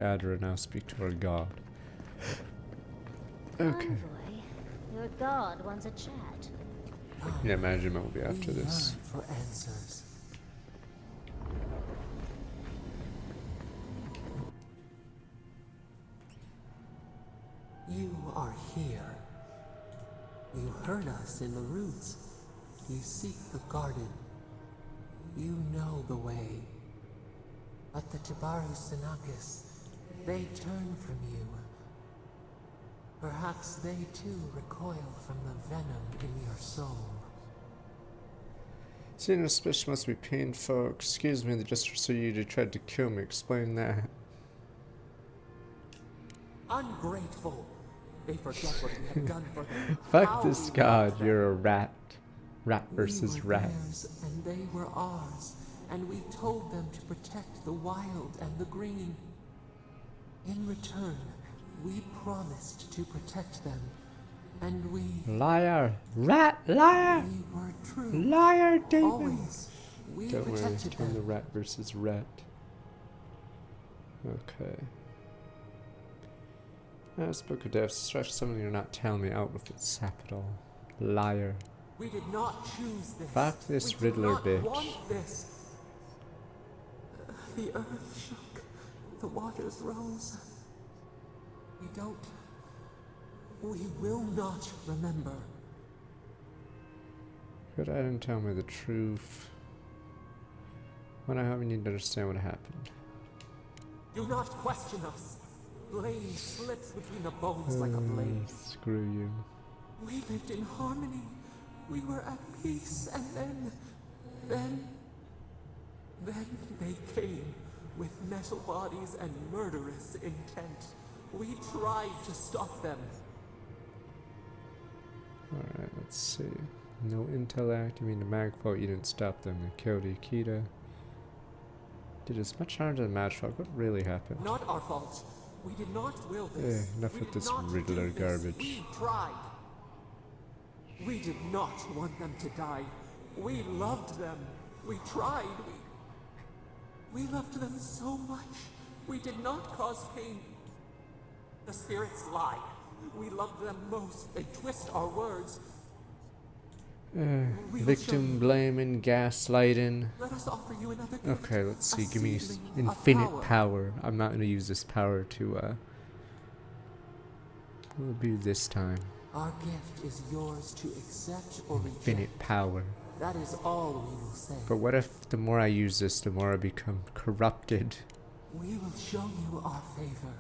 Adra now speak to our god. Okay. Envoy, your god wants a chat. I can imagine what will be after this. For answers. You are here. You heard us in the roots. You seek the garden. You know the way. But the Tabaru Sinakis, they turn from you. Perhaps they too recoil from the venom in your soul. Seeing a suspicion must be painful. Excuse me, they just so you tried to kill me. Explain that. Ungrateful. They forget what we have done for them. Fuck this god, you're a rat. Rat versus rat. Theirs and they were ours, and we told them to protect the wild and the green. In return, we promised to protect them, and we... Liar! Rat! Liar! We were true. Liar, David! Always. We Don't worry, protected turn the them. rat versus rat. Okay. I spoke of death. Stretch something you're not telling me out with it, sap it all. Liar. We did not choose this. Fuck this we Riddler did not bitch. Want this. The earth shook. The waters rose. We don't... We will not remember. Good, I didn't tell me the truth. When I hope you need to understand what happened. Do not question us. Blade slips between the bones like a blade. Screw you. We lived in harmony. We were at peace, and then they came with metal bodies and murderous intent. We tried to stop them. Alright, let's see. No intellect. You mean the Magfolk, you didn't stop them. You killed Ikeda. Did as much harm to the Magfolk. What really happened? Not our fault. We did not will this. Enough We with did this not Riddler do this. garbage. We tried. We did not want them to die. We loved them. We tried. We loved them so much. We did not cause pain. The spirits lie. We love them most. They twist our words. We will show Victim you. blaming, gaslighting. Let us offer you another gift. Okay, let's see. A Give me seedling of infinite power. I'm not going to use this power to, What will be this time? Our gift is yours to accept or reject. Infinite power. That is all we will say. But what if the more I use this, the more I become corrupted? We will show you our favor.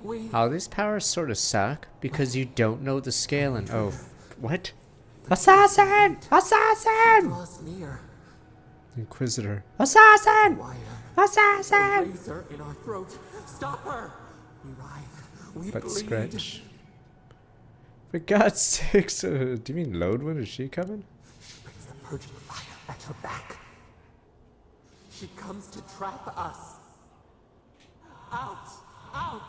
We... Oh, these powers sort of suck because you don't know the scaling. Oh, what? Assassin! Assassin! Draws near. Inquisitor. Assassin! Wire. Ah! Assassin! Razor in our throat. Stop her! We writhe. We But bleed. Scratch. For God's sakes, do you mean Lodwin? Is she coming? She brings the purging fire at her back. She comes to trap us. Out! Out!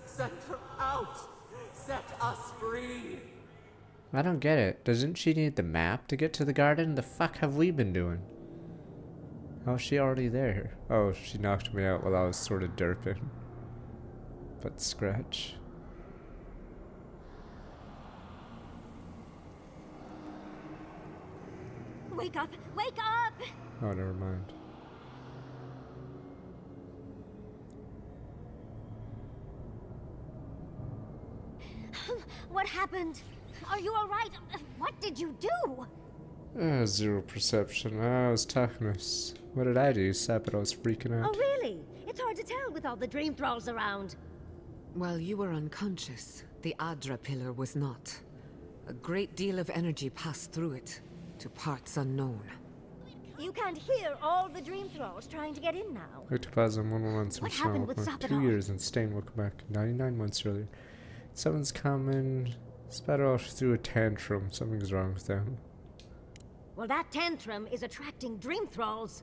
Send her out! Set us free! I don't get it. Doesn't she need the map to get to the garden? The fuck have we been doing? How's she already there? Oh, she knocked me out while I was sort of derping. But Scratch. Wake up! Wake up! Oh, never mind. What happened? Are you alright? What did you do? Zero perception. I was toughness. What did I do? Sapito was freaking Oh, out. really? It's hard to tell with all the dream thralls around. While you were unconscious, the Adra pillar was not. A great deal of energy passed through it, to parts unknown. You can't hear all the dream thralls trying to get in now. Ectoplasm 1 month What from happened with Smile. 2 Sapito? years and Stain will come back 99 months earlier. Someone's coming. Spatter threw a tantrum. Something's wrong with them. Well, that tantrum is attracting dream thralls.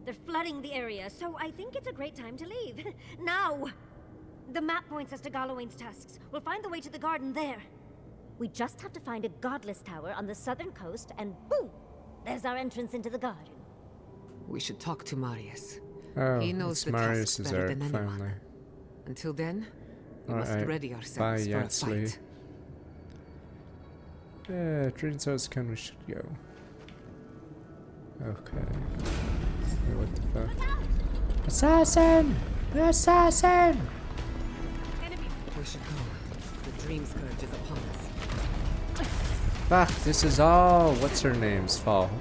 They're flooding the area, so I think it's a great time to leave. Now! The map points us to Gallowayne's tusks. We'll find the way to the garden there. We just have to find a godless tower on the southern coast, and boom! There's our entrance into the garden. We should talk to Marius. Oh, He knows it's the tasks Marius's better arc, than anyone. finally. Until then, we must Alright, ready bye, ourselves for a Yansley. fight. Yeah, Dream's house can we should go. Okay. Wait, what the fuck? Assassin! Assassin! We should go. The dream scourge is upon us. Fuck, this is all what's her name's fault.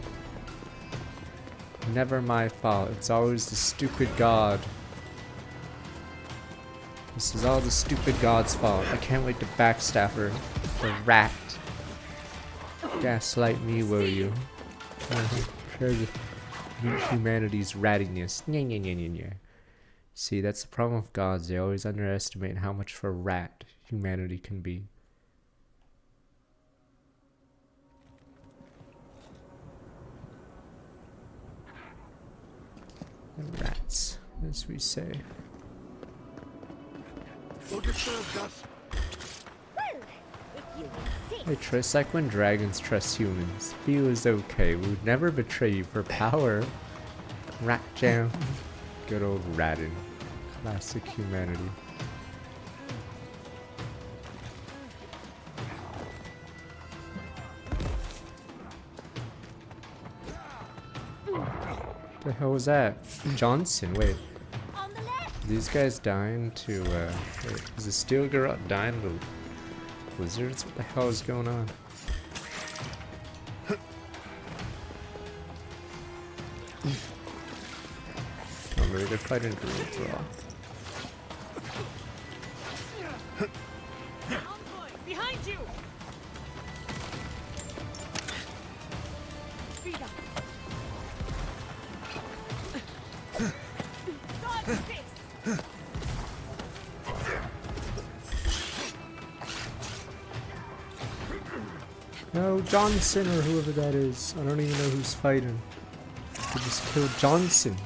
Never my fault. It's always the stupid god. This is all the stupid god's fault. I can't wait to backstab her. The rat. Gaslight me, will you? Share humanity's rattiness. Nya, nya, nya, nya, nya. See, that's the problem with gods. They always underestimate how much of a rat humanity can be. And rats, as we say. Well, if you insist. Hey Triss, like when dragons trust humans. Few is okay. We would never betray you for power. Rat jam. Good old ratting. Classic humanity. The hell was that? Johnson, wait. On the left. These guys dying to, wait, is the steel girl dying to blizzards? What the hell is going on? Oh, maybe they're fighting for all. Behind you. Speed up. Dodge this. No, Johnson or whoever that is. I don't even know who's fighting. They just killed Johnson.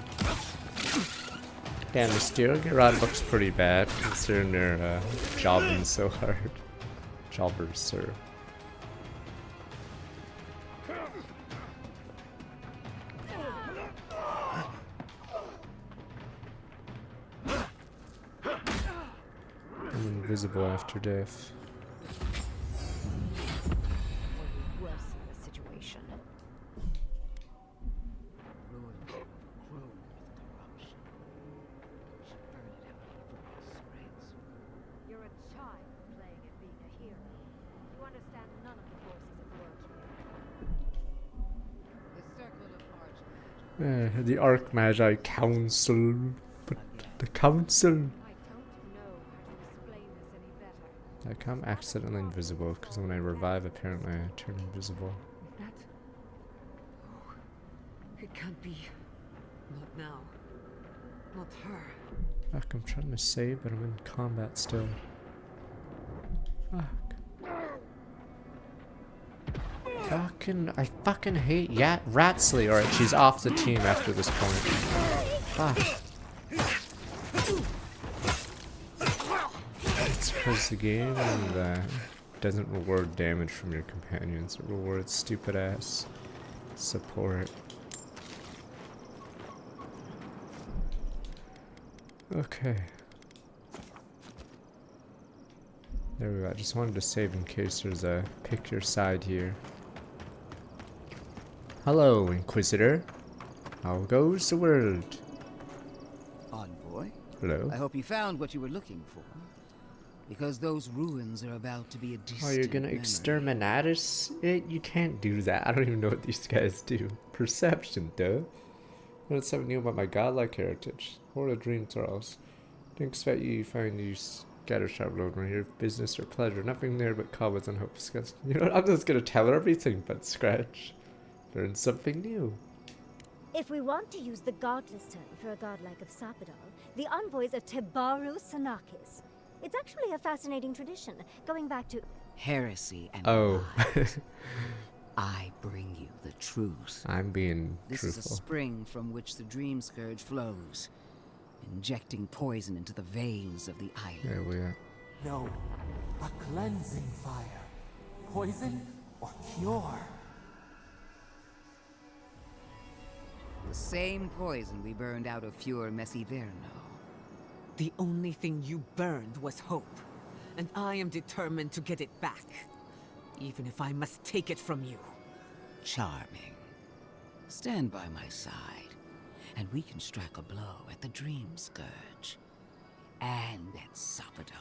Damn, the steel garage looks pretty bad considering they're jobbing so hard. Jobbers, sir. I'm invisible after death. Worsen the situation. You're a child playing at being a hero. You understand none of the forces at work here. The Archmagi Council. But the Council. I don't know how to explain this any better. Like, I'm accidentally invisible because when I revive, apparently I turn invisible. That? Oh, it can't be. Not now. Not her. Fuck, I'm trying to save, but I'm in combat still. Fuck. I fucking hate Ratsley. Alright, she's off the team after this point. Fuck. It's because the game doesn't reward damage from your companions. It rewards stupid ass support. Okay. There we go. I just wanted to save in case there's a pick your side here. Hello, Inquisitor. How goes the world? Envoy, Hello. I hope you found what you were looking for. Because those ruins are about to be a distant Oh, you're gonna memory. exterminatus it? You can't do that. I don't even know what these guys do. Perception, duh. What's something new about my godlike heritage? Or the dream throws. Didn't expect you find you scattershot road when here business or pleasure. Nothing there but cobwebs and hopes. You know what? I'm just gonna tell her everything but scratch. Learn something new. If we want to use the godless term for a godlike of Sapidal, the envoys are Tebaru Sanakis. It's actually a fascinating tradition, going back to... Heresy and Oh. lies. I bring you the truth. I'm being This is a truthful. spring from which the dream scourge flows, injecting poison into the veins of the island. There we are. No, a cleansing fire. Poison or cure? The same poison we burned out of Fur Messiverno. The only thing you burned was hope, and I am determined to get it back, even if I must take it from you. Charming. Stand by my side, and we can strike a blow at the Dream Scourge. And at Sappadal.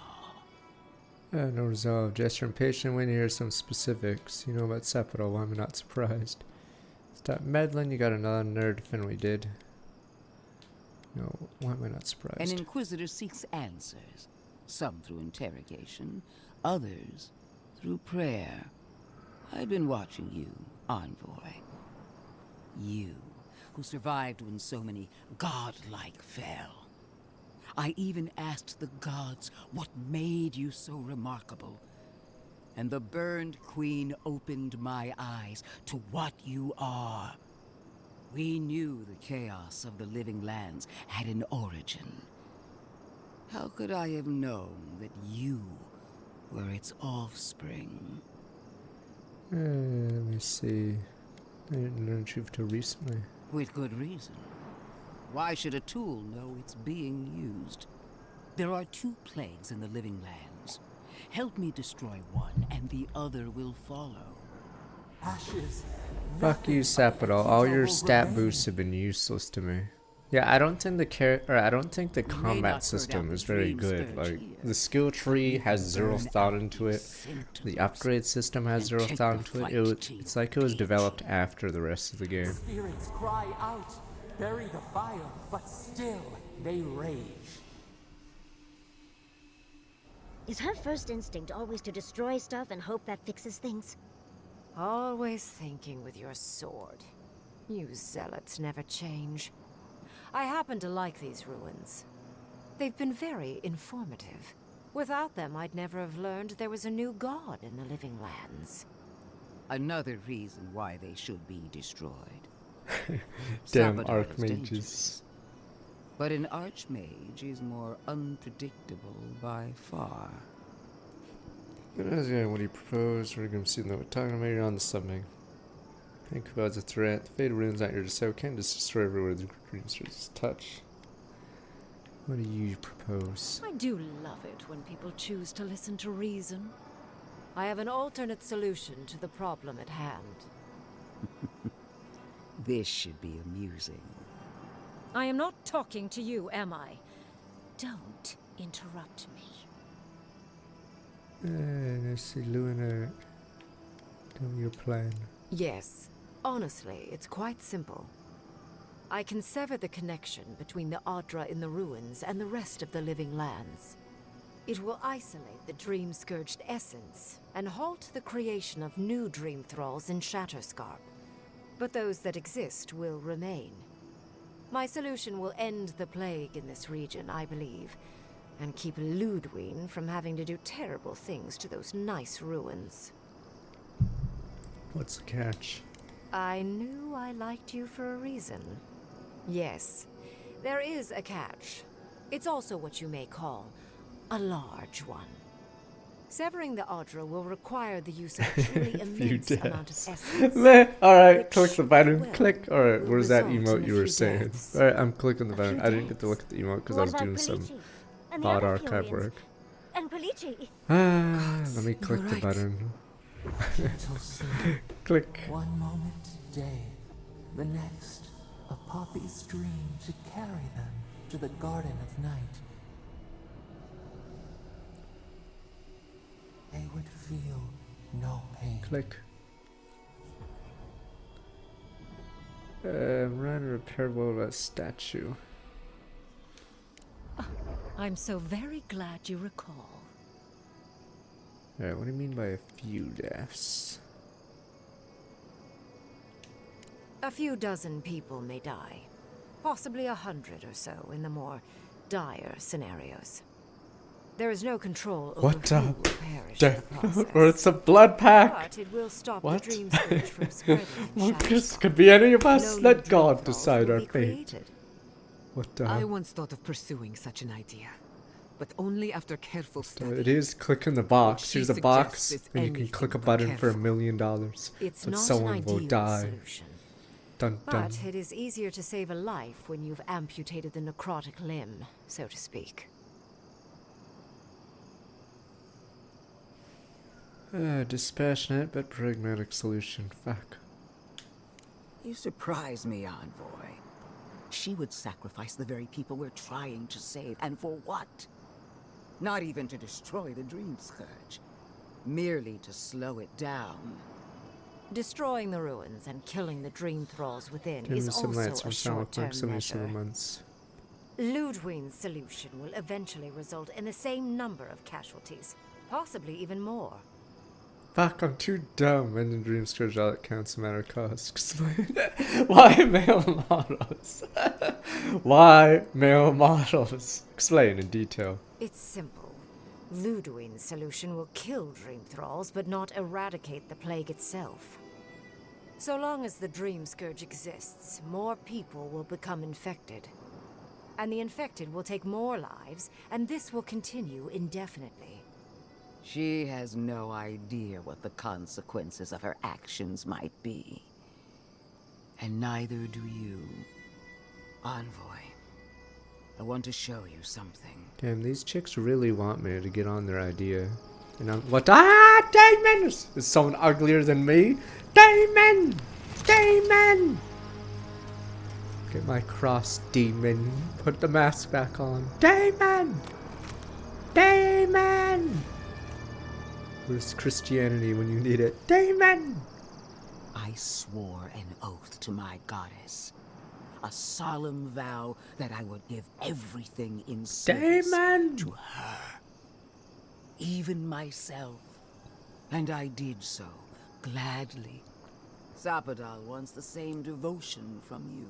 No resolve. Gesture impatient when you hear some specifics. You know about Sepidal, why am I not surprised? Stop meddling, you got another nerd fin we did. No, why am I not surprised? An Inquisitor seeks answers. Some through interrogation, others through prayer. I've been watching you, Envoy. You, who survived when so many godlike fell. I even asked the gods what made you so remarkable. And the burned queen opened my eyes to what you are. We knew the chaos of the living lands had an origin. How could I have known that you were its offspring? Let me see. I didn't learn truth till recently. With good reason. Why should a tool know it's being used? There are 2 plagues in the living lands. Help me destroy one, and the other will follow. Ashes. Fuck you, Sapidal. All your stat boosts have been useless to me. Yeah, I don't think I don't think the combat system is very good. Like, the skill tree has 0 thought into it. The upgrade system has 0 thought into it. It's like it was developed after the rest of the game. Spirits cry out, bury the fire, but still they rage. Is her first instinct always to destroy stuff and hope that fixes things? Always thinking with your sword. You zealots never change. I happen to like these ruins. They've been very informative. Without them, I'd never have learned there was a new god in the living lands. Another reason why they should be destroyed. Damn Sappadal is archmages. dangerous. But an archmage is more unpredictable by far. What do you propose? We're gonna see what we're talking about. You're on the summing. Think about the threat. The fate of runes not yours to say. Can't just destroy everywhere the dreamsters touch. What do you propose? I do love it when people choose to listen to reason. I have an alternate solution to the problem at hand. This should be amusing. I am not talking to you, am I? Don't interrupt me. Let's see, Luna. Tell me your plan. Yes. Honestly, it's quite simple. I can sever the connection between the Adra in the ruins and the rest of the living lands. It will isolate the dream-scourged essence and halt the creation of new dream thralls in Shatterscarp. But those that exist will remain. My solution will end the plague in this region, I believe, and keep Ludwine from having to do terrible things to those nice ruins. What's the catch? I knew I liked you for a reason. Yes, there is a catch. It's also what you may call a large one. Severing the Adra will require the use of a truly immense amount of essence. Alright, which click the button. will- Click. Alright, will where's that result in emote a you were few saying? deaths. Alright, I'm clicking the A button. few I didn't get to deaths? look at the emote because I What was about doing some Polici? And the bot other archive Furians? work. And Polici? Let me click the right. button. Gentle soul, Click. one moment day, the next, a poppy's dream to carry them to the Garden of Night. They would feel no pain. Click. Run a repairable statue. I'm so very glad you recall. Alright, what do you mean by a few deaths? A few dozen people may die. Possibly 100 or so in the more dire scenarios. There is no control over What who the- will perish in the process. Or it's a blood pack! But it will stop What? the dream scourge from spreading in Well, this Shatterscarp. could be any of us. No Let new dream God thralls decide will our be fate. created. What the I hell? once thought of pursuing such an idea, but only after careful So study. it is click in the box. she Here's a suggests box, is and you can anything click a but button for $1 careful. million. It's But not an someone will ideal die. solution. Dun dun. But it is easier to save a life when you've amputated the necrotic limb, so to speak. Dispassionate but pragmatic solution. Fuck. You surprise me, Envoy. She would sacrifice the very people we're trying to save, and for what? Not even to destroy the Dream Scourge. Merely to slow it down. Destroying the ruins and killing the dream thralls within Give me is some lights also from a short-term Cyberpunk measure. 77 months. Ludwig's solution will eventually result in the same number of casualties, possibly even more. Fuck, I'm too dumb. And in Dream Scourge, all that counts no matter cost. Explain. Why male models? Why male models? Explain in detail. It's simple. Ludwig's solution will kill dream thralls, but not eradicate the plague itself. So long as the Dream Scourge exists, more people will become infected. And the infected will take more lives, and this will continue indefinitely. She has no idea what the consequences of her actions might be. And neither do you. Envoy, I want to show you something. Damn, these chicks really want me to get on their idea. And I'm what? Ah, demons! Is someone uglier than me? Demon! Demon! Get my cross, demon. Put the mask back on. Demon! Demon! Where's Christianity when you need it? Demon! I swore an oath to my goddess. A solemn vow that I would give everything in service Damon! to her. Even myself. And I did so, gladly. Sapadal wants the same devotion from you.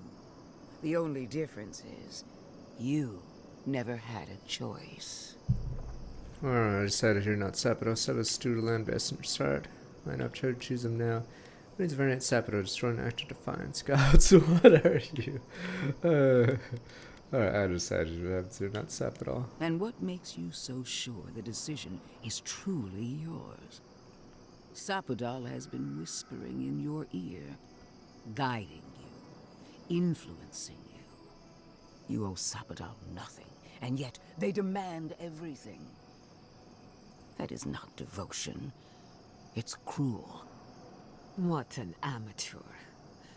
The only difference is, you never had a choice. Alright, I decided here not Sapado. Sapado's stew to land best in start. Might not try to choose him now. Means variant Sapado, destroy an act of defiance. God, so what are you? Alright, I decided to have to not Sapado. And what makes you so sure the decision is truly yours? Sapadal has been whispering in your ear, guiding you, influencing you. You owe Sapadal nothing, and yet they demand everything. That is not devotion. It's cruel. What an amateur.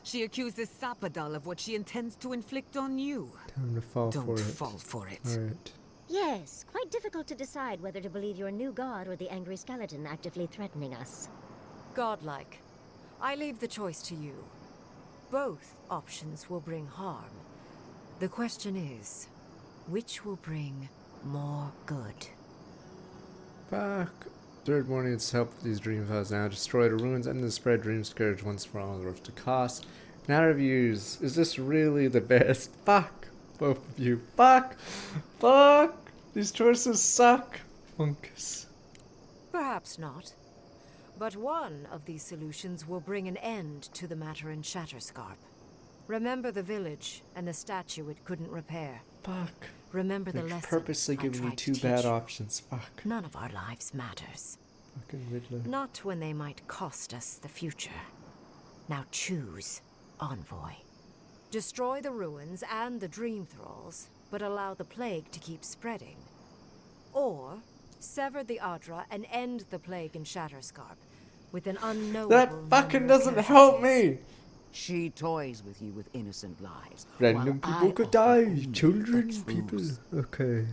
She accuses Sapadal of what she intends to inflict on you. Time to fall Don't for it. fall for it. Alright. Yes, quite difficult to decide whether to believe your new god or the angry skeleton actively threatening us. Godlike. I leave the choice to you. Both options will bring harm. The question is, which will bring more good? Fuck. Third morning, it's help with these dream files now. Destroy the ruins and the spread Dream Scourge once for all the rest to cost. Now reviews. Is this really the best? Fuck. Both of you. Fuck. Fuck. These choices suck. Funkus. Perhaps not. But one of these solutions will bring an end to the matter in Shatterscarp. Remember the village and the statue it couldn't repair. Fuck. Remember the They're lesson purposely I giving me tried to two bad teach you. options. Fuck. None of our lives matters. Fucking Riddler. Not when they might cost us the future. Now choose, Envoy. Destroy the ruins and the Dream Thralls, but allow the plague to keep spreading. Or sever the Adra and end the plague in Shatterscarp with an unknowable That number fucking of doesn't help casualties. me. She toys with you with innocent lives. Random while people I could offer die. only the Children, truth. people. Okay.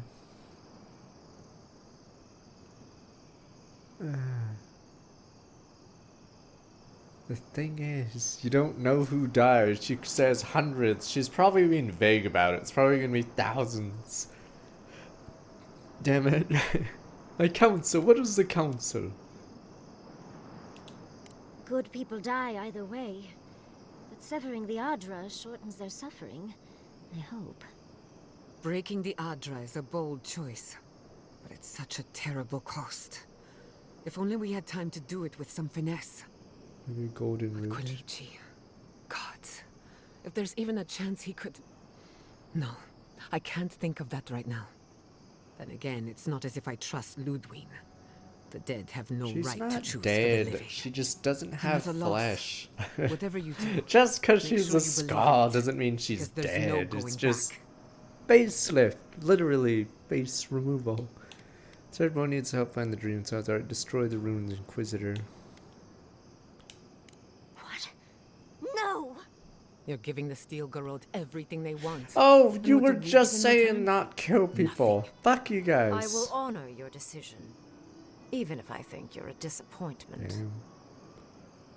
The thing is, you don't know who died. She says hundreds. She's probably being vague about it. It's probably gonna be thousands. Damn it. My council. What is the council? Good people die either way. But severing the Adra shortens their suffering, I hope. Breaking the Adra is a bold choice, but it's such a terrible cost. If only we had time to do it with some finesse. Maybe a golden root. Koichi. God. If there's even a chance he could... No, I can't think of that right now. Then again, it's not as if I trust Ludwig. The dead have no She's right to not choose for the dead. living. She just doesn't have Another loss. flesh. Whatever you do, Just because make she's sure a you believe skull it, doesn't mean she's 'cause there's no dead. going It's just back. base lift. Literally, base removal. Third one needs help find the dream sounds. Alright, destroy the ruins, Inquisitor. What? No! You're giving the Steel Garrote everything they want. Oh, And you what were do we just give in saying return? not kill people. Nothing. Fuck you guys. I will honor your decision, even if I think you're a disappointment. Damn.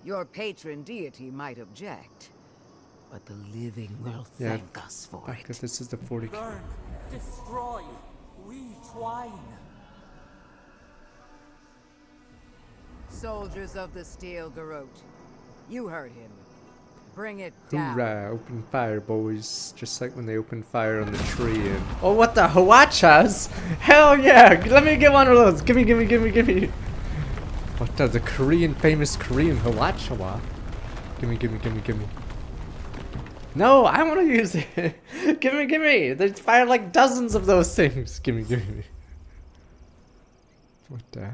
Your patron deity might object, but the living will Yeah. thank us for Fuck, it. if this is the 40k. Burn, destroy, we twine. Soldiers of the Steel Garrote, you heard him. Bring it down. Hoorah, open fire, boys. Just like when they opened fire on the tree and... Oh, what the? Hawachas? Hell yeah! Let me get one of those. Gimme, gimme, gimme, gimme. What the Korean, famous Korean Hawachawa? Gimme, gimme, gimme, gimme. No, I want to use it. Gimme, gimme. They fire like dozens of those things. Gimme, gimme. What the?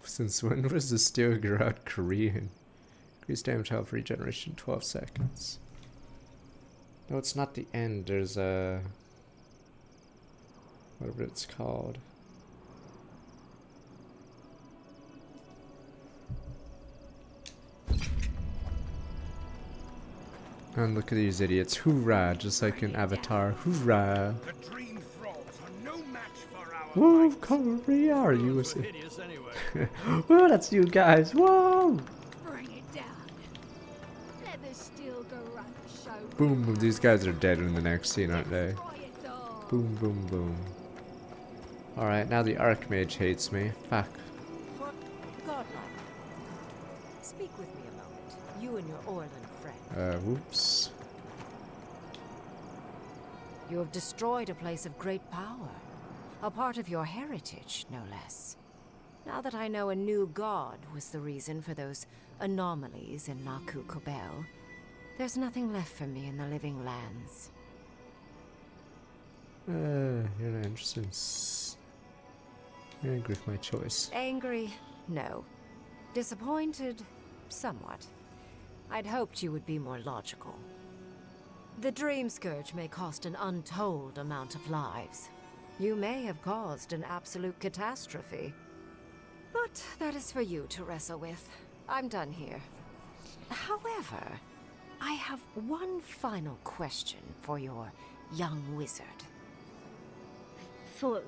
Since when was the Steel Garrote Korean? Increase damage health regeneration 12 seconds. No, it's not the end. There's a... whatever it's called. And look at these idiots. Hoorah! Just like in Avatar. Hoorah! The dream thralls are no match for our Whoa, might. Korea! Are you a... Hideous anyway. Whoa, that's you guys! Whoa! Bring it down. Let the Steel Garrote show. Boom, boom. These guys are dead in the next scene, aren't they? Destroy it all. Boom, boom, boom. Alright, now the Archmage hates me. Fuck. Godlike. Speak with me a moment. You and your Orlan friend. Whoops. You have destroyed a place of great power. A part of your heritage, no less. Now that I know a new god was the reason for those anomalies in Naku Kobel, there's nothing left for me in the living lands. You're not interested. You're angry with my choice. Angry? No. Disappointed? Somewhat. I'd hoped you would be more logical. The Dream Scourge may cost an untold amount of lives. You may have caused an absolute catastrophe. But that is for you to wrestle with. I'm done here. However, I have one final question for your young wizard. For...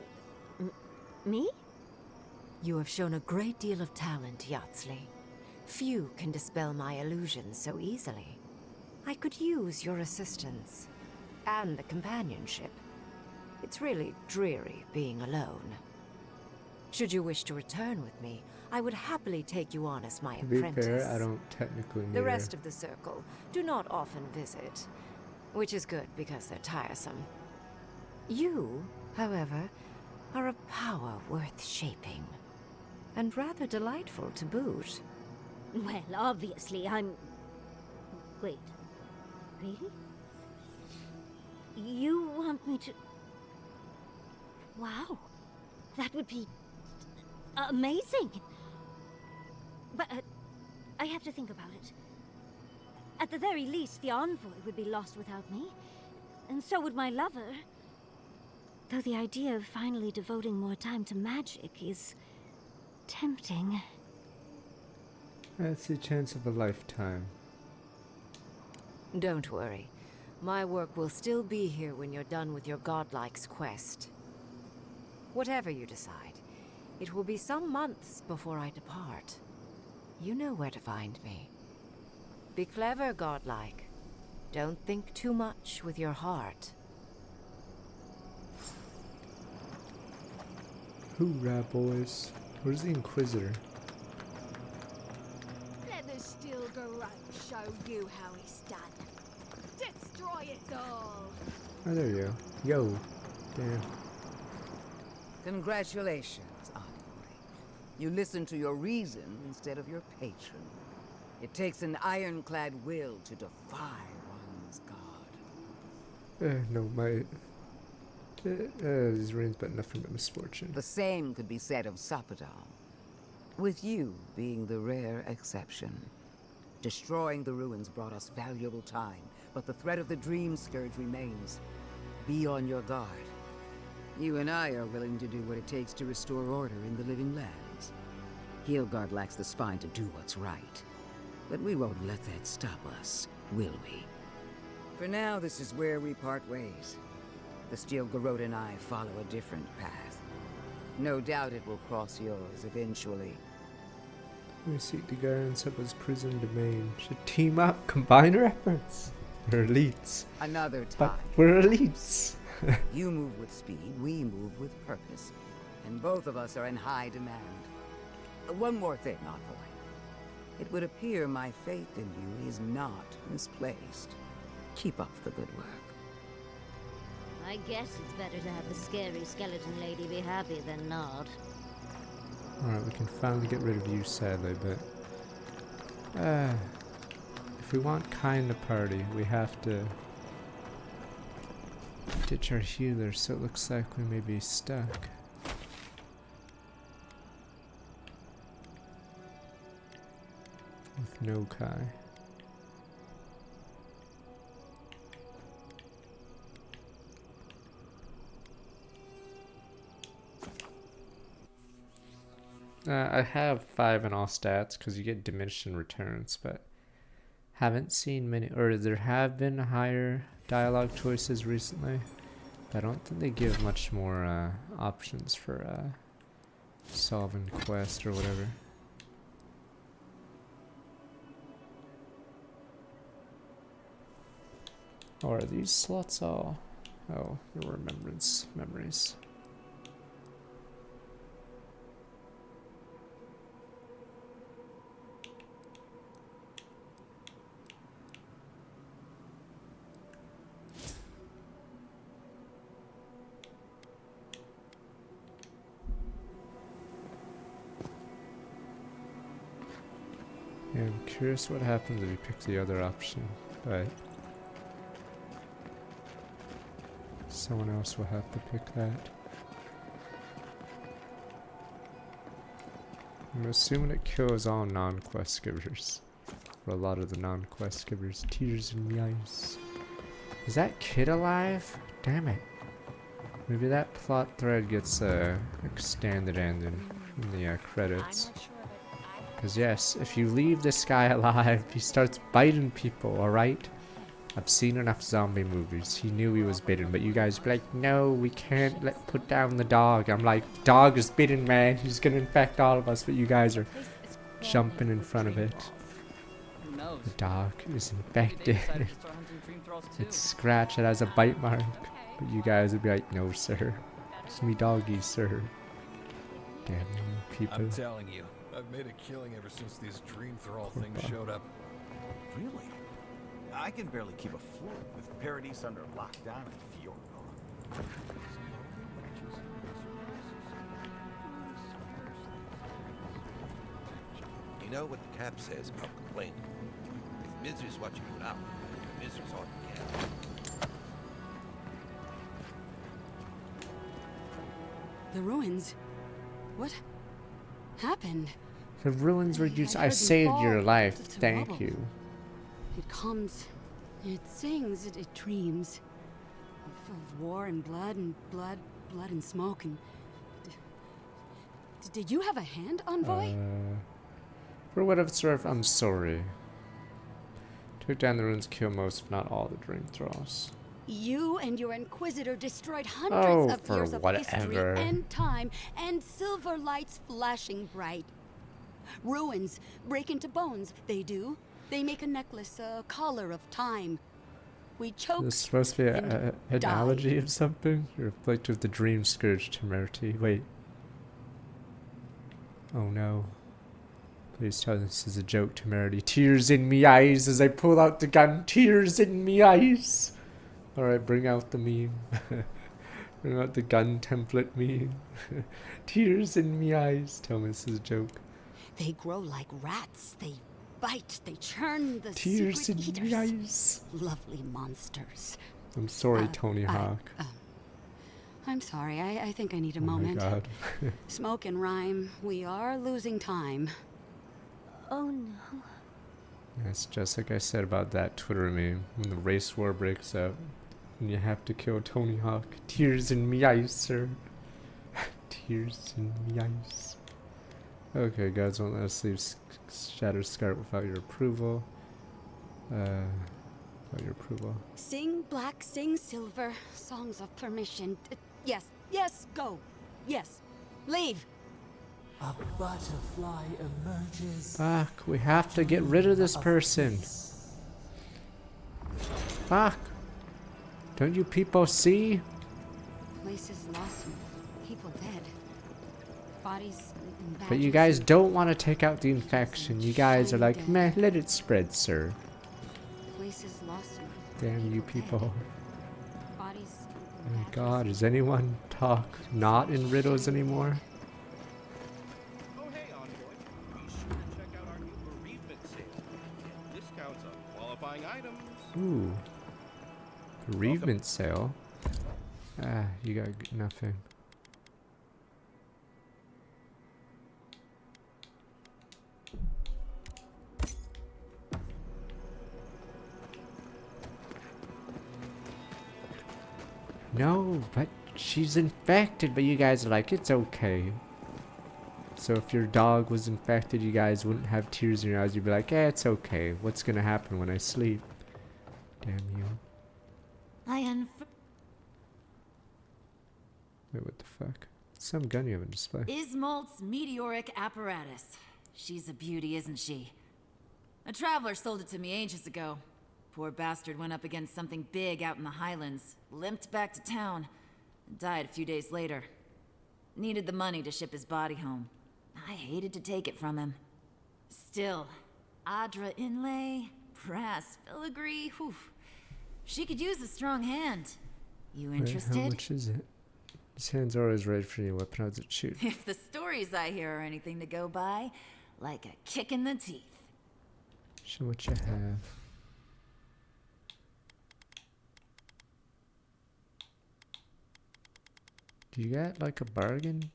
me? You have shown a great deal of talent, Yatsley. Few can dispel my illusions so easily. I could use your assistance. And the companionship. It's really dreary being alone. Should you wish to return with me, I would happily take you on as my To be apprentice. fair, I don't technically need The her. rest of the circle do not often visit, which is good because they're tiresome. You, however, are a power worth shaping, and rather delightful to boot. Well, obviously, I'm... Wait. Really? You want me to... Wow. That would be... amazing. But, I have to think about it. At the very least, the envoy would be lost without me. And so would my lover. Though the idea of finally devoting more time to magic is... tempting. That's the chance of a lifetime. Don't worry. My work will still be here when you're done with your godlike's quest. Whatever you decide, it will be some months before I depart. You know where to find me. Be clever, godlike. Don't think too much with your heart. Hoorah, boys. Where's the Inquisitor? Let the Steel Garrote show you how it's done. Destroy it all. Oh, there you go. Yo. Damn. Congratulations, envoy. You listened to your reason instead of your patron. It takes an ironclad will to defy one's god. No, my... these rains but nothing but misfortune. The same could be said of Sapadal. with you being the rare exception. Destroying the ruins brought us valuable time, but the threat of the Dream Scourge remains. Be on your guard. You and I are willing to do what it takes to restore order in the Living Lands. Heelgard lacks the spine to do what's right. But we won't let that stop us, will we? For now, this is where we part ways. The Steel Garrote and I follow a different path. No doubt it will cross yours eventually. We seek the guardians of his prison domain. Should team up, combine our efforts. We're elites. Another But time. we're elites. You move with speed, we move with purpose. And both of us are in high demand. One more thing, Envoy. It would appear my faith in you is not misplaced. Keep up the good work. I guess it's better to have the scary skeleton lady be happy than not. Alright, we can finally get rid of you, sadly, but... if we want kinda party, we have to... ditch our healer, so it looks like we may be stuck. With no Kai. I have 5 in all stats because you get diminishing returns, but haven't seen many, or there have been higher dialogue choices recently, but I don't think they give much more options for solving quest or whatever. Or are these slots all? Oh, the remembrance memories. Yeah, I'm curious what happens if you pick the other option, but someone else will have to pick that. I'm assuming it kills all non-quest givers. Or a lot of the non-quest givers. Tears in the eyes. Is that kid alive? Damn it. Maybe that plot thread gets extended ended in the credits. Because yes, if you leave this guy alive, he starts biting people, alright? I've seen enough zombie movies. He knew he was bitten, but you guys be like, no, we can't put down the dog. I'm like, dog is bitten, man. He's gonna infect all of us, but you guys are jumping in front of it. The dog is infected. It's scratched, it has a bite mark. But you guys would be like, no, sir. It's me doggy, sir. Damn you people. I'm telling you, I've made a killing ever since these dream thrall things showed up. Really? I can barely keep afloat with Paradise under lockdown and Fiorgo. You know what the cap says about complaining. If misery's what you put out, misery's all you get. The ruins? What happened? The ruins were used. I heard them saved fall your life. to Thank rubble. you. It comes, it sings, it dreams of war and blood and smoke and... Did you have a hand, Envoy? For what I've served, I'm sorry. Took down the ruins, kill most, if not all, the dream thralls. You and your Inquisitor destroyed hundreds of years of history whatever. and time and silver lights flashing bright. Ruins break into bones, they do. They make a necklace, a collar of time. We choke. This is supposed to be and an die. analogy of something? You're like with the dream scourge temerity. Wait. Oh no. Please tell me this is a joke, temerity. Tears in me eyes as I pull out the gun. Tears in me eyes. Alright, bring out the meme. Bring out the gun template meme. Tears in me eyes. Tell me this is a joke. They grow like rats. They bite. They churn the Tears in secret me eaters. eyes. Lovely monsters. I'm sorry, Tony Hawk. I'm sorry. I think I need a Oh my moment. god. Smoke and rhyme. We are losing time. Oh no. It's just like I said about that Twitter meme. When the race war breaks out and you have to kill Tony Hawk. Tears in me eyes, sir. Tears in me eyes. Okay, gods won't let us leave Shatterscart without your approval. Without your approval. Sing black, sing silver. Songs of permission. Yes, yes, go. Yes. Leave. A butterfly emerges. Fuck, we have to get rid of this person. Fuck. Don't you people see? Places lost and people dead. Bodies in But you guys don't want to take out the infection. You guys are like, meh, let it spread, sir. Places lost and Damn you people. dead. Bodies Oh in my badges. god, does anyone talk not in riddles anymore? Oh, hey, Envoy. Be sure to check out our new bereavement sale. Get discounts on qualifying items. Ooh. Bereavement sale? Ah, you got nothing. No, but she's infected, but you guys are like, it's okay. So if your dog was infected, you guys wouldn't have tears in your eyes. You'd be like, eh, it's okay. What's gonna happen when I sleep? Damn you. Wait, what the fuck? Some gun you have on display. Ismalt's meteoric apparatus. She's a beauty, isn't she? A traveler sold it to me ages ago. Poor bastard went up against something big out in the highlands, limped back to town, and died a few days later. Needed the money to ship his body home. I hated to take it from him. Still, Adra inlay, brass filigree, whew. She could use a strong hand. You interested? Wait, how much is it? His hand's always ready for you. Weapon odds at shoot. If the stories I hear are anything to go by, like a kick in the teeth. Show what you have. Do you got like a bargain?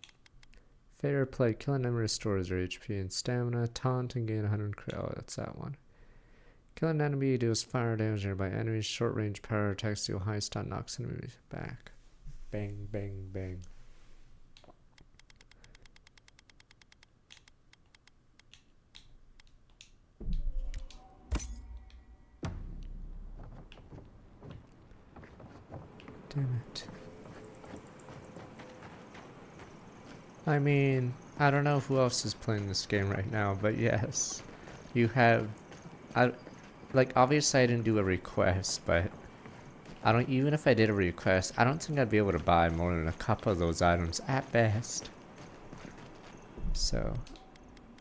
Fair play. Kill an enemy restores your HP and stamina. Taunt and gain 100 crit. Oh, that's that one. Kill an enemy deals fire damage nearby enemies. Short range power attacks deal high stun, knocks enemies back. Bang, bang, bang. Damn it. I mean, I don't know who else is playing this game right now, but yes. You have... like, obviously I didn't do a request, but... even if I did a request, I don't think I'd be able to buy more than a couple of those items at best. So,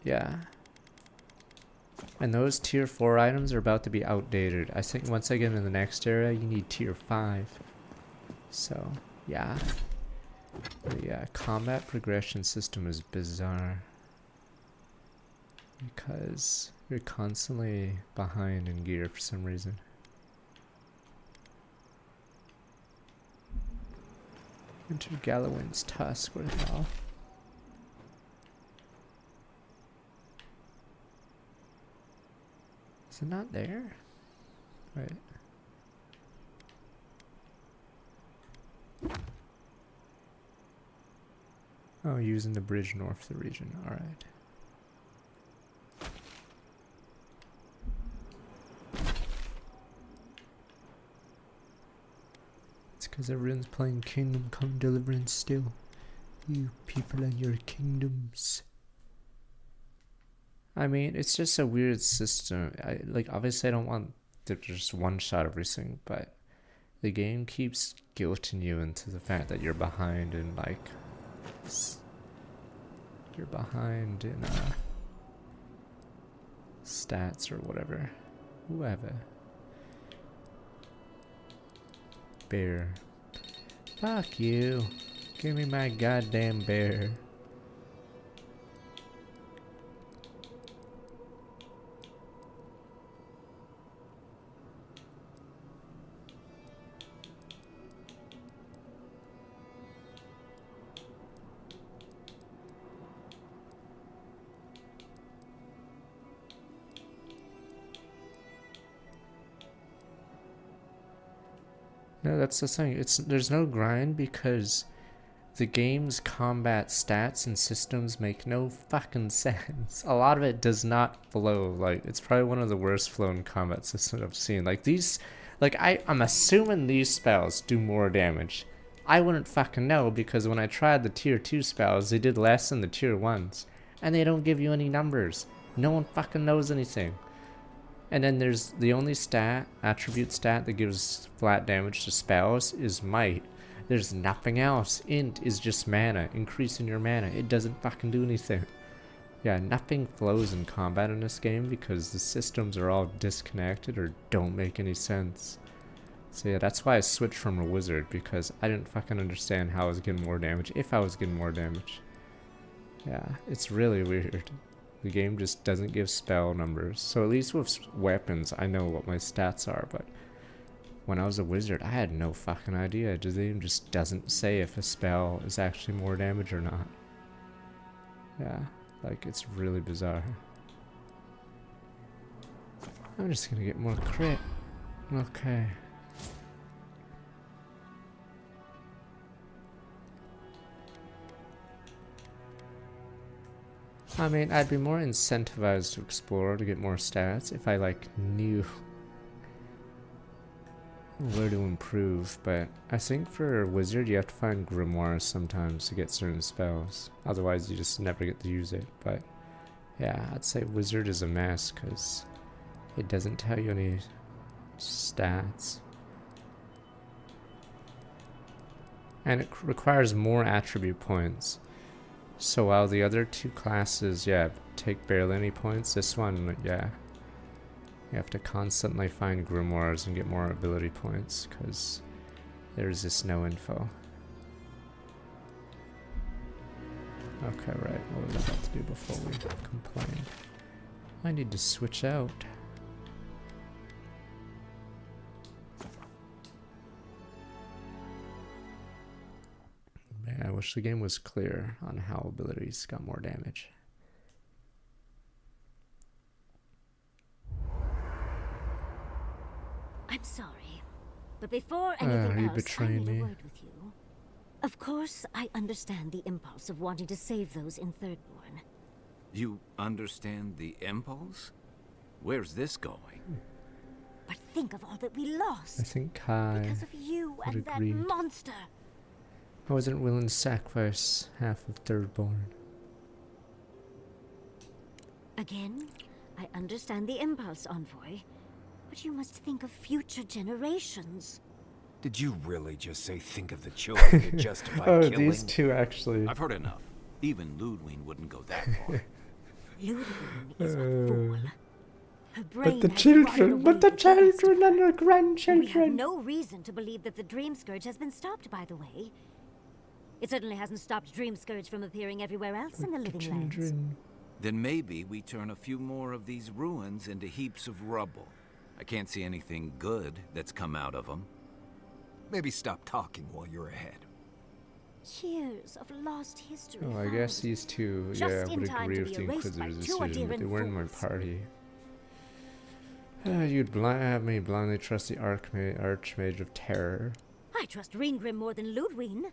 yeah. And those tier 4 items are about to be outdated. I think once I get into the next era, you need tier 5. So, yeah. But yeah, combat progression system is bizarre. Because you're constantly behind in gear for some reason. Enter Galloway's Tusk, where the hell? Is it not there? Wait. Oh, using the bridge north of the region. Alright. It's because everyone's playing Kingdom Come Deliverance still. You people and your kingdoms. I mean, it's just a weird system. Obviously I don't want to just one-shot everything, but the game keeps guilting you into the fact that you're behind in, like... You're behind in, stats or whatever. Whoever. Bear. Fuck you. Give me my goddamn bear. Yeah, that's the thing. There's no grind because the game's combat stats and systems make no fucking sense. A lot of it does not flow. Like, it's probably one of the worst flowing combat systems I've seen. Like, I'm assuming these spells do more damage. I wouldn't fucking know because when I tried the tier 2 spells, they did less than the tier 1s. And they don't give you any numbers. No one fucking knows anything. And then there's the only attribute stat that gives flat damage to spells is might. There's nothing else. Int is just mana, increasing your mana. It doesn't fucking do anything. Yeah, nothing flows in combat in this game because the systems are all disconnected or don't make any sense. So yeah, that's why I switched from a wizard, because I didn't fucking understand how I was getting more damage, if I was getting more damage. Yeah, it's really weird. The game just doesn't give spell numbers. So at least with weapons, I know what my stats are, but when I was a wizard, I had no fucking idea. The game just doesn't say if a spell is actually more damage or not. Yeah, like, it's really bizarre. I'm just gonna get more crit. Okay. I mean, I'd be more incentivized to explore to get more stats if I, like, knew where to improve, but I think for a wizard you have to find grimoires sometimes to get certain spells. Otherwise you just never get to use it, but yeah, I'd say wizard is a mess because it doesn't tell you any stats. And it requires more attribute points. So while the other two classes, yeah, take barely any points, this one, yeah, you have to constantly find grimoires and get more ability points because there's just no info. Okay, right, what was I about to do before we complain? I need to switch out. I wish the game was clear on how abilities got more damage. I'm sorry, but before anything else, I need a word with you. Of course, I understand the impulse of wanting to save those in Thirdborn. You understand the impulse? Where's this going? But think of all that we lost. I think Kai because of you would and agree. that monster. I wasn't willing to sacrifice half of Thirdborn. Again, I understand the impulse, Envoy. But you must think of future generations. Did you really just say think of the children to justify oh, killing? These two actually. I've heard enough. Even Ludwig wouldn't go that far. Ludwig is a fool. Her brain But the has children, rotted but the away with rest of children and her. her grandchildren. We have no reason to believe that the Dream Scourge has been stopped, by the way. It certainly hasn't stopped Dream Scourge from appearing everywhere else in the Living Lands. Then maybe we turn a few more of these ruins into heaps of rubble. I can't see anything good that's come out of them. Maybe stop talking while you're ahead. Years of lost history. Oh, I guess these two, yeah, would agree with the Inquisitor's decision, but they weren't my party. You'd have me blindly trust the Archmage of Terror. I trust Reengrim more than Ludwig.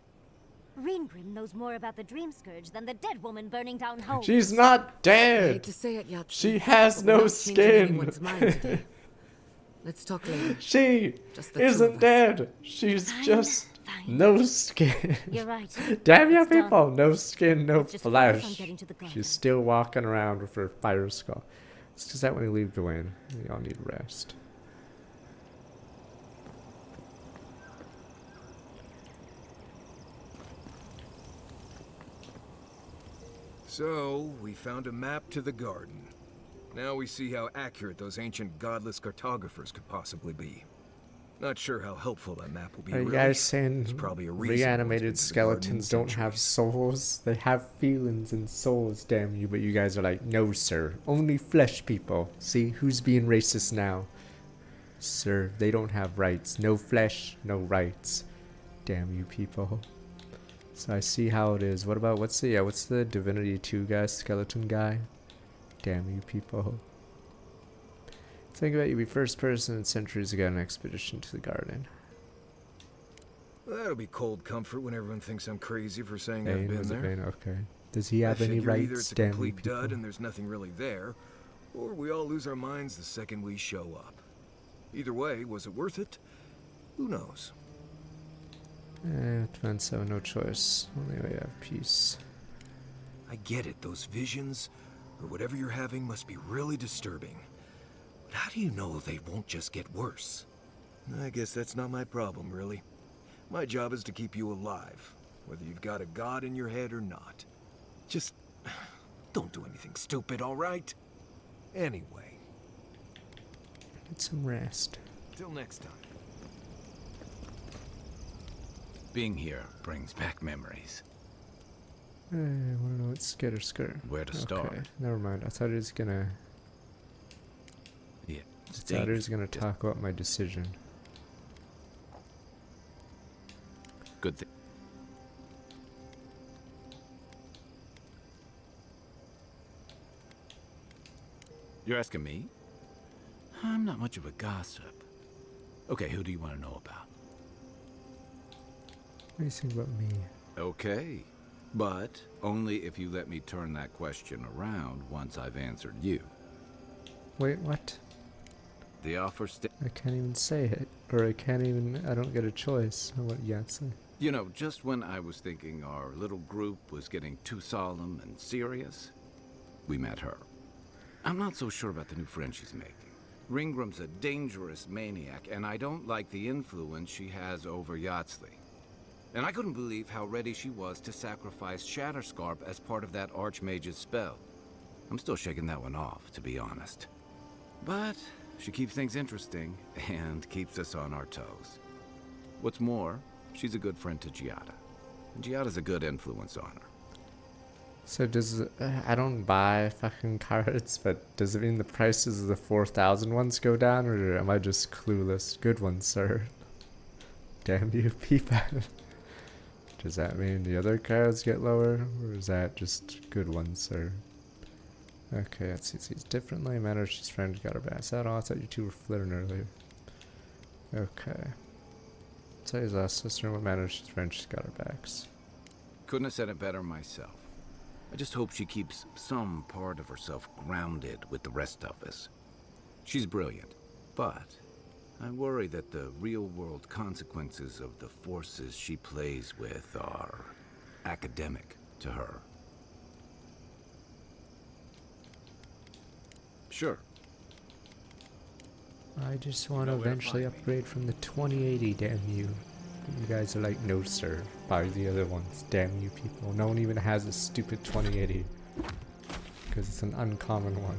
Reengrim knows more about the Dream Scourge than the dead woman burning down homes. She's not dead! I hate to say it, Yahtzee, she has but we're no not changing anyone's mind skin! today. Let's talk later. She isn't dead! She's just no skin. You're right. Damn you It's done. people! No skin, no Let's just focus on flesh. getting to the garden. She's still walking around with her fire skull. It's just that when you leave Dwayne, we all need rest. So, we found a map to the garden. Now we see how accurate those ancient godless cartographers could possibly be. Not sure how helpful that map will be. Are you really. guys saying There's probably a reason why it's reanimated been to the garden in skeletons don't have souls? They have feelings and souls, damn you, but you guys are like, no sir, only flesh people. See, who's being racist now? Sir, they don't have rights. No flesh, no rights. Damn you people. So I see how it is. What about, what's the Divinity 2 guy, skeleton guy? Damn you people. Think about you be first person in centuries ago on an expedition to the garden. That'll be cold comfort when everyone thinks I'm crazy for saying I've Bane, been was it there. Bane? Okay. Does he have I any figure either rights? it's a Damn you complete people. dud and there's nothing really there, or we all lose our minds the second we show up. Either way, was it worth it? Who knows? Advance have no choice. Only way have peace. I get it, those visions, or whatever you're having must be really disturbing. But how do you know they won't just get worse? I guess that's not my problem, really. My job is to keep you alive, whether you've got a god in your head or not. Just don't do anything stupid, all right? Anyway. Get some rest. Till next time. Being here brings back memories. I wanna know what's get or skirt. Where to start? Okay, never mind. I thought he was gonna. Yeah, I thought he was gonna talk about my decision. Good thing. You're asking me? I'm not much of a gossip. Okay, who do you want to know about? What do you think about me? Okay, but only if you let me turn that question around once I've answered you. Wait, what? The offer I can't even say it. Or I don't get a choice on what you have to say. You know, just when I was thinking our little group was getting too solemn and serious, we met her. I'm not so sure about the new friend she's making. Ringram's a dangerous maniac, and I don't like the influence she has over Yardsley. And I couldn't believe how ready she was to sacrifice Shatterscarp as part of that Archmage's spell. I'm still shaking that one off, to be honest. But she keeps things interesting and keeps us on our toes. What's more, she's a good friend to Giada. And Giada's a good influence on her. So does I don't buy fucking cards, but does it mean the prices of the 4,000 ones go down, or am I just clueless? Good ones, sir. Damn you, people. Does that mean the other cards get lower, or is that just good ones, sir? Okay, let's see. It's differently. Matters she's friend got her back. Is that all? I thought you two were flirting earlier. Okay. Tell his last sister what matters she's friend she's got her backs. Couldn't have said it better myself. I just hope she keeps some part of herself grounded with the rest of us. She's brilliant, but I worry that the real-world consequences of the forces she plays with are academic to her. Sure. I just want to eventually upgrade from the 2080, damn you. You guys are like, no sir, buy the other ones, damn you people. No one even has a stupid 2080. Because it's an uncommon one.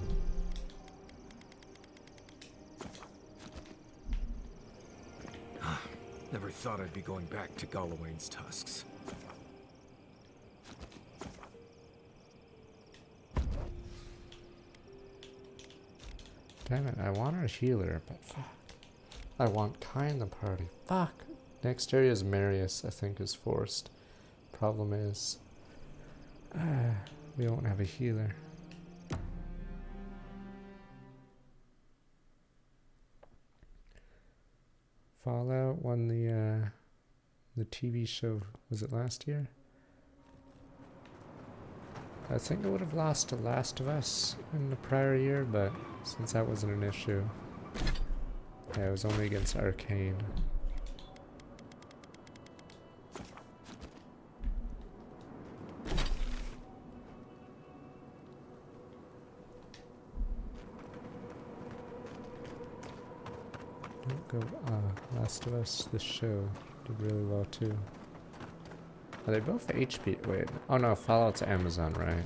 Never thought I'd be going back to Gallowayne's tusks. Damn it, I want a healer, but fuck. I want Kai in the party. Fuck. Next area is Marius, I think, is forced. Problem is, we don't have a healer. Fallout won the TV show, was it last year? I think it would have lost to Last of Us in the prior year, but since that wasn't an issue, yeah, it was only against Arcane. Don't go, Last of Us, the show, did really well too. Are they both HP? Wait. Oh no, Fallout's Amazon, right?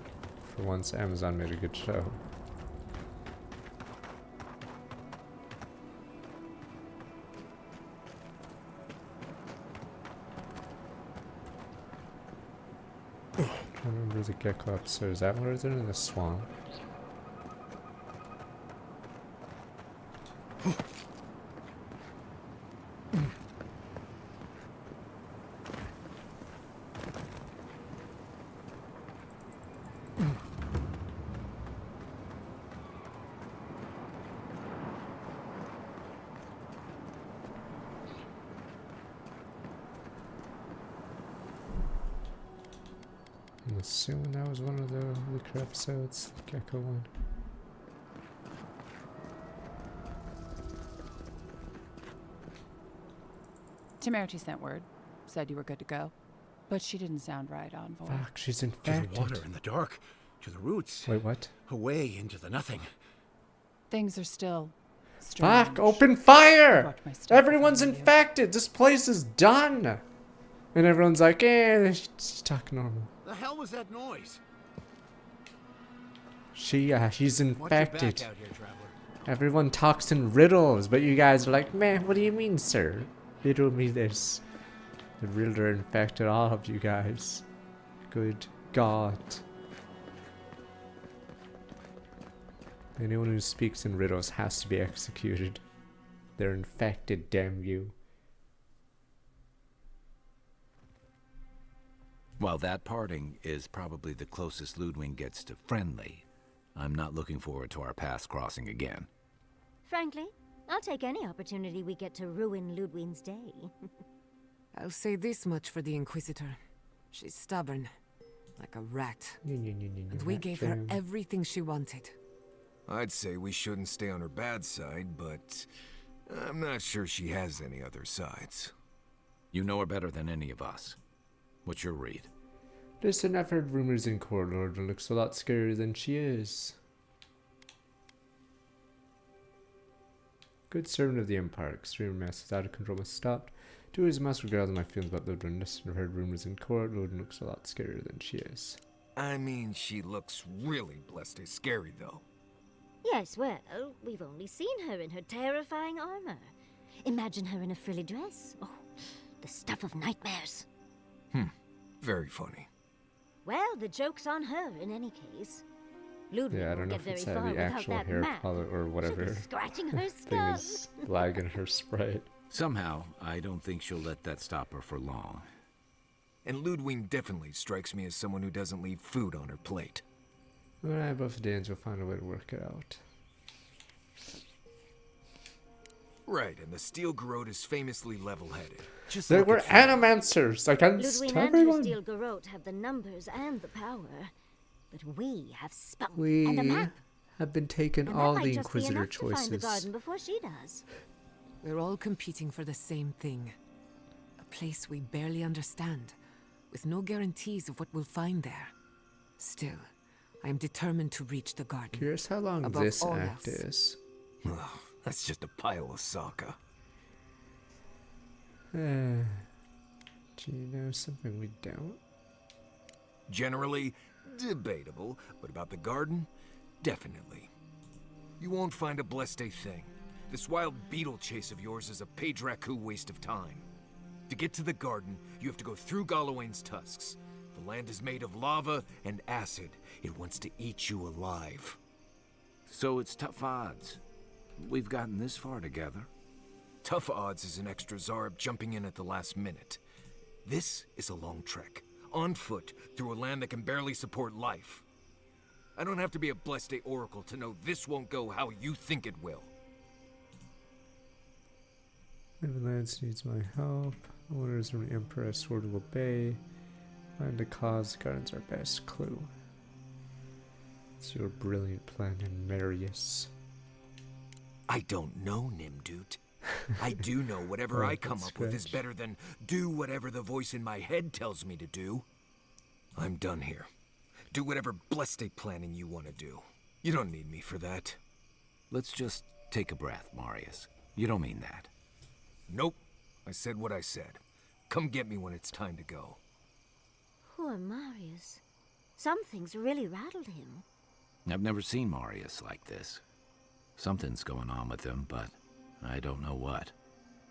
For once, Amazon made a good show. I remember the gecko upstairs. Is that what is it in the swamp? assuming that was one of the weaker episodes, the Gecko one. Temerity sent word. Said you were good to go. But she didn't sound right, Envoy. Fuck, she's To infected. the water, in the dark, to the roots. Wait, what? Away into the nothing. Things are still strange. Fuck, open fire! Watch my step Everyone's behind you. infected! This place is done! And everyone's like, she's talking normal. The hell was that noise? She's Watch your back infected. out here, traveler. Everyone talks in riddles, but you guys are like, man, what do you mean, sir? Riddle me this. The Riddler infected all of you guys. Good God. Anyone who speaks in riddles has to be executed. They're infected, damn you. While that parting is probably the closest Ludwig gets to friendly, I'm not looking forward to our paths crossing again. Frankly, I'll take any opportunity we get to ruin Ludwig's day. I'll say this much for the Inquisitor. She's stubborn, like a rat. And we gave her everything she wanted. I'd say we shouldn't stay on her bad side, but I'm not sure she has any other sides. You know her better than any of us. What's your read? Listen, I've heard rumors in Court Lord and looks a lot scarier than she is. Good servant of the Empire, extreme mess out of control must stop. Do as must regardless of my feelings about Ludwig. Listen, I've heard rumors in Court Lord and looks a lot scarier than she is. I mean, she looks really blessed and scary, though. Yes, well, we've only seen her in her terrifying armor. Imagine her in a frilly dress. Oh, the stuff of nightmares. Very funny. Well, the joke's on her in any case. Ludwig Yeah, I don't won't know get if very it's far the without actual that hair map. color or She'll whatever be scratching her thing skull. is lagging her sprite. Somehow, I don't think she'll let that stop her for long. And Ludwig definitely strikes me as someone who doesn't leave food on her plate. When I have both Dans, we'll find a way to work it out. Right, and the Steel Garrote is famously level-headed. Just There look were at Fenrir. animancers against Ludwig and her everyone. steel garrote have the numbers and the power, but we have spunk We and a map. have been taking And all that might the just be Inquisitor enough to find the choices. garden before she does. We're all competing for the same thing. A place we barely understand, with no guarantees of what we'll find there. Still, I am determined to reach the garden. Curious how long Above this all act else. is. Ugh, that's just a pile of Sokka. Do you know something we don't? Generally, debatable, but about the garden, definitely. You won't find a blessed thing. This wild beetle chase of yours is a page-raku waste of time. To get to the garden, you have to go through Galawain's tusks. The land is made of lava and acid. It wants to eat you alive. So it's tough odds. We've gotten this far together. Tough odds is an extra Zarb jumping in at the last minute. This is a long trek, on foot, through a land that can barely support life. I don't have to be a Blessed Oracle to know this won't go how you think it will. Lance needs my help. Orders from the Emperor, I swore to obey. Find a cause, the garden's our best clue. It's your brilliant plan, and Marius. I don't know, Nimdut. I do know whatever Oh, I come that's up with is strange. better than do whatever the voice in my head tells me to do. I'm done here. Do whatever Blessed planning you want to do. You don't need me for that. Let's just take a breath, Marius. You don't mean that. Nope. I said what I said. Come get me when it's time to go. Poor Marius. Some things really rattled him. I've never seen Marius like this. Something's going on with him, but I don't know what.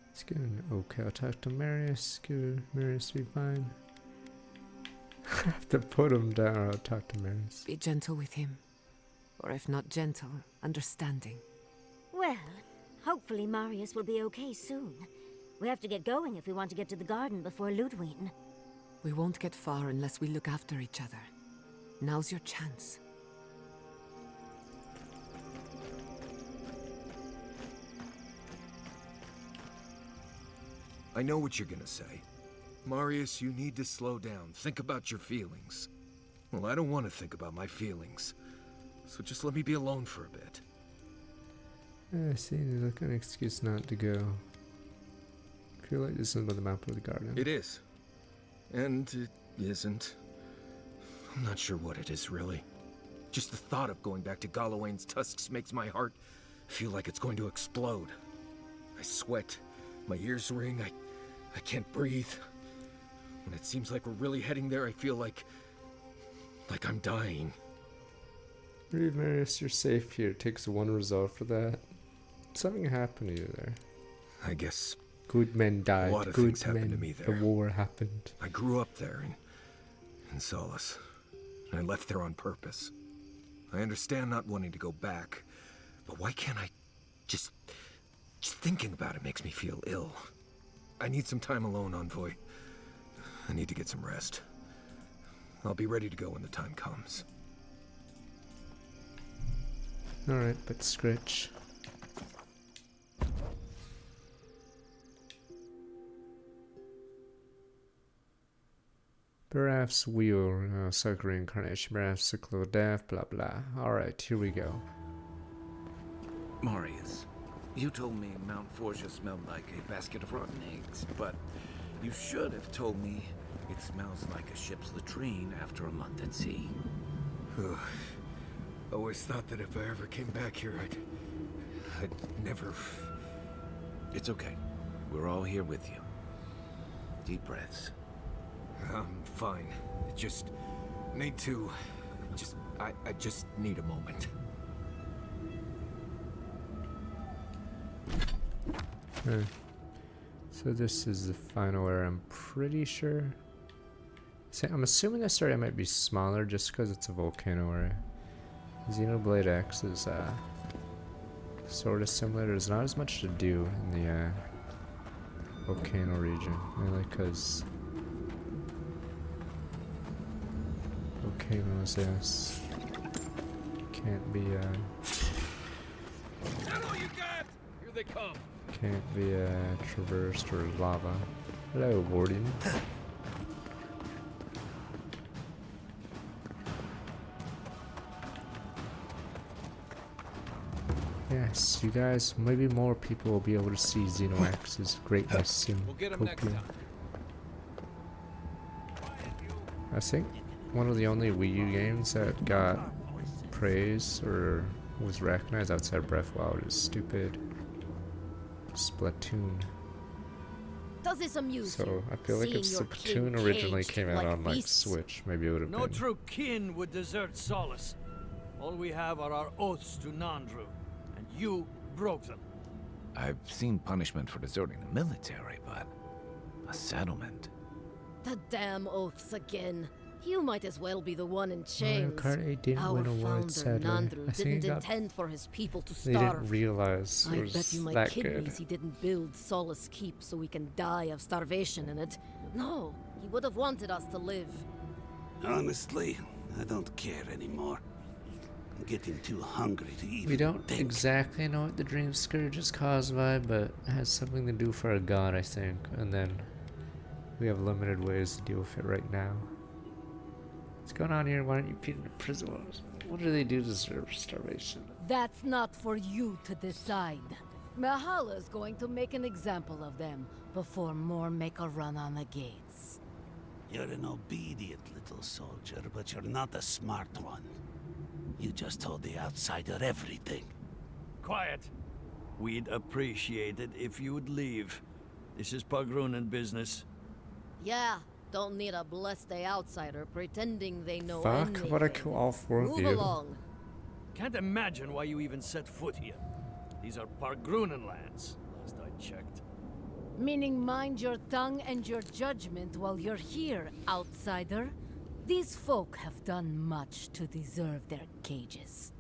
Let's get an okay. I'll talk to Marius. Give Marius to be fine. I have to put him down or I'll talk to Marius. Be gentle with him. Or if not gentle, understanding. Well, hopefully Marius will be okay soon. We have to get going if we want to get to the garden before Ludwig. We won't get far unless we look after each other. Now's your chance. I know what you're gonna say. Marius, you need to slow down. Think about your feelings. Well, I don't want to think about my feelings. So just let me be alone for a bit. I see, like an excuse not to go. I feel like this is about the map of the garden. It is. And it isn't. I'm not sure what it is, really. Just the thought of going back to Galawain's tusks makes my heart feel like it's going to explode. I sweat. My ears ring. I can't breathe. When it seems like we're really heading there, I feel like I'm dying. Reeve Marius, you're safe here. It takes one resolve for that. Something happened to you there. I guess good men died. a lot of Good things happened men. to me there. The war happened. I grew up there in Solace. I left there on purpose. I understand not wanting to go back, but why can't I just thinking about it makes me feel ill. I need some time alone, Envoy. I need to get some rest. I'll be ready to go when the time comes. Alright, but Scritch. Perhaps we'll suck reincarnation, perhaps cycle of death, blah blah. Alright, here we go. Marius, you told me Mount Forgia smelled like a basket of rotten eggs, but you should have told me it smells like a ship's latrine after a month at sea. Always thought that if I ever came back here, I'd never... It's okay. We're all here with you. Deep breaths. I'm fine. Just need to... I just need a moment. Okay. So this is the final area, I'm pretty sure. See, I'm assuming this area might be smaller just because it's a volcano area. Xenoblade X is sort of similar. There's not as much to do in the volcano region, mainly because volcanoes, yes, can't be Here they come. can't be traversed or lava. Hello, Warden. Yes, you guys, maybe more people will be able to see Xenoax's greatness soon. We'll get him next time. I think one of the only Wii U games that got praise or was recognized outside Breath of the Wild is stupid Splatoon. Does this amuse So you? I feel like if Seeing your kin Splatoon originally caged came out like on like beasts? Switch, maybe it would have No been. true kin would desert Solace. All we have are our oaths to Nandru, and you broke them. I've seen punishment for deserting the military, but a settlement. The damn oaths again. You might as well be the one in Mario chains. Kart 8 didn't Our win awards, founder, sadly. Nandru, I think didn't it got- intend for his people to They starve. didn't realize I it was bet you my that kidneys good. he didn't build Solace Keep so we can die of starvation in it. No, he would have wanted us to live. Honestly, I don't care anymore. I'm getting too hungry to even We don't think. exactly know what the Dream Scourge is caused by, but it has something to do for a god, I think. And then we have limited ways to deal with it right now. What's going on here? Why aren't you feeding the prisoners? What do they do to deserve starvation? That's not for you to decide. Mahala's going to make an example of them before more make a run on the gates. You're an obedient little soldier, but you're not a smart one. You just told the outsider everything. Quiet. We'd appreciate it if you would leave. This is Pagrunan business. Yeah, don't need a blessed outsider pretending they know Fuck, anything. what I kill all four of Move you. along. Can't imagine why you even set foot here. These are Pagrunan lands, last I checked. Meaning mind your tongue and your judgment while you're here, outsider. These folk have done much to deserve their cages.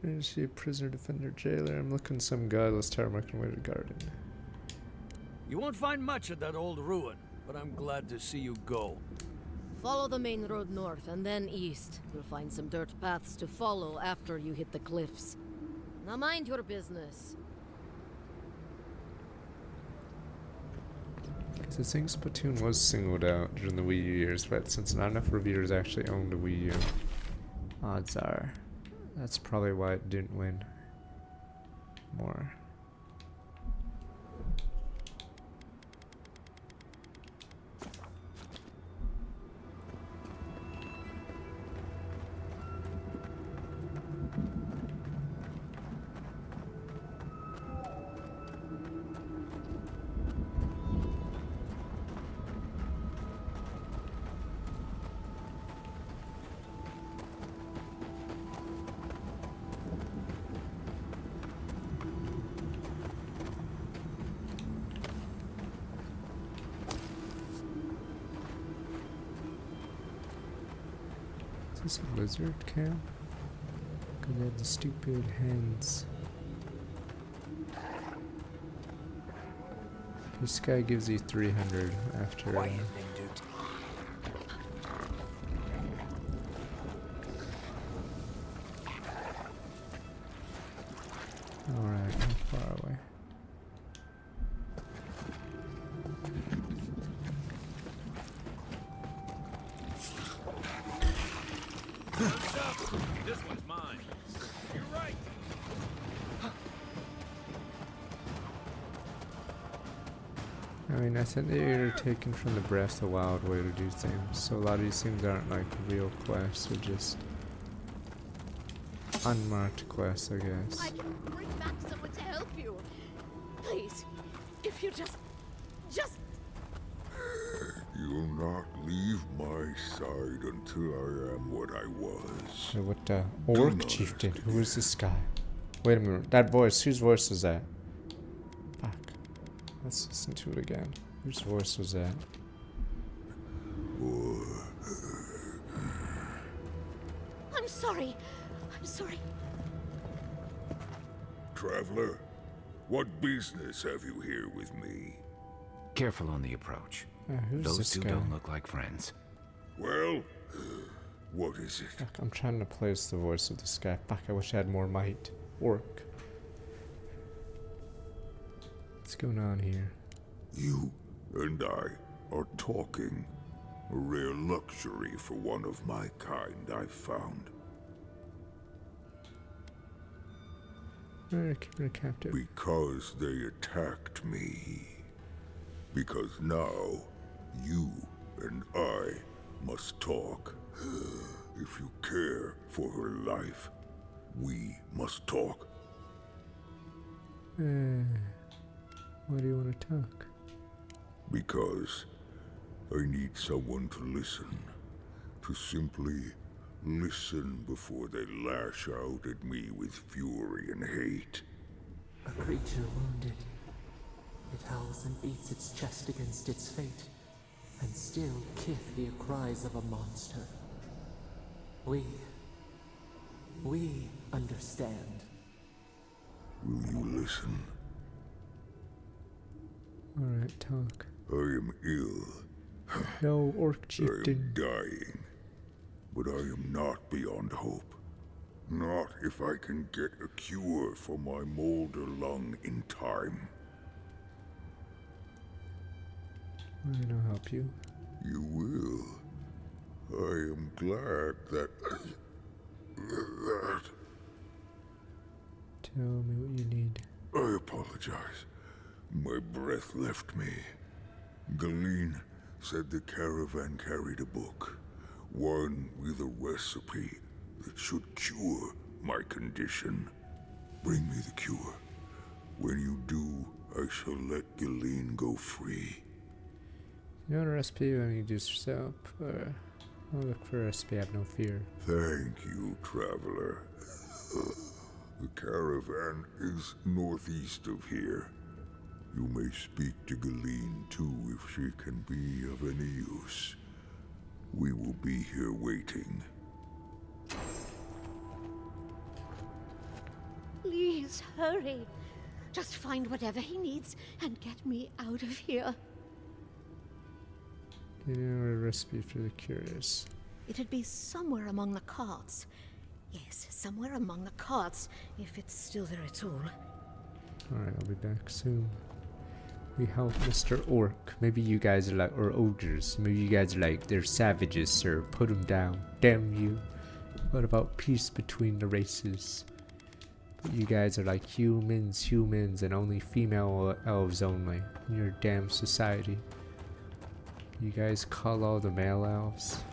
Trying to see a prisoner, defender, jailer. I'm looking some godless tower making way to the garden. You won't find much at that old ruin, but I'm glad to see you go. Follow the main road north and then east. You'll find some dirt paths to follow after you hit the cliffs. Now mind your business. Because I think Splatoon was singled out during the Wii U years, but since not enough reviewers actually owned a Wii U, odds are that's probably why it didn't win more. Is this a lizard camp? Cause they have the stupid hens. This guy gives you 300 after. Alright, how far away? This one's mine. You're right. I mean, I think they're taken from the Breath of the Wild way to do things, so a lot of these things aren't like real quests, they're just unmarked quests, I guess. I can bring back someone to help you. Please, if you just... You'll not leave my side until I am what I was. So what the orc chieftain? Who is this guy? Wait a minute, that voice, whose voice was that? Fuck. Let's listen to it again. Whose voice was that? I'm sorry. I'm sorry. Traveler, what business have you here with me? Careful on the approach. Who's Those this two guy? don't look like friends. Well, what is it? Fuck, I'm trying to place the voice of this guy. Fuck, I wish I had more might. Orc. What's going on here? You and I are talking. A rare luxury for one of my kind, I've found. Keep her captive. Because they attacked me. Because now, you and I must talk. If you care for her life, we must talk. Why do you want to talk? Because I need someone to listen. To simply listen before they lash out at me with fury and hate. A creature wounded. It howls and beats its chest against its fate, and still kith hear cries of a monster. We understand. Will you listen? Alright, talk. I am ill. No, orc chieftain. I am dying. But I am not beyond hope. Not if I can get a cure for my molder lung in time. I'm gonna help you. You will. I am glad that... Tell me what you need. I apologize. My breath left me. Galeen said the caravan carried a book. One with a recipe that should cure my condition. Bring me the cure. When you do, I shall let Galeen go free. You want a recipe? You want to do yourself? I'll look for a recipe, I have no fear. Thank you, traveler. The caravan is northeast of here. You may speak to Galeen too if she can be of any use. We will be here waiting. Please, hurry. Just find whatever he needs and get me out of here. You know what a recipe for the curious. It'd be somewhere among the carts. Yes, somewhere among the carts, if it's still there at all. Alright, I'll be back soon. We help Mr. Orc. Maybe you guys are like, or ogres. Maybe you guys are like, they're savages, sir. Put them down. Damn you. What about peace between the races? But you guys are like humans, and only female elves only in your damn society. You guys call all the male elves.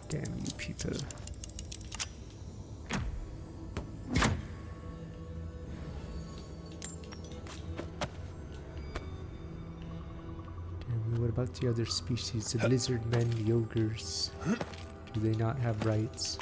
Damn you people. What about the other species, the lizard men, the ogres? Do they not have rights?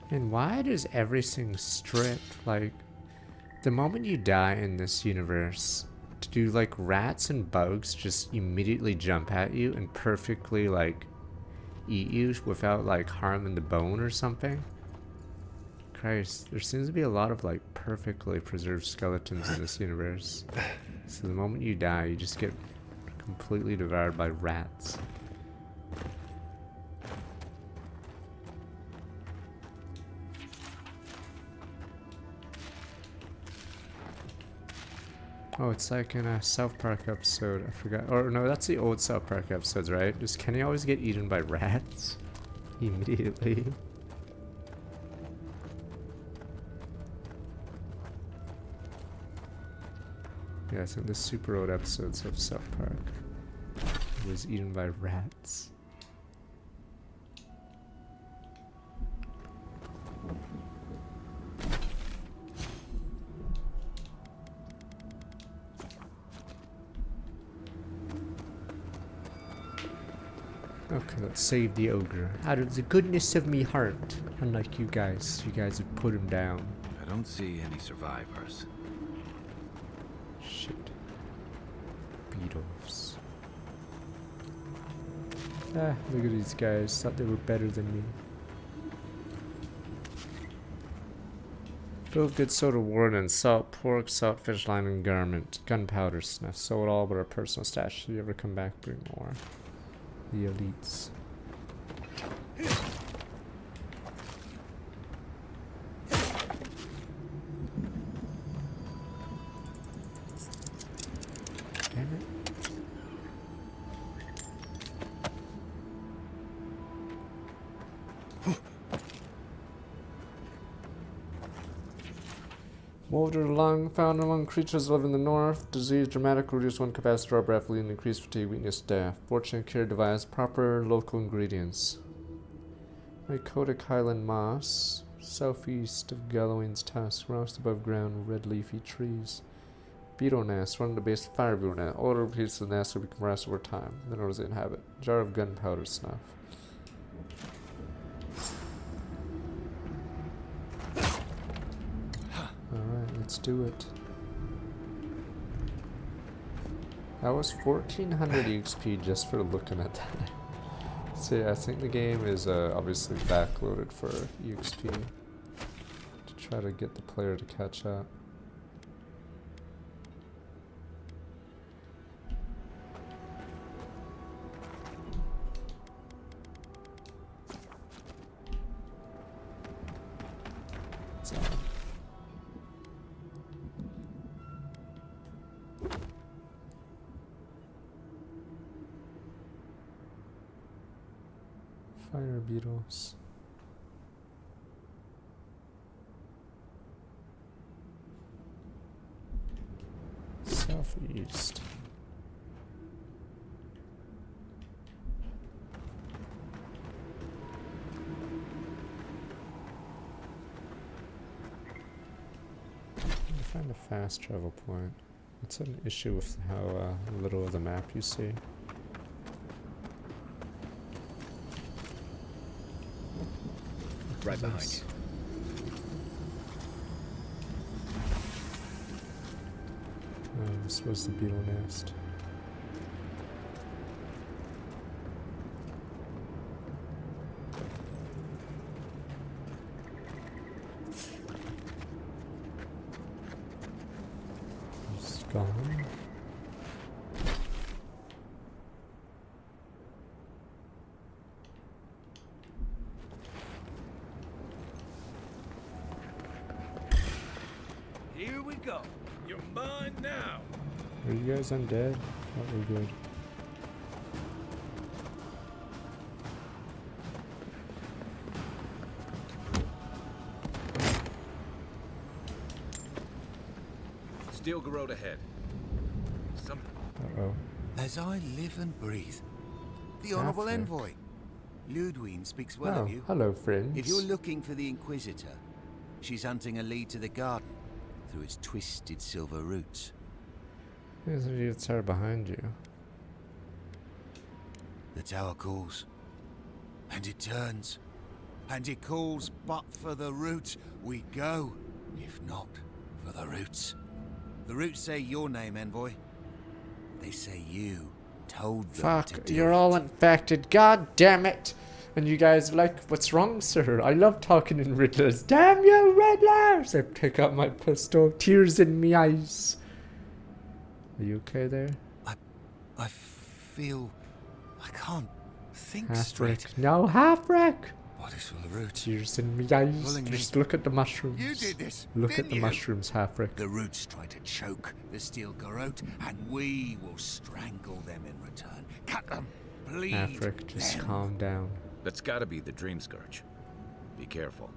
And why does everything strip? Like, the moment you die in this universe, do like rats and bugs just immediately jump at you and perfectly like eat you without like harming the bone or something? Christ, there seems to be a lot of like perfectly preserved skeletons in this universe. So the moment you die, you just get completely devoured by rats. Oh, it's like in a South Park episode. I forgot. Or no, that's the old South Park episodes, right? Does Kenny always get eaten by rats? Immediately. Yeah, it's in the super old episodes of South Park. He was eaten by rats. Okay, let's save the ogre. Out of the goodness of me heart. Unlike you guys have put him down. I don't see any survivors. Shit. Beetles. Ah, look at these guys. Thought they were better than me. Bill of goods soda warden, salt pork, salt fish lining garment, gunpowder snuff. Sold all but our personal stash. If you ever come back, bring more. The elites. Damn it. Molder lung found among creatures living in the north. Disease dramatically reduced one capacity or breath, leading to increased fatigue, weakness, death. Fortunate cure device, proper local ingredients. Mycotic Highland moss, southeast of Galloway's tusk, rocks above ground, red leafy trees. Beetle nest, one of the base of fire beetle nest. Older pieces of the nest will be compressed over time. Minerals they inhabit. Jar of gunpowder snuff. Alright, let's do it. That was 1400 XP just for looking at that. So yeah, I think the game is obviously backloaded for EXP to try to get the player to catch up. So. Fire beetles. Southeast. Find a fast travel point. It's an issue with how little of the map you see. Right behind you. This was the beetle nest. go. You're mine now. Are you guys undead? Oh, we're good. Steel Garrote ahead. Some. Uh-oh. As I live and breathe, the Honorable Halfling. Envoy. Ludwine speaks well Oh, of you. hello, friends. If you're looking for the Inquisitor, she's hunting a lead to the garden through its twisted silver roots. It's her behind you. The tower calls, and it turns, and it calls, but for the roots we go, if not for the roots. The roots say your name, Envoy. They say you told them to Fuck, do you're it. all infected. God damn it. And you guys are like, what's wrong, sir? I love talking in riddles. Damn you, riddlers! I pick up my pistol. Tears in me eyes. Are you okay there? I feel I can't think Half straight. Rick. No, half Rick! Body's full of roots. Tears in me eyes. Pulling me. Just look at the mushrooms. You did this, Look at didn't the you? mushrooms, half Rick. The roots try to choke the Steel Garrote, and we will strangle them in return. Cut them, bleed Half Rick, just them. calm down. That's gotta be the Dream Scourge. Be careful.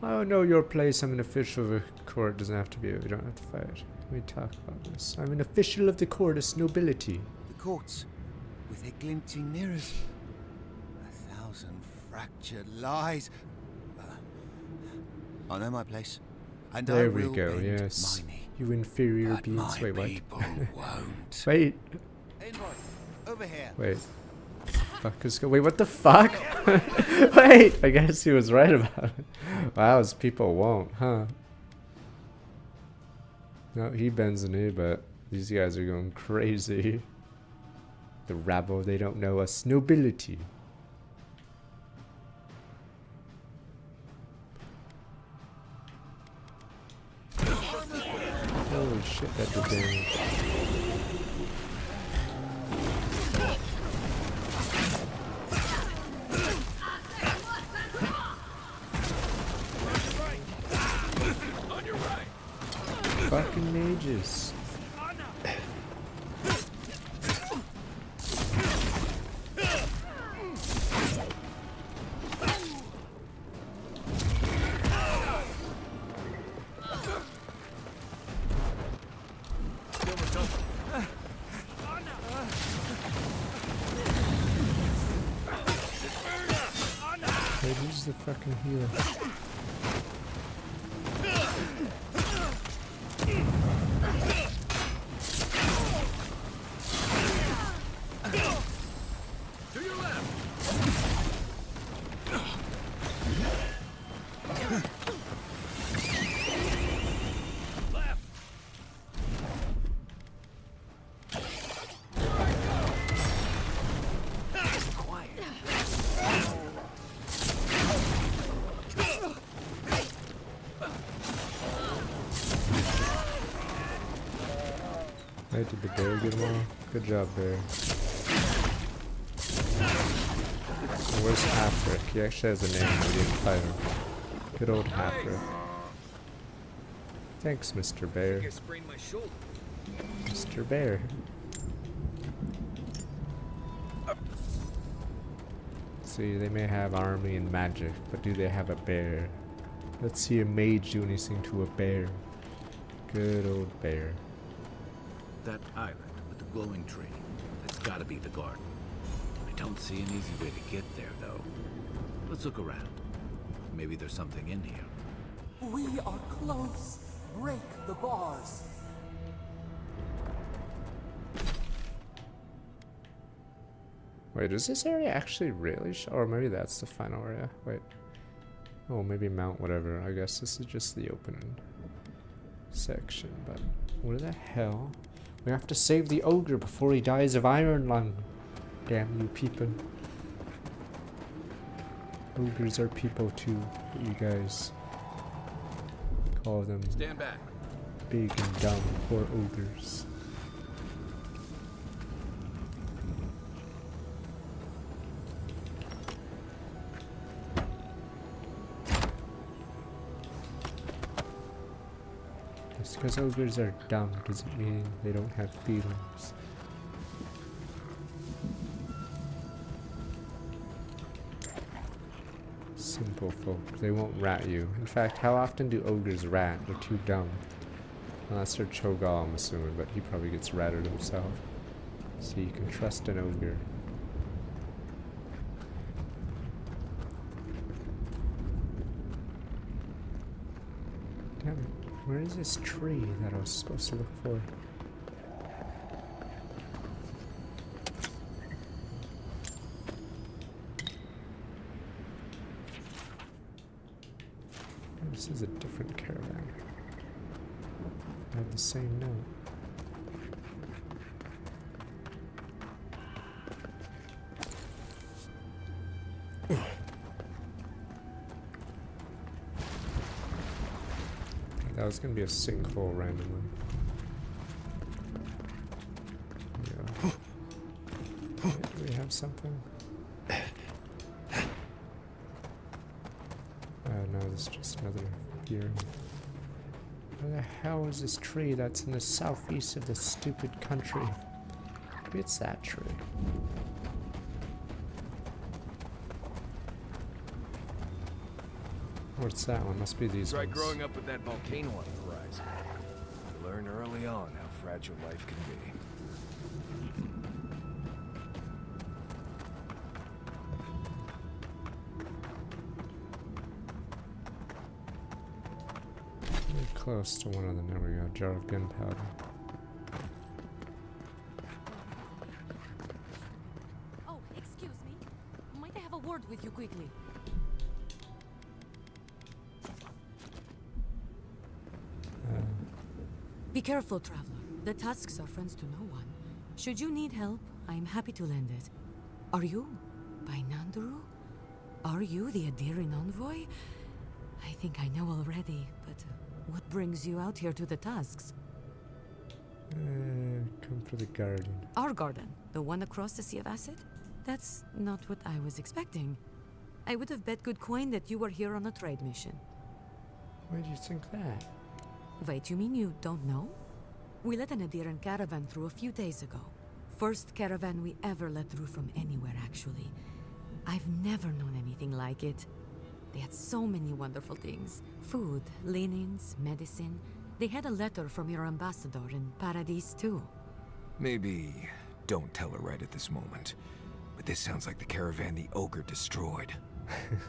I know your place. I'm an official of the court. Doesn't have to be. We don't have to fight. Let me talk about this. I'm an official of the court's nobility. The courts, with their glinting mirrors, 1,000 fractured lies. I know my place, and I There we will go. bend Yes. my knee. You inferior But beings. my Wait, what? people won't. Wait. Envoy, over here. Wait. Fuck is wait, what the fuck? Wait, I guess he was right about it. Wow, his people won't, huh? No, he bends the knee, but these guys are going crazy. The rabble, they don't know us. Nobility. Holy shit, that did damage. Fucking mages. Hey, who's the fucking healer? Hey, did the bear get him all? Good job, bear. Where's Halfrick? He actually has a name, but we didn't fight him. Good old Halfrick. Thanks, Mr. Bear. Mr. Bear. See, they may have army and magic, but do they have a bear? Let's see a mage do anything to a bear. Good old bear. That island with the glowing tree. That's gotta be the garden. I don't see an easy way to get there, though. Let's look around. Maybe there's something in here. We are close. Break the bars. Wait, is this area actually really or maybe that's the final area? Wait. Oh, maybe Mount whatever. I guess this is just the opening section, but what the hell? We have to save the ogre before he dies of iron lung. Damn you people. Ogres are people too. You guys call them Stand back. big and dumb. Poor ogres. Just because ogres are dumb doesn't mean they don't have feelings. Simple folk. They won't rat you. In fact, how often do ogres rat? They're too dumb. Unless they're Cho'Gall, I'm assuming, but he probably gets ratted himself. So you can trust an ogre. Damn it. Where is this tree that I was supposed to look for? This is a different caravan. I have the same note. That was gonna be a sinkhole randomly. Yeah. Do we have something? No, this is just another hearing. Where the hell is this tree that's in the southeast of this stupid country? Maybe it's that tree. What's that one? Must be these Try ones. growing up with that volcano on the horizon. You learn early on how fragile life can be. Really close to one of them. There we go. Jar of gunpowder. Oh, excuse me. Might I have a word with you quickly? Be careful, traveler. The tusks are friends to no one. Should you need help, I am happy to lend it. Are you by Nanduru? Are you the Adiran envoy? I think I know already, but what brings you out here to the tusks? Come for the garden. Our garden? The one across the Sea of Acid? That's not what I was expecting. I would have bet good coin that you were here on a trade mission. Why do you think that? Wait, you mean you don't know? We let an Adiran caravan through a few days ago. First caravan we ever let through from anywhere, actually. I've never known anything like it. They had so many wonderful things. Food, linens, medicine. They had a letter from your ambassador in Paradise, too. Maybe don't tell her right at this moment. But this sounds like the caravan the ogre destroyed.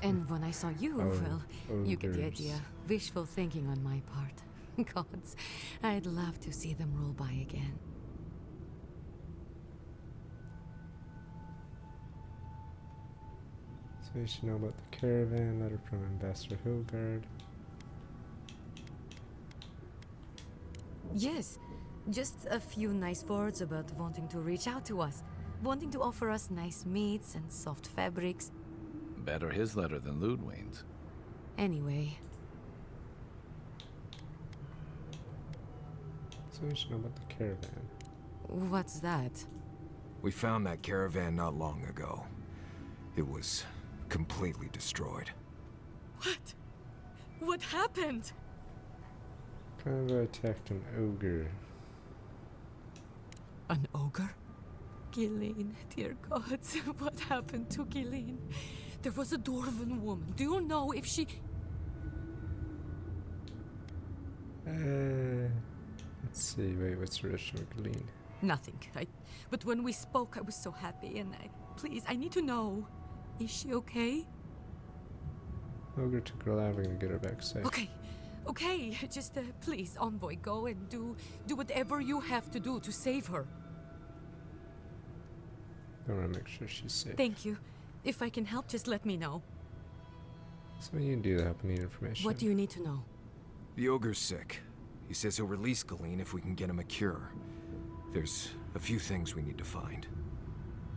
And when I saw you, well, you get the ogres. idea. Wishful thinking on my part. Gods, I'd love to see them roll by again. So you should know about the caravan, letter from Ambassador Hilgard. Yes, just a few nice words about wanting to reach out to us. Wanting to offer us nice meats and soft fabrics. Better his letter than Ludwig's. Anyway. So you should know about the caravan. What's that? We found that caravan not long ago. It was completely destroyed. What? What happened? Convoy attacked an ogre. An ogre? Gilleen, dear gods, what happened to Gilleen? There was a dwarven woman. Do you know if she... Let's see. Wait, what's the original Glean? Nothing. But when we spoke, I was so happy, and please, I need to know. Is she okay? Ogre took her alive and get her back safe. Okay, just please, envoy, go and do whatever you have to do to save her. I want to make sure she's safe. Thank you. If I can help, just let me know. So you can do that. I need information. What do you need to know? The ogre's sick. He says he'll release Galeen if we can get him a cure. There's a few things we need to find.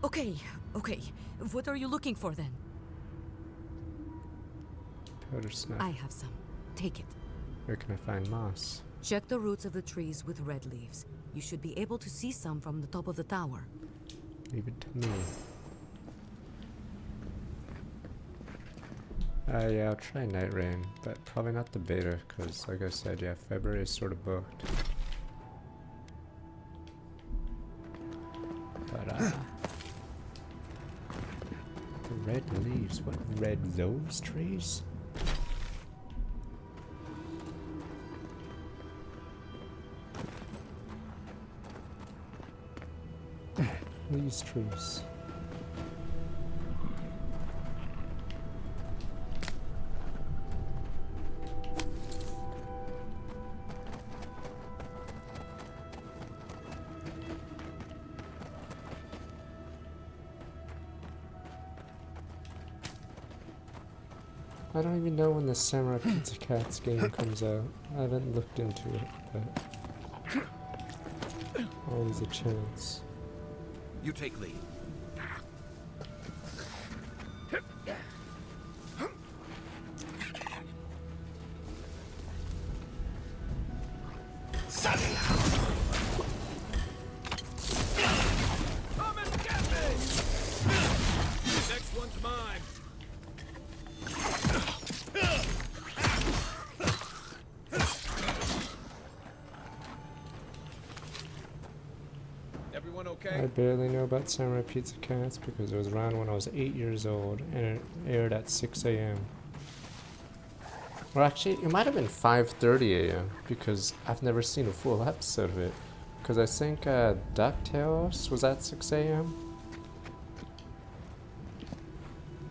Okay. What are you looking for then? Powder snuff. I have some. Take it. Where can I find moss? Check the roots of the trees with red leaves. You should be able to see some from the top of the tower. Leave it to me. Yeah, I'll try Night Rain, but probably not the beta, because like I said, yeah, February is sort of booked. But, the red leaves, what red those trees? These trees. I don't even know when the Samurai Pizza Cats game comes out. I haven't looked into it, but always a chance. You take lead. Come and get me! Next one's mine. Everyone okay? I barely know about Samurai Pizza Cats because it was around when I was 8 years old and it aired at 6 a.m. Or actually, it might have been 5:30 a.m. because I've never seen a full episode of it. Because I think DuckTales was at 6 a.m.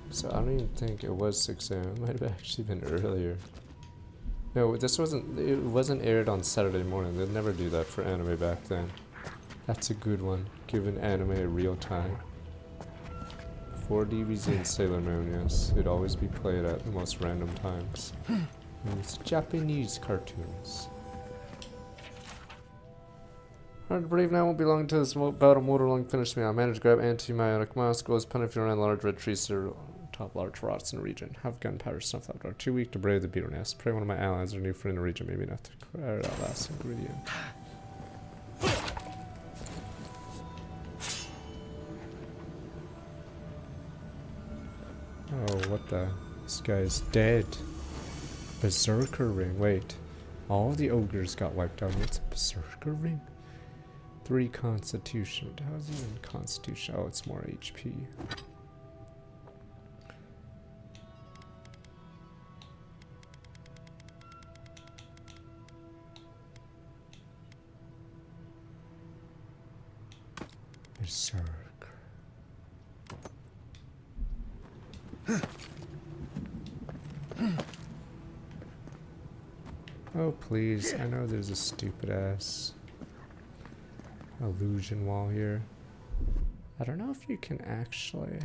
So I don't even think it was 6 a.m. It might have actually been earlier. No, it wasn't aired on Saturday morning. They'd never do that for anime back then. That's a good one, giving anime a real time. For DBZ and Sailor Moon, yes. It'd always be played at the most random times. And it's Japanese cartoons. Hard to believe now won't be long until this bout of motor-long finish me. I managed to grab antibiotic mask, goes penetrating around large red trees that are top large rots in the region. Have gunpowder snuffed out dark. Too weak to brave the beetle nest. Pray one of my allies or new friend in the region, maybe not to clear that last ingredient. Oh, what the? This guy's dead. Berserker ring. Wait. All the ogres got wiped out. It's a berserker ring? 3 constitution. How's even constitution? Oh, it's more HP. Berserk. Oh, please. I know there's a stupid ass illusion wall here. I don't know if you can actually...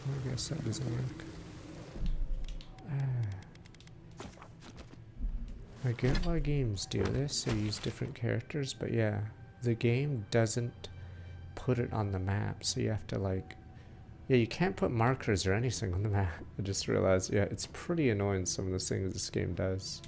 I guess that doesn't work. I get why games do this, they use different characters, but yeah, the game doesn't put it on the map, so you have to like... Yeah, you can't put markers or anything on the map. I just realized, yeah, it's pretty annoying some of the things this game does.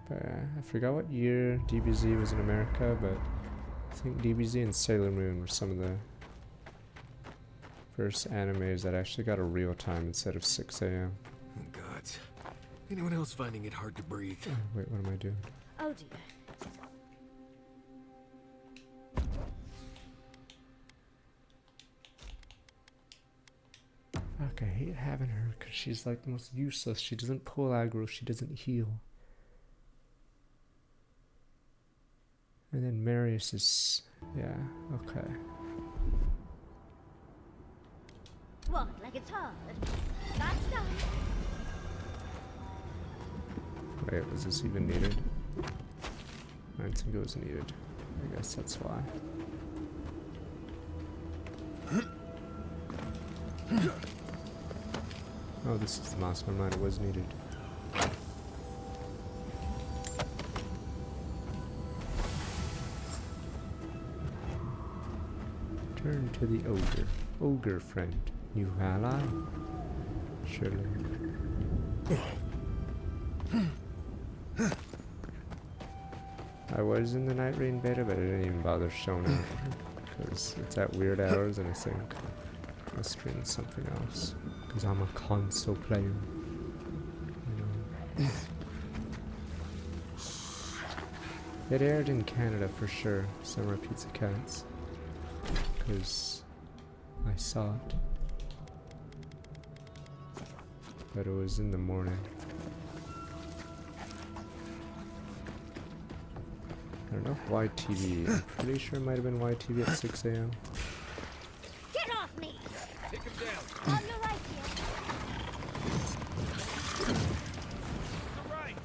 But I forgot what year DBZ was in America, but I think DBZ and Sailor Moon were some of the first animes that actually got a real time instead of 6 a.m. Oh God. Anyone else finding it hard to breathe? Oh, wait, what am I doing? Oh dear. Fuck, I hate having her because she's like the most useless. She doesn't pull aggro, she doesn't heal. And then Marius is... yeah, okay. What, like it's hard? That's done. Wait, was this even needed? I don't think it was needed. I guess that's why. Oh, this is the mouse. Never mind, it was needed. Return to the ogre. Ogre friend. New ally? Surely. I was in the Night Rain beta, but I didn't even bother showing up. Because it's at weird hours, and I think I'll stream something else. Because I'm a console player. You know. It aired in Canada for sure, Summer Pizza Cats. Because I saw it. But it was in the morning. I don't know if YTV, I'm pretty sure it might have been YTV at 6 a.m. Get off me! Take him down. On your right here. You're right.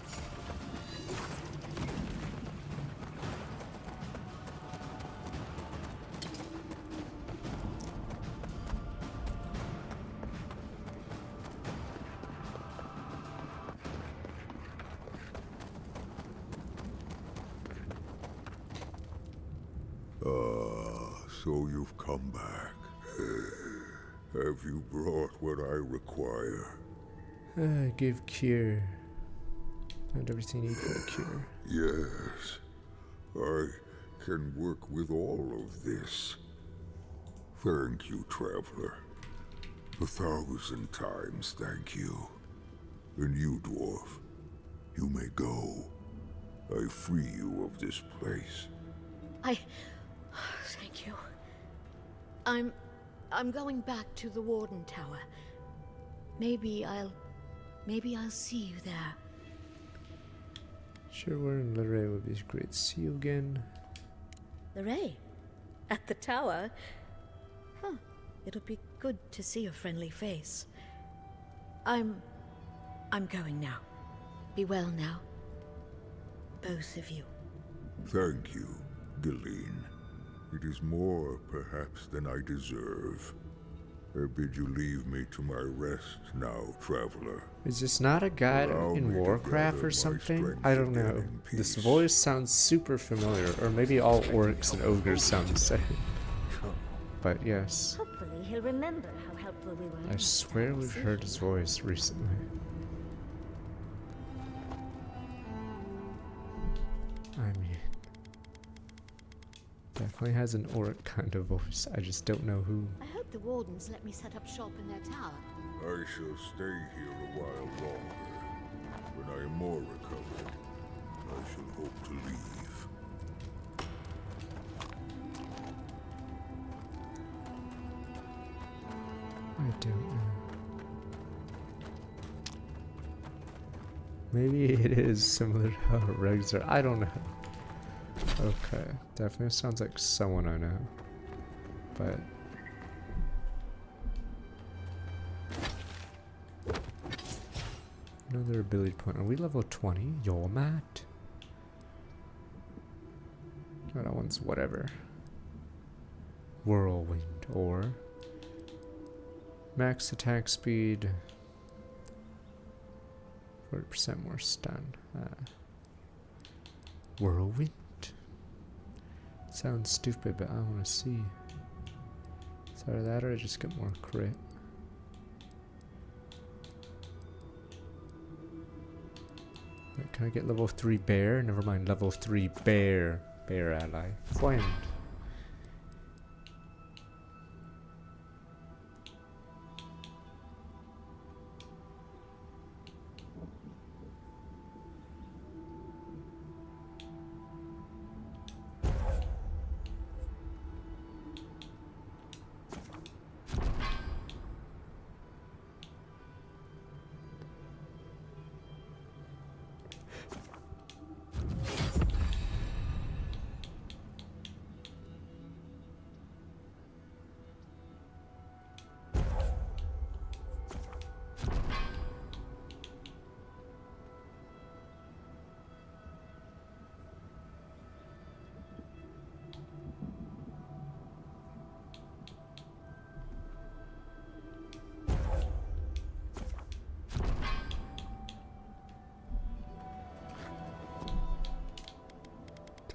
So you've come back. Have you brought what I require? Give cure. Found everything you need for the cure. Yes. I can work with all of this. Thank you, traveler. 1,000 times thank you. And you, dwarf, you may go. I free you of this place. Thank you. I'm going back to the Warden Tower. Maybe I'll see you there. Sure, we're in Luray would be great. See you again. Luray? At the tower? Huh. It'll be good to see your friendly face. I'm going now. Be well now. Both of you. Thank you, Galeen. It is more, perhaps, than I deserve. I bid you leave me to my rest now, traveler. Is this not a guy in Warcraft or something? I don't know. This voice sounds super familiar, or maybe all orcs and ogres sound the same. But yes. Hopefully he'll remember how helpful we were. I swear we've heard his voice recently. I mean, definitely has an orc kind of voice. I just don't know who. I hope the wardens let me set up shop in their tower. I shall stay here a while longer. When I am more recovered, I shall hope to leave. I don't know. Maybe it is similar to how regs are. I don't know. Okay, definitely sounds like someone I know. But another ability point. Are we level 20? You're Matt. Oh, that one's whatever. Whirlwind or max attack speed. 40% more stun. Whirlwind? Sounds stupid, but I want to see. Is either that or I just get more crit. Wait, can I get level 3 bear? Never mind, level 3 bear. Bear ally. Friend.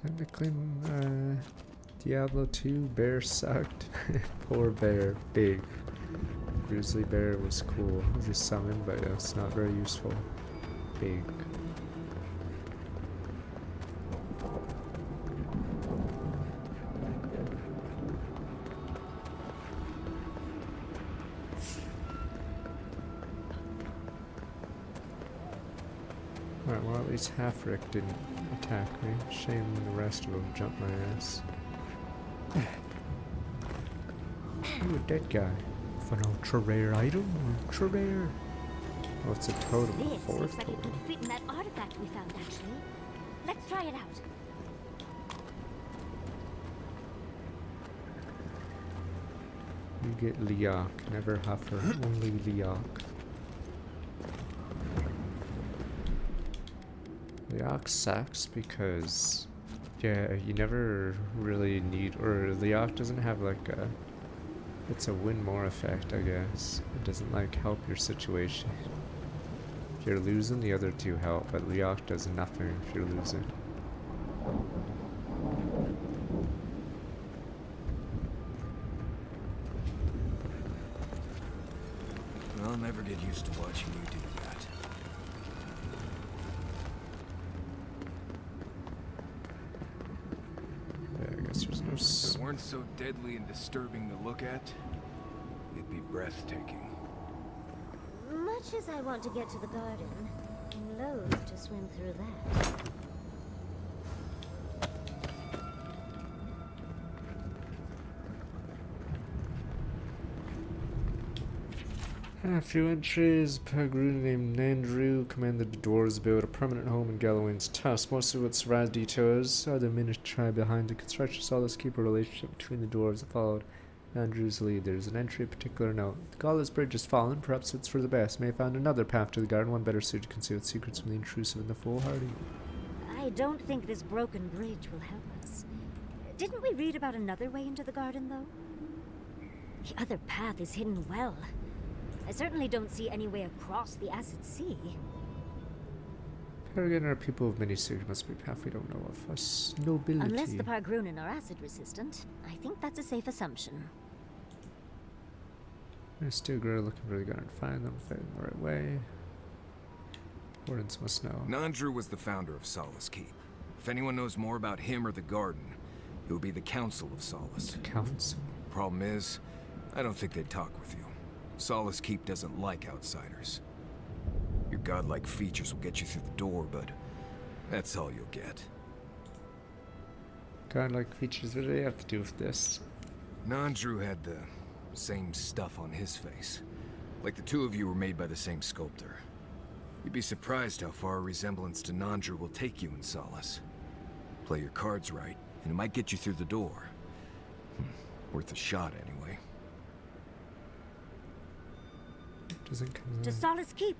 Technically, Diablo 2, bear sucked. Poor bear, big. Grizzly bear was cool as a summon, but it's not very useful. Big. Alright, well at least Halfrick didn't attack me. Shame when the rest of them jumped my ass. Ooh, a dead guy. For an ultra rare item? Ultra rare. Oh, it's a totem. This Fourth looks like it totem. could fit in that artifact we found, actually. Let's try it out. You get Liak, never Huffer, only Liak. Liak sucks because, yeah, you never really need, or Liak doesn't have like a, it's a win more effect, I guess. It doesn't like help your situation. If you're losing, the other two help, but Liak does nothing if you're losing. I'll never get used to watching you do that. Yeah, I guess there's no If it weren't so deadly and disturbing to look at, it'd be breathtaking. Much as I want to get to the garden, I'm loath to swim through that. A few entries. Pagruna named Nandrew commanded the dwarves to build a permanent home in Galloway's Tusk. Most of what surrounds details are the Minish tribe behind the construction. Saw this keep a relationship between the dwarves that followed Nandrew's lead. There's an entry, particular note. The Galloway's bridge has fallen. Perhaps it's for the best. May have found another path to the garden, one better suited to conceal its secrets from the intrusive and the foolhardy. I don't think this broken bridge will help us. Didn't we read about another way into the garden, though? The other path is hidden well. I certainly don't see any way across the acid sea. Paragon are people of many suits. Must be a path we don't know of. Us nobility. Unless the Pargrunen are acid resistant, I think that's a safe assumption. I still grow looking for the garden. Find them, find them the right way. Wardens must know. Nandrew was the founder of Solace Keep. If anyone knows more about him or the garden, it would be the Council of Solace. The Council? Problem is, I don't think they'd talk with you. Solace Keep doesn't like outsiders. Your godlike features will get you through the door, but that's all you'll get. Godlike features, what do they have to do with this? Nandrew had the same stuff on his face. Like the two of you were made by the same sculptor. You'd be surprised how far a resemblance to Nandrew will take you in Solace. Play your cards right, and it might get you through the door. Worth a shot, anyway. Doesn't come To Solace Keep.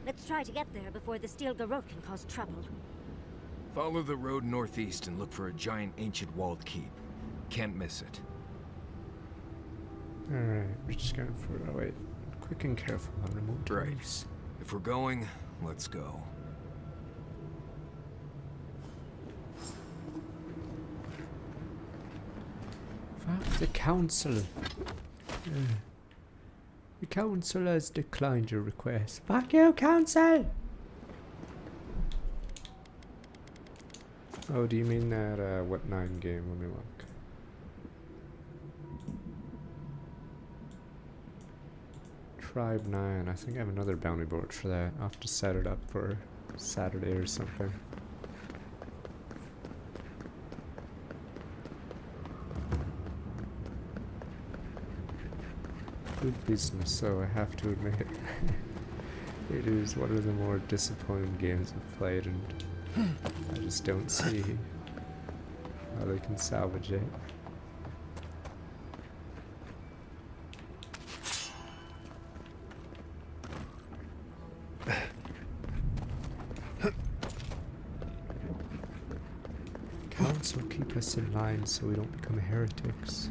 Let's try to get there before the Steel Garrote can cause trouble. Follow the road northeast and look for a giant ancient walled keep. Can't miss it. Alright, we're just going for it. Oh, wait. Quick and careful on remote Right. doors. If we're going, let's go. Fuck the council. The council has declined your request. Fuck you, council! Oh, do you mean that, what 9 game? Let me look. Tribe 9. I think I have another bounty board for that. I'll have to set it up for Saturday or something. Good business, so I have to admit. It is one of the more disappointing games I've played, and I just don't see how they can salvage it. Council, keep us in line so we don't become heretics.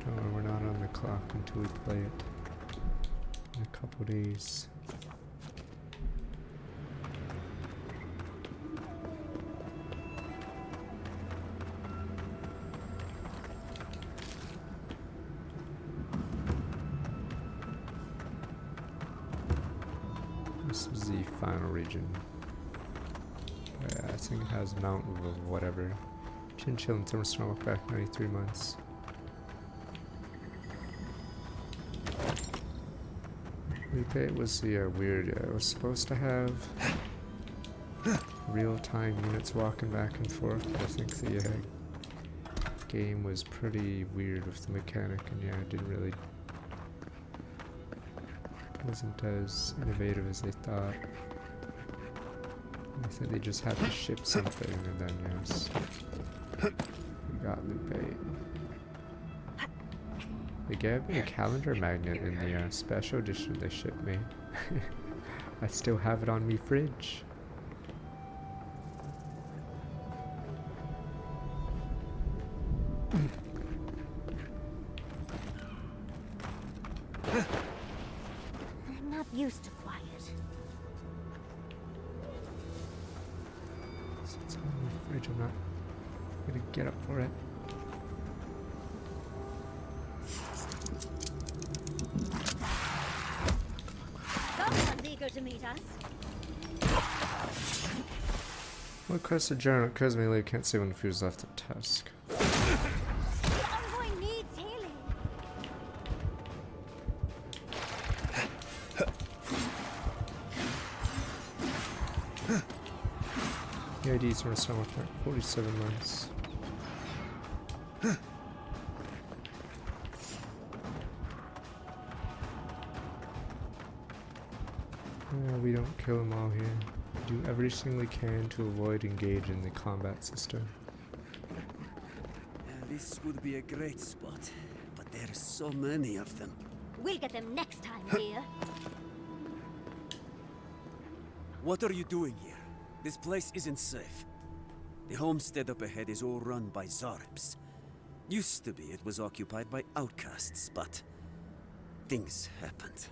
No, we're not on the clock until we play it in a couple days. the final region. Yeah, I think it has mountain or whatever. Chinchilla and Thunderstorm back 93 months. Repay was the weird. It was supposed to have real-time units walking back and forth, but I think the game was pretty weird with the mechanic, and yeah, it didn't really wasn't as innovative as they thought. I think they just had to ship something, and then yes, we got loot bait. They gave me a calendar magnet in the special edition they shipped me. I still have it on me fridge. I'm not used to quiet. So it's on my fridge. I'm not gonna get up for it. Someone's eager to meet us. What quest a journal occurs me later can't see when the fuse left the tusk. The envoy needs healing. The IDs are somewhat like 47 months. We don't kill them all here. We do everything we can to avoid engaging in the combat system. This would be a great spot, but there's so many of them. We'll get them next time, dear. What are you doing here? This place isn't safe. The homestead up ahead is all run by Zarps. Used to be it was occupied by outcasts, but things happened.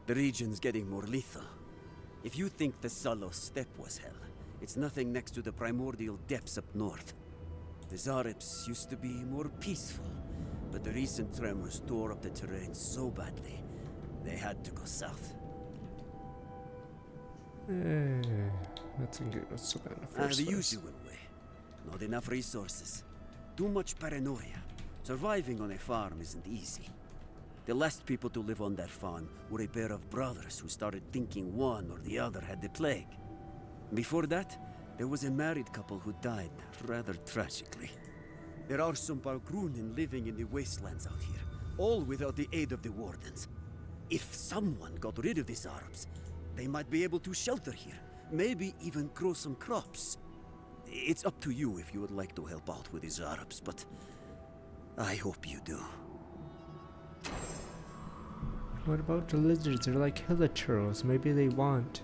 The region's getting more lethal. If you think the Salos Steppe was hell, it's nothing next to the primordial depths up north. The Zarps used to be more peaceful, but the recent tremors tore up the terrain so badly, they had to go south. Nothing good was so bad in the first The place. usual way. Not enough resources. Too much paranoia. Surviving on a farm isn't easy. The last people to live on that farm were a pair of brothers who started thinking one or the other had the plague. Before that, there was a married couple who died rather tragically. There are some Bargrunen living in the wastelands out here, all without the aid of the wardens. If someone got rid of these Arabs, they might be able to shelter here, maybe even grow some crops. It's up to you if you would like to help out with these Arabs, but I hope you do. What about the lizards? They're like hillachurls. Maybe they want.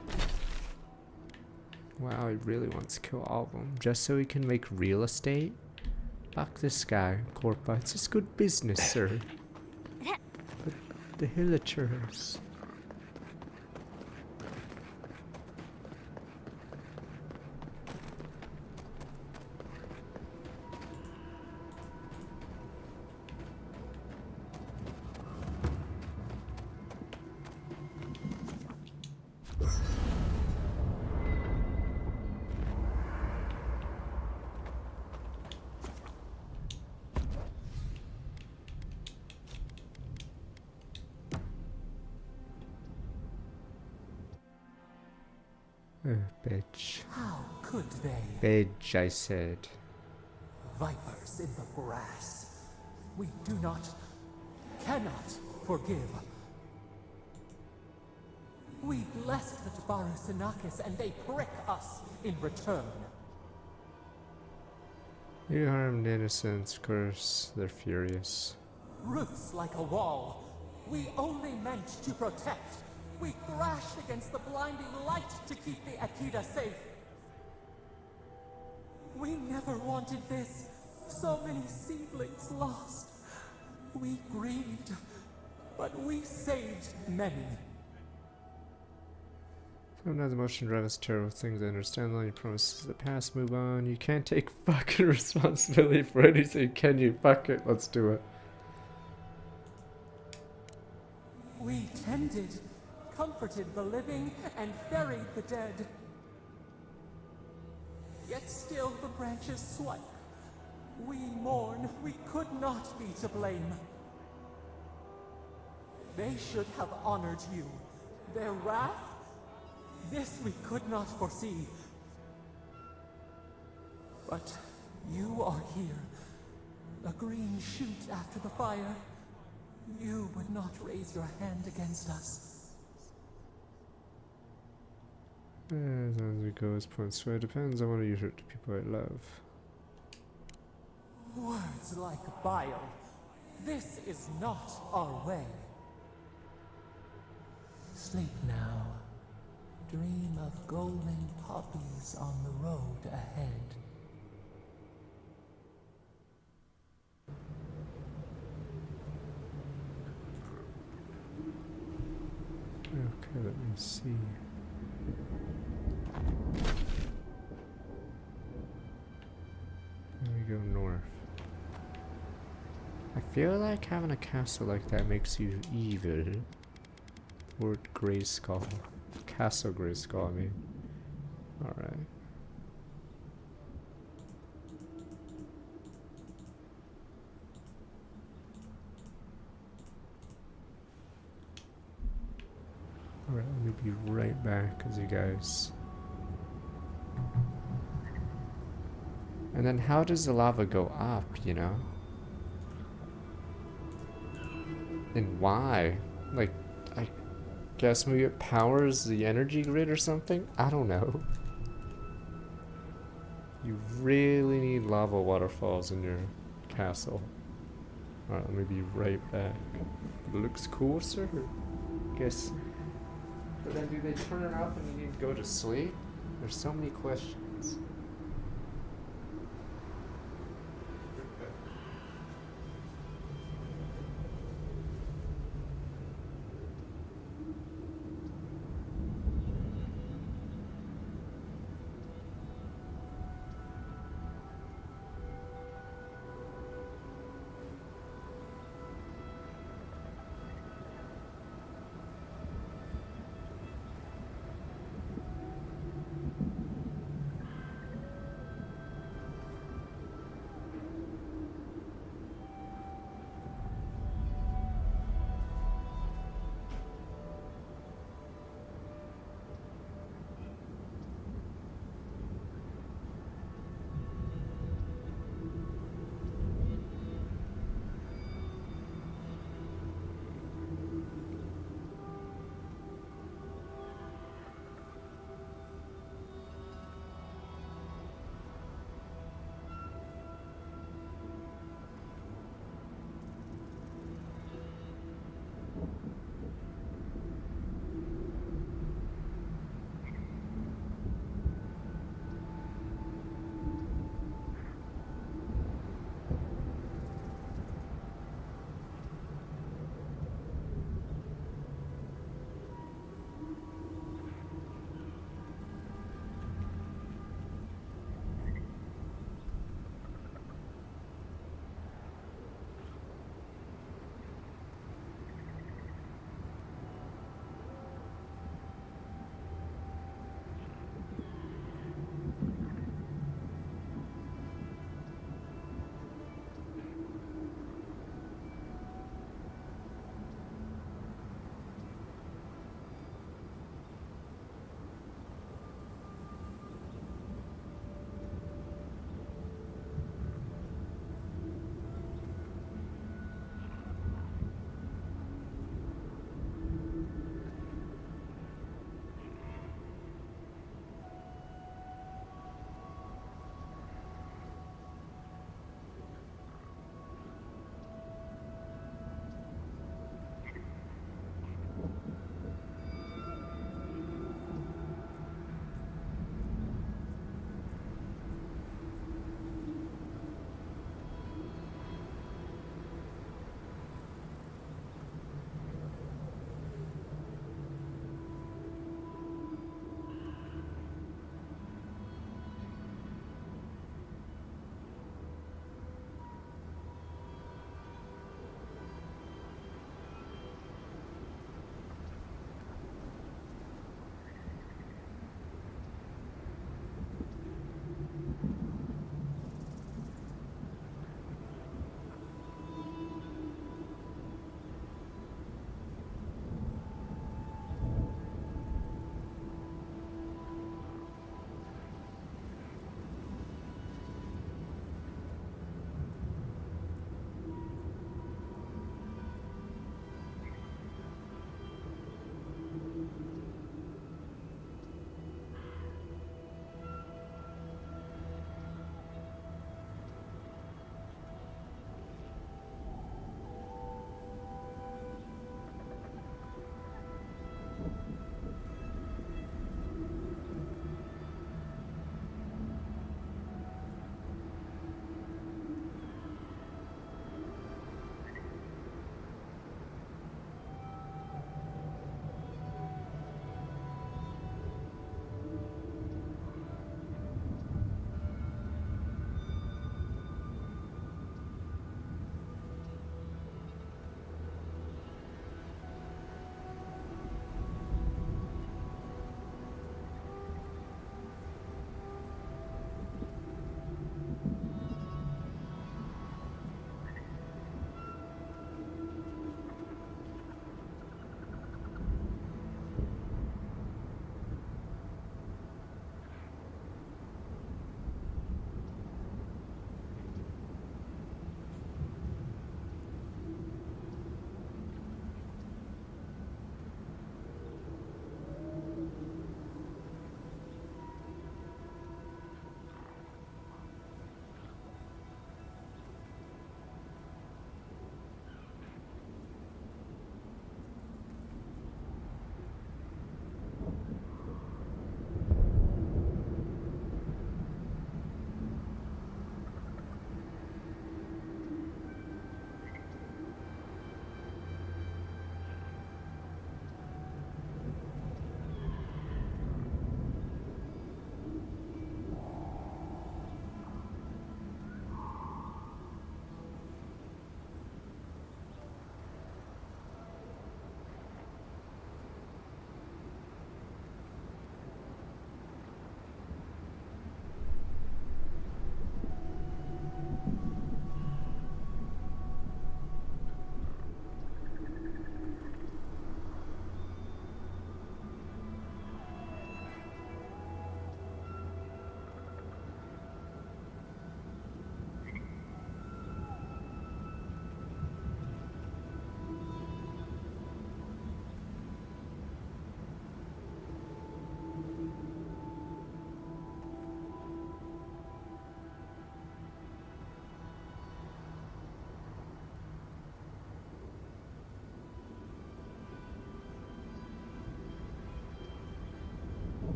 Wow, he really wants to kill all of them just so he can make real estate? Fuck this guy, Corpa. It's just good business, sir. But the hillachurls. Bitch. How could they? Bitch, I said. Vipers in the grass. We do not, cannot forgive. We blessed the Tabarusanakis and they prick us in return. You harmed innocents, of course. They're furious. Roots like a wall. We only meant to protect. We thrashed against the blinding light to keep the Akita safe. We never wanted this. So many seedlings lost. We grieved, but we saved many. Sometimes emotion drives terrible things. I understand all your promises of the past. Move on. You can't take fucking responsibility for anything, can you? Fuck it. Let's do it. We tended, comforted the living and ferried the dead. Yet still the branches swipe. We mourn, we could not be to blame. They should have honored you. Their wrath? This we could not foresee. But you are here. A green shoot after the fire. You would not raise your hand against us. As long as it goes points, so it depends. I want to use it to people I love. Words like bile. This is not our way. Sleep now. Dream of golden poppies on the road ahead. Okay, let me see. There we go north. I feel like having a castle like that makes you evil. Fort Grayskull. Castle Grayskull, I mean. Alright. Alright, let me be right back as you guys. And then how does the lava go up, you know? And why? Like, I guess maybe it powers the energy grid or something? I don't know. You really need lava waterfalls in your castle. Alright, let me be right back. It looks cool, sir. Guess. But then do they turn it off and you need to go to sleep? There's so many questions.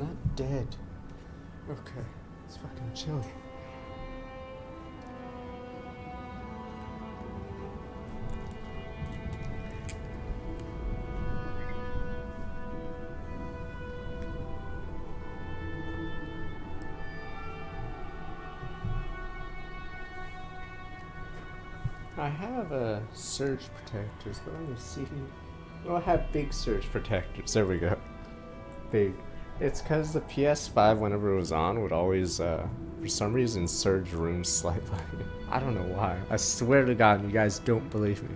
not dead. Okay, it's fucking chill. I have surge protectors, but let me see. Oh, I have big surge protectors. There we go. Big. It's because the PS5, whenever it was on, would always, for some reason, surge rooms slightly. I don't know why. I swear to God, you guys don't believe me.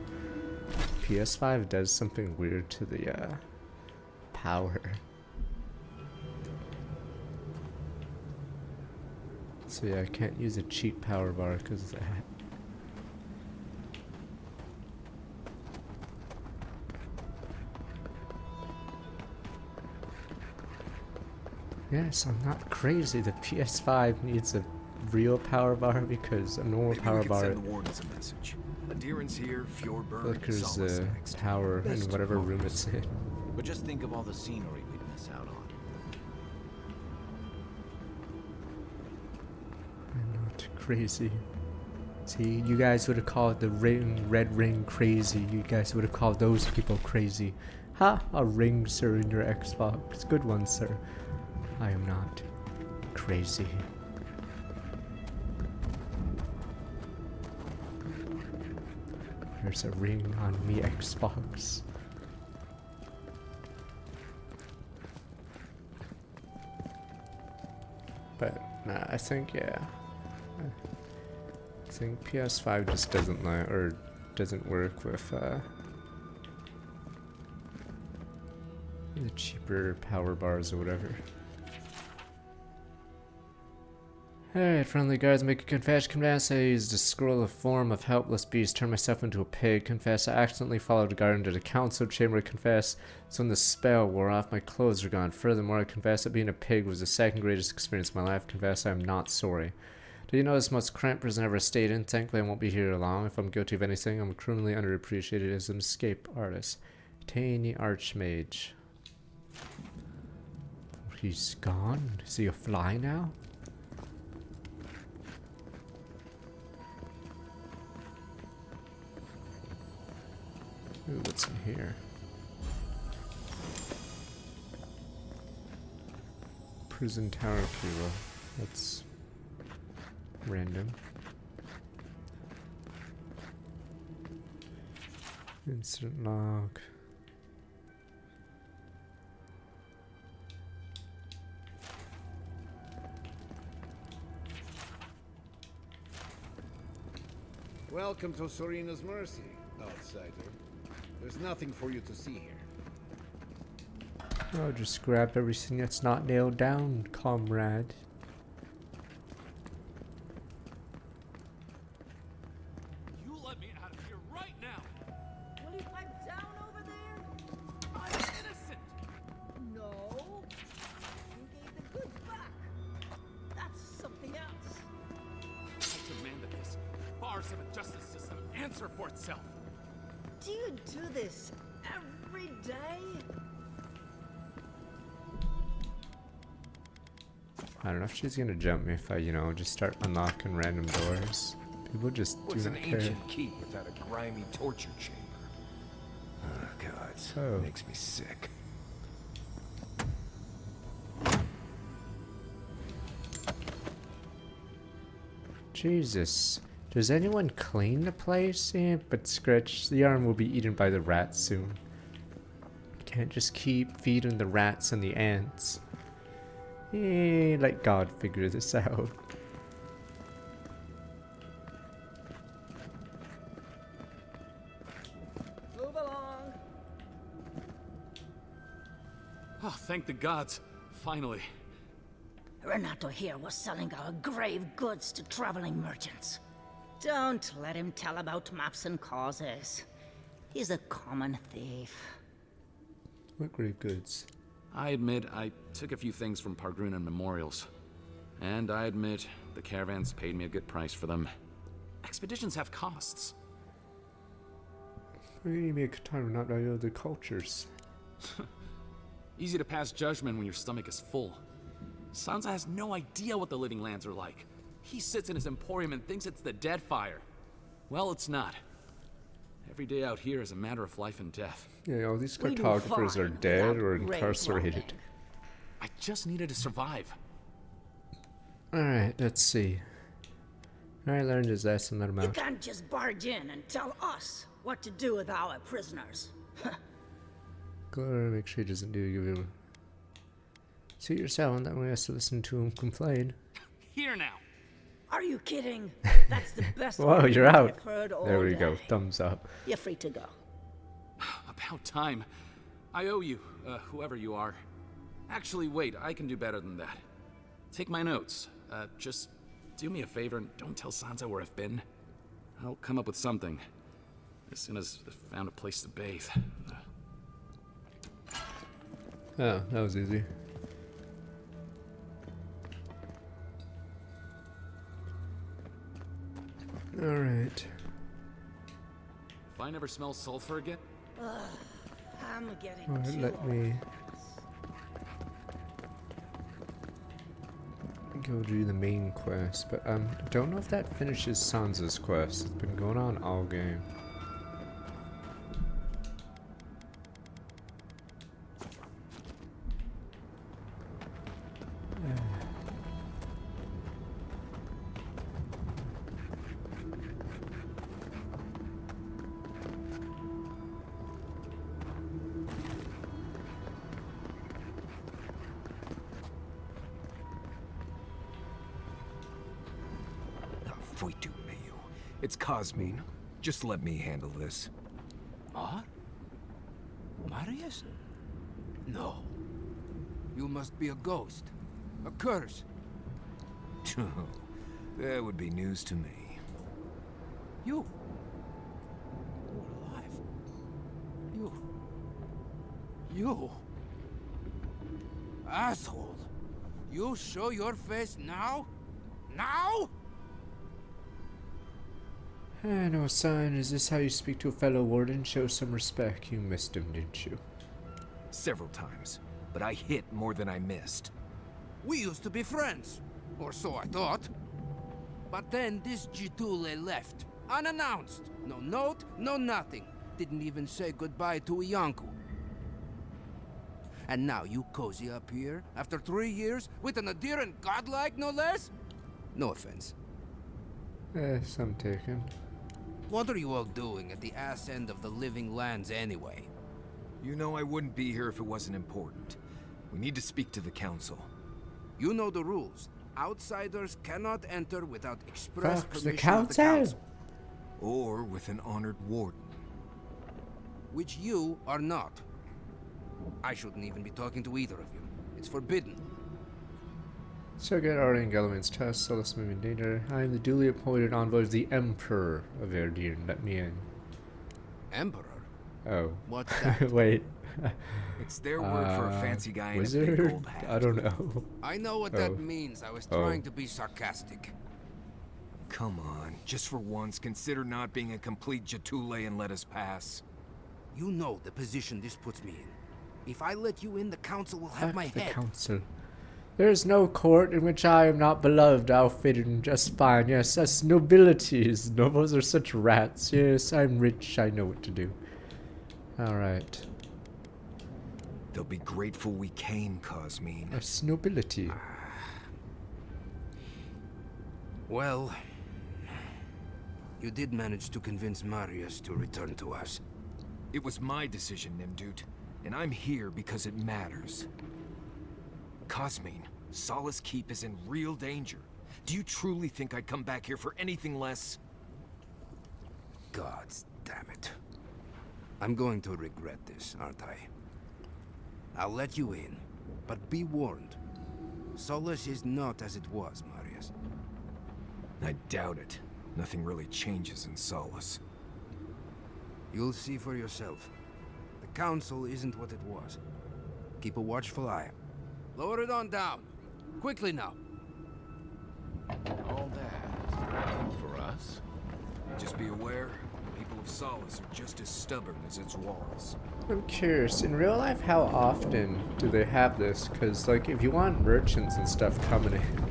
PS5 does something weird to the power. So yeah, I can't use a cheap power bar because of that. Yes, I'm not crazy. The PS5 needs a real power bar because a normal power bar send the wardens a message. Adherence here, Fjordburn, flickers solace the next. power in Best whatever room hopes. it's in. But just think of all the scenery we'd miss out on. I'm not crazy. See, you guys would have called the red ring crazy. You guys would have called those people crazy. Ha! A ring, sir, in your Xbox. Good one, sir. I am not crazy. There's a ring on me Xbox. But nah, I think yeah. I think PS5 just doesn't like or doesn't work with the cheaper power bars or whatever. Alright, friendly guards, make a confession. Confess I used a scroll of form of helpless beast, turned myself into a pig. Confess I accidentally followed a guard into the council chamber. Confess so when the spell wore off, my clothes were gone. Furthermore, I confess that being a pig was the second greatest experience of my life. Confess I am not sorry. Do you know this most cramped prison I ever stayed in? Thankfully, I won't be here long. If I'm guilty of anything, I'm criminally underappreciated as an escape artist. Tiny Archmage. He's gone? Is he a fly now? Ooh, what's in here? Prison tower kilo. That's random. Incident log. Welcome to Serena's Mercy, outsider. There's nothing for you to see here. Oh, just grab everything that's not nailed down, comrade. You let me out of here right now! Will you pipe down over there? I'm innocent! No. You gave the goods back. That's something else. I demand that this farce of a justice system answer for itself. Do you do this every day? I don't know if she's gonna jump me if I, you know, just start unlocking random doors. People just What's do an not care. ancient keep without a grimy torture chamber? Oh, God. Oh. Makes me sick. Jesus. Does anyone clean the place? Yeah, but Scratch, the arm will be eaten by the rats soon. Can't just keep feeding the rats and the ants. Let God figure this out. Move along. Oh, thank the gods. Finally. Renato here was selling our grave goods to traveling merchants. Don't let him tell about maps and causes. He's a common thief. What grave goods? I admit I took a few things from Pargrunan memorials. And I admit the caravans paid me a good price for them. Expeditions have costs. We need to be a katana, not by other cultures. Easy to pass judgment when your stomach is full. Sansa has no idea what the living lands are like. He sits in his emporium and thinks it's the Deadfire. Well, it's not. Every day out here is a matter of life and death. Yeah, all these cartographers are dead or incarcerated. I just needed to survive. Alright, let's see. I learned his ass and let him You out. can't just barge in and tell us what to do with our prisoners. Gotta make sure he doesn't do give him. Suit yourself, that way I have to listen to him complain. Here now. Are you kidding? That's the best Whoa, argument you're out. I've heard all There we day. go. Thumbs up. You're free to go. About time. I owe you, whoever you are. Actually, wait, I can do better than that. Take my notes. Just do me a favor and don't tell Sansa where I've been. I'll come up with something. As soon as I've found a place to bathe. Oh, that was easy. Alright. If I never smell sulfur again... I'm getting Alright, let me go do the main quest, but I don't know if that finishes Sansa's quest. It's been going on all game. It's Cosmine. Just let me handle this. What? Marius? No. You must be a ghost. A curse. That would be news to me. You? You're alive. You? Asshole. You show your face now? Now? No, son, is this how you speak to a fellow warden? Show some respect. You missed him, didn't you? Several times, but I hit more than I missed. We used to be friends. Or so I thought. But then this Jitule left. Unannounced. No note, no nothing. Didn't even say goodbye to Iancu. And now you cozy up here, after 3 years, with an adherent godlike, no less? No offense. Some taken. What are you all doing at the ass end of the living lands anyway? You know I wouldn't be here if it wasn't important. We need to speak to the council. You know the rules. Outsiders cannot enter without express Fuck permission the council. of the council. Or with an honored warden. Which you are not. I shouldn't even be talking to either of you. It's forbidden. So get Arya and Galloway's test, so let's move in danger. I am the duly appointed envoy of the Emperor of Erdene. Let me in. Emperor? Oh. What's that? Wait. It's their word for a fancy guy in a wizard? big gold hat. I don't know. I know what that means. I was trying to be sarcastic. Come on. Just for once, consider not being a complete Jatule and let us pass. You know the position this puts me in. If I let you in, the council will have Fuck my the head. council. There is no court in which I am not beloved. I'll fit in just fine. Yes, us nobilities. Nobles are such rats. Yes, I'm rich. I know what to do. Alright. They'll be grateful we came, Cosmine. Us nobility. Well, you did manage to convince Marius to return to us. It was my decision, Nimdut, and I'm here because it matters. Cosmine, Solace Keep is in real danger. Do you truly think I'd come back here for anything less? Gods damn it. I'm going to regret this, aren't I? I'll let you in, but be warned. Solace is not as it was, Marius. I doubt it. Nothing really changes in Solace. You'll see for yourself. The council isn't what it was. Keep a watchful eye. Lower it on down. Quickly now. All that for us? Just be aware, people of Solace are just as stubborn as its walls. I'm curious, in real life, how often do they have this? Because, like, if you want merchants and stuff coming in,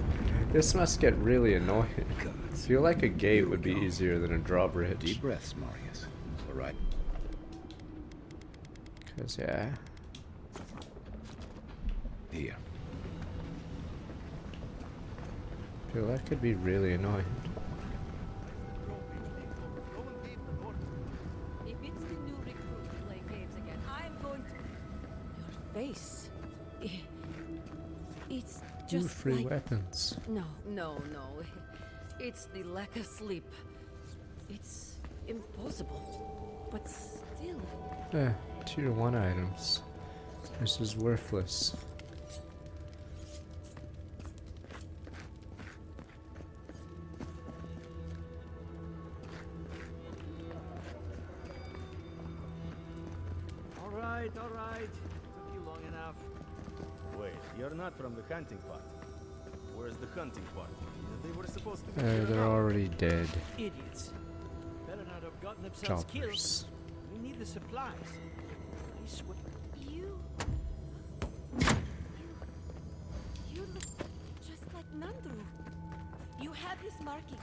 this must get really annoying. I feel like a gate would be easier than a drawbridge. Deep breaths, Marius. All right. Because, yeah. Here. I feel that could be really annoying. If it's the new recruit playing games again, I'm going to... Your face. It's Ooh, just free like... weapons. No. It's the lack of sleep. It's impossible. But still... Tier 1 items. This is worthless. All right. Took you long enough. Wait, you're not from the hunting party. Where's the hunting party? They were supposed to be here They're now. already dead. Idiots. Better not have gotten themselves Choppers. killed. We need the supplies. I swear. You look just like Nandru. You have his markings.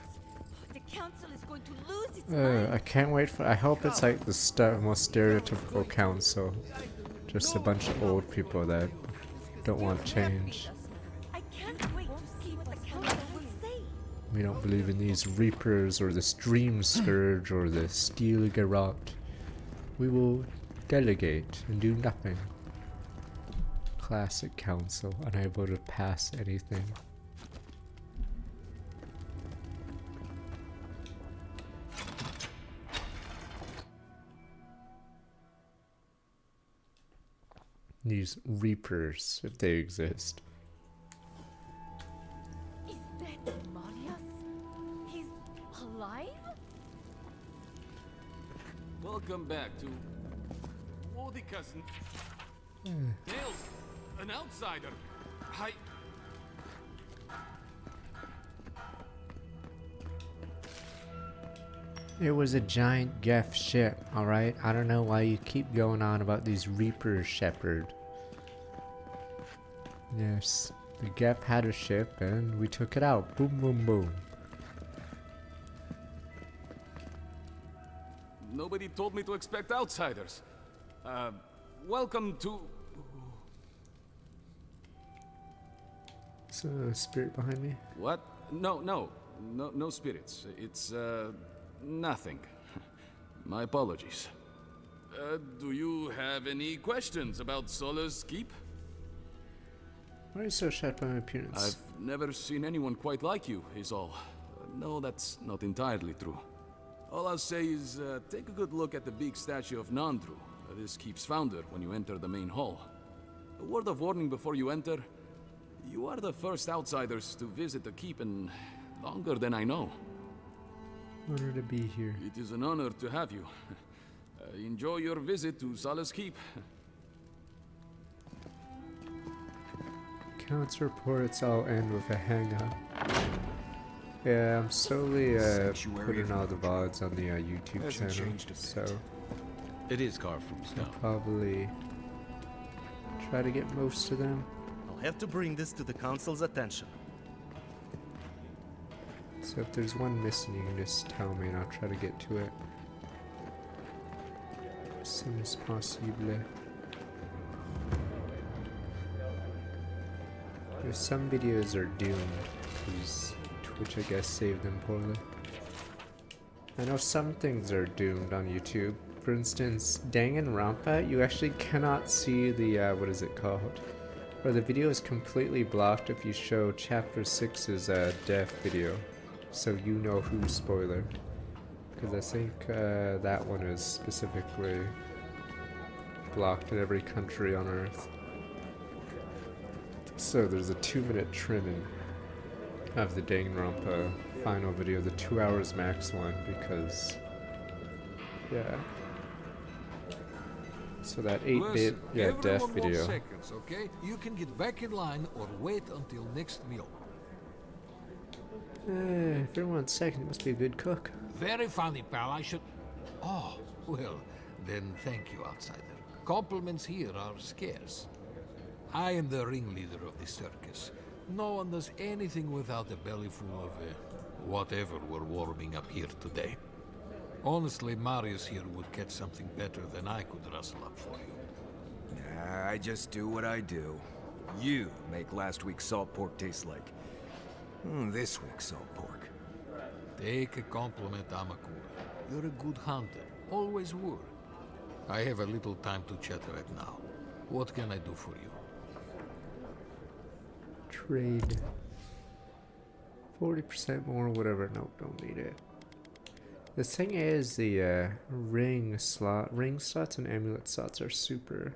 The council is going to lose its mind. I can't wait for. I hope it's like the most stereotypical council. Just a bunch of old people that don't want change. I can't wait to see what the council will say. We don't believe in these reapers or the stream scourge or the steel garrote. We will delegate and do nothing. Classic council, unable to pass anything. These reapers, if they exist. Is that Marius? He's alive? Welcome back to Woody Cousin. Tails, an outsider. It was a giant Geth ship, alright? I don't know why you keep going on about these reapers, Shepherd. Yes, the Geth had a ship and we took it out. Boom, boom, boom. Nobody told me to expect outsiders. Welcome to... Is there a spirit behind me? What? No spirits. It's, nothing. My apologies. Do you have any questions about Solace Keep? Why are you so sharp on my appearance? I've never seen anyone quite like you, is all. No, that's not entirely true. All I'll say is, take a good look at the big statue of Nandru, this Keep's founder, when you enter the main hall. A word of warning before you enter. You are the first outsiders to visit the Keep in longer than I know. Honor to be here. It is an honor to have you. Enjoy your visit to Solace Keep. Counts reports I'll end with a hang-up. Yeah, I'm slowly putting all the VODs on the YouTube channel, so it is carved from stone. I'll probably try to get most of them. I'll have to bring this to the council's attention. So if there's one missing, you can just tell me and I'll try to get to it as soon as possible. There's some videos are doomed because Twitch, I guess, saved them poorly. I know some things are doomed on YouTube. For instance, Danganronpa, you actually cannot see the, what is it called? Or the video is completely blocked if you show Chapter 6's death video. So you know who, spoiler. Because I think that one is specifically blocked in every country on Earth. So there's a 2-minute trimming of the Danganronpa final video, the 2 hours max one, because, yeah. So that 8-bit, death video. Seconds, okay? You can get back in line or wait until next meal. If everyone's second, it must be a good cook. Very funny, pal. I should... Oh, well, then thank you, outsider. Compliments here are scarce. I am the ringleader of the circus. No one does anything without a belly full of whatever we're warming up here today. Honestly, Marius here would catch something better than I could rustle up for you. Nah, I just do what I do. You make last week's salt pork taste like this week's salt pork. Take a compliment, Amakura. You're a good hunter. Always were. I have a little time to chat right now. What can I do for you? Trade. 40% more, whatever. Nope, don't need it. The thing is, the ring slots and amulet slots are super.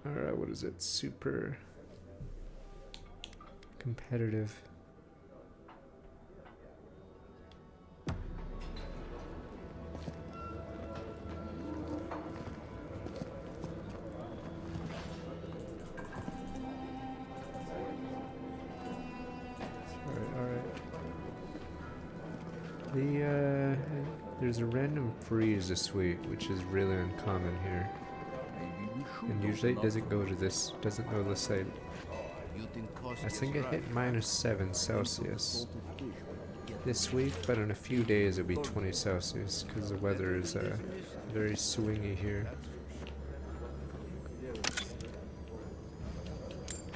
Alright, what is it? Super competitive. There's a random freeze this week, which is really uncommon here. And usually it doesn't go to this, doesn't go to the side. I think it hit -7 Celsius this week, but in a few days it'll be 20 Celsius because the weather is very swingy here.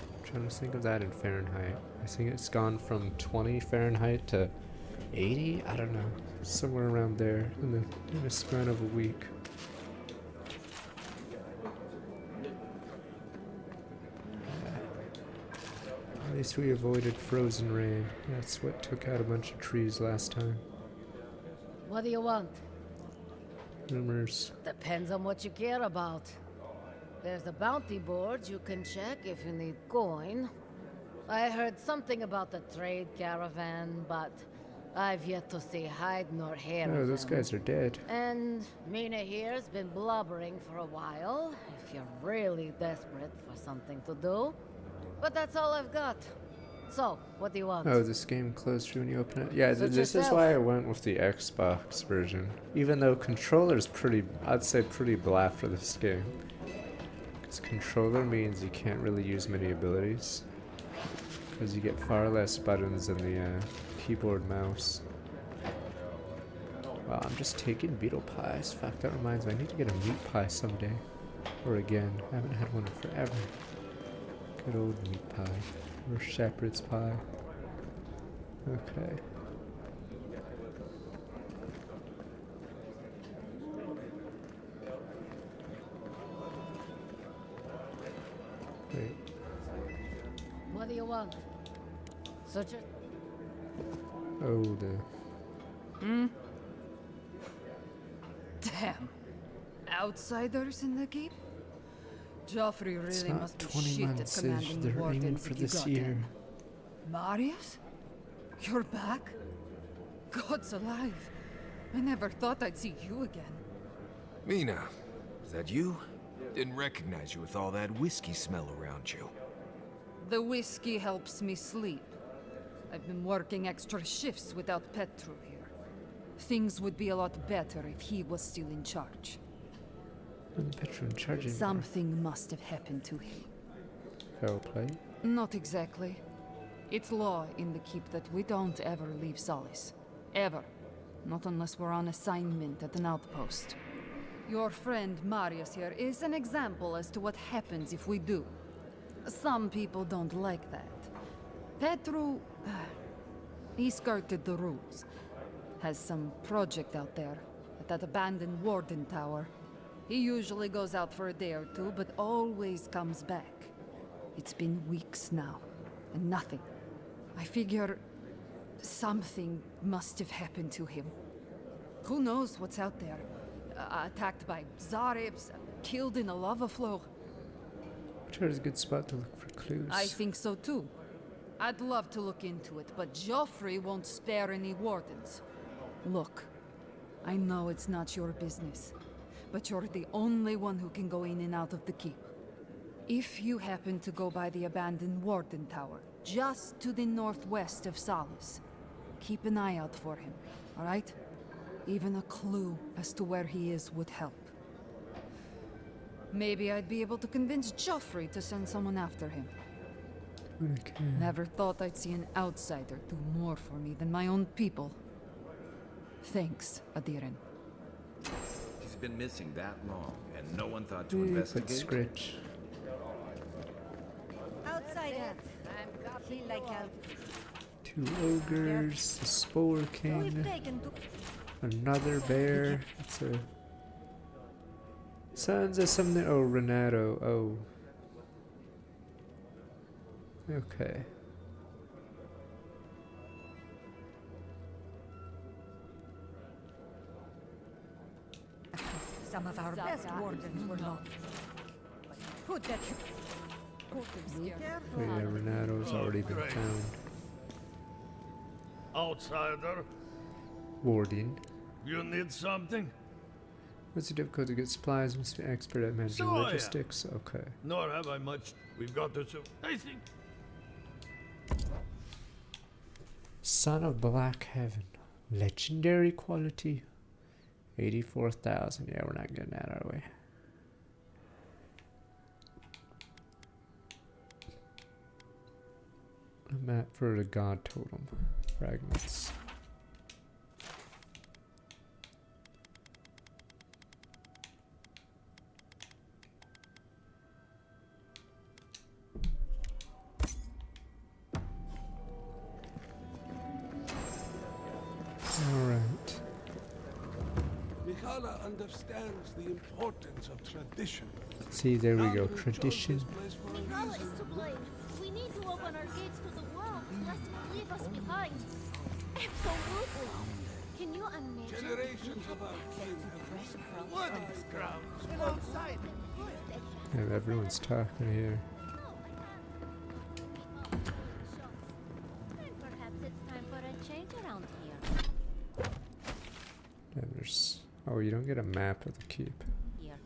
I'm trying to think of that in Fahrenheit. I think it's gone from 20 Fahrenheit to 80? I don't know. Somewhere around there in a span of a week. At least we avoided frozen rain. That's what took out a bunch of trees last time. What do you want? Rumors. Depends on what you care about. There's a bounty board you can check if you need coin. I heard something about the trade caravan, but I've yet to see hide nor hair. Oh, those guys are dead. And Mina here's been blubbering for a while, if you're really desperate for something to do. But that's all I've got. So, what do you want? Oh, this game closed when you open it? Yeah, Suit this is yourself. why I went with the Xbox version. Even though controller's pretty, I'd say pretty blah for this game. Because controller means you can't really use many abilities. Because you get far less buttons than the keyboard mouse. Wow, I'm just taking beetle pies. Fuck, that reminds me, I need to get a meat pie someday. Or again, I haven't had one in forever. Good old meat pie. Or shepherd's pie. Okay. Wait. What do you want? Such a... Oh, the... Damn. Outsiders in the keep? Joffrey It's really not must be 20 shit at months, commanding they're the aiming wardens for if you this got year. them. Marius? You're back? God's alive. I never thought I'd see you again. Mina, is that you? Didn't recognize you with all that whiskey smell around you. The whiskey helps me sleep. I've been working extra shifts without Petru here. Things would be a lot better if he was still in charge. And Petru in charge anymore. Something must have happened to him. Foul play. Not exactly. It's law in the keep that we don't ever leave Solace. Ever. Not unless we're on assignment at an outpost. Your friend Marius here is an example as to what happens if we do. Some people don't like that. Petru... he skirted the rules. Has some project out there, at that abandoned warden tower. He usually goes out for a day or two, but always comes back. It's been weeks now, and nothing. I figure... something must have happened to him. Who knows what's out there? Attacked by Zarips, killed in a lava flow. Sure is a good spot to look for clues. I think so too. I'd love to look into it, but Joffrey won't spare any wardens. Look, I know it's not your business, but you're the only one who can go in and out of the keep. If you happen to go by the abandoned warden tower, just to the northwest of Solace. Keep an eye out for him, all right? Even a clue as to where he is would help. Maybe I'd be able to convince Joffrey to send someone after him. Okay. Never thought I'd see an outsider do more for me than my own people. Thanks, Adiren. He's been missing that long, and no one thought to But investigate? Scritch. Outsider. I'm copying like a... 2 ogres, the Spore King, We've taken to... another bear. It's a... Sons of something. Oh, Renato. Oh. Okay. Some of our best wardens were lost. Put that... Oh yeah, Renato's already been great. found. Outsider, Warden. you need something? What's it difficult to get supplies? Must be expert at managing So I am. logistics. Okay. Nor have I much. We've got to do. I think. Son of Black Heaven. Legendary quality. 84,000. Yeah, we're not getting that, are we? A map for the god totem. Fragments. Alright. Mikala understands the importance of tradition. See, there we go. Tradition. Mikala is to blame. We need to open our gates to the world, lest it leave us behind. Absolutely. Can you imagine? Generations of our kin have What is grounds outside? And everyone's talking here. Then perhaps it's time for a change around here. And there's... Oh, you don't get a map of the keep. Here.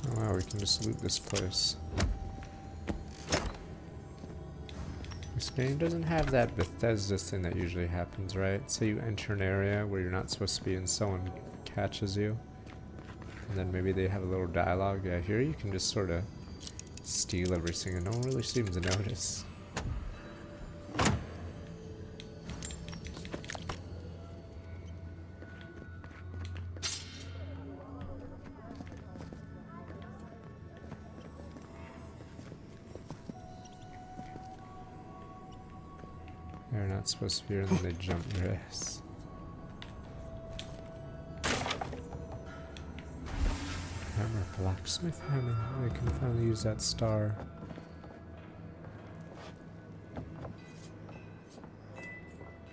Oh wow, we can just loot this place. This game doesn't have that Bethesda thing that usually happens, right? So you enter an area where you're not supposed to be and someone catches you. And then maybe they have a little dialogue. Yeah, here you can just sort of steal everything and no one really seems to notice. They're not supposed to be here and then they jump grass. Hammer, blacksmith hammer. I can finally use that star.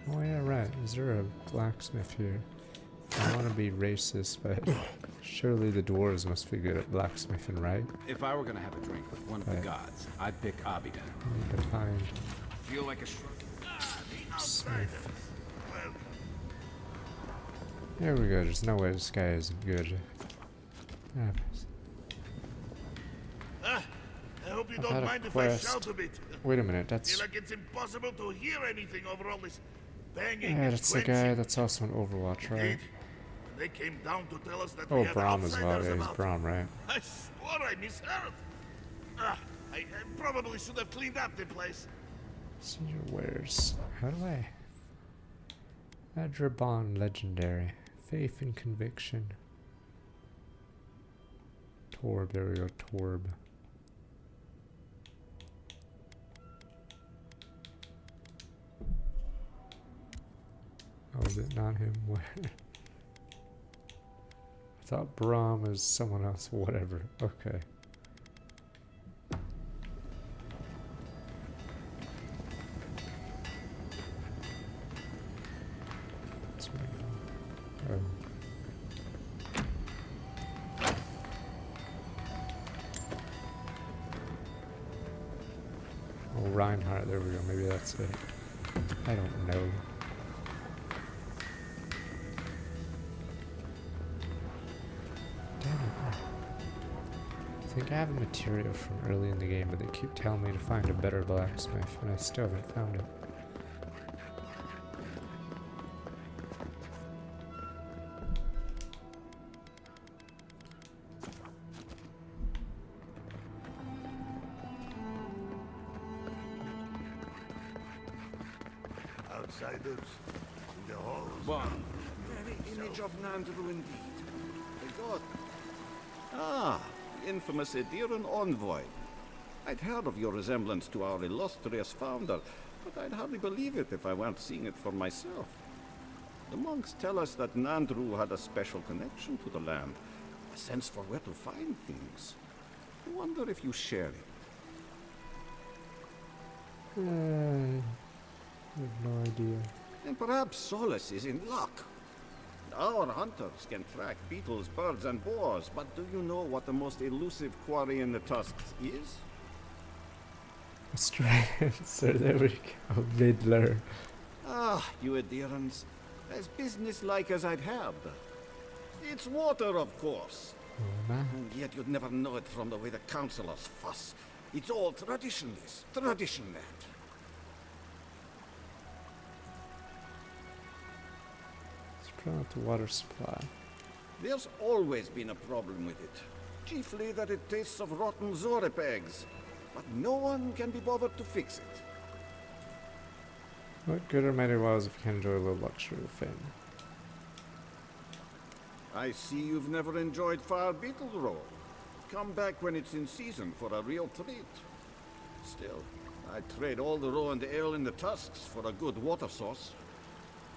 Oh yeah, right. Is there a blacksmith here? I don't want to be racist, but surely the dwarves must be good at blacksmithing, right? If I were gonna have a drink with one of the gods, I'd pick Abida. I need to find Feel like a Smith. There we go. There's no way this guy isn't good. I hope you I've don't had a mind if I quest. shout a bit. Wait a minute, Feel that's... like it's impossible to hear anything over all this banging. Yeah, and that's the quenching. guy that's also in Overwatch, right? Indeed. They came down to tell us that Oh, we had Braum as well. outsiders Yeah, he's about. Braum, right? I swore I misheard. I probably should have cleaned up the place. See your wares. How do I... Adrabon Legendary. Faith and Conviction. Torb, there we go, Torb. Oh, is it not him? What? I thought Braum is someone else. Whatever. Okay. That's right. Oh, Reinhardt, there we go. Maybe that's it. I don't know. Damn it. I think I have a material from early in the game, but they keep telling me to find a better blacksmith, and I still haven't found it. Outsiders in the halls. One. Very image of Nandru indeed. The god. Ah, the infamous Ediran envoy. I'd heard of your resemblance to our illustrious founder, but I'd hardly believe it if I weren't seeing it for myself. The monks tell us that Nandru had a special connection to the land, a sense for where to find things. I wonder if you share it. I have no idea. And perhaps Solace is in luck. Our hunters can track beetles, birds, and boars, but do you know what the most elusive quarry in the tusks is? A straight answer, there we go. Midler. Ah, you adherents. As businesslike as I'd had. It's water, of course. Oh, man. And yet you'd never know it from the way the councillors fuss. It's all traditionalist, tradition that. Let's out the water supply. There's always been a problem with it. Chiefly that it tastes of rotten Zorip eggs. But no one can be bothered to fix it. What good are many wells if you can enjoy a little luxury of fame? I see you've never enjoyed fire beetle roll. Come back when it's in season for a real treat. Still, I'd trade all the roe and the ale in the tusks for a good water source.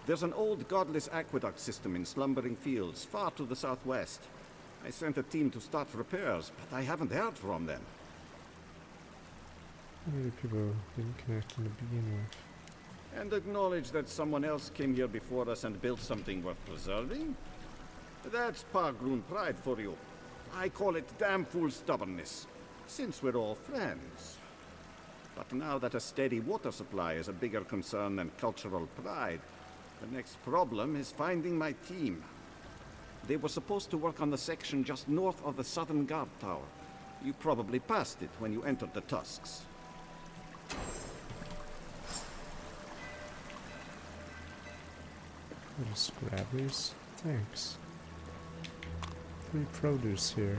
There's an old godless aqueduct system in Slumbering Fields, far to the southwest. I sent a team to start repairs, but I haven't heard from them. Maybe people didn't connect in the beginning with. And acknowledge that someone else came here before us and built something worth preserving? That's Pargroon pride for you. I call it damn fool stubbornness, since we're all friends. But now that a steady water supply is a bigger concern than cultural pride, the next problem is finding my team. They were supposed to work on the section just north of the southern guard tower. You probably passed it when you entered the tusks. I'll just grab these. Thanks. 3 produce here.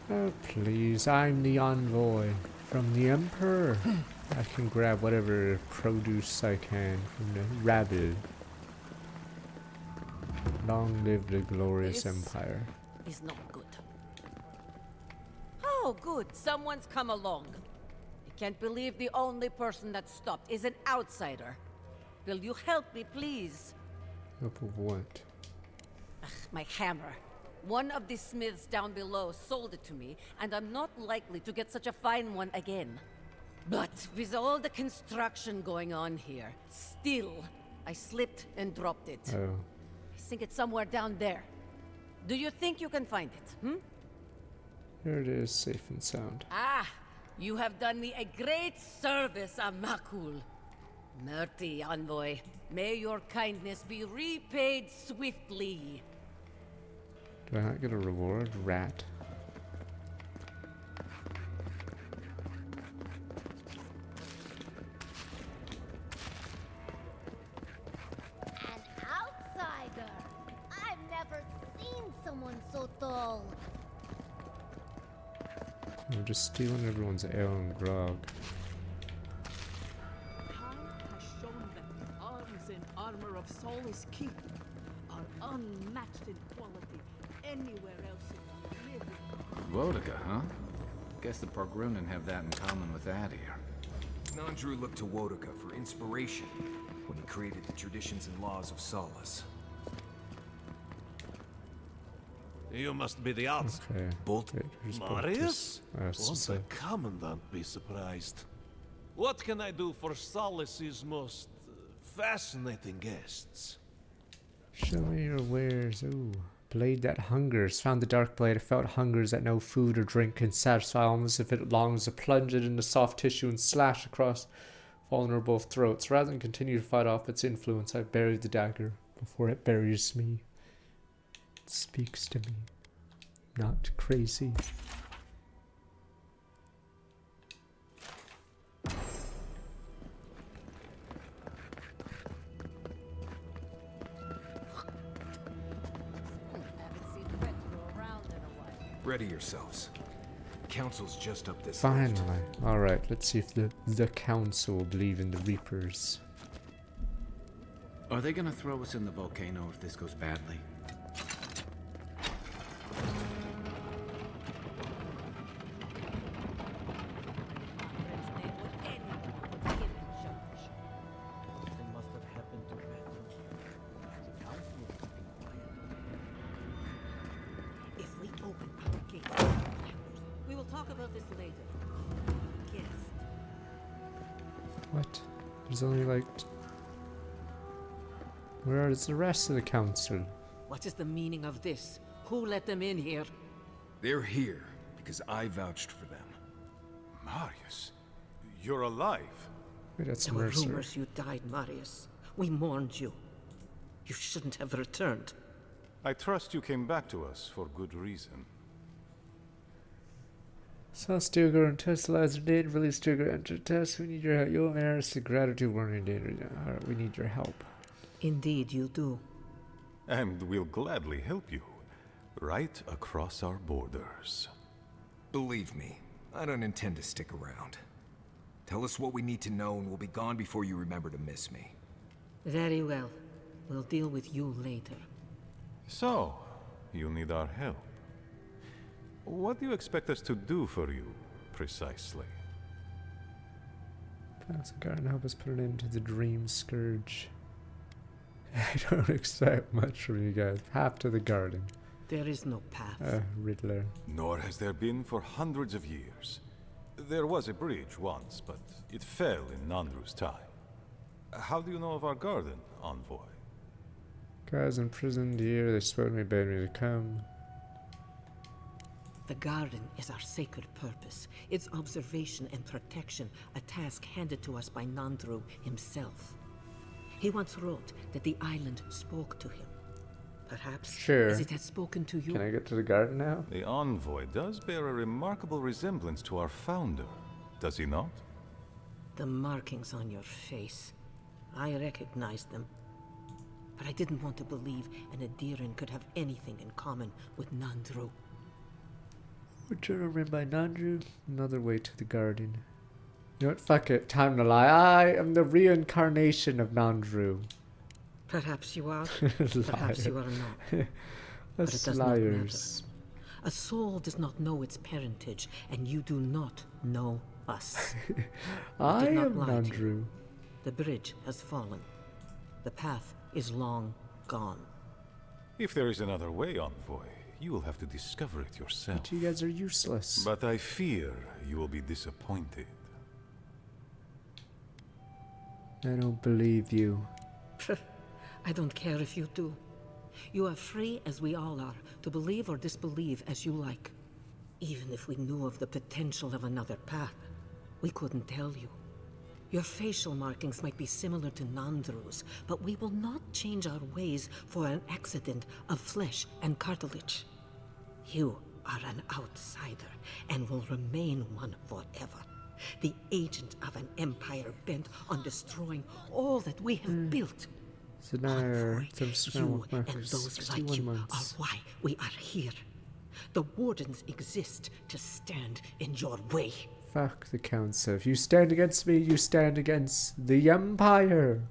Oh, please, I'm the envoy from the Emperor. I can grab whatever produce I can from the rabble. Long live the glorious Empire. Is not good. Oh, good. Someone's come along. I can't believe the only person that stopped is an outsider. Will you help me, please? Help of what? Ugh, my hammer. One of the smiths down below sold it to me, and I'm not likely to get such a fine one again. But with all the construction going on here, still, I slipped and dropped it. Oh. I think it's somewhere down there. Do you think you can find it, Here it is, safe and sound. Ah, you have done me a great service, Amakul. Merty, envoy. May your kindness be repaid swiftly. Do I not get a reward? Rat. An outsider! I've never seen someone so tall. I'm just stealing everyone's ale and grog. Time has shown that the arms and armor of Solace Keep are unmatched in quality anywhere else in the living. Wodica, huh? Guess the Pargrunen have that in common with that here. Nandru looked to Wodica for inspiration when he created the traditions and laws of Solace. You must be the outsider. Okay. But Wait, who's Marius? Boltus? Won't the commandant be surprised? What can I do for Solace's most fascinating guests? Show me your wares. Ooh. Blade that hungers. Found the dark blade. I felt hungers that no food or drink can satisfy, almost if it longs to plunge it into soft tissue and slash across vulnerable throats. Rather than continue to fight off its influence, I buried the dagger before it buries me. It speaks to me. Not crazy. Ready yourselves. Council's just up this Finally. lift. Alright, let's see if the council believe in the Reapers. Are they gonna throw us in the volcano if this goes badly? Something must have happened to Pedro. The council is keeping quiet. If we open our gates, we will talk about this later. Guest. What? There's only like... Where is the rest of the council? What is the meaning of this? Who let them in here? They're here because I vouched for them. Marius, you're alive. Wait, that's There were Mercer. rumors you died, Marius. We mourned you. You shouldn't have returned. I trust you came back to us for good reason. So Stuger and Tesla did release Stuger enter test. We need your help. You'll merit the gratitude warning data. Alright, we need your help. Indeed, you do. And we'll gladly help you. Right across our borders. Believe me, I don't intend to stick around. Tell us what we need to know and we'll be gone before you remember to miss me. Very well. We'll deal with you later. So, you need our help. What do you expect us to do for you, precisely? Council Garden help us put an end to the Dream Scourge. I don't expect much from you guys. Half to the garden. There is no path. Riddler. Nor has there been for hundreds of years. There was a bridge once, but it fell in Nandru's time. How do you know of our garden, envoy? Guys imprisoned here, they spoke to me, bade me to come. The garden is our sacred purpose. Its observation and protection, a task handed to us by Nandru himself. He once wrote that the island spoke to him. Perhaps Sure. as it has spoken to you. Can I get to the garden now? The envoy does bear a remarkable resemblance to our founder, does he not? The markings on your face. I recognized them. But I didn't want to believe an Adiran could have anything in common with Nandru. What you remember by Nandru? Another way to the garden. You know what? Fuck it. Time to lie. I am the reincarnation of Nandru. Perhaps you are. Perhaps you are not. But it Us does liars. not matter. A soul does not know its parentage, and you do not know us. I did not am lie to you. Nandru. The bridge has fallen. The path is long gone. If there is another way, envoy, you will have to discover it yourself. But you guys are useless. But I fear you will be disappointed. I don't believe you. I don't care if you do. You are free, as we all are, to believe or disbelieve as you like. Even if we knew of the potential of another path, we couldn't tell you. Your facial markings might be similar to Nandru's, but we will not change our ways for an accident of flesh and cartilage. You are an outsider, and will remain one forever. The agent of an empire bent on destroying all that we have built. So now You and those like you are why we are here. The Wardens exist to stand in your way. Fuck the council. If you stand against me, you stand against the Empire.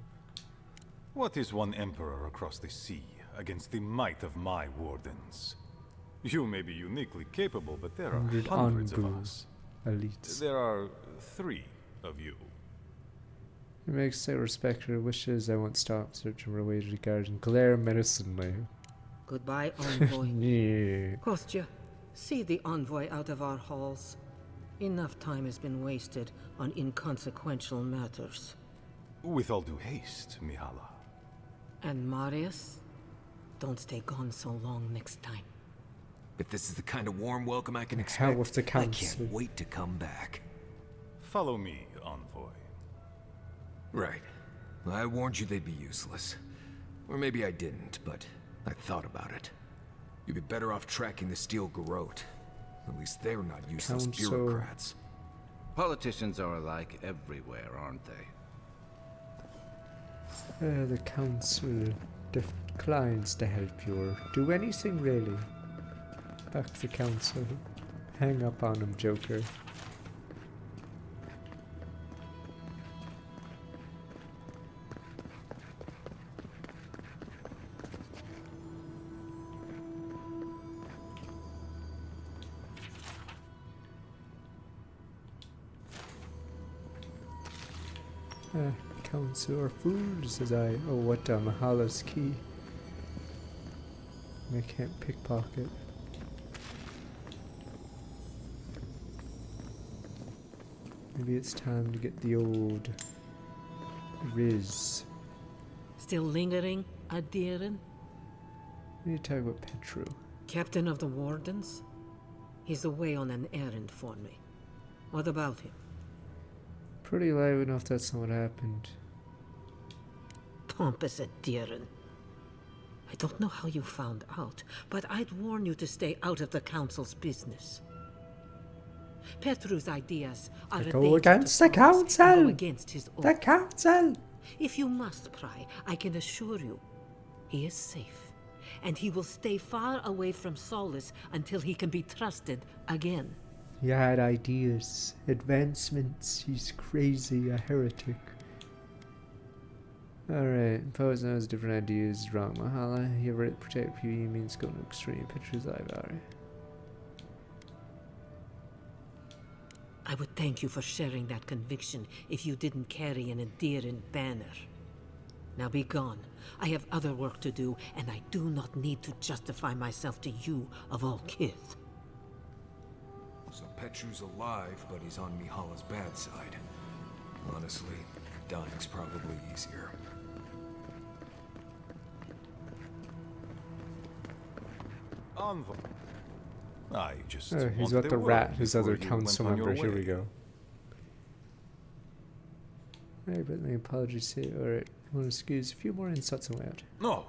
What is one emperor across the sea against the might of my wardens? You may be uniquely capable, but there are 100 hundreds of Anbu us. elites. There are 3 of you. It makes I respect your wishes. I won't stop searching for a way to the garden. Glare menacingly. Goodbye, envoy. Yeah. Kostya, see the envoy out of our halls. Enough time has been wasted on inconsequential matters. With all due haste, Mihala. And Marius? Don't stay gone so long next time. If this is the kind of warm welcome I can Hell expect, with the I council. can't wait to come back. Follow me, envoy. Right. I warned you they'd be useless. Or maybe I didn't, but I thought about it. You'd be better off tracking the Steel Garrote. At least they're not useless Council. bureaucrats. Politicians are alike everywhere, aren't they? The council declines to help you or do anything really. Back to the council. Hang up on him, Joker. Council are fools, says I. Oh, what Mahala's key. I can't pickpocket. Maybe it's time to get the old Riz. Still lingering, Adirin? We need to talk about Petru. Captain of the Wardens? He's away on an errand for me. What about him? Pretty alive enough that's not what happened. Pompous Adirin. I don't know how you found out, but I'd warn you to stay out of the Council's business. Petru's ideas are a Go danger against to the Solus and council! go against his oath. The council! If you must pry, I can assure you, he is safe, and he will stay far away from Solus until he can be trusted again. He had ideas, advancements. He's crazy, a heretic. Alright, Poes knows different ideas. Wrong, Mahala. He ever protect PvE means go to extreme. Petru's live, alright. I would thank you for sharing that conviction if you didn't carry an Adiran banner. Now be gone. I have other work to do, and I do not need to justify myself to you of all kith. So Petru's alive, but he's on Mihala's bad side. Honestly, dying's probably easier. Envoy. I just. He's wanted got the a word rat, his before other you council went on your member. Here we way. go. Alright, but my apologies say, alright, I want to excuse a few more insults and out. No,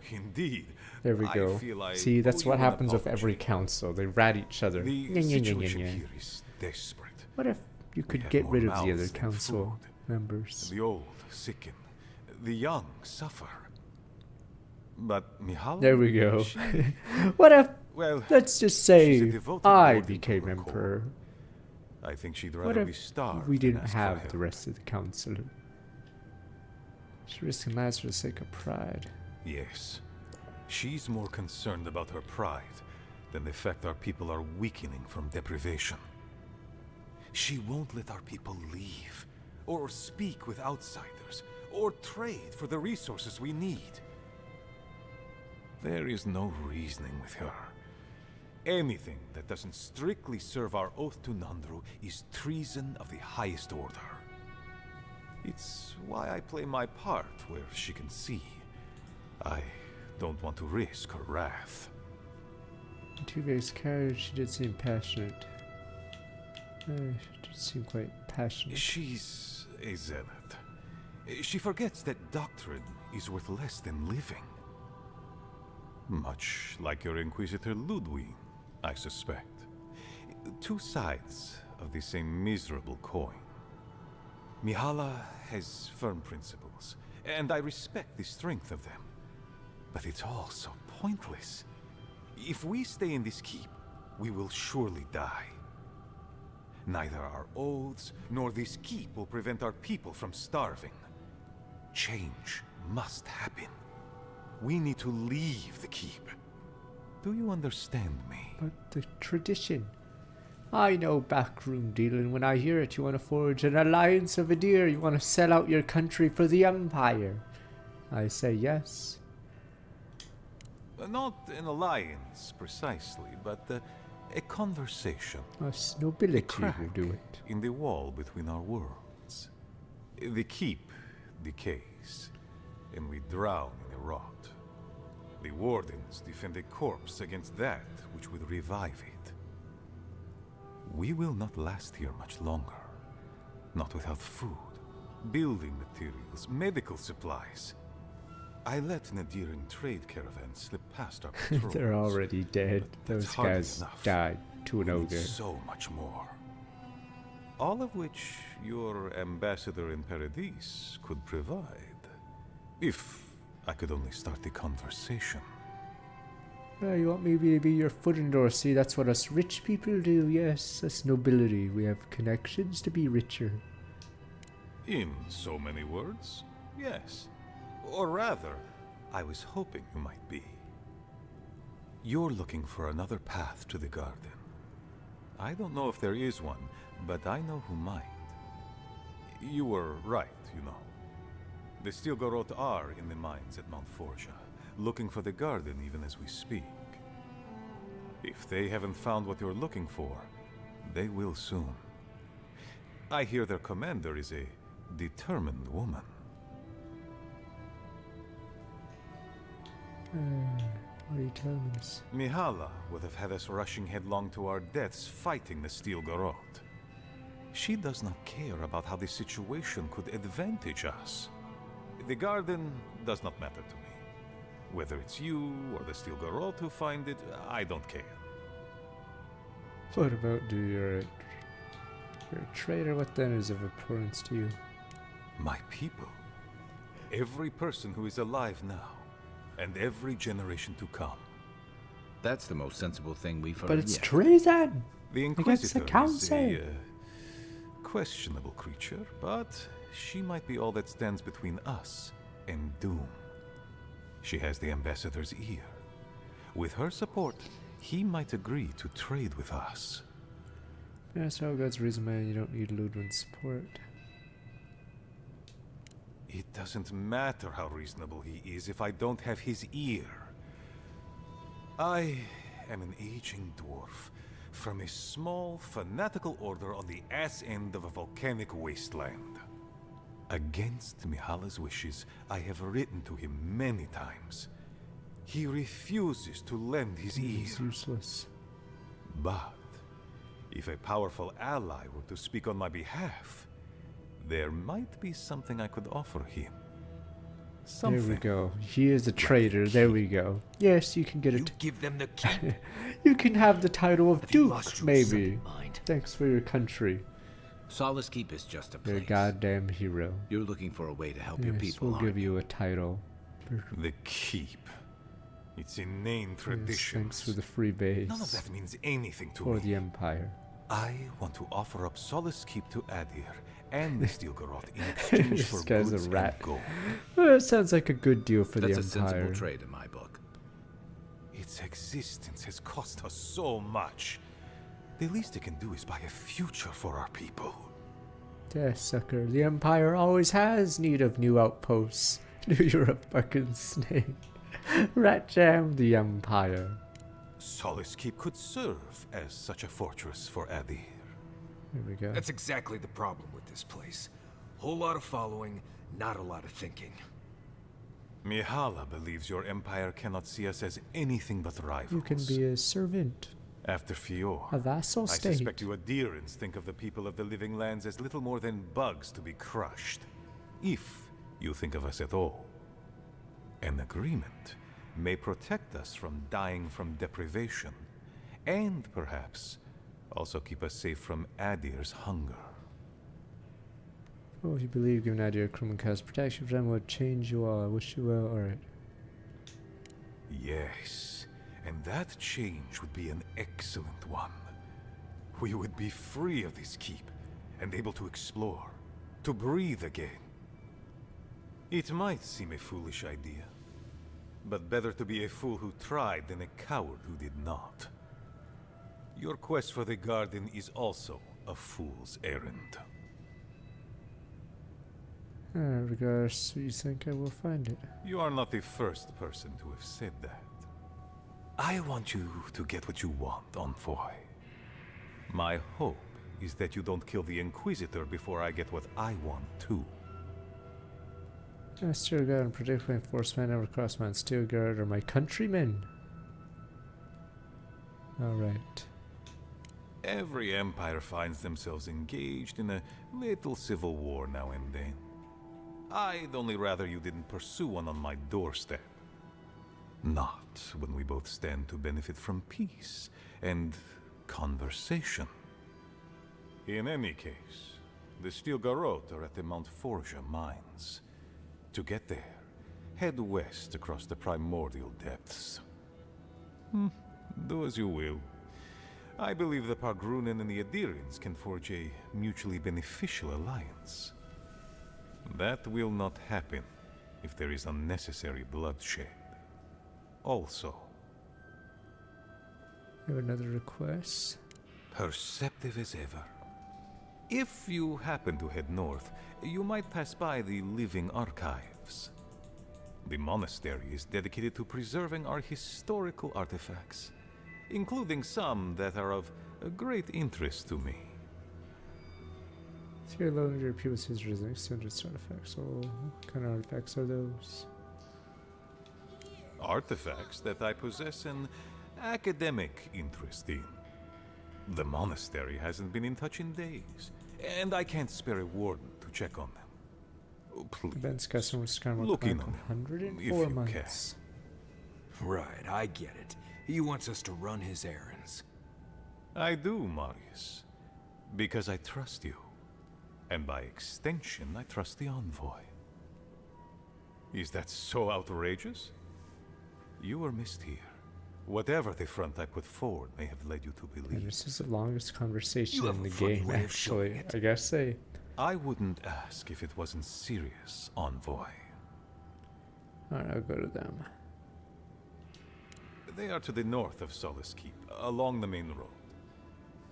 indeed. There we go. I feel I See, that's owe what you an happens with every apology. council. They rat each other. The Nyeh, nyeh, nyeh, nyeh, situation nyeh. here is desperate. What if you We could have get more rid of the other mouths than council food. members? The old sicken, the young suffer. But Mihala. There we go. she- What if, well, let's just she's a say, devoted I warden to became her emperor. I think she'd What rather be if starved. we than didn't ask for have help. the rest of the council? She's risking lives for the sake of pride. Yes. She's more concerned about her pride than the fact our people are weakening from deprivation. She won't let our people leave, or speak with outsiders, or trade for the resources we need. There is no reasoning with her. Anything that doesn't strictly serve our oath to Nandru is treason of the highest order. It's why I play my part where she can see. I don't want to risk her wrath. In Two-Face carriage, she did seem passionate. She did seem quite passionate. She's a zealot. She forgets that doctrine is worth less than living. Much like your Inquisitor Ludwig, I suspect. Two sides of the same miserable coin. Mihala has firm principles, and I respect the strength of them. But it's all so pointless. If we stay in this keep, we will surely die. Neither our oaths nor this keep will prevent our people from starving. Change must happen. We need to leave the keep. Do you understand me? But the tradition. I know backroom dealing. When I hear it, you want to forge an alliance of Adir. You want to sell out your country for the Empire. I say yes. Not an alliance, precisely, but A conversation. Us nobility crack will do it. In the wall between our worlds. The keep decays, and we drown in the rot. The wardens defend a corpse against that which would revive it. We will not last here much longer. Not without food, building materials, medical supplies. I let Nadiran trade caravans slip past our patrols. They're already dead. Those guys enough. died to an We need ogre. so much more. All of which your ambassador in Paradis could provide. If I could only start the conversation. You want me to be your foot in door? See, that's what us rich people do. Yes, us nobility. We have connections to be richer. In so many words, yes. Or rather, I was hoping you might be. You're looking for another path to the garden. I don't know if there is one, but I know who might. You were right, you know. The Stilgarot are in the mines at Mount Forja, looking for the garden even as we speak. If they haven't found what you're looking for, they will soon. I hear their commander is a determined woman. What are you telling us? Mihala would have had us rushing headlong to our deaths fighting the Stilgarot. She does not care about how the situation could advantage us. The garden does not matter to me. Whether it's you or the Stilgarot who find it, I don't care. What about you're a traitor? What then is of importance to you? My people. Every person who is alive now. And every generation to come. That's the most sensible thing we've heard But it's yet. treason! The Against the Inquisitor council! is a questionable creature, but she might be all that stands between us and doom. She has the Ambassador's ear. With her support, he might agree to trade with us. That's how God's reason why you don't need Ludwig's support. It doesn't matter how reasonable he is if I don't have his ear. I am an aging dwarf from a small, fanatical order on the ass end of a volcanic wasteland. Against Mihala's wishes, I have written to him many times. He refuses to lend his ear. He's useless. But if a powerful ally were to speak on my behalf, there might be something I could offer him. Something. There we go. He is a traitor. There we go. Yes, you can get it. Give them the keep. You can have the title of Duke, maybe. Thanks for your country. Solace Keep is just a place. You're a goddamn hero. You're looking for a way to help your Yes, people, we'll give you a title. The keep. It's inane tradition. Thanks for the free base. None of that means anything to For me. the Empire. I want to offer up Solace Keep to Adir and the Stilgarot in exchange This for guy's goods a rat. and gold. Well, it sounds like a good deal for That's the a Empire. sensible trade in my book. Its existence has cost us so much. The least it can do is buy a future for our people. Yeah, sucker. The Empire always has need of new outposts. You're a fucking snake. Rat jam the Empire. Solace Keep could serve as such a fortress for Adir. There we go. That's exactly the problem with this place. Whole lot of following, not a lot of thinking. Mihala believes your empire cannot see us as anything but rivals. You can be a servant. After Fior, A vassal I state. suspect you Adirans think of the people of the Living Lands as little more than bugs to be crushed. If you think of us at all. An agreement may protect us from dying from deprivation, and perhaps also keep us safe from Adir's hunger. Oh, if you believe giving Adir Krummenka's protection for them would change you all. I wish you well. Alright. Yes, and that change would be an excellent one. We would be free of this keep, and able to explore, to breathe again. It might seem a foolish idea, but better to be a fool who tried than a coward who did not. Your quest for the garden is also a fool's errand. Regardless, you think I will find it. You are not the first person to have said that. I want you to get what you want, Envoy. My hope is that you don't kill the Inquisitor before I get what I want too. I still guard and protect my enforcement never cross my steel guard or my countrymen. Alright. Every empire finds themselves engaged in a little civil war now and then. I'd only rather you didn't pursue one on my doorstep. Not when we both stand to benefit from peace and conversation. In any case, the Steel Garrote are at the Mount Forja mines. To get there, head west across the primordial depths. Do as you will. I believe the Pargrunen and the Adirians can forge a mutually beneficial alliance. That will not happen if there is unnecessary bloodshed. Also, You have another request? perceptive as ever. If you happen to head north, you might pass by the Living Archives. The monastery is dedicated to preserving our historical artifacts, including some that are of great interest to me. So you're alone with your people's histories and extended artifacts. So what kind of artifacts are those? Artifacts that I possess an academic interest in. The monastery hasn't been in touch in days, and I can't spare a warden to check on them. Oh, please, Ben's customer was kind of look in like on them, 104 if you months. Right, I get it. He wants us to run his errands. I do, Marius, because I trust you. And by extension, I trust the Envoy. Is that so outrageous? You were missed here. Whatever the front I put forward may have led you to believe. And this is the longest conversation You have in the a funny game, way of showing actually. I guess they... I wouldn't ask if it wasn't serious, Envoy. Alright, I'll go to them. They are to the north of Solace Keep, along the main road.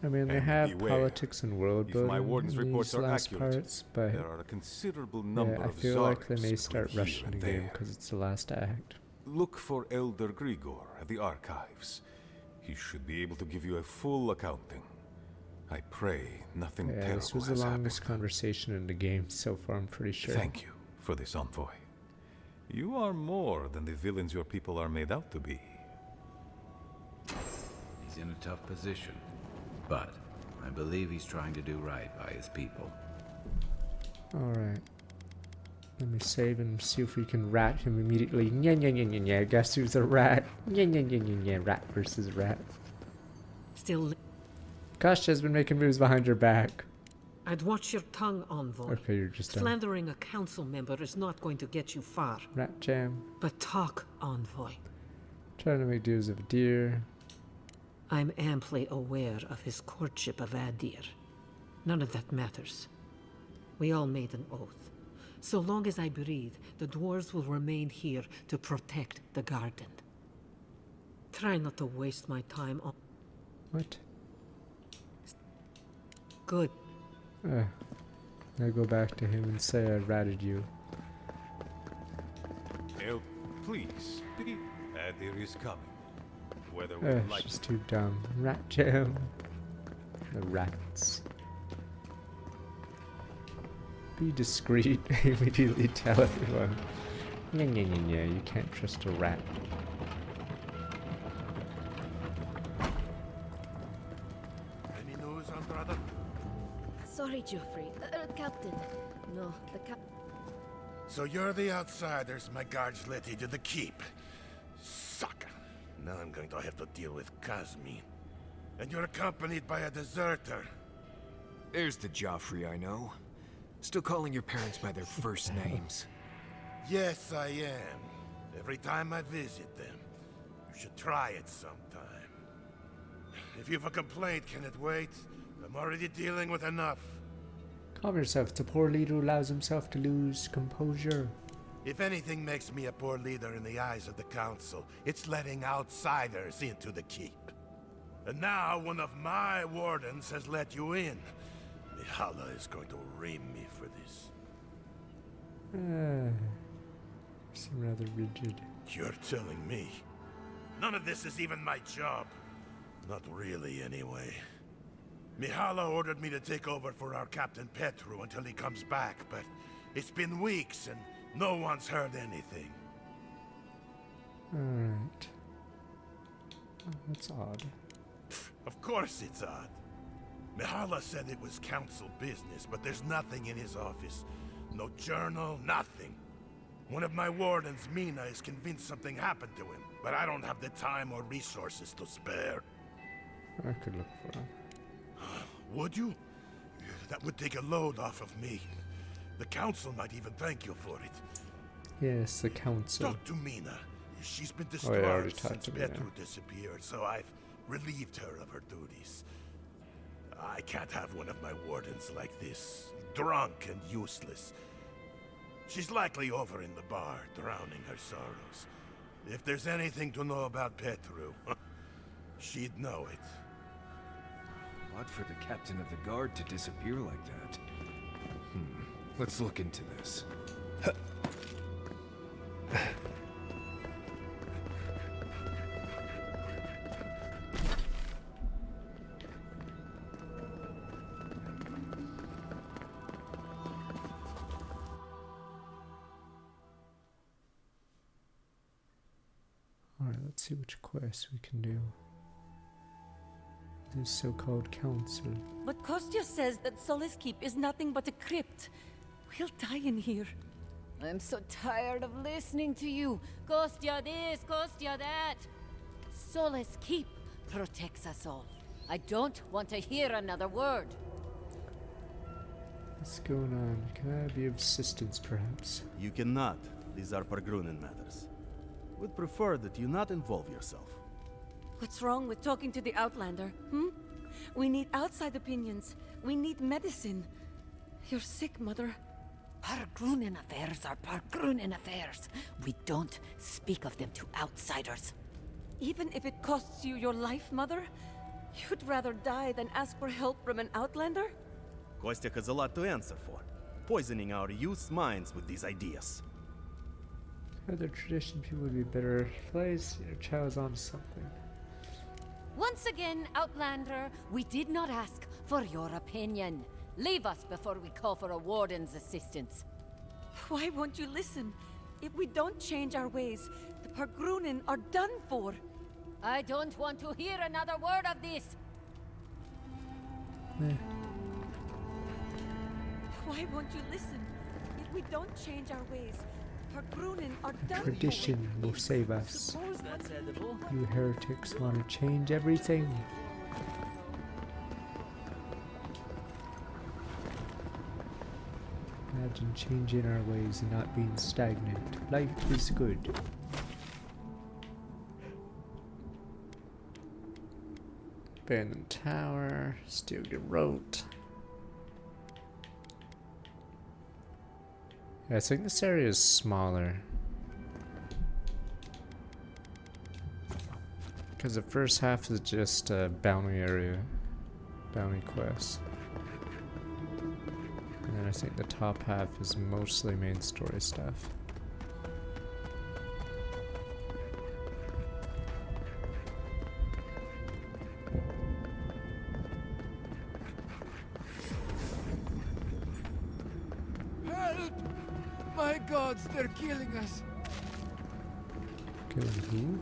I mean, they And have beware, politics and world if building my warden's in reports these are last accurate, parts, but there are a considerable number yeah, I of feel like they Zargs may start between rushing here the and game there. because it's the last act. Look for Elder Grigor at the archives. He should be able to give you a full accounting. I pray nothing Yeah, terrible this was the has longest conversation in the game so far, I'm pretty sure. Thank you for this, Envoy. You are more than the villains your people are made out to be. He's in a tough position, but I believe he's trying to do right by his people. Alright. Let me save and see if we can rat him immediately. Nya nya nya nya nya. Guess who's a rat? Nya nya nya nya nya. Rat versus rat. Still, Gosh has been making moves behind your back. I'd watch your tongue, Envoy. Okay, you're just done. Slandering a council member is not going to get you far. Rat jam. But talk, Envoy. Trying to make deals of deer. I'm amply aware of his courtship of Adir. None of that matters. We all made an oath. So long as I breathe, the dwarves will remain here to protect the garden. Try not to waste my time on... What? Good. I go back to him and say I ratted you. El, please, Adir is coming. Whether we like She's too dumb. Rat jam. The rats. Be discreet. Immediately tell everyone. Nya nya nya nya. You can't trust a rat. Any news, Andrada? Sorry, Geoffrey. Captain. No, the cap... So you're the outsiders my guards let into the keep. Sucker. Now I'm going to have to deal with Kazmi. And you're accompanied by a deserter. There's the Joffrey I know. Still calling your parents by their first names. Yes, I am. Every time I visit them. You should try it sometime. If you've a complaint, can it wait? I'm already dealing with enough. Calm yourself. It's a poor leader who allows himself to lose composure. If anything makes me a poor leader in the eyes of the council, it's letting outsiders into the keep. And now one of my wardens has let you in. Mihala is going to ream me for this. Seem rather rigid. You're telling me. None of this is even my job. Not really, anyway. Mihala ordered me to take over for our Captain Petru until he comes back, but it's been weeks and no one's heard anything. Alright. Oh, that's odd. Of course it's odd. Mihala said it was council business, but there's nothing in his office. No journal, nothing. One of my wardens, Mina, is convinced something happened to him, but I don't have the time or resources to spare. I could look for him. Would you? That would take a load off of me. The council might even thank you for it. Yes, the council. Talk to Mina. She's been Oh, yeah, I already discharged talked since to Mina. Petru disappeared, so I've relieved her of her duties. I can't have one of my wardens like this, drunk and useless. She's likely over in the bar, drowning her sorrows. If there's anything to know about Petru, she'd know it. Odd for the captain of the guard to disappear like that. Let's look into this. Alright, let's see which quests we can do. This so-called council. But Kostya says that Solace Keep is nothing but a crypt. We'll die in here. I'm so tired of listening to you. Kostya this, Kostya that. Solace Keep protects us all. I don't want to hear another word. What's going on? Can I be of assistance, perhaps? You cannot. These are Pargrunen matters. Would prefer that you not involve yourself. What's wrong with talking to the Outlander, We need outside opinions. We need medicine. You're sick, Mother. Pargrunen affairs are Pargrunen affairs. We don't speak of them to outsiders. Even if it costs you your life, Mother? You'd rather die than ask for help from an Outlander? Kostya has a lot to answer for. Poisoning our youth's minds with these ideas. Other tradition people would be better placed. Your child's onto something. Once again, Outlander, we did not ask for your opinion. Leave us before we call for a warden's assistance. Why won't you listen? If we don't change our ways, the Pargrunen are done for. I don't want to hear another word of this. Why won't you listen? If we don't change our ways, the Pargrunen are done Tradition for. will save us. Suppose that's edible. You heretics want to change everything. Imagine changing our ways and not being stagnant. Life is good. Abandoned tower, Steel Garrote. Yeah, I think this area is smaller. Because the first half is just a bounty area, bounty quests. And then I think the top half is mostly main story stuff. Help! My gods, they're killing us. Killing who?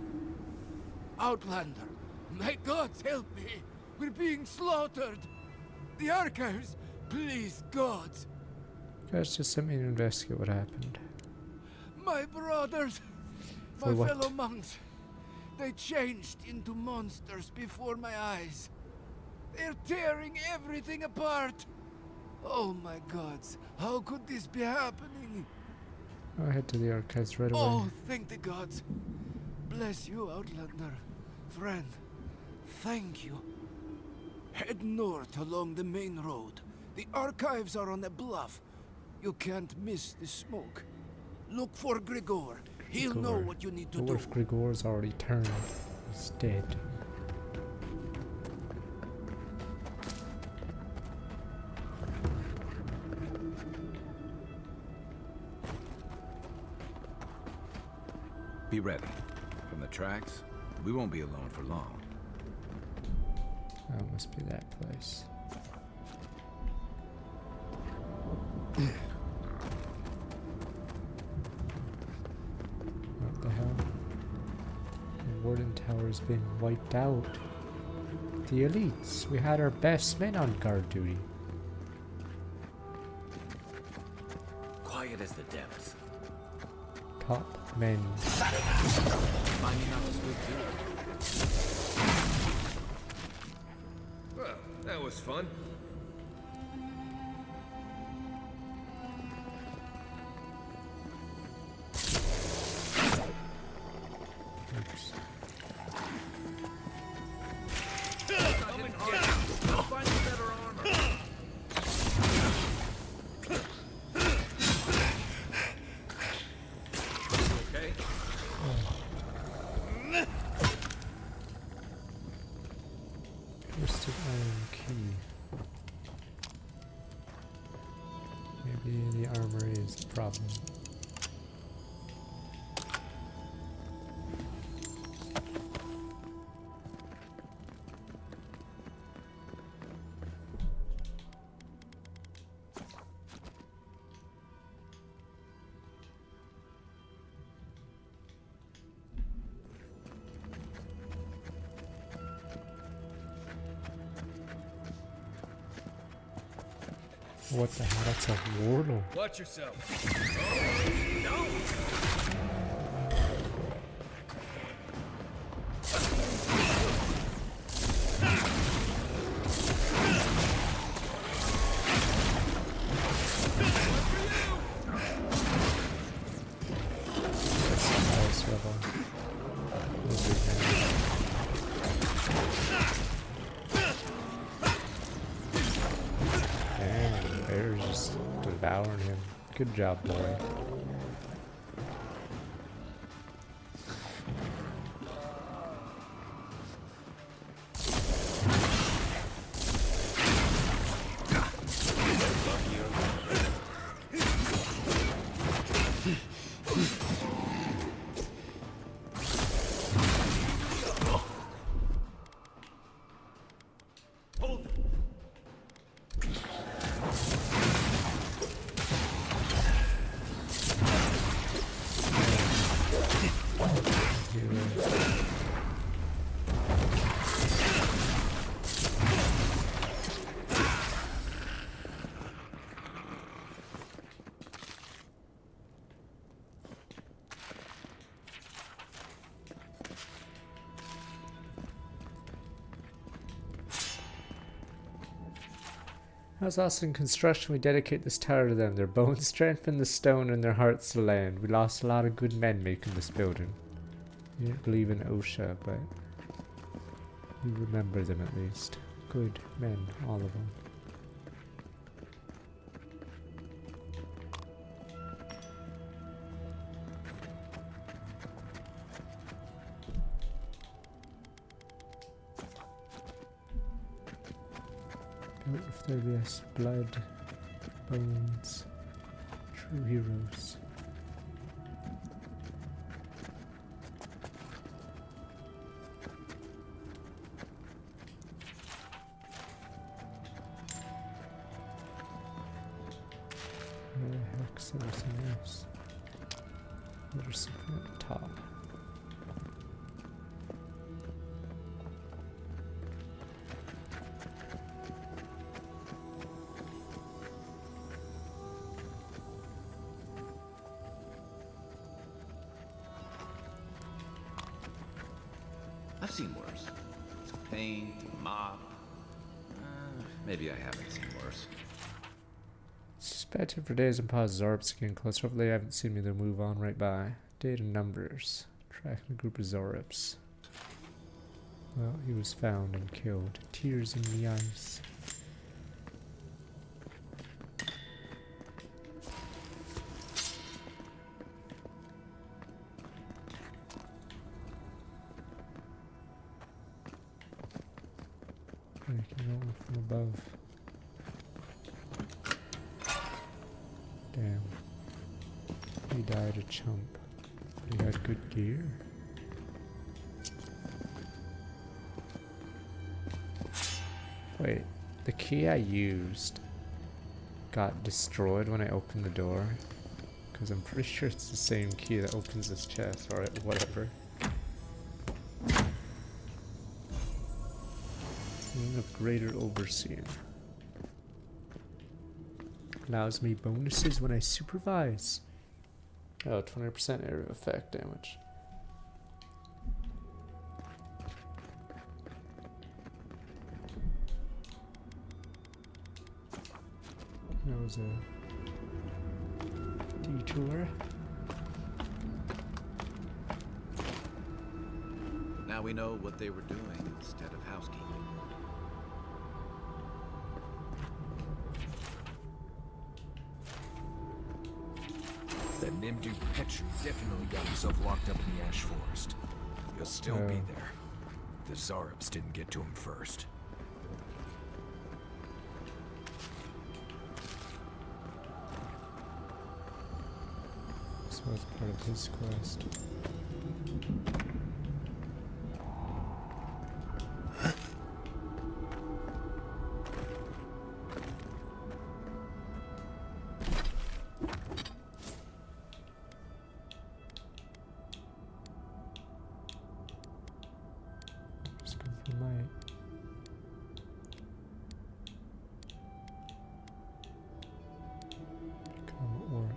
Outlander, my gods, help me! We're being slaughtered! The archives, please, gods! You guys just sent me to investigate what happened. My brothers, For my what? fellow monks, they changed into monsters before my eyes. They're tearing everything apart. Oh my gods, how could this be happening? I'll head to the archives right away. Oh, thank the gods. Bless you, Outlander. Friend, thank you. Head north along the main road. The archives are on a bluff. You can't miss the smoke. Look for Grigor. He'll know what you need to What do. if Grigor's already turned? He's dead. Be ready. From the tracks, We won't be alone for long. Oh, it must be that place. What the hell? The Warden Tower's been wiped out. The elites. We had our best men on guard duty. Quiet as the depths. Top men. Finding out this week too. Well, that was fun. Oops. Twisted iron key. Maybe the armory is the problem. What the hell? That's a warlord. Watch yourself. Nice rebel. Lizard man. Damn, the bear's just devouring him. Good job, boy. As us in construction, we dedicate this tower to them. Their bones strengthen the stone and their hearts the land. We lost a lot of good men making this building. We didn't believe in OSHA, but we remember them at least. Good men, all of them. Built with their yes, blood, bones, true heroes. Where the heck's everything else? There's something at the top. I've seen worse. Paint, mop. Maybe I haven't seen worse. Suspected for days and paused Zorbs getting closer. Hopefully they haven't seen me. They'll move on right by. Data numbers. Tracking a group of Zorops. Well, he was found and killed. Tears in the eyes. Breaking over from above. Damn. He died a chump. But he had good gear. Wait, the key I used got destroyed when I opened the door? Because I'm pretty sure it's the same key that opens this chest, or whatever. Ring of Greater Overseer. Allows me bonuses when I supervise. Oh, 20% area effect damage. That was a detour. Now we know what they were doing instead of housekeeping. That Nimdu Petru definitely got himself locked up in the Ash Forest. He'll still be there. The Zarabs didn't get to him first. This was part of his quest. Just go for might. Become orc.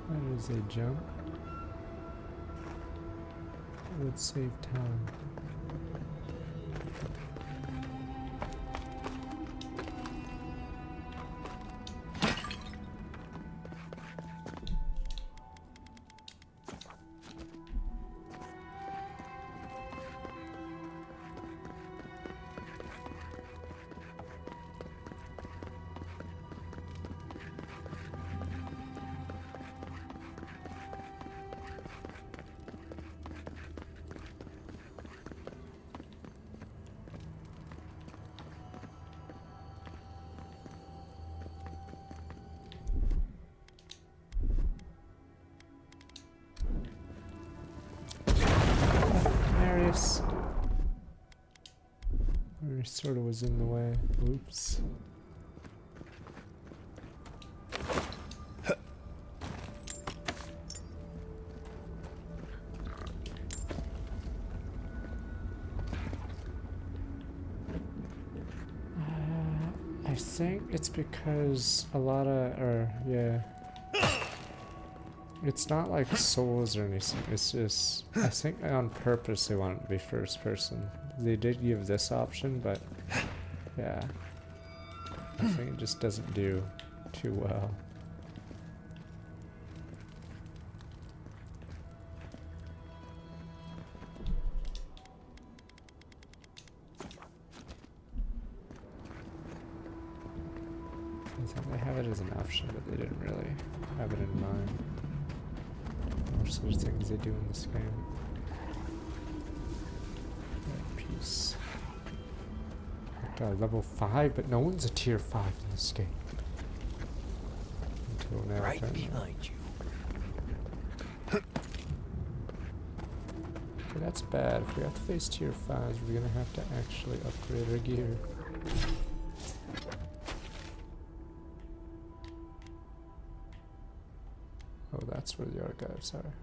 That is a jump. It would save time. Marius. Marius sort of was in the way. Oops. I think it's because a lot of, it's not like souls or anything, it's just, I think on purpose they want it to be first person. They did give this option, but yeah, I think it just doesn't do too well. I think they have it as an option, but they didn't really have it in mind. Most of the things they do in this game. Peace. Level 5, but no one's a tier 5 in this game. Until now, Right apparently. behind you. Okay, that's bad. If we have to face tier 5s, we're gonna have to actually upgrade our gear. Oh, that's where the archives are.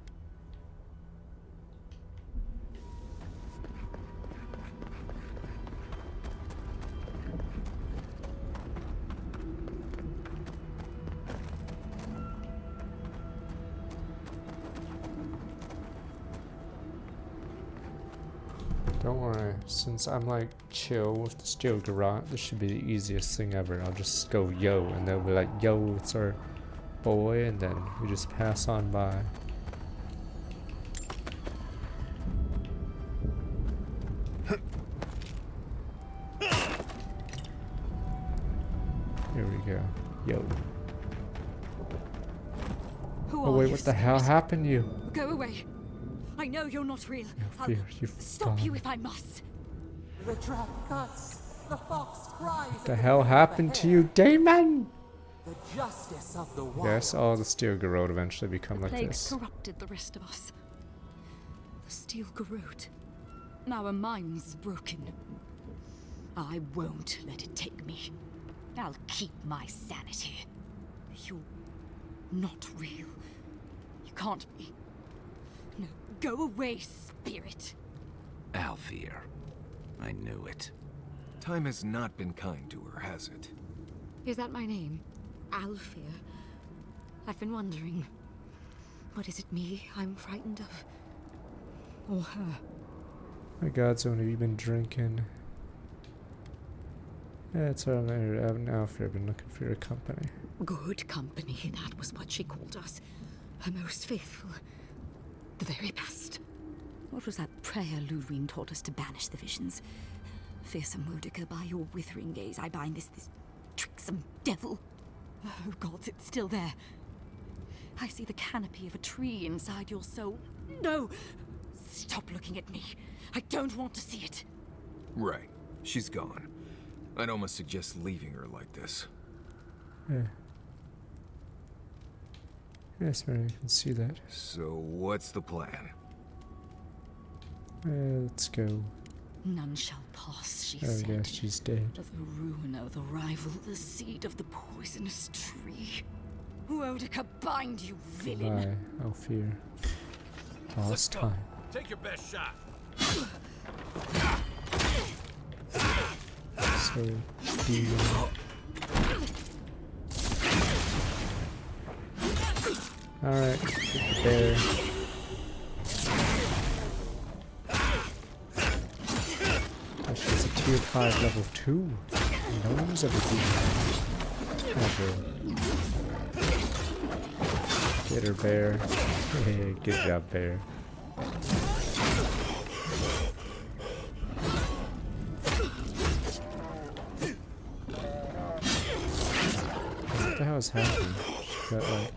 Don't worry, since I'm like chill with the steel garage, this should be the easiest thing ever. I'll just go yo, and they'll be like, yo, it's our boy, and then we just pass on by. Here we go. Yo. Who Oh are wait, you, what the hell Stairs? happened to you? Go away. I know you're not real. I'll Fear, you stop you gone. if I must. The trap cuts. The fox cries. What the hell happened to you, Damon? The justice of the wild. Yes, all the steel garrote eventually become The like plagues this. corrupted the rest of us. The steel garrote. Our minds broken. I won't let it take me. I'll keep my sanity. You're not real. You can't be. No, go away, spirit. Alfear. I knew it. Time has not been kind to her, has it? Is that my name? Alfear? I've been wondering. What is it me I'm frightened of? Or her? My God, so have you been drinking? Yeah, it's all right. Alfred, I've been looking for your company. Good company, that was what she called us. Her most faithful. The very best. What was that prayer Ludwig taught us to banish the visions? Fearsome Modica, by your withering gaze, I bind this tricksome devil. Oh, gods, it's still there. I see the canopy of a tree inside your soul. No! Stop looking at me. I don't want to see it. Right. She's gone. I'd almost suggest leaving her like this. Yeah. Yes, Mary, I can see that. So, what's the plan? Let's go. None shall pass, she Oh, said. yes, she's dead. The ruiner, the rival, the seed of the poisonous tree. Wodica, bind you, villain! Bye, Alfear. Last time. Take your best shot. Sorry, demon. Alright, there. Oh, she's a tier 5 level 2. No one's ever beaten her. Ever. Get her, bear. Hey, good job, bear. What the hell is happening? She got like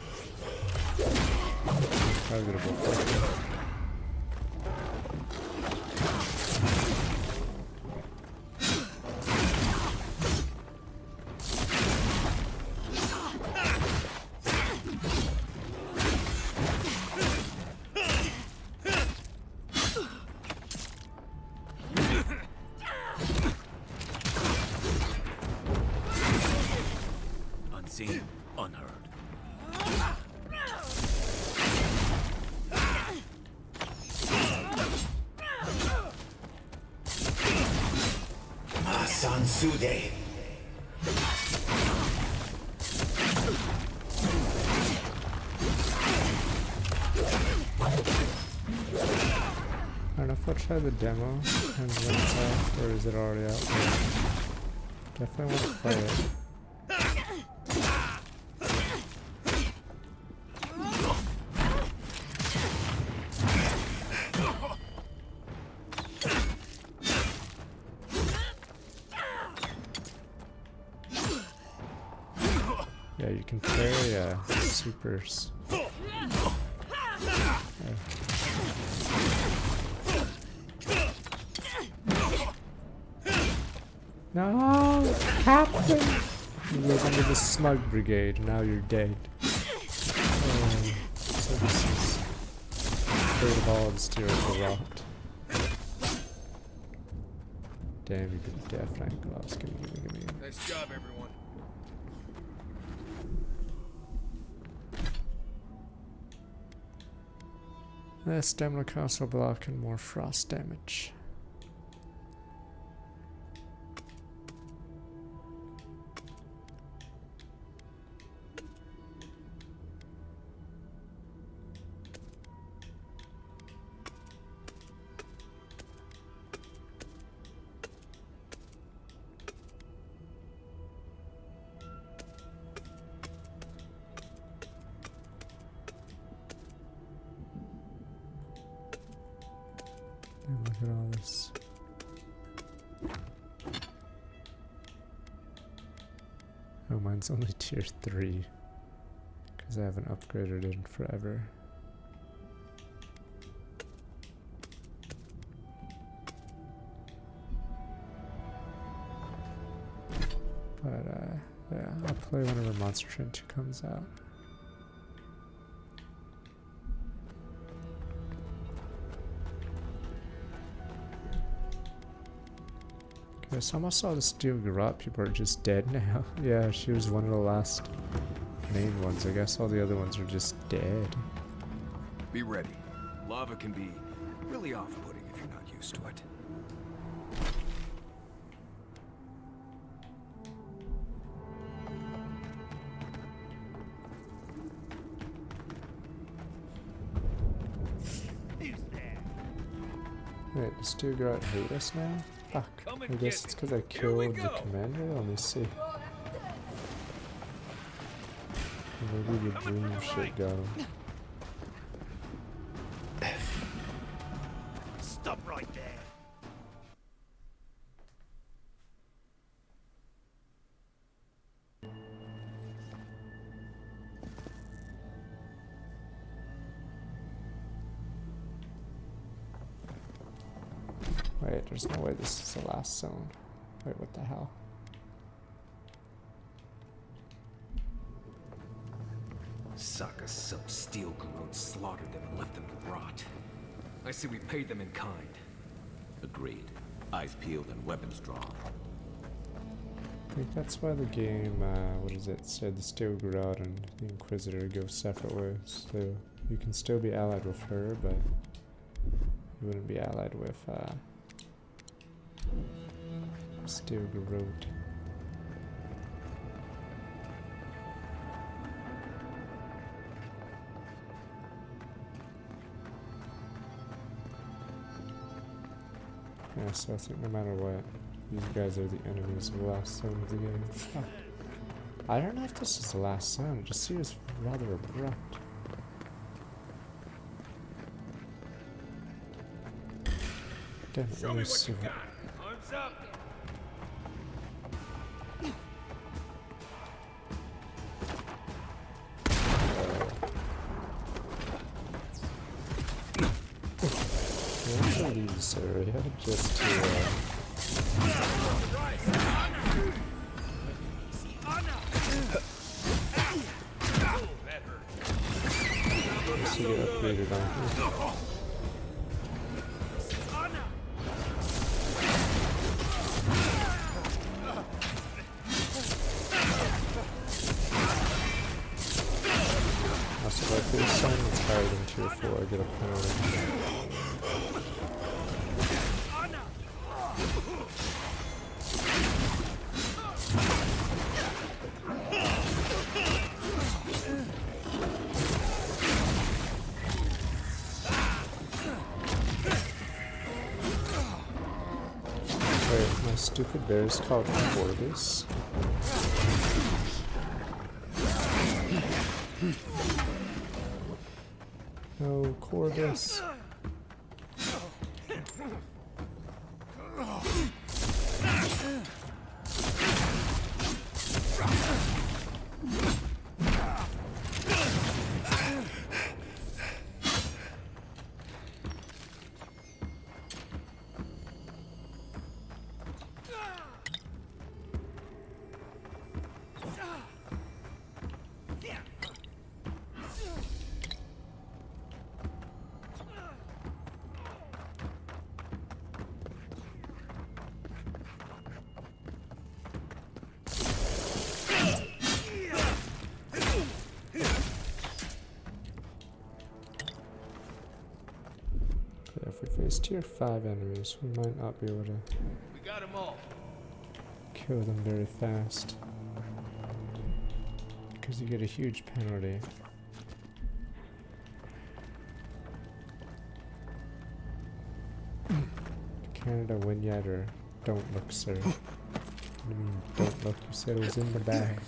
targetable focus. Unseen, unheard. Sansude. I don't know if I'll try the demo and when it's out, or is it already out there? Definitely want to play it. Yeah, you can parry supers. No, Captain! You live under the smug brigade, now you're dead. So this is third of all the steel corrupt. Damn, you could definitely gloss. Gimme. Nice job, everyone. Less stamina castle block and more frost damage. And look at all this. Oh, mine's only tier 3. Because I haven't upgraded it in forever. But yeah, I'll play whenever Monster Hunter 2 comes out. Okay, so almost all the steel garrote people are just dead now. Yeah, she was one of the last main ones. I guess all the other ones are just dead. Be ready. Lava can be really off-putting if you're not used to it. Wait, does steel garrote hate us now? Fuck. I guess it's because I killed the commander? Let me see. Maybe the dream shit got him. Stop right there. Wait, there's no way this is the last zone. Wait, what the hell? Saka sub-steel garrote slaughtered them and left them to rot. I say we pay them in kind. Agreed. Eyes peeled and weapons drawn. I think that's why the game, what is it, said the steel garrote and the Inquisitor go separate ways. So you can still be allied with her, but you wouldn't be allied with, steel garrote. Yeah, so I think no matter what, these guys are the enemies of the last zone of the game. Huh. I don't know if this is the last zone, it just seems rather abrupt. Damn it, let me see what... Arms up. I'm gonna leave this area just to get upgraded on here. Also, like this sign that's higher than tier 4, I get a penalty. Wait, my stupid bear is called Corbus. No, Corbus. If we face tier 5 enemies, we might not be able to kill them very fast. Because you get a huge penalty. Canada win yet or don't look, sir? I mean, don't look, you said it was in the bag.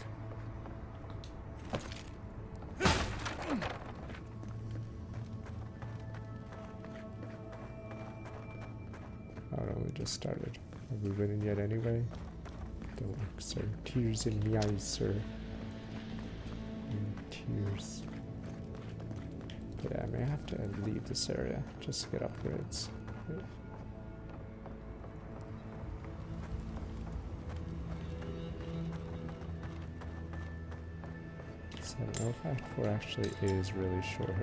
Oh no, we just started. Are we winning yet anyway? Don't look, sir. Tears in the eyes, sir. Tears. But yeah, I may have to leave this area just to get upgrades. Wait. So I don't know if Act 4 actually is really short.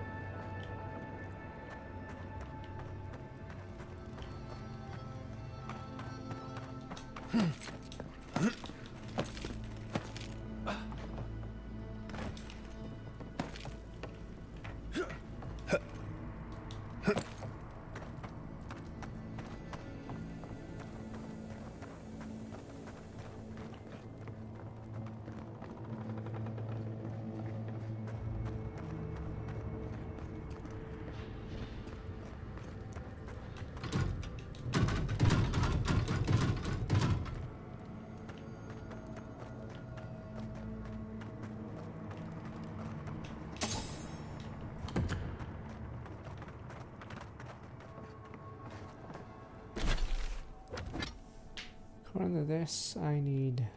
According to this, I need...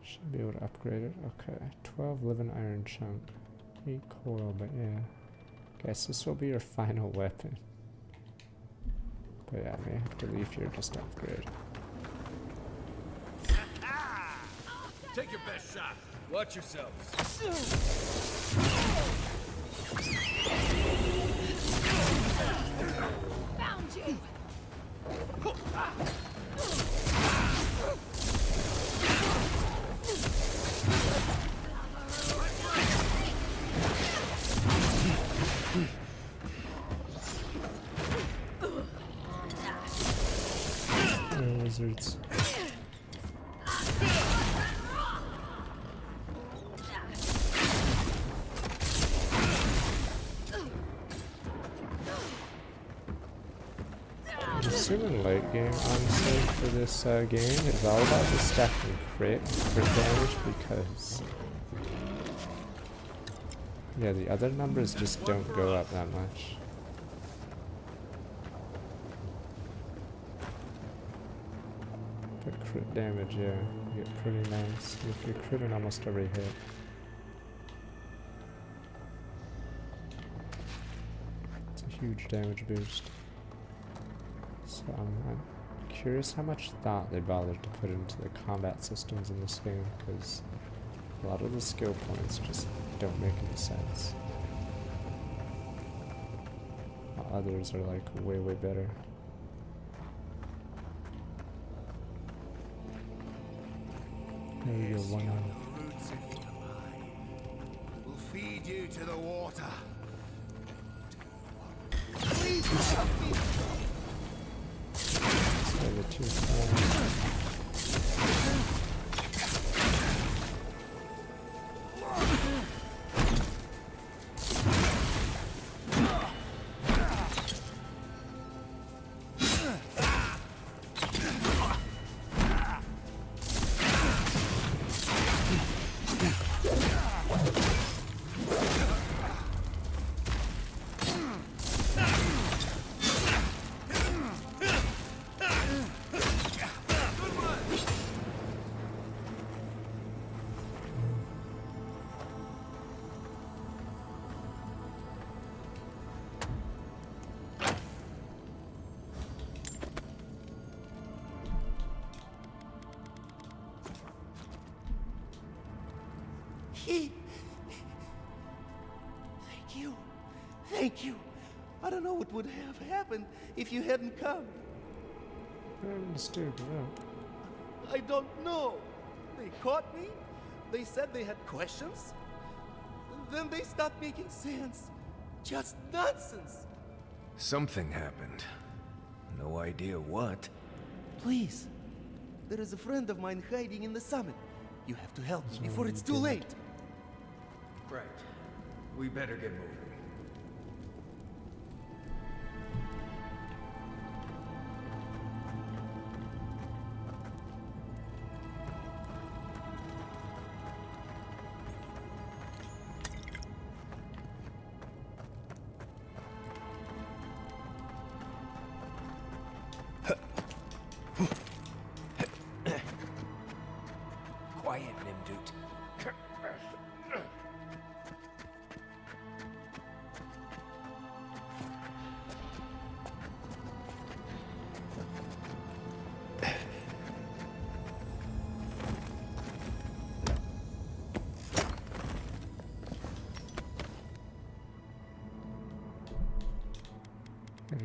Should be able to upgrade it. Okay, 12 living iron chunk. 8 coil, but yeah. Guess this will be your final weapon. But yeah, I may have to leave here just to upgrade. Take your best shot. Watch yourselves. Found you! Wizards. I'm assuming late game, honestly, for this game is all about just stacking crit damage because yeah, the other numbers just don't go up that much. But crit damage, yeah, you get pretty nice if you're critting almost every hit. It's a huge damage boost. So I'm curious how much thought they bothered to put into the combat systems in this game, because a lot of the skill points just don't make any sense. While others are like way, way better. There you go, one on. We'll feed you to the water. The two sides. Thank you. Thank you. I don't know what would have happened if you hadn't come. I understood, yeah. I don't know. They caught me. They said they had questions. Then they stopped making sense. Just nonsense. Something happened. No idea what. Please. There is a friend of mine hiding in the summit. You have to help me before it's too late. Right. We better get moving. Quiet, Nimdut.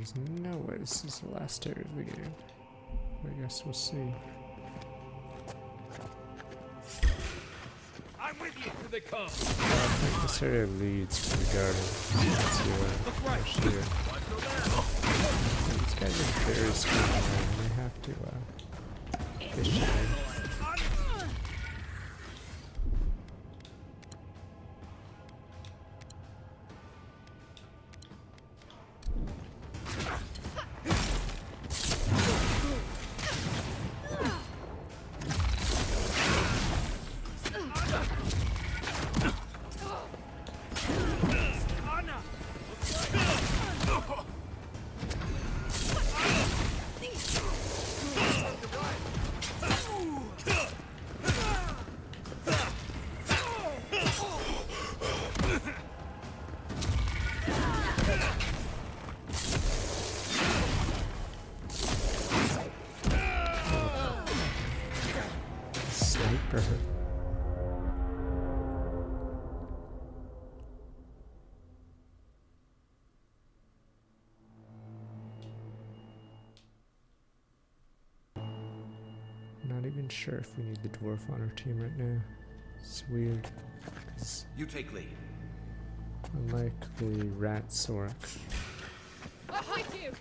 There's no way this is the last area of the game. I guess we'll see. I'm with you. Here they come. I think this area leads to the garden. Let's see where here. These guys are very smart and they have to fish in. Sniper. Not even sure if we need the dwarf on our team right now. It's weird. You take lead. Unlike the rat Sork. With you.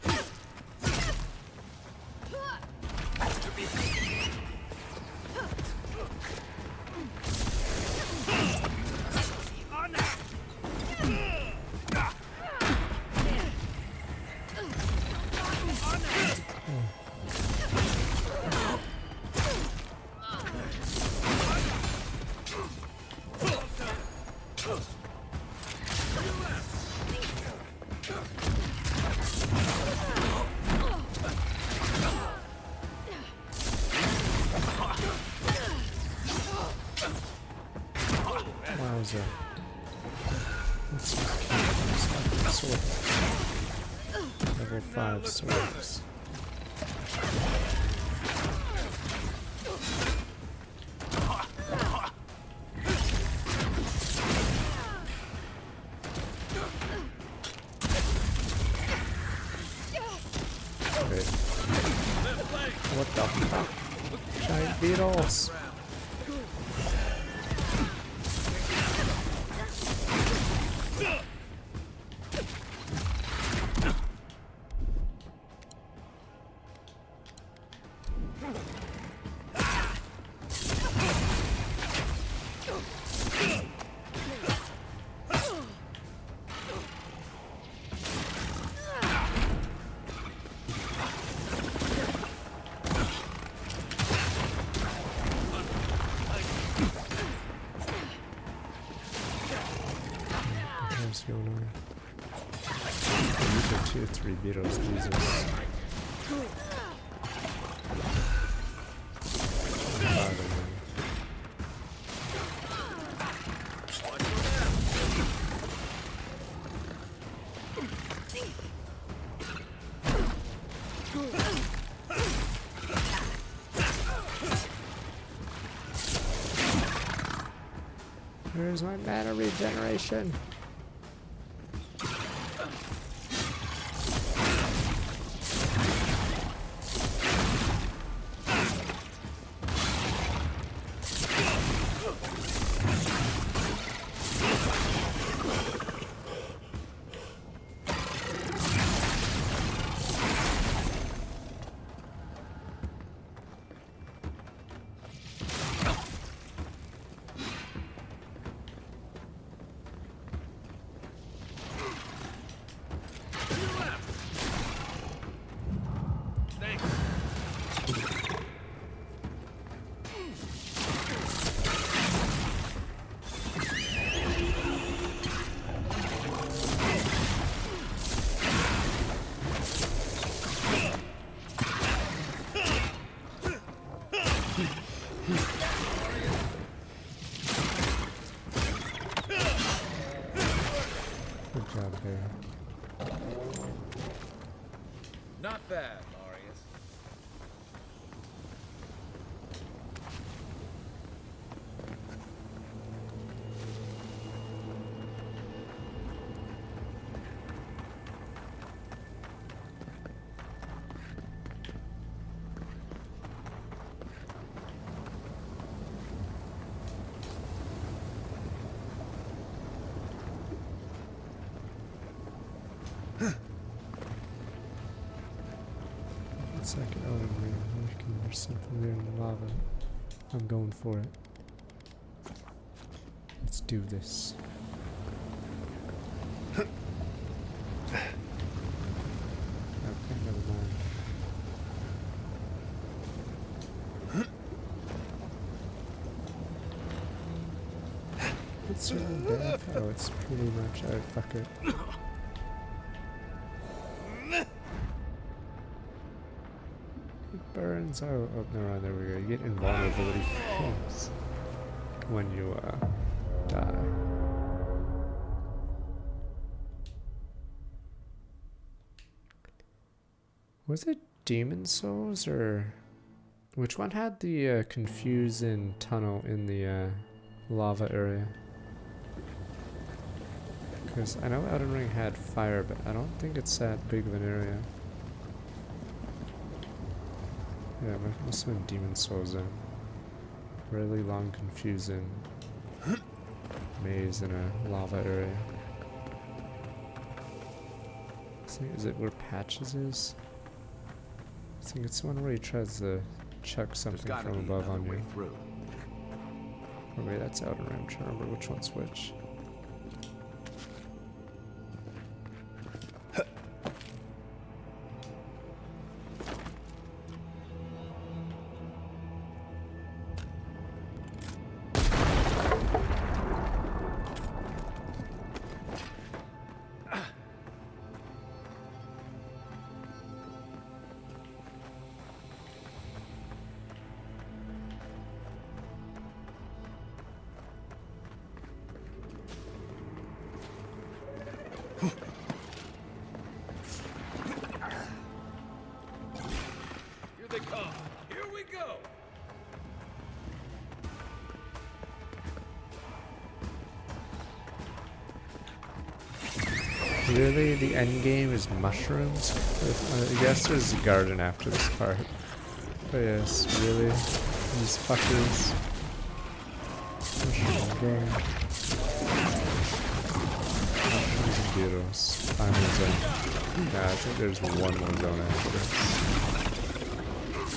Wowza. Let's just sword. Level 5 swords. Wait. What the fuck? Giant beetles! What's going on? These are 2 or 3 beetles, Jesus. Where's my mana regeneration? Good job there. Not bad, Marius. It's like an Elden Ring. There's something there in the lava. I'm going for it. Let's do this. Okay, never mind. It's certain death. Oh, it's pretty much. Oh, fuck it. It burns out. Oh, no, right, there we go. You get invulnerability frames when you die. Was it Demon Souls or which one had the confusing tunnel in the lava area? Because I know Elden Ring had fire, but I don't think it's that big of an area. Yeah, it must have been Demon Souls then. Really long, confusing maze in a lava area. Is it where Patches is? I think it's the one where he tries to chuck something from above on you. Or maybe that's Elden Ring. I'm trying to remember which one's which. Here they come. Here we go. Really, the end game is mushrooms? I guess there's a garden after this part. But yes, really? These fuckers. Mushroom game. Mushrooms and beetles. Final zone. Nah, I think there's one more zone after this.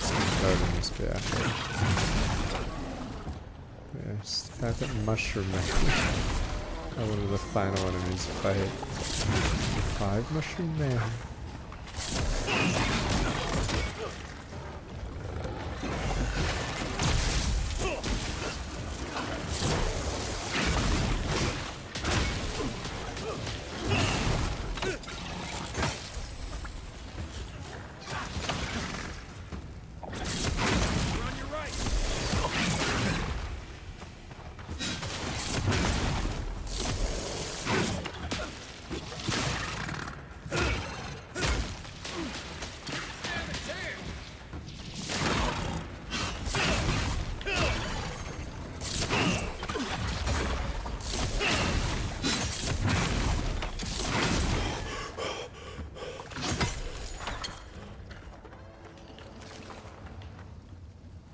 Some garden must be after. Yes, the fact that mushroom are one of the final enemies fight. 5 mushroom men.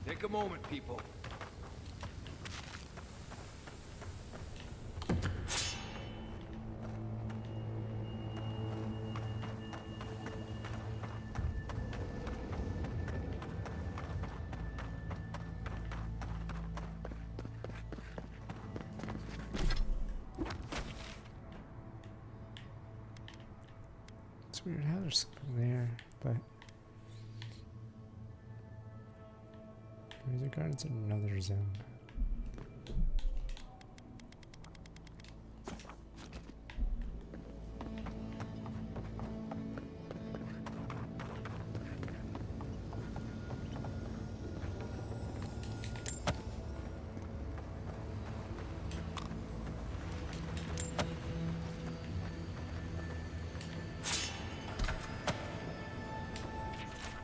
Take a moment, people. It's weird how there's something there, but maybe the garden's in another zone.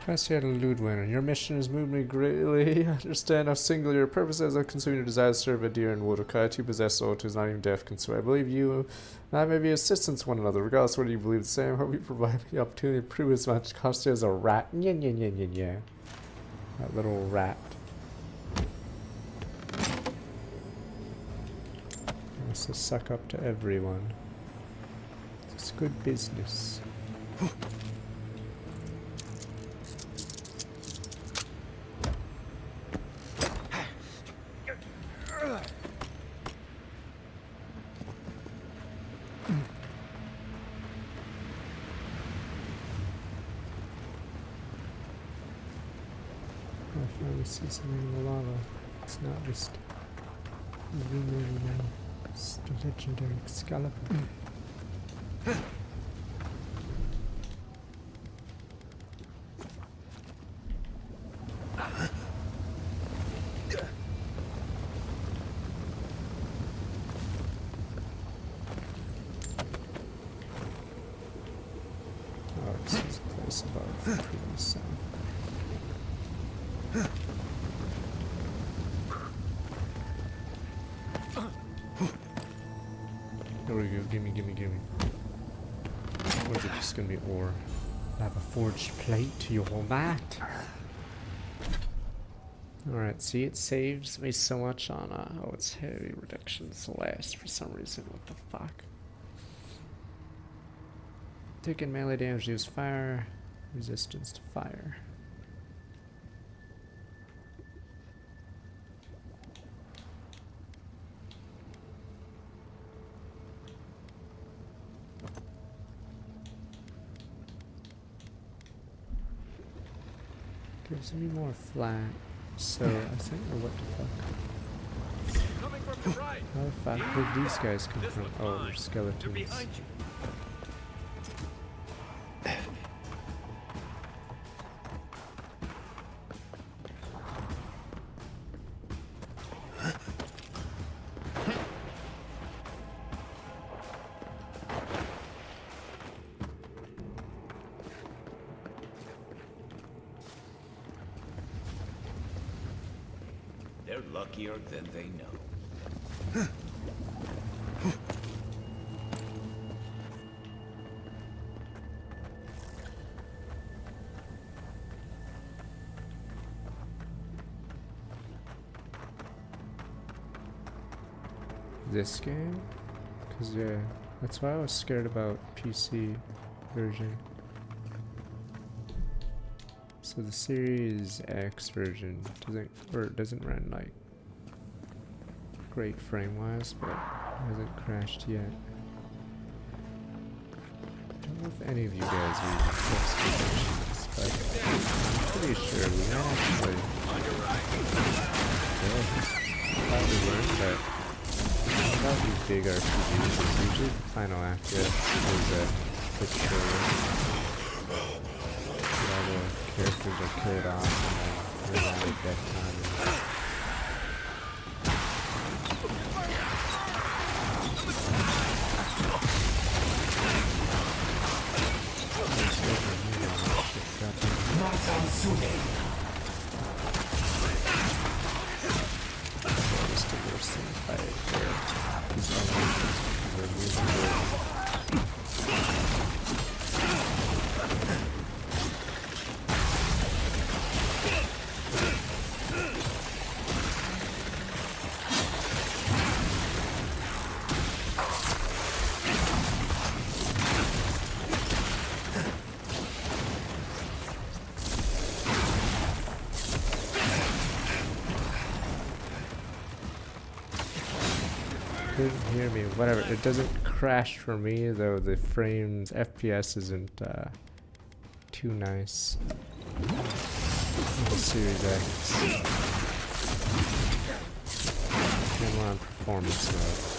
Preciated Ludwin, your mission has moved me greatly. I understand how singular your purpose is of consuming your desire to serve a dear and Wodokai. You possess soul who is not even deaf can sway. I believe you and I may be assistants to one another. Regardless of whether you believe the same, I hope you provide me the opportunity to prove as much cost as a rat. Yeah. That little rat. Wants to suck up to everyone. It's good business. I finally see something in the lava. It's not just zoom in anymore. It's the legendary Excalibur. Oh, this is a place above the previous sound. There we go, gimme. Or is it just gonna be ore? I have a forged plate, you hold that? Alright, see, it saves me so much on, oh, it's heavy reductions last for some reason, what the fuck? Taking melee damage, use fire, resistance to fire. Gives me more flat, so I think, oh, what the fuck? Coming from your right. How the fuck did these guys come from? Oh, they're They're skeletons. behind you. They're luckier than they know. This game? Cause yeah, that's why I was scared about PC version. So the Series X version doesn't run like great frame wise, but it hasn't crashed yet. I don't know if any of you guys are using flex versions, but I'm pretty sure we actually probably learned that about these big RPGs is usually the final act is a quick story. All the characters are killed off and then there's only death time. Just the worst thing if couldn't hear me, whatever. It doesn't crash for me though. The frames FPS isn't too nice. The Series X. And we're on performance mode.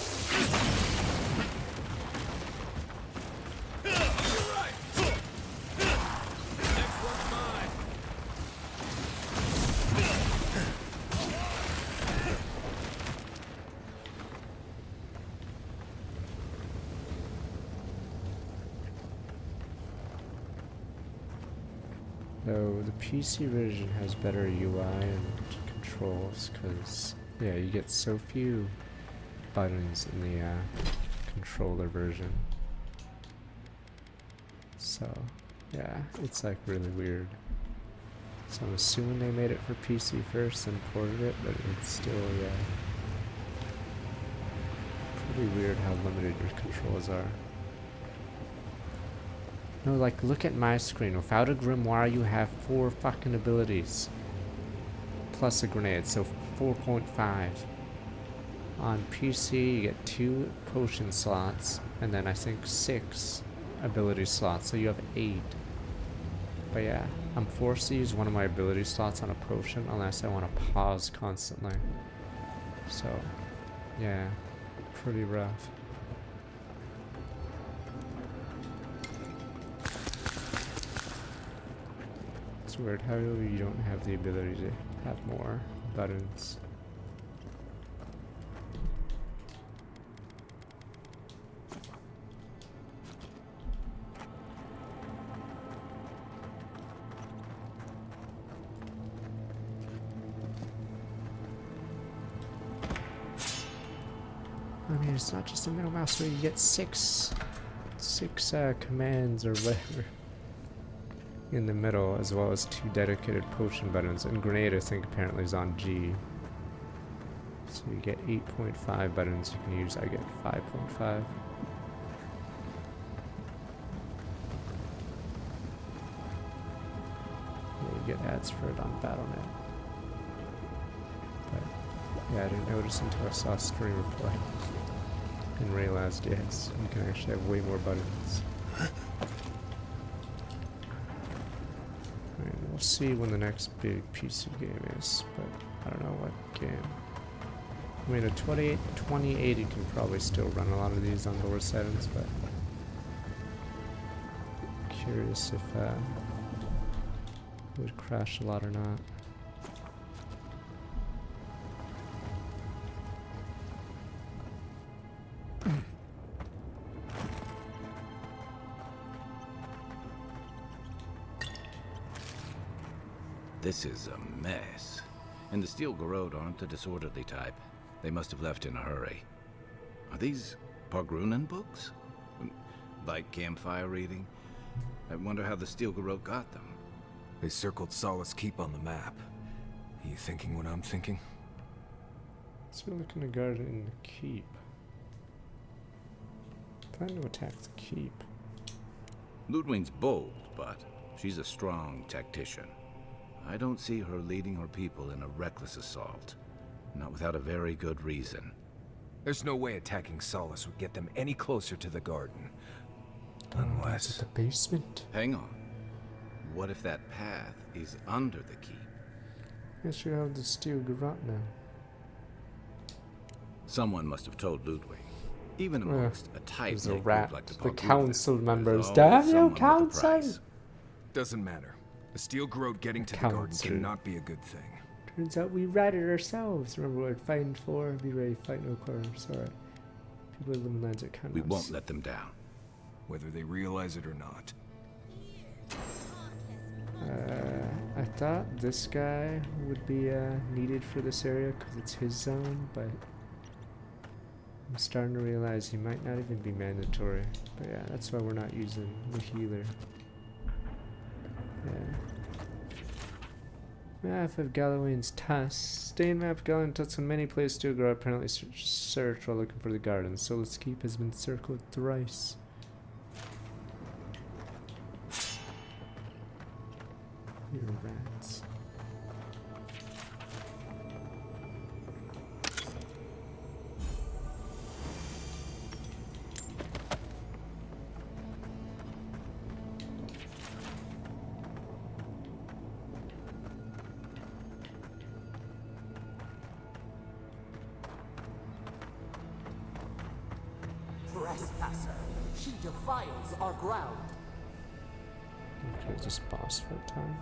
So the PC version has better UI and controls because, yeah, you get so few buttons in the controller version. So, yeah, it's like really weird. So I'm assuming they made it for PC first and ported it, but it's still, yeah, pretty weird how limited your controls are. No, like, look at my screen. Without a grimoire, you have 4 fucking abilities. Plus a grenade, so 4.5. On PC, you get 2 potion slots, and then I think 6 ability slots, so you have 8. But yeah, I'm forced to use one of my ability slots on a potion unless I want to pause constantly. So, yeah, pretty rough. It's weird how you don't have the ability to have more buttons. I mean, it's not just a middle mouse where you get six commands or whatever in the middle, as well as 2 dedicated potion buttons. And grenade, I think, apparently is on G. So you get 8.5 buttons you can use. I get 5.5. You get ads for it on BattleNet. But yeah, I didn't notice until I saw a streamer play and realized, yes, you can actually have way more buttons. Alright, we'll see when the next big PC game is, but I don't know what game. I mean, a 2080 can probably still run a lot of these on lower settings, but curious if it would crash a lot or not. This is a mess. And the Steel Garrote aren't the disorderly type. They must have left in a hurry. Are these Pargrunen books? Like campfire reading? I wonder how the Steel Garrote got them. They circled Solace Keep on the map. Are you thinking what I'm thinking? So we're looking to guard in the keep. Plan to attack the keep. Ludwig's bold, but she's a strong tactician. I don't see her leading her people in a reckless assault. Not without a very good reason. There's no way attacking Solace would get them any closer to the garden. Unless... the basement? Hang on. What if that path is under the keep? Guess you have the Steel Garrote now. Someone must have told Ludwig. Even amongst a tight There's a group rat. like the The Pargrunen, council members. there's Damn always you, someone with a council! price. Doesn't matter. The Steel Garrote getting to the garden cannot be a good thing. Turns out we ratted ourselves. Remember what fighting for? Be ready, fight no quarters. Alright. People in the lands are kind We won't let them down. Whether they realize it or not. I thought this guy would be needed for this area because it's his zone, but I'm starting to realize he might not even be mandatory. But yeah, that's why we're not using the healer. Yeah. Map of Galloway's Tusk. Stain map of Galloway's Tusk on many places to grow. Apparently search while looking for the garden. Solace Keep has been circled thrice. Here are rats. Trespasser, she defiles our ground. Okay, just boss fight time.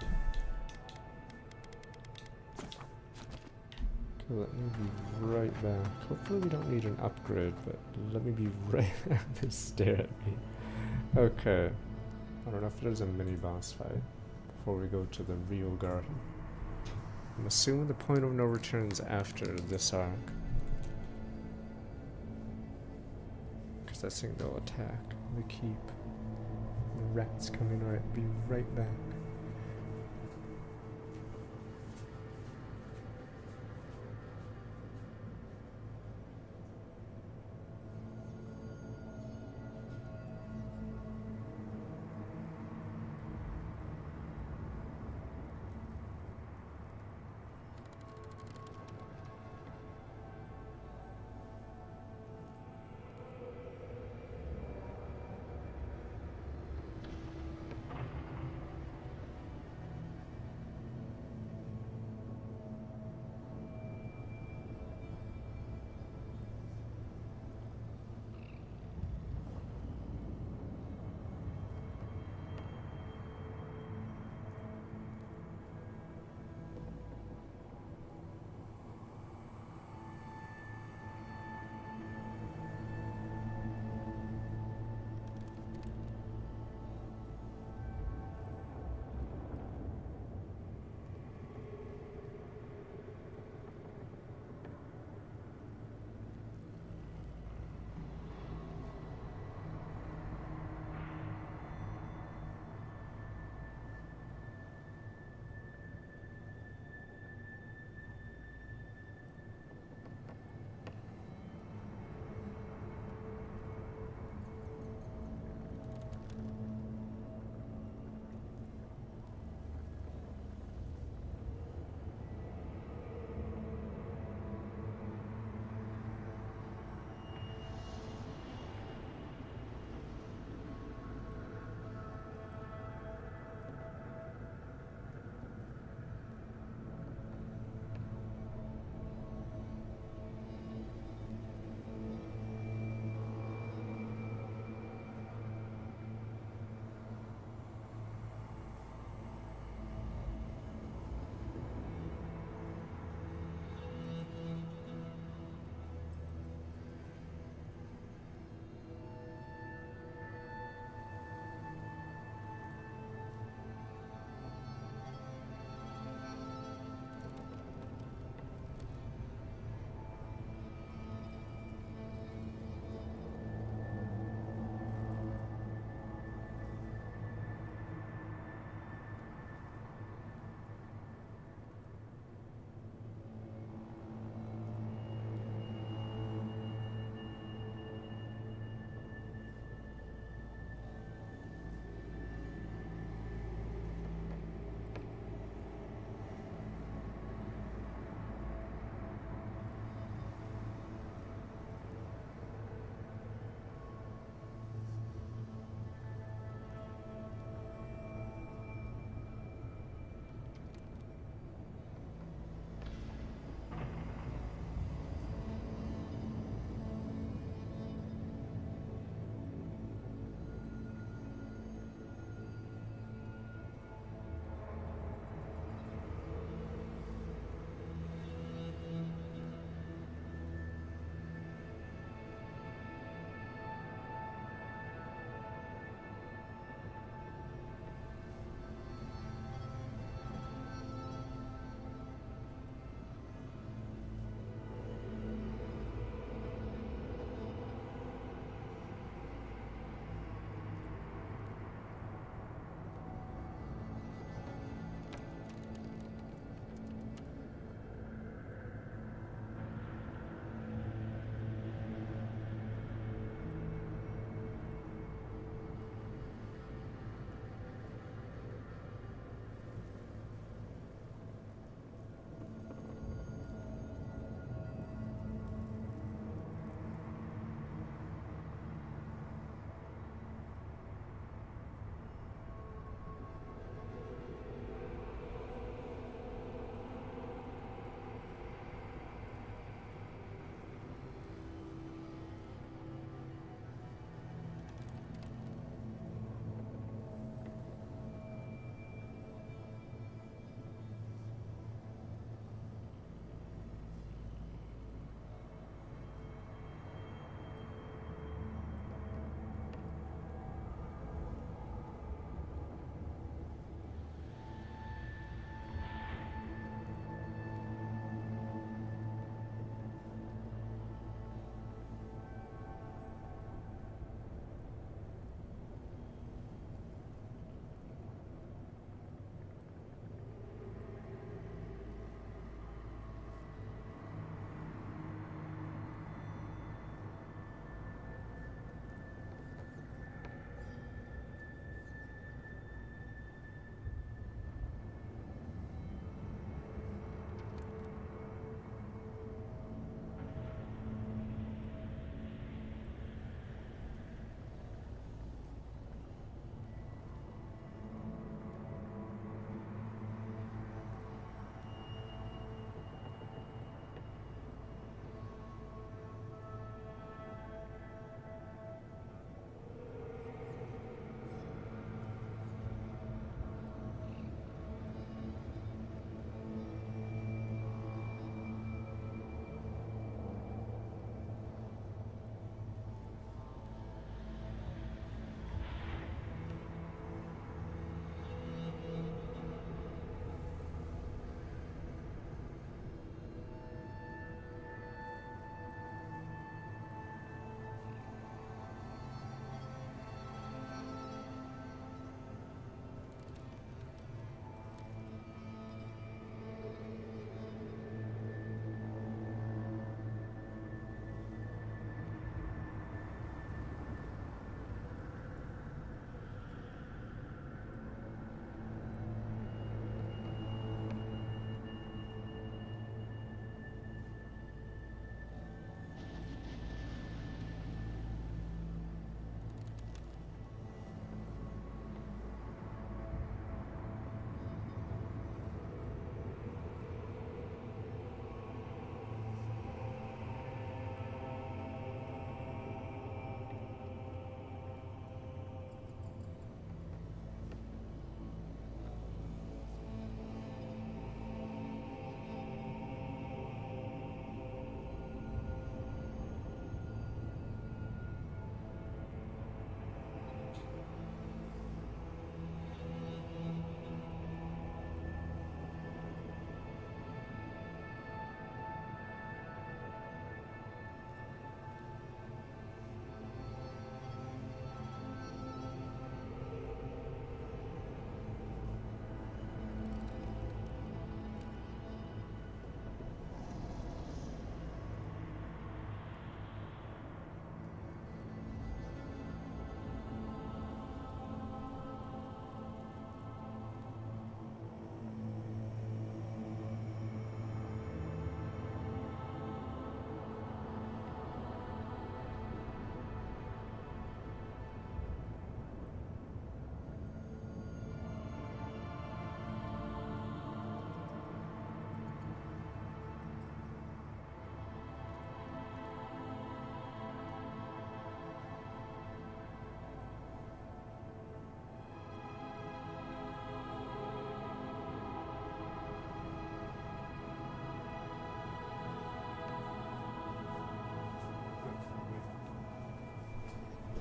Okay, let me be right back. Hopefully we don't need an upgrade, but let me be right back. This stare at me. Okay. I don't know if there's a mini boss fight before we go to the real garden. I'm assuming the point of no return is after this arc. Because I think they'll attack the keep. The rats coming right, be right back.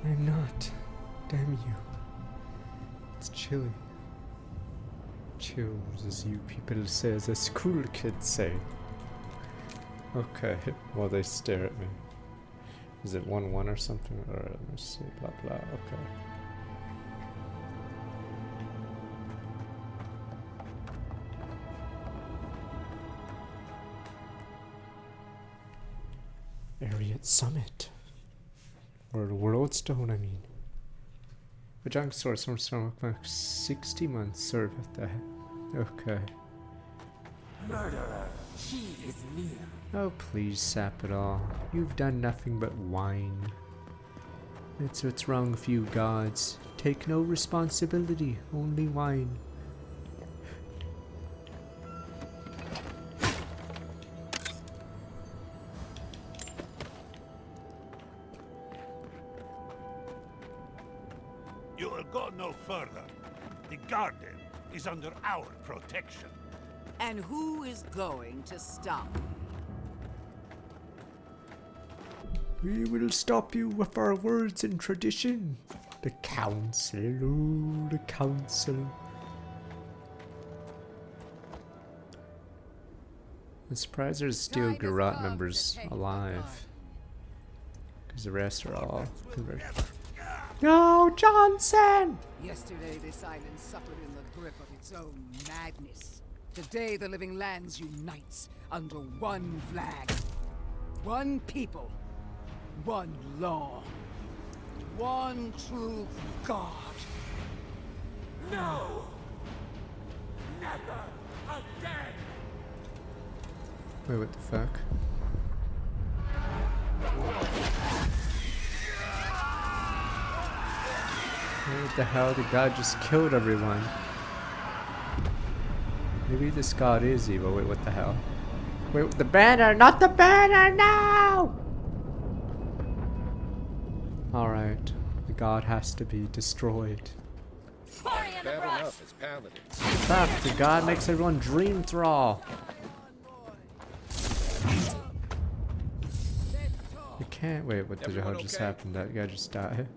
I'm not. Damn you. It's chilly. Chills, as you people say, as us cool kids say. Okay, well they stare at me. Is it 1-1 or something? Or let me see, blah blah, okay. Ariat Summit. Or Worldstone, I mean. A junk source from stomach mark 60 months serve at the okay. Murderer, she is near. Oh please, sap it all. You've done nothing but whine. That's what's wrong with you gods. Take no responsibility, only whine. You will go no further. The garden is under our protection. And who is going to stop? We will stop you with our words and tradition. The council, oh, the council. I'm surprised there's still Garrot members alive. Because the rest are all converted. No, Johnson! Yesterday, this island suffered in the grip of its own madness. Today, the living lands unites under one flag. One people. One law. One true God. No! Never again! Wait, what the fuck? What the hell? The god just killed everyone. Maybe this god is evil. Wait, what the hell? Wait, the banner! Not the banner! No! Alright. The god has to be destroyed. Bad enough as paladins. Fuck, the god makes everyone dream thrall. You can't wait, what the hell just happened? That guy just died.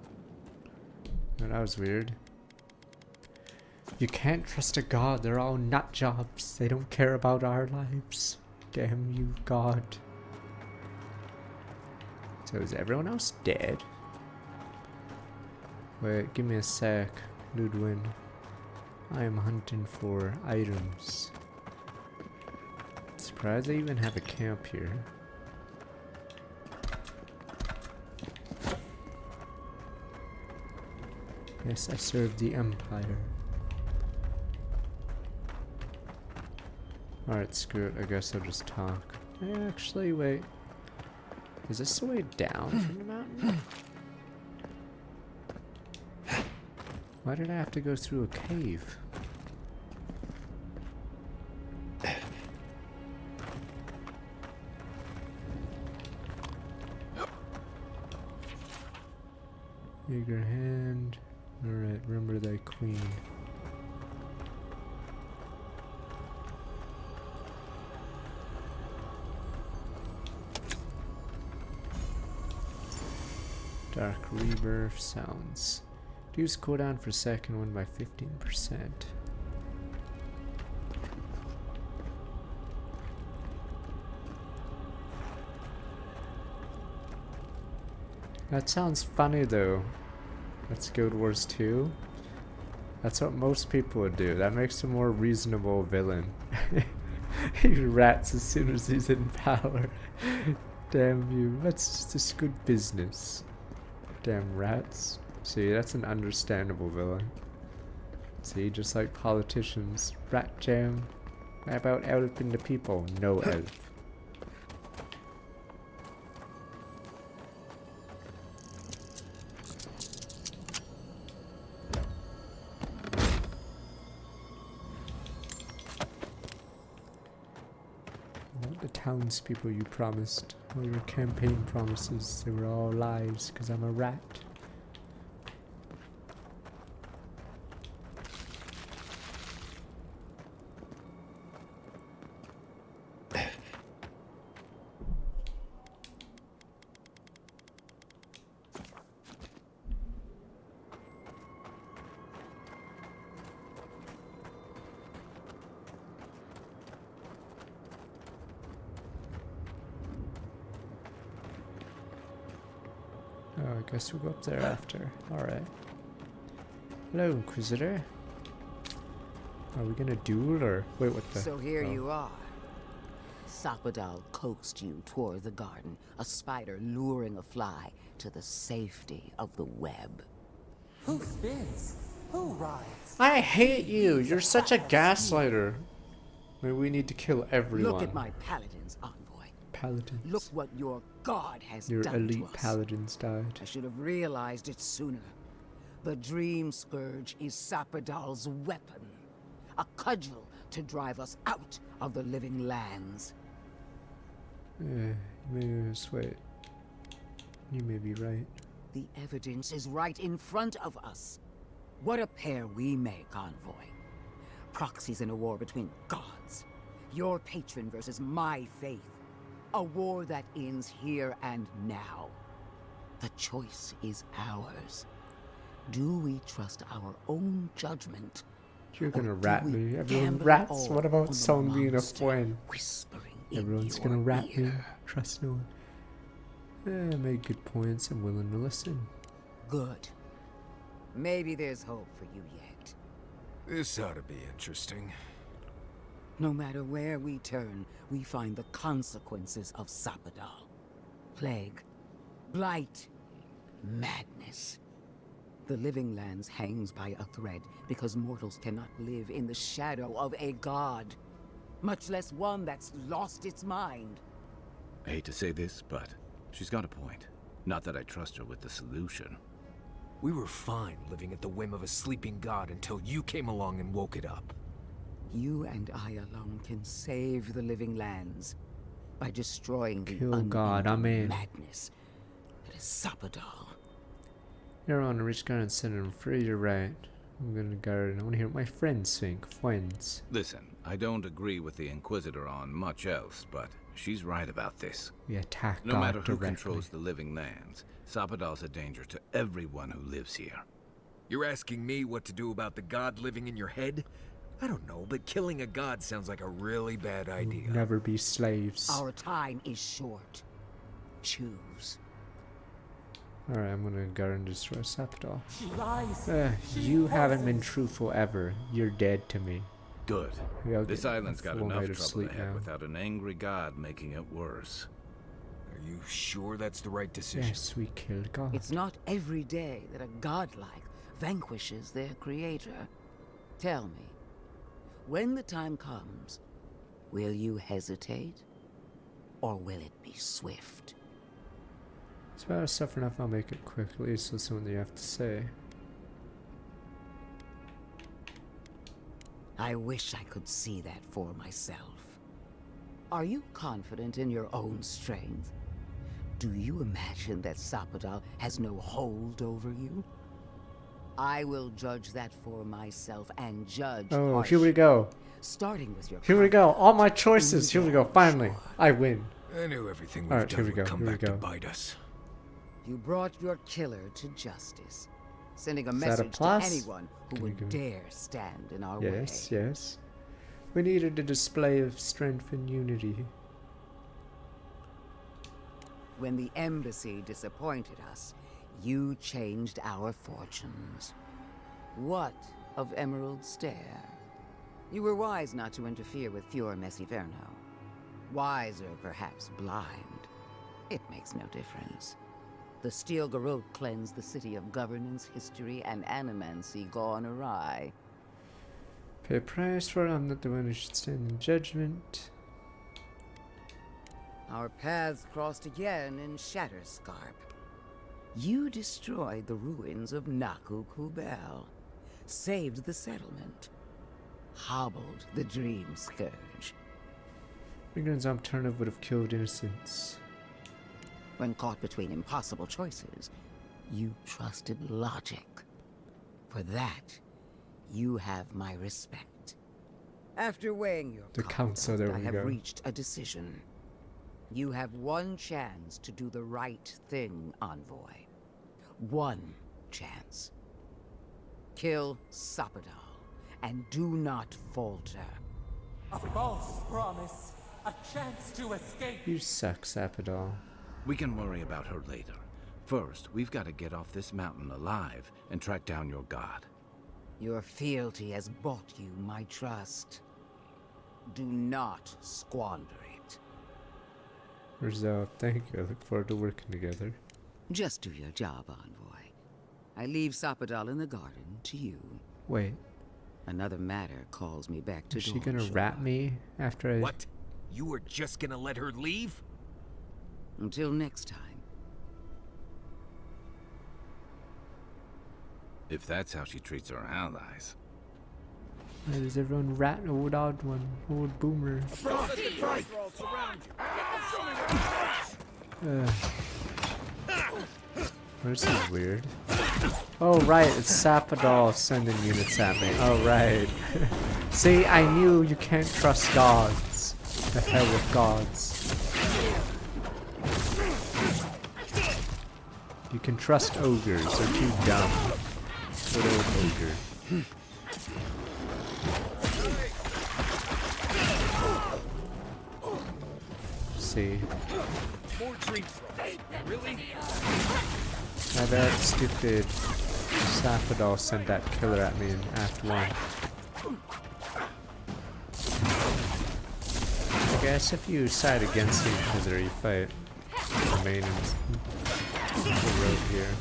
Oh, that was weird. You can't trust a god, they're all nut jobs. They don't care about our lives. Damn you, god. So is everyone else dead? Wait, give me a sec, Ludwin. I am hunting for items. Surprised they even have a camp here. Yes, I serve the Empire. Alright, screw it. I guess I'll just talk. Actually, wait. Is this the way down from the mountain? Why did I have to go through a cave? Eager hand. Alright, remember thy queen. Dark Rebirth sounds. Reduce cooldown for second one by 15%. That sounds funny though. That's Guild Wars 2. That's what most people would do. That makes a more reasonable villain. He rats as soon as he's in power. Damn you. That's just good business. Damn rats. See, that's an understandable villain. See, just like politicians. Rat jam. What about helping the people? No help. What the townspeople you promised? All your campaign promises, they were all lies, because I'm a rat. Oh, I guess we'll go up there after. Alright. Hello, Inquisitor. Are we gonna duel or wait? What the? So here you are. Sapadal coaxed you toward the garden, a spider luring a fly to the safety of the web. Who spins? Who rides? I hate you. You're such a gaslighter. Maybe we need to kill everyone. Look at my paladins, envoy. Paladins. Look what your god has Your done elite to us. paladins died. I should have realized it sooner. The Dream Scourge is Sapadal's weapon. A cudgel to drive us out of the living lands. Yeah, maybe just wait. You may be right. The evidence is right in front of us. What a pair we make, envoy. Proxies in a war between gods. Your patron versus my faith. A war that ends here and now. The choice is ours. Do we trust our own judgment? You're gonna rat me. Everyone rats. What about someone being a friend? Everyone's gonna rat me. Trust no one. I made good points. I'm willing to listen. Good. Maybe there's hope for you yet. This ought to be interesting. No matter where we turn, we find the consequences of Sapadal. Plague, blight, madness. The living lands hangs by a thread because mortals cannot live in the shadow of a god, much less one that's lost its mind. I hate to say this, but she's got a point. Not that I trust her with the solution. We were fine living at the whim of a sleeping god until you came along and woke it up. You and I alone can save the living lands by destroying the Kill God, amen. madness that is Sapadal. You're on a rich guy and set him free. You're right. I'm gonna guard. I want to hear what my friends think. Friends. Listen, I don't agree with the Inquisitor on much else, but she's right about this. We attack No God matter who directly. controls the living lands, Sapadal's a danger to everyone who lives here. You're asking me what to do about the god living in your head? I don't know, but killing a god sounds like a really bad idea. Never be slaves. Our time is short. Choose. Alright, I'm gonna guard and destroy Sapadal. She lies. You haven't been truthful ever. You're dead to me. Good. Maybe I'll This get island's a got full enough night of trouble sleep ahead now. without an angry god making it worse. Are you sure that's the right decision? Yes, we killed God. It's not every day that a godlike vanquishes their creator. Tell me, when the time comes, will you hesitate? Or will it be swift? It's about stuff enough. I'll make it quick. At least listen to what you have to say. I wish I could see that for myself. Are you confident in your own strength? Do you imagine that Sapadal has no hold over you? I will judge that for myself and judge Oh, here we go. starting with your Here we go. All my choices. Here we go. Finally, I win. I knew everything we've Alright, done here we would go. come Here we back to go. bite us. You brought your killer to justice, sending a Is that a message to plus? anyone who Can we would give- dare stand in our way. Yes, yes. We needed a display of strength and unity. When the embassy disappointed us, you changed our fortunes. What of Emerald Stair? You were wise not to interfere with Fior Messiverno. Wiser, perhaps blind. It makes no difference. The Steel Garrote cleansed the city of governance, history, and animancy gone awry. Pay a price for it. I'm not the one who should stand in judgment. Our paths crossed again in Shatterscarp. You destroyed the ruins of Naku Kubel, saved the settlement, hobbled the Dream Scourge. Ignorance alternative would have killed innocents. When caught between impossible choices, you trusted logic. For that, you have my respect. After weighing your The council, there I we have go. reached a decision. You have one chance to do the right thing, Envoy. One chance. Kill Sapadal, and do not falter. A false promise. A chance to escape. You suck, Sapadal. We can worry about her later. First, we've got to get off this mountain alive and track down your god. Your fealty has bought you my trust. Do not squander it. Rizal, thank you. I look forward to working together. Just do your job, envoy. I leave Sapadal in the garden to you. Wait. Another matter calls me back to Is she gonna Dawnshore. rat me after I... What? You were just gonna let her leave? Until next time. If that's how she treats her allies. Why does everyone rat old odd one? Old boomer. This is weird. Oh right, it's Sapadal sending units at me. Oh right. See, I knew you can't trust gods. The hell with gods. You can trust ogres, they're too dumb. Good old ogre. See. More dream really? Now that stupid Sapadal sent that killer at me in Act 1. I guess if you side against each other, you fight the main and the road here.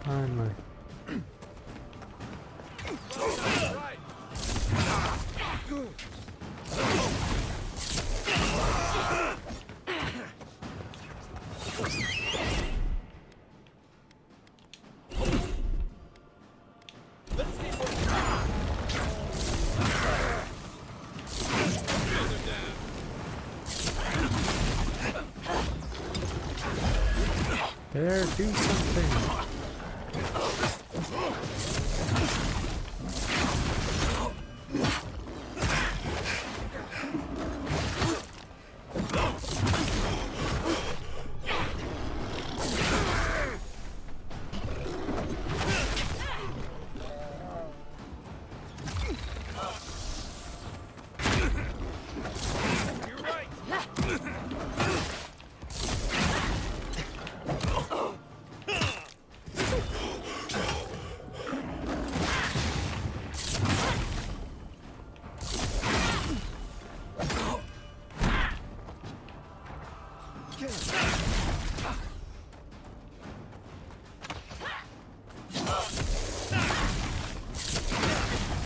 Finally. There, do something.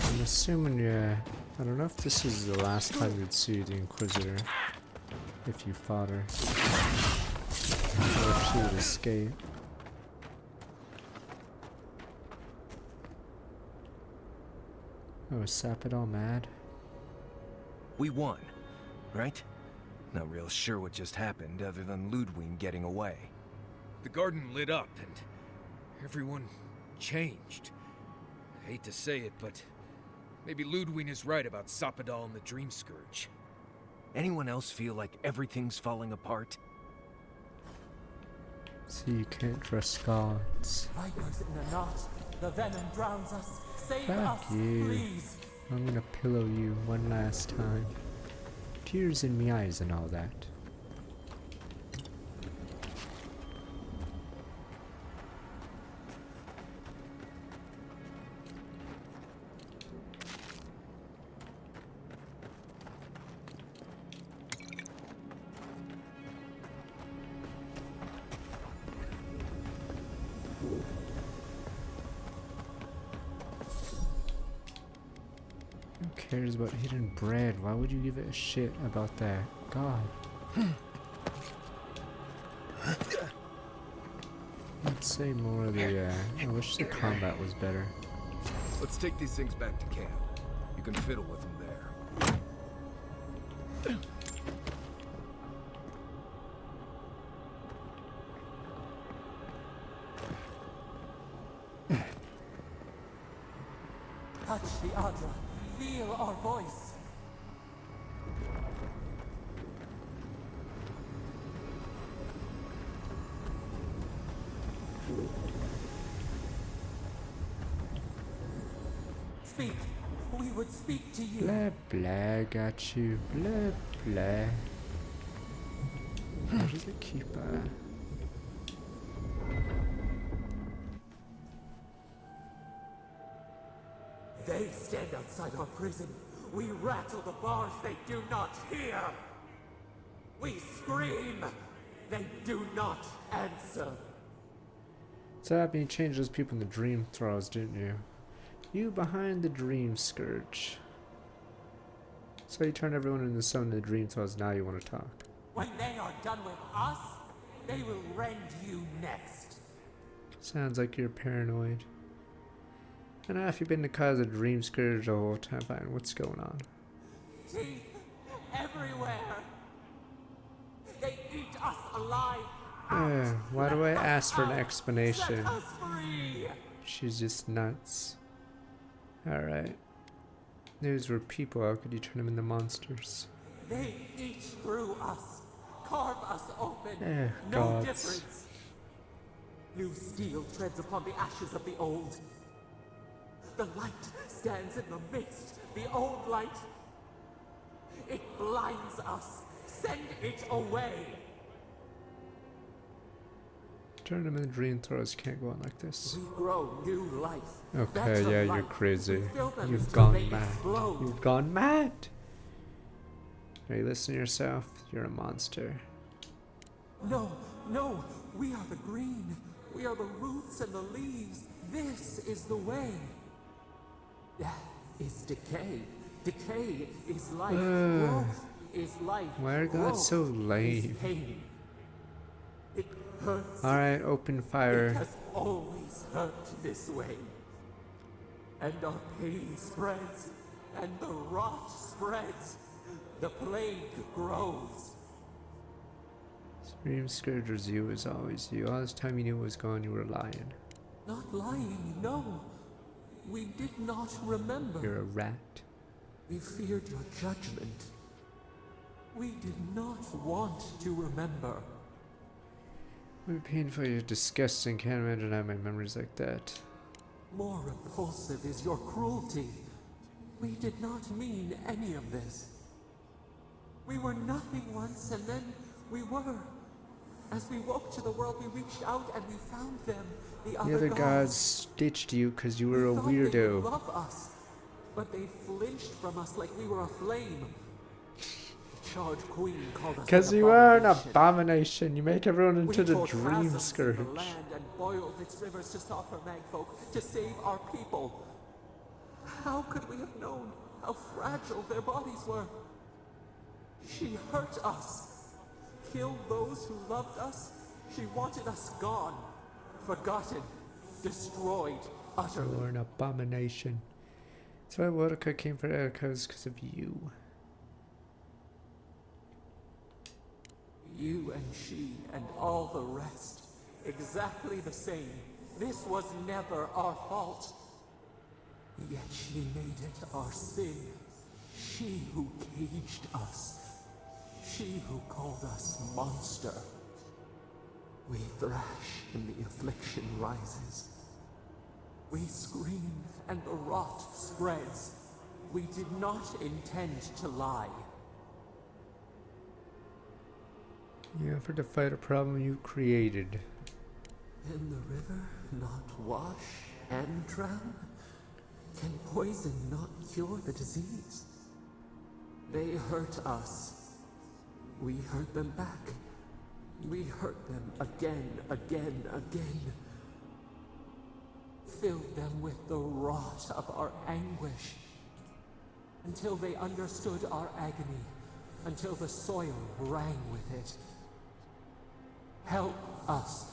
I'm assuming, yeah. I don't know if this is the last time you'd see the Inquisitor. If you fought her. Or if she would escape. Oh, is Sapadal mad? We won, right? Not real sure what just happened other than Ludwig getting away. The garden lit up and everyone changed. I hate to say it, but maybe Ludwig is right about Sapadal and the Dream Scourge. Anyone else feel like everything's falling apart? See, you can't trust gods. Vipers in the knot. The venom drowns us. Save Fuck us, you. please. I'm gonna pillow you one last time. Tears in my eyes and all that. Who cares about hidden bread? Why would you give it a shit about that? God. Let's say more of the, I wish the combat was better. Let's take these things back to camp. You can fiddle with them there. touch the Adra. Feel our voice. Speak. We would speak to you. Blah blah, got you. Blah blah. How does it keep They stand outside our prison. We rattle the bars, they do not hear. We scream. They do not answer. So that you changed those people in the dream throws, didn't you? You behind the dream scourge. So you turned everyone into some of the dream throws, now you want to talk. When they are done with us, they will rend you next. Sounds like you're paranoid. And if you've been the cause of dream scourge the whole time, fine, what's going on? Teeth everywhere. They eat us alive. Why do I ask for an explanation? Set us free. She's just nuts. Alright. Those were people, how could you turn them into monsters? They eat through us. Carve us open. No gods. difference. New steel treads upon the ashes of the old. The light stands in the midst. The old light. It blinds us. Send it away. Turn them into dream throws, can't go on like this. We grow new life. Okay, yeah, you're life. crazy. Fill them You've until gone they mad. explode. You've gone mad! Are you listening to yourself? You're a monster. No, no, we are the green. We are the roots and the leaves. This is the way. Death is decay. Decay is life. Growth is life. Why are gods so lame? Pain. It hurts. Alright, open fire. It has always hurt this way. And our pain spreads, and the rot spreads. The plague grows. Dream scourge was you, as always you. All this time you knew it was gone, you were lying. Not lying, no. We did not remember. You're a rat. We feared your judgment. We did not want to remember. It would be painful, you're disgusting. Can't imagine having my memories like that. More repulsive is your cruelty. We did not mean any of this. We were nothing once, and then we were. As we woke to the world, we reached out and we found them. The other gods stitched you because you were a thought they would weirdo. love us, but they flinched from us like we were a flame. The charred queen called us Because an you are an abomination. abomination. You make everyone into We the tore dream chasms in scourge. the land and boiled its rivers to stop her magfolk, to save our people. How could we have known how fragile their bodies were? She hurt us, killed those who loved us. She wanted us gone, forgotten, destroyed, utterly. You're an abomination. That's why Wodoka came for Erica, is because of you. You and she and all the rest, exactly the same. This was never our fault. Yet she made it our sin. She who caged us. She who called us monster. We thrash and the affliction rises. We scream and the rot spreads. We did not intend to lie. You offered to fight a problem you created. Can the river not wash and drown? Can poison not cure the disease? They hurt us. We hurt them back. We hurt them again, again, again. Filled them with the rot of our anguish. Until they understood our agony. Until the soil rang with it. Help us.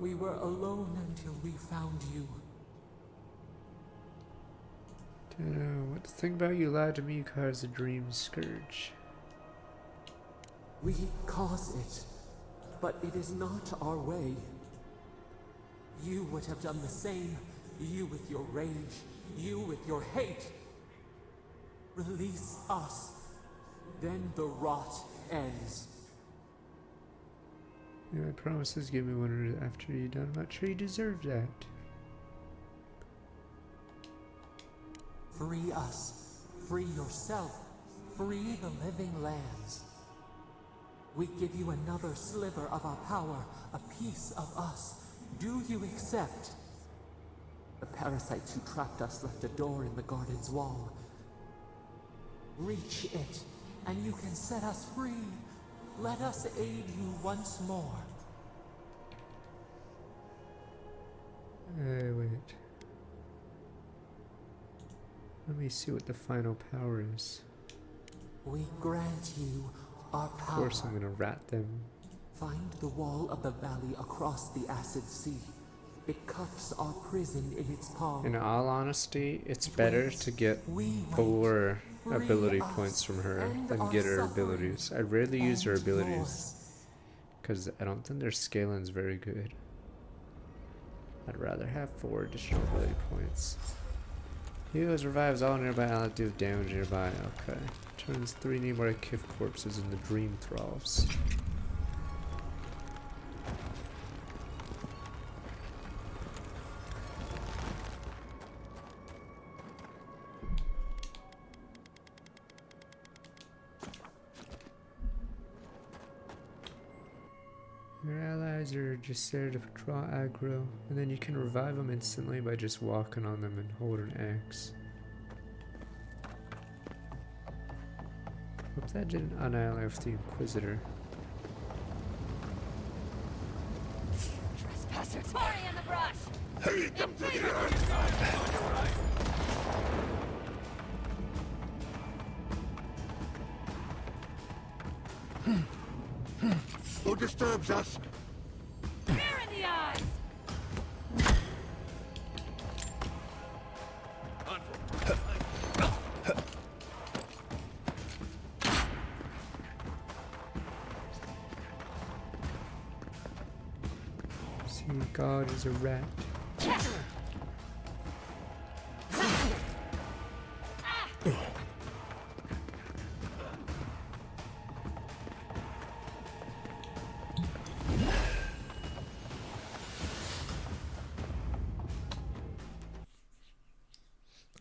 We were alone until we found you. Dunno, what to think about you lied to me caused a dream scourge. We cause it, but it is not our way. You would have done the same, you with your rage, you with your hate. Release us, then the rot ends. Yeah, my promises give me one after you're done. I'm not sure you deserve that. Free us, free yourself, free the living lands. We give you another sliver of our power, a piece of us. Do you accept? The parasites who trapped us left a door in the garden's wall. Reach it, and you can set us free. Let us aid you once more. Wait. Let me see what the final power is. We grant you our power. Of course I'm gonna rat them. Find the wall of the valley across the acid sea. It cups our prison in its palm. In all honesty, it's better to get 4 ability points from her than get her abilities. I rarely use her abilities because I don't think their scaling's very good. I'd rather have 4 additional ability points. Heals, revives all nearby allies, do damage nearby. Okay. Turns 3 nearby Kif corpses into dream thralls. Your allies are just there to draw aggro, and then you can revive them instantly by just walking on them and holding X. Hope that didn't annihilate the Inquisitor. Trespassers! Hurry in the brush! Hate them to the earth! Who disturbs us? Fear in the eyes! See, God is a rat.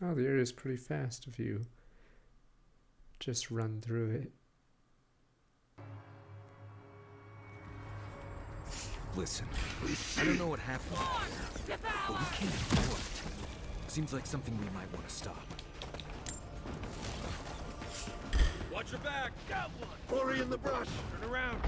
Oh, the area is pretty fast if you just run through it. Listen, I don't know what happened, but we can't ignore it. Seems like something we might want to stop. Watch your back! Got one! Hurry in the brush! Turn around!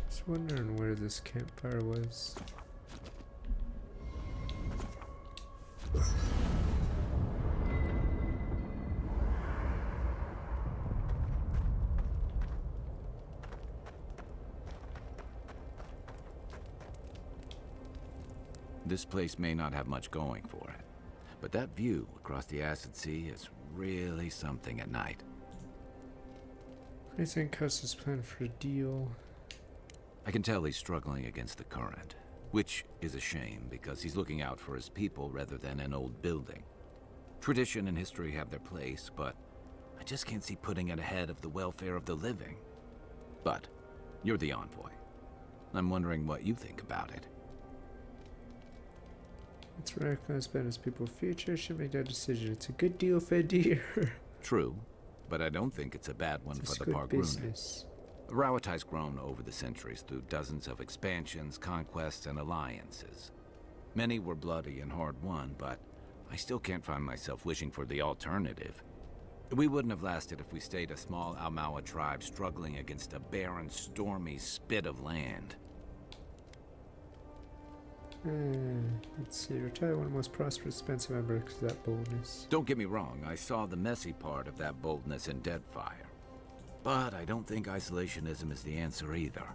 Just wondering where this campfire was. This place may not have much going for it, but that view across the acid sea is really something at night. I think Cuss is planning for a deal. I can tell he's struggling against the current, which is a shame because he's looking out for his people rather than an old building. Tradition and history have their place, but I just can't see putting it ahead of the welfare of the living. But you're the envoy. I'm wondering what you think about it. It's recognized by his people's future. Should make that decision. It's a good deal for a deer. True, but I don't think it's a bad one It's for a the good Pargruners. business. Rawatai's grown over the centuries through dozens of expansions, conquests, and alliances. Many were bloody and hard-won, but I still can't find myself wishing for the alternative. We wouldn't have lasted if we stayed a small Almawa tribe struggling against a barren, stormy spit of land. Let's see. Retire one of the most prosperous Spencer member because of that boldness. Don't get me wrong, I saw the messy part of that boldness in Deadfire. But I don't think isolationism is the answer either.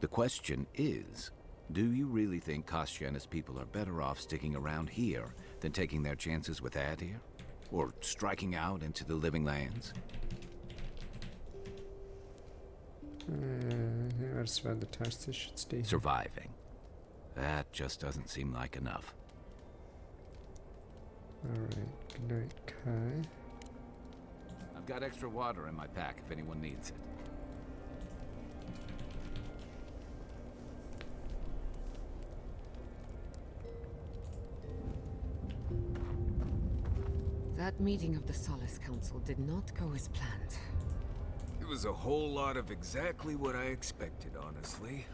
The question is, do you really think Kostian's people are better off sticking around here than taking their chances with Adir? Or striking out into the living lands? I just read the test. This should stay here. Surviving. That just doesn't seem like enough. Alright, good night, Kai. I've got extra water in my pack if anyone needs it. That meeting of the Solace Council did not go as planned. It was a whole lot of exactly what I expected, honestly.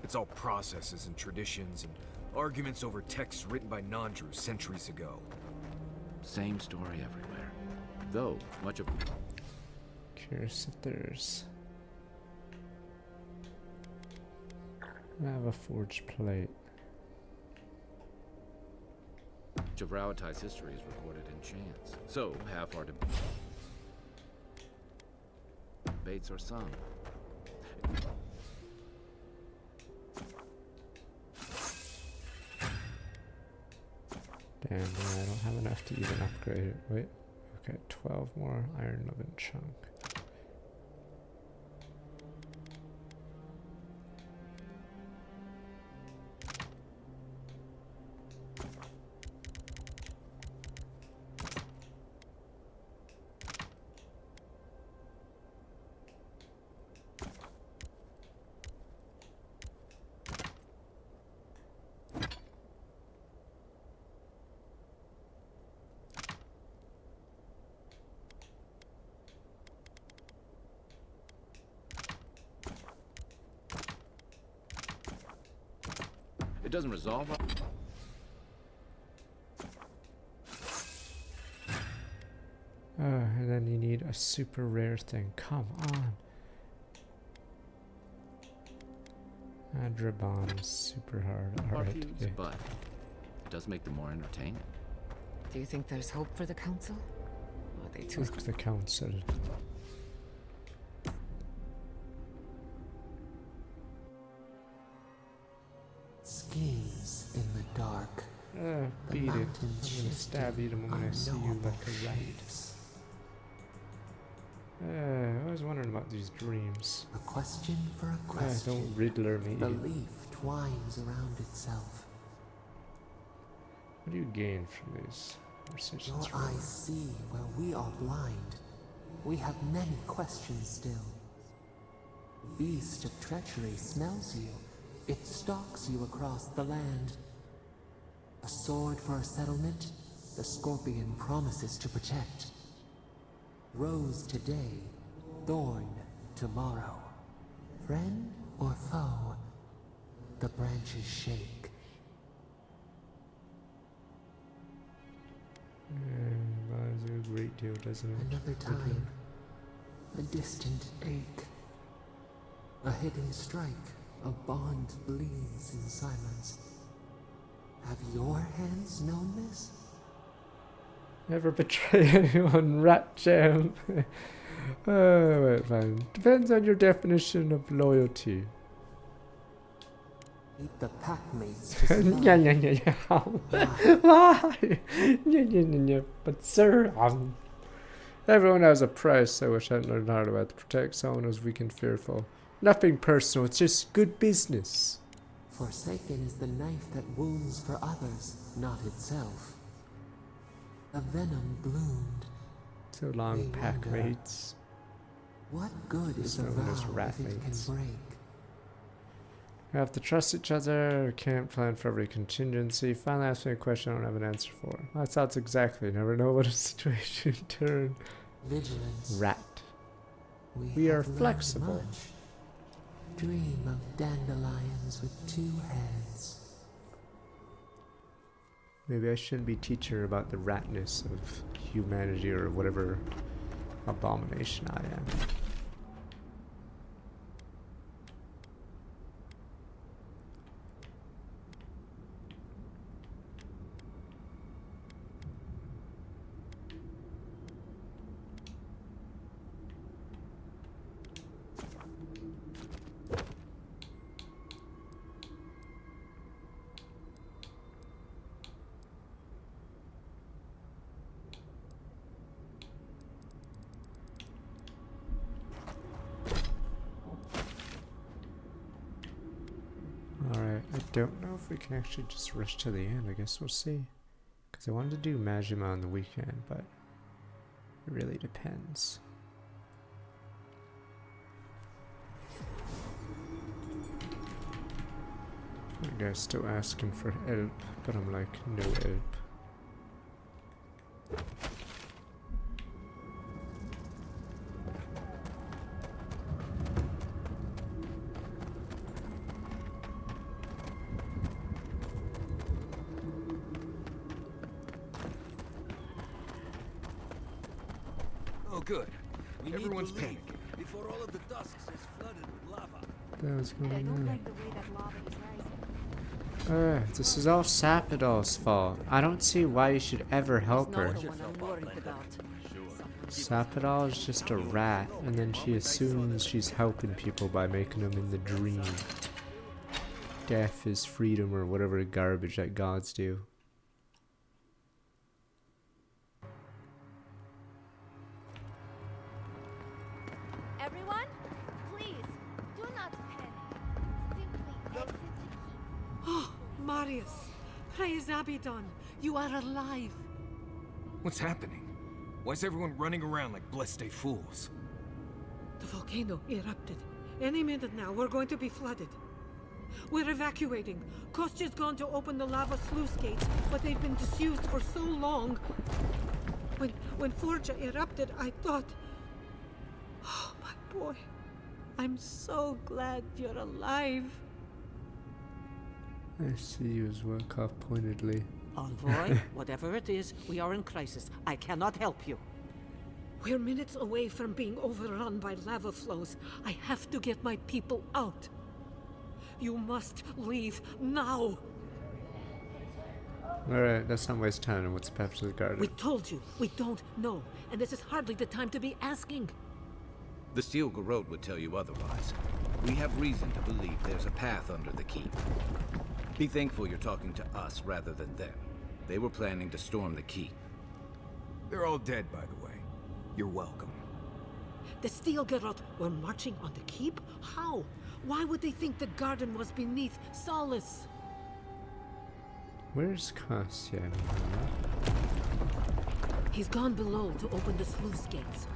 It's all processes and traditions and arguments over texts written by non-Druze centuries ago. Same story everywhere. Though, much of... Curious if there's... I have a forged plate. Javrautai's history is recorded in chants, so half our debates are sung. Damn, I don't have enough to even upgrade it. Wait, okay, 12 more iron oven chunk. It doesn't resolve... And then you need a super rare thing. Come on. Adrabon is super hard. Alright, okay. But it does make them more entertaining. Do you think there's hope for the Council? Or are they too... Fuck the Council. Schemes in the dark. Beat it. I'm gonna stab you the moment I see you like a rat. I was wondering about these dreams. A question for a question. Don't Riddler me. The leaf twines around itself. What do you gain from these conversations? Your eyes see where we are blind. We have many questions still. Beast of treachery smells you. It stalks you across the land. A sword for a settlement, the Scorpion promises to protect. Rose today, thorn tomorrow. Friend or foe, the branches shake. That is a great deal, doesn't it? Another time, a distant ache. A hidden strike, a bond bleeds in silence. Have your hands known this? Never betray anyone, rat jam. Wait, fine. Depends on your definition of loyalty. Need the packmates to Why? But sir, everyone has a price. I wish I'd learned hard about to protect someone who's weak and fearful. Nothing personal, it's just good business. Forsaken is the knife that wounds for others, not itself. A venom bloomed. So long, pack mates. What good is a known as vow rat if it can mates. break? We have to trust each other, can't plan for every contingency. Finally ask me a question I don't have an answer for. That sounds exactly. Never know what a situation turn. Vigilance. Rat. We are have learned flexible. much. Dream of dandelions with two heads. Maybe I shouldn't be teaching her about the ratness of humanity or whatever abomination I am. Alright, I don't know if we can actually just rush to the end. I guess we'll see. Because I wanted to do Majima on the weekend, but it really depends. The guy's still asking for help, but I'm like, no help. Oh, good. We Everyone's need to leave panicking. before all of the dusks is flooded with lava. That was going I don't on. like the way that lava is rising. This is all Sapidol's fault. I don't see why you should ever help her. Not the one I'm worried about. Sapidol is just a rat, and then she assumes she's helping people by making them in the dream. Death is freedom or whatever garbage that gods do. Everyone, please, do not panic. Simply exit the keep. Oh, Marius! Praise Abaddon! You are alive! What's happening? Why is everyone running around like blessed day fools? The volcano erupted. Any minute now, we're going to be flooded. We're evacuating. Kostya's gone to open the lava sluice gates, but they've been disused for so long. When Forja erupted, I thought... Oh, my boy. I'm so glad you're alive. I see you as well, cough pointedly. Envoy, whatever it is, we are in crisis. I cannot help you. We're minutes away from being overrun by lava flows. I have to get my people out. You must leave now. Alright, let's not waste time on what's path to the garden. We told you, we don't know. And this is hardly the time to be asking. The Steel Garrote would tell you otherwise. We have reason to believe there's a path under the keep. Be thankful you're talking to us rather than them. They were planning to storm the keep. They're all dead, by the way. You're welcome. The Steel Garrote were marching on the keep? How? Why would they think the garden was beneath Solace? Where's Kostya? He's gone below to open the sluice gates.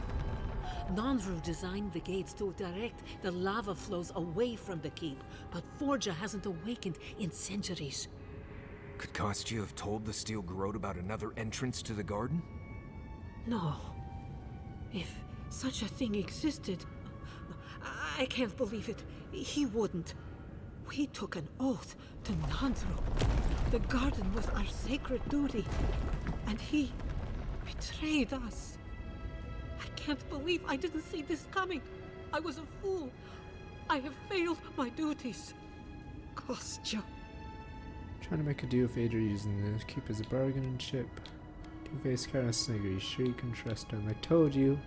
Nandru designed the gates to direct the lava flows away from the keep, but Forja hasn't awakened in centuries. Could Kostya have told the Steel Garrote about another entrance to the garden? No. If such a thing existed, I can't believe it. He wouldn't. We took an oath to Nandru. The garden was our sacred duty, and he betrayed us. I can't believe I didn't see this coming. I was a fool. I have failed my duties. Kostya. Trying to make a deal with Adria using the keep as a bargaining chip. Two-Face kind of snigger. You sure you can trust him? I told you.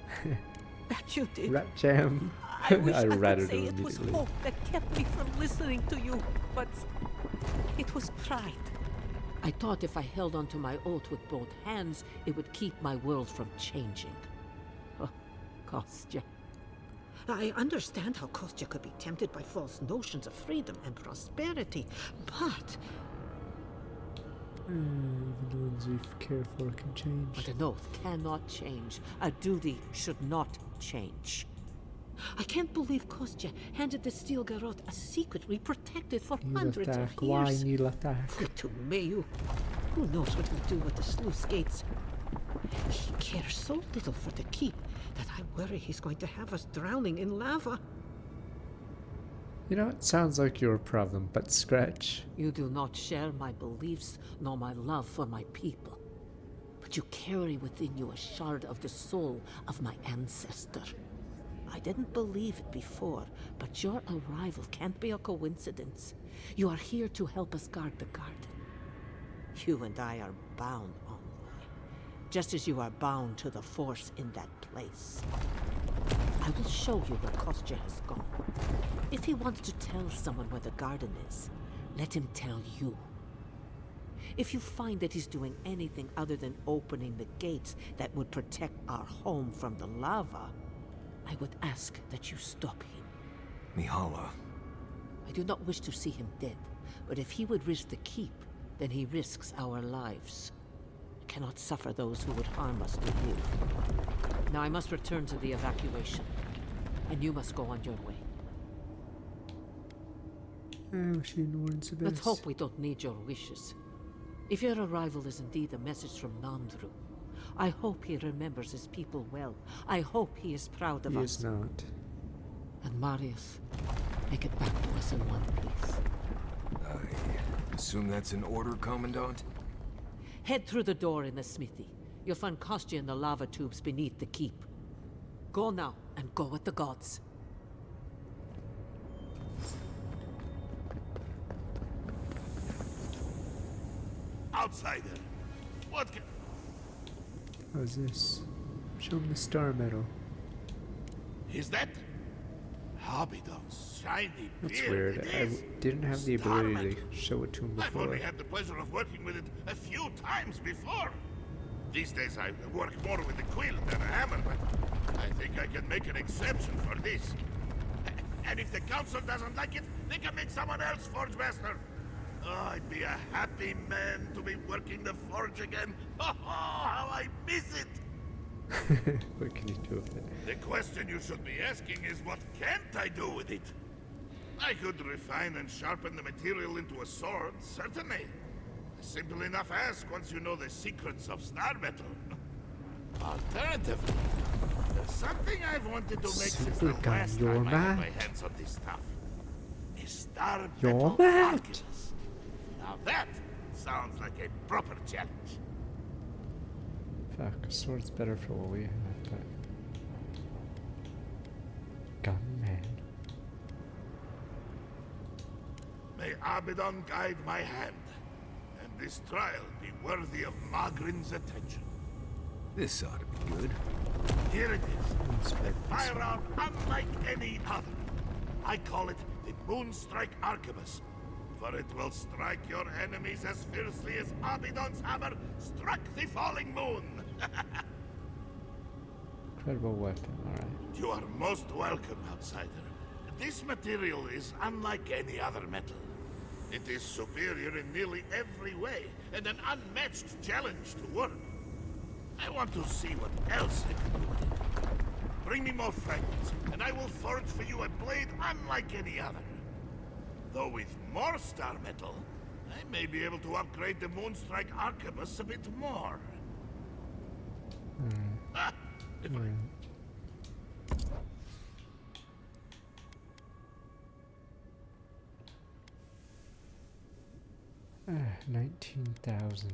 That you did. Rat jam. I wish I ratted could say him it was immediately. hope that kept me from listening to you, but it was pride. I thought if I held onto my oath with both hands, it would keep my world from changing. Oh, Kostya. I understand how Kostya could be tempted by false notions of freedom and prosperity, but... Even the ones we care for can change. But an oath cannot change. A duty should not change. I can't believe Kostya handed the Steel Garrote a secret we protected for hundreds of years. Why Nil attack? To Mayu. Who knows what he'll do with the sluice gates? He cares so little for the keep that I worry he's going to have us drowning in lava. You know, it sounds like your problem, but scratch. You do not share my beliefs nor my love for my people. But you carry within you a shard of the soul of my ancestor. I didn't believe it before, but your arrival can't be a coincidence. You are here to help us guard the garden. You and I are bound, Envoy, just as you are bound to the Force in that place. I will show you where Kostya has gone. If he wants to tell someone where the garden is, let him tell you. If you find that he's doing anything other than opening the gates that would protect our home from the lava, I would ask that you stop him. Mihala. I do not wish to see him dead, but if he would risk the keep, then he risks our lives. I cannot suffer those who would harm us to live. Now I must return to the evacuation, and you must go on your way. Let's hope we don't need your wishes. If your arrival is indeed a message from Nandru, I hope he remembers his people well. I hope he is proud of us. He is not. And Marius, make it back to us in one piece. I assume that's an order, Commandant? Head through the door in the smithy. You'll find Kostya in the lava tubes beneath the keep. Go now, and go with the gods. Outsider! What can... How's this? Show him the star medal. Is that... Abidon's shiny That's beard? weird. I didn't have the ability to show it to him I've before. only had the pleasure of working with it a few times before. These days I work more with a quill than a hammer, but I think I can make an exception for this. And if the council doesn't like it, they can make someone else Forge Master. Oh, I'd be a happy man to be working the Forge again. Oh, how I miss it! What can you do with it? The question you should be asking is what can't I do with it? I could refine and sharpen the material into a sword, certainly. A simple enough ask once you know the secrets of star metal. Alternatively, there's something I've wanted to make since the last time I had my hands on this stuff. A star metal Arculus. Now that sounds like a proper challenge. Fuck, a sword's better for what we have, but... Gunman. May Abaddon guide my hand, and this trial be worthy of Magrin's attention. This ought to be good. Here it is. A firearm unlike any other. I call it the Moonstrike Arquebus, for it will strike your enemies as fiercely as Abaddon's hammer struck the falling moon. Incredible weapon, alright. You are most welcome, outsider. This material is unlike any other metal. It is superior in nearly every way, and an unmatched challenge to work. I want to see what else I can do with it. Bring me more fragments, and I will forge for you a blade unlike any other. Though with more star metal, I may be able to upgrade the Moonstrike Arquebus a bit more. If I... 19,000.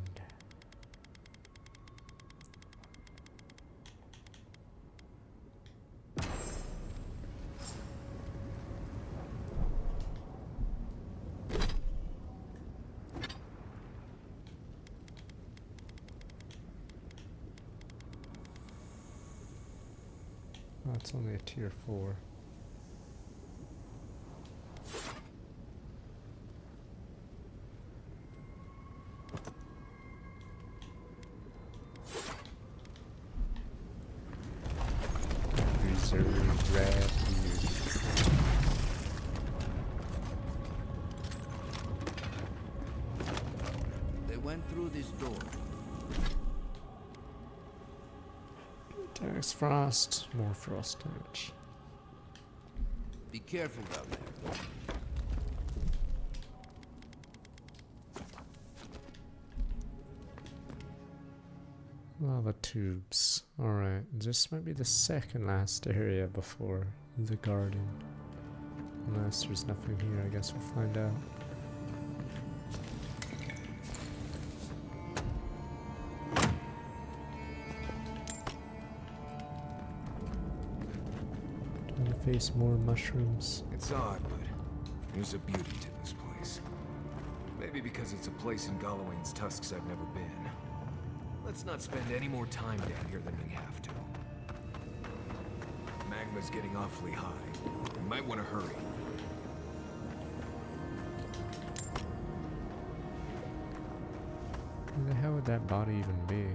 Oh, it's only a tier 4. Reserve red. They went through this door. Attacks frost, more frost damage. Be careful down there. Lava tubes. Alright, this might be the second last area before the garden. Unless there's nothing here, I guess we'll find out. Trying to face more mushrooms. It's odd, but there's a beauty to this place. Maybe because it's a place in Galloway's tusks I've never been. Let's not spend any more time down here than we have to. Magma's getting awfully high. We might want to hurry. Who the hell would that body even be?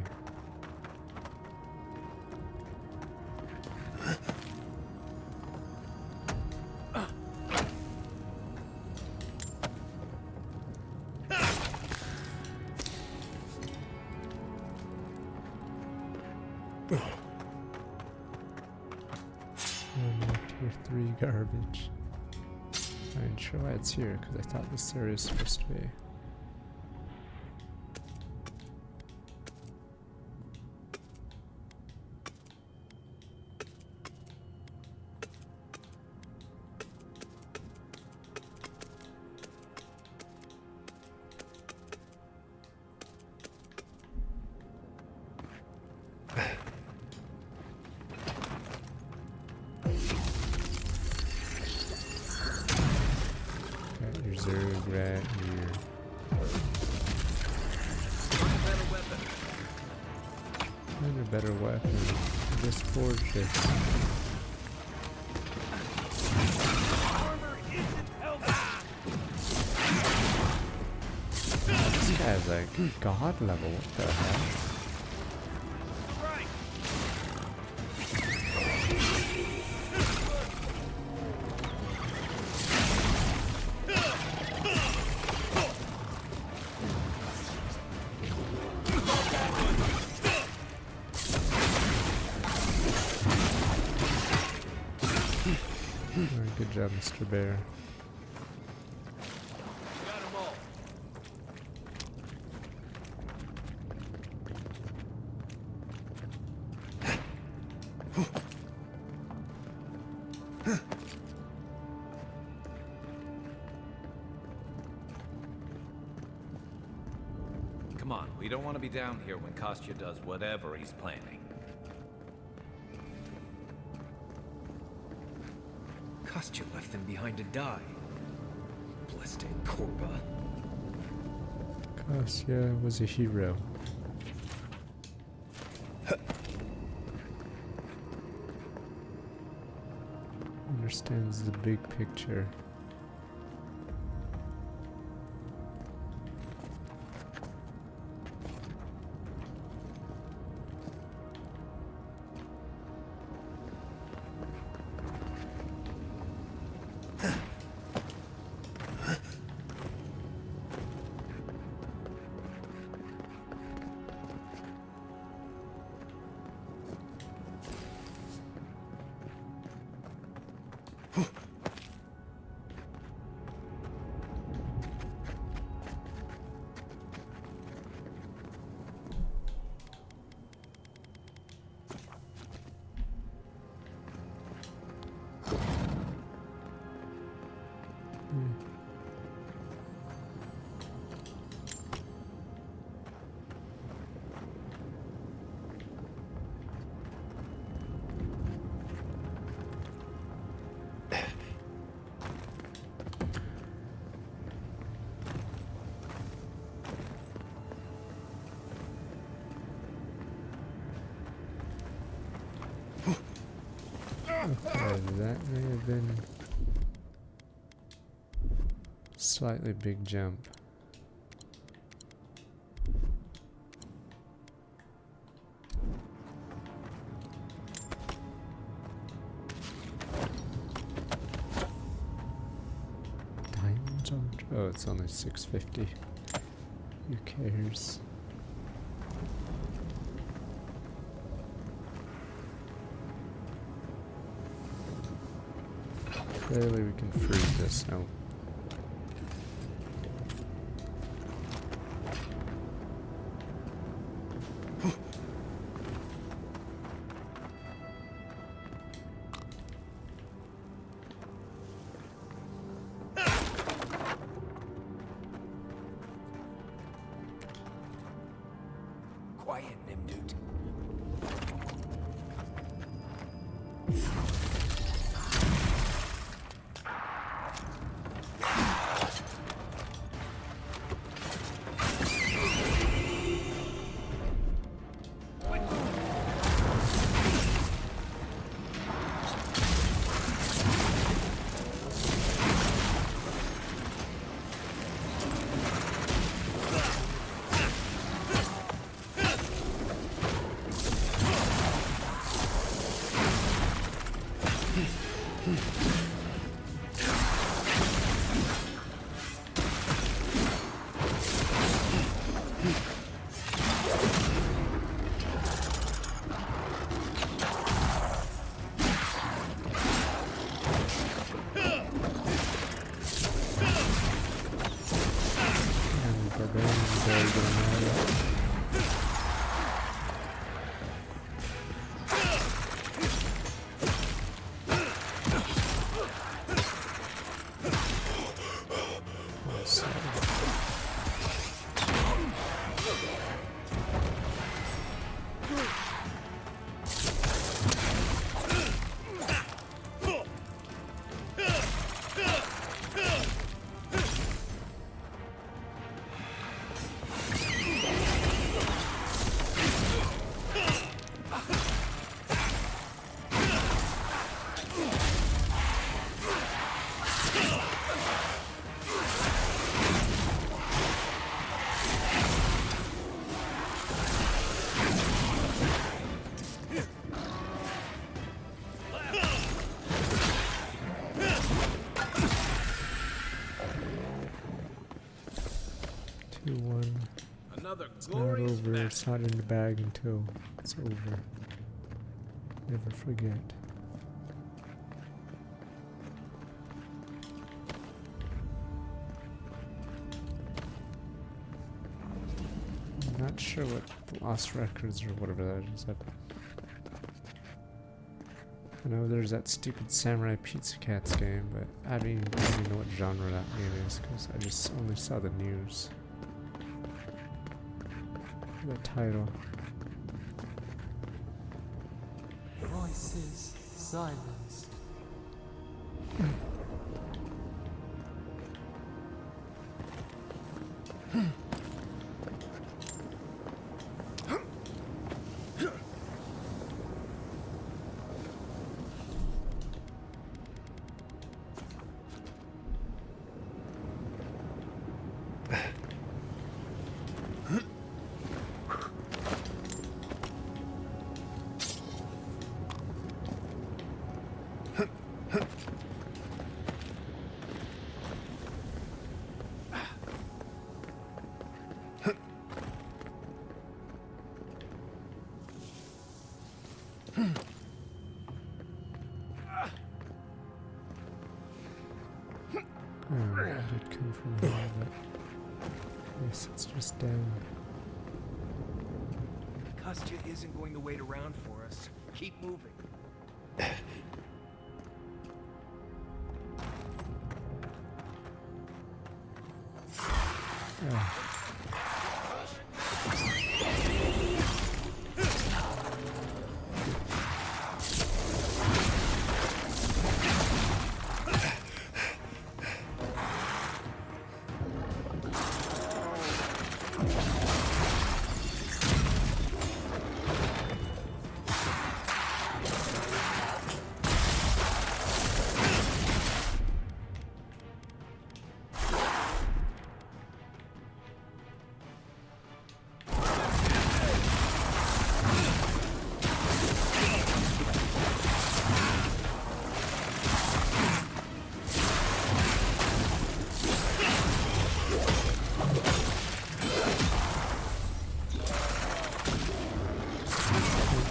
Tier 3 garbage. I ain't sure why it's here, because I thought this area was supposed to be. Zerg right here. Find a better weapon. Just forge it. This guy's like god level. What the hell? Alright, good job, Mr. Bear. Come on, we don't want to be down here when Kostya does whatever he's planning. Kostya left them behind to die. Blessed Korba. Kostya was a hero. Understands the big picture. Okay, that may have been slightly big jump. Diamond jump? Oh, it's only 650. Who cares? Clearly we can freeze this now. Quiet, Nimdut. It's not over. It's not in the bag until it's over. Never forget. I'm not sure what Lost Records or whatever that is. I know there's that stupid Samurai Pizza Cats game, but I don't even know what genre that game is because I just only saw the news. The title. Voices silenced. Oh, it did come from here, but I guess it's just down. Kostya isn't going to wait around for us. Keep moving. Oh.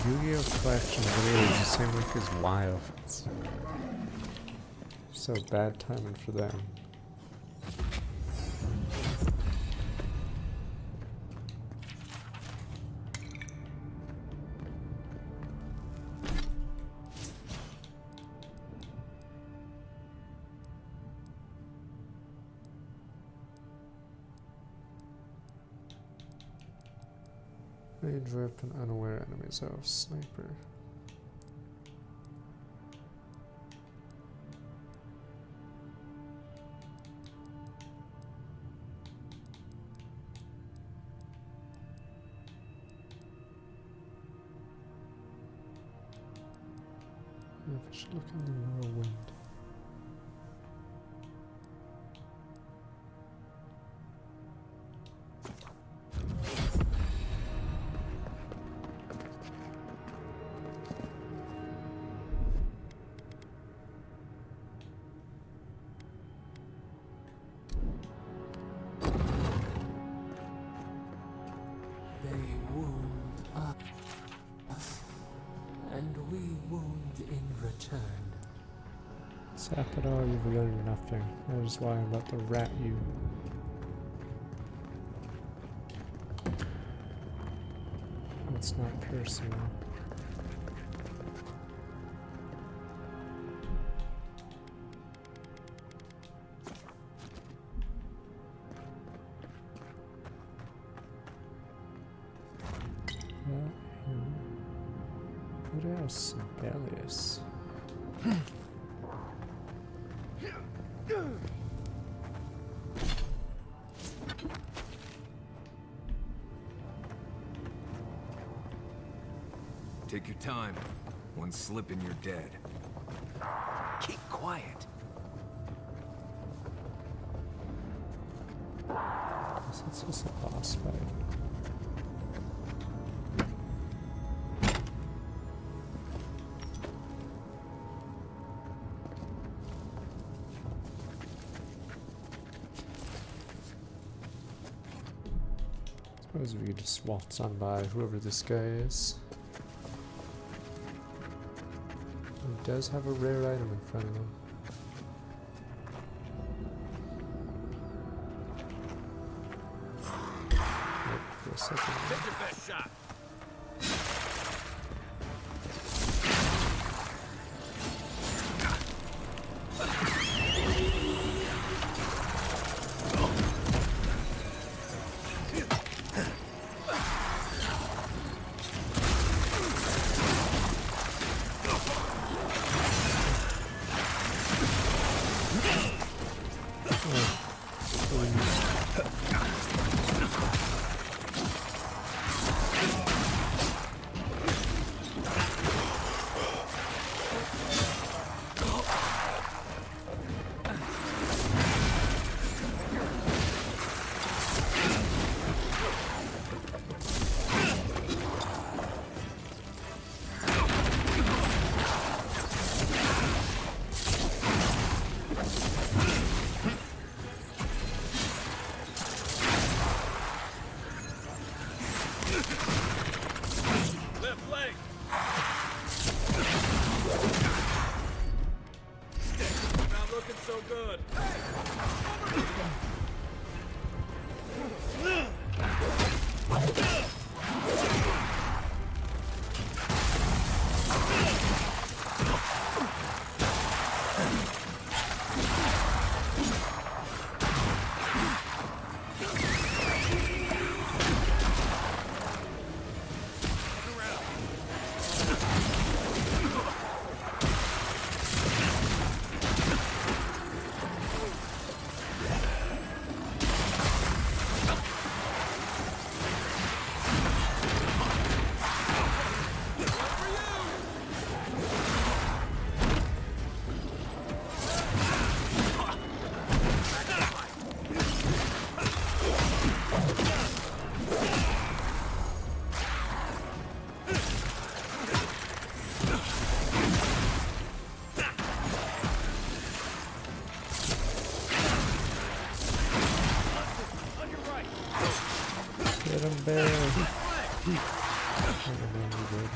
Yu-Gi-Oh! Collection really is the same week as WoW. It's so bad timing for them. Range weapon, unaware enemies. Oh, sniper. If I should look in the whirlwind. They wound us, and we wound in return. Sap it all, you've learned nothing. That is why I'm about to rat you. It's not personal. What else? Sibelius. Take your time. One slip and you're dead. Keep quiet. It's just a boss fight. Suppose if you just waltz on by whoever this guy is. He does have a rare item in front of him. Wait for a second. Take your best shot. Left leg. Not looking so good. Get him, Bear. I don't know who did.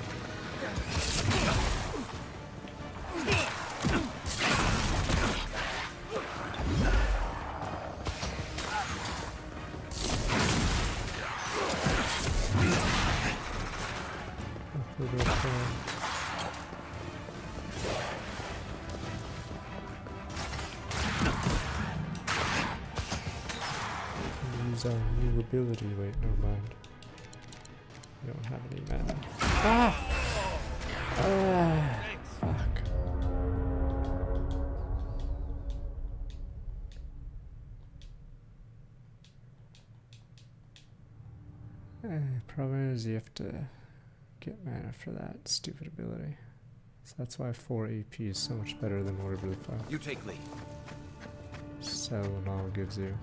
Use our new ability. Wait, never mind. I don't have any mana. Ah! Fuck. Problem is you have to get mana for that stupid ability. So that's why 4 AP is so much better than whatever the fuck You take lead. Selenol gives you.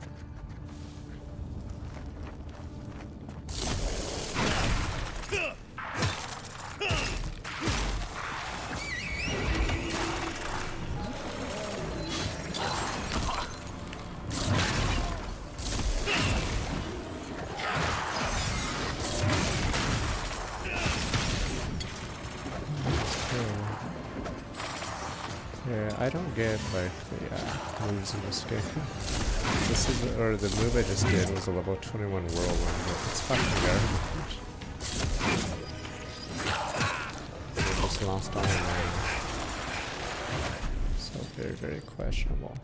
I don't get like the moves in this game. This is the move I just did was a level 21 whirlwind, but it's fucking garbage. I just lost all my mana. So very questionable.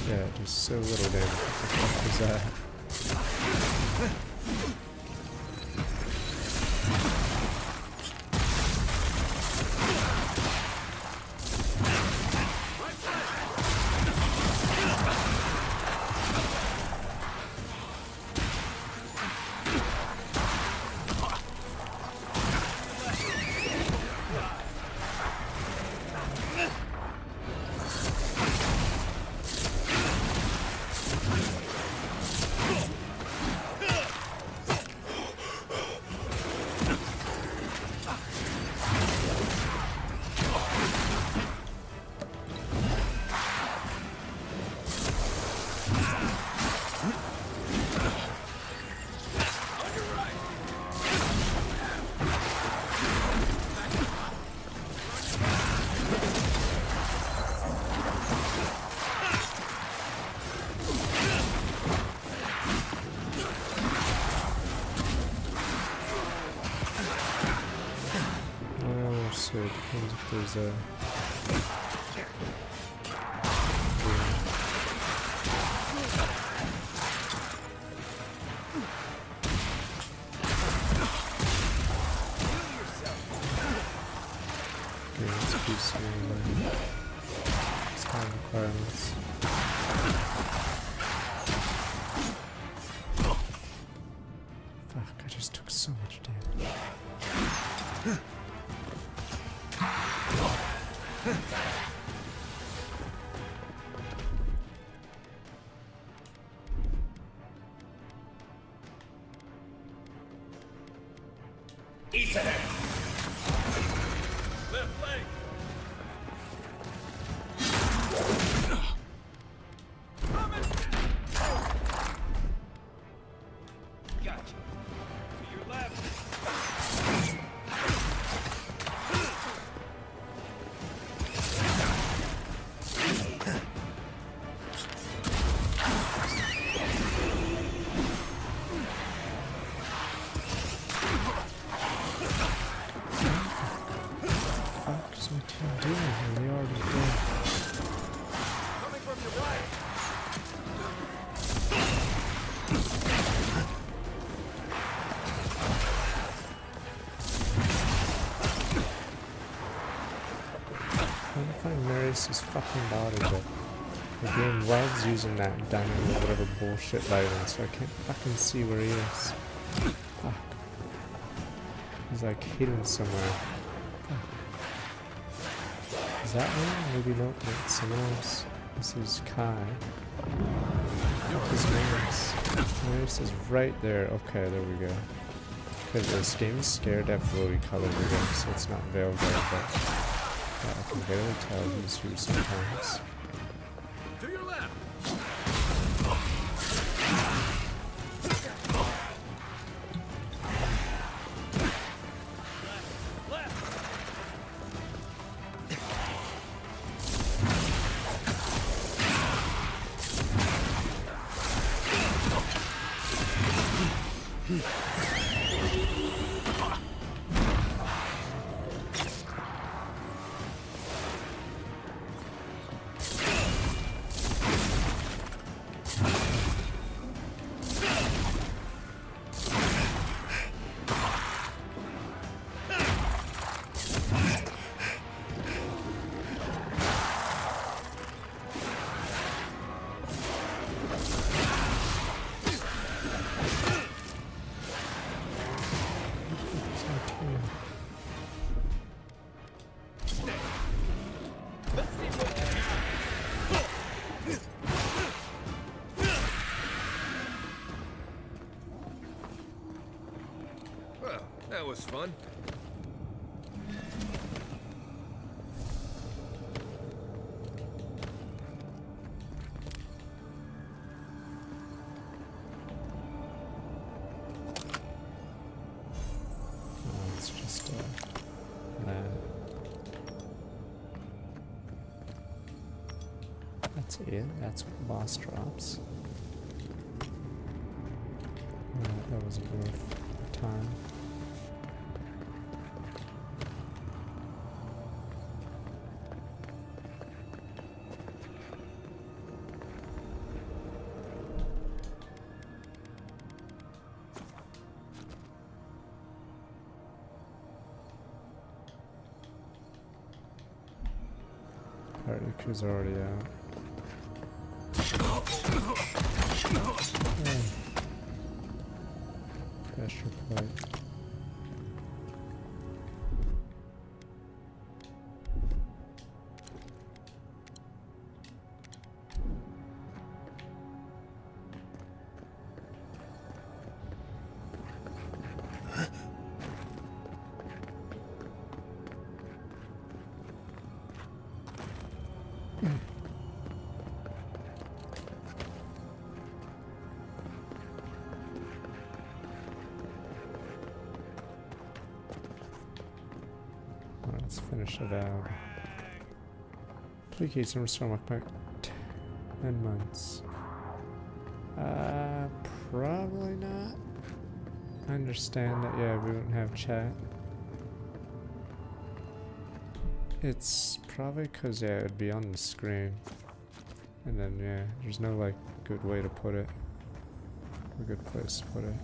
Yeah, just so little damage. What the fuck was that? So it depends if there's a... Okay, let's do some time requirements. Fuck, I just took so much damage. East ahead. Left leg. Gotcha. To your left. His fucking body, but the game loves using that dynamo whatever bullshit lighting, so I can't fucking see where he is. Fuck. He's like hidden somewhere. Fuck. Is that one? Maybe nope, it's someone else. This is Kai. What is Maris? Maris is right there. Okay, there we go. Because this game is scared to have glowy colors again, so it's not veiled there, but yeah, I can barely tell who's who sometimes. To your left. was fun. Oh, it's just land. That's it. That's what the boss drops. That wasn't worth the time. Party crew's already out. Pressure plate. Let's finish Avowed. Please and restore my back 10 months. Probably not. I understand that, yeah, we wouldn't have chat. It's probably because, yeah, it'd be on the screen. And then, yeah, there's no, like, good way to put it. A good place to put it.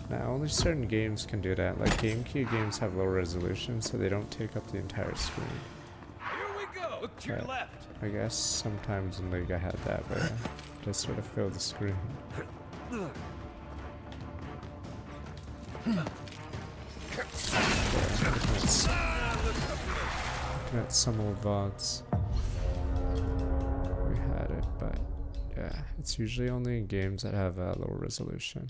Now, only certain games can do that. Like, GameCube games have low resolution, so they don't take up the entire screen. Here we go. Look to your left. I guess sometimes in League I had that, but just sort of fill the screen. At some old VODs. We had it, but yeah, it's usually only in games that have lower resolution.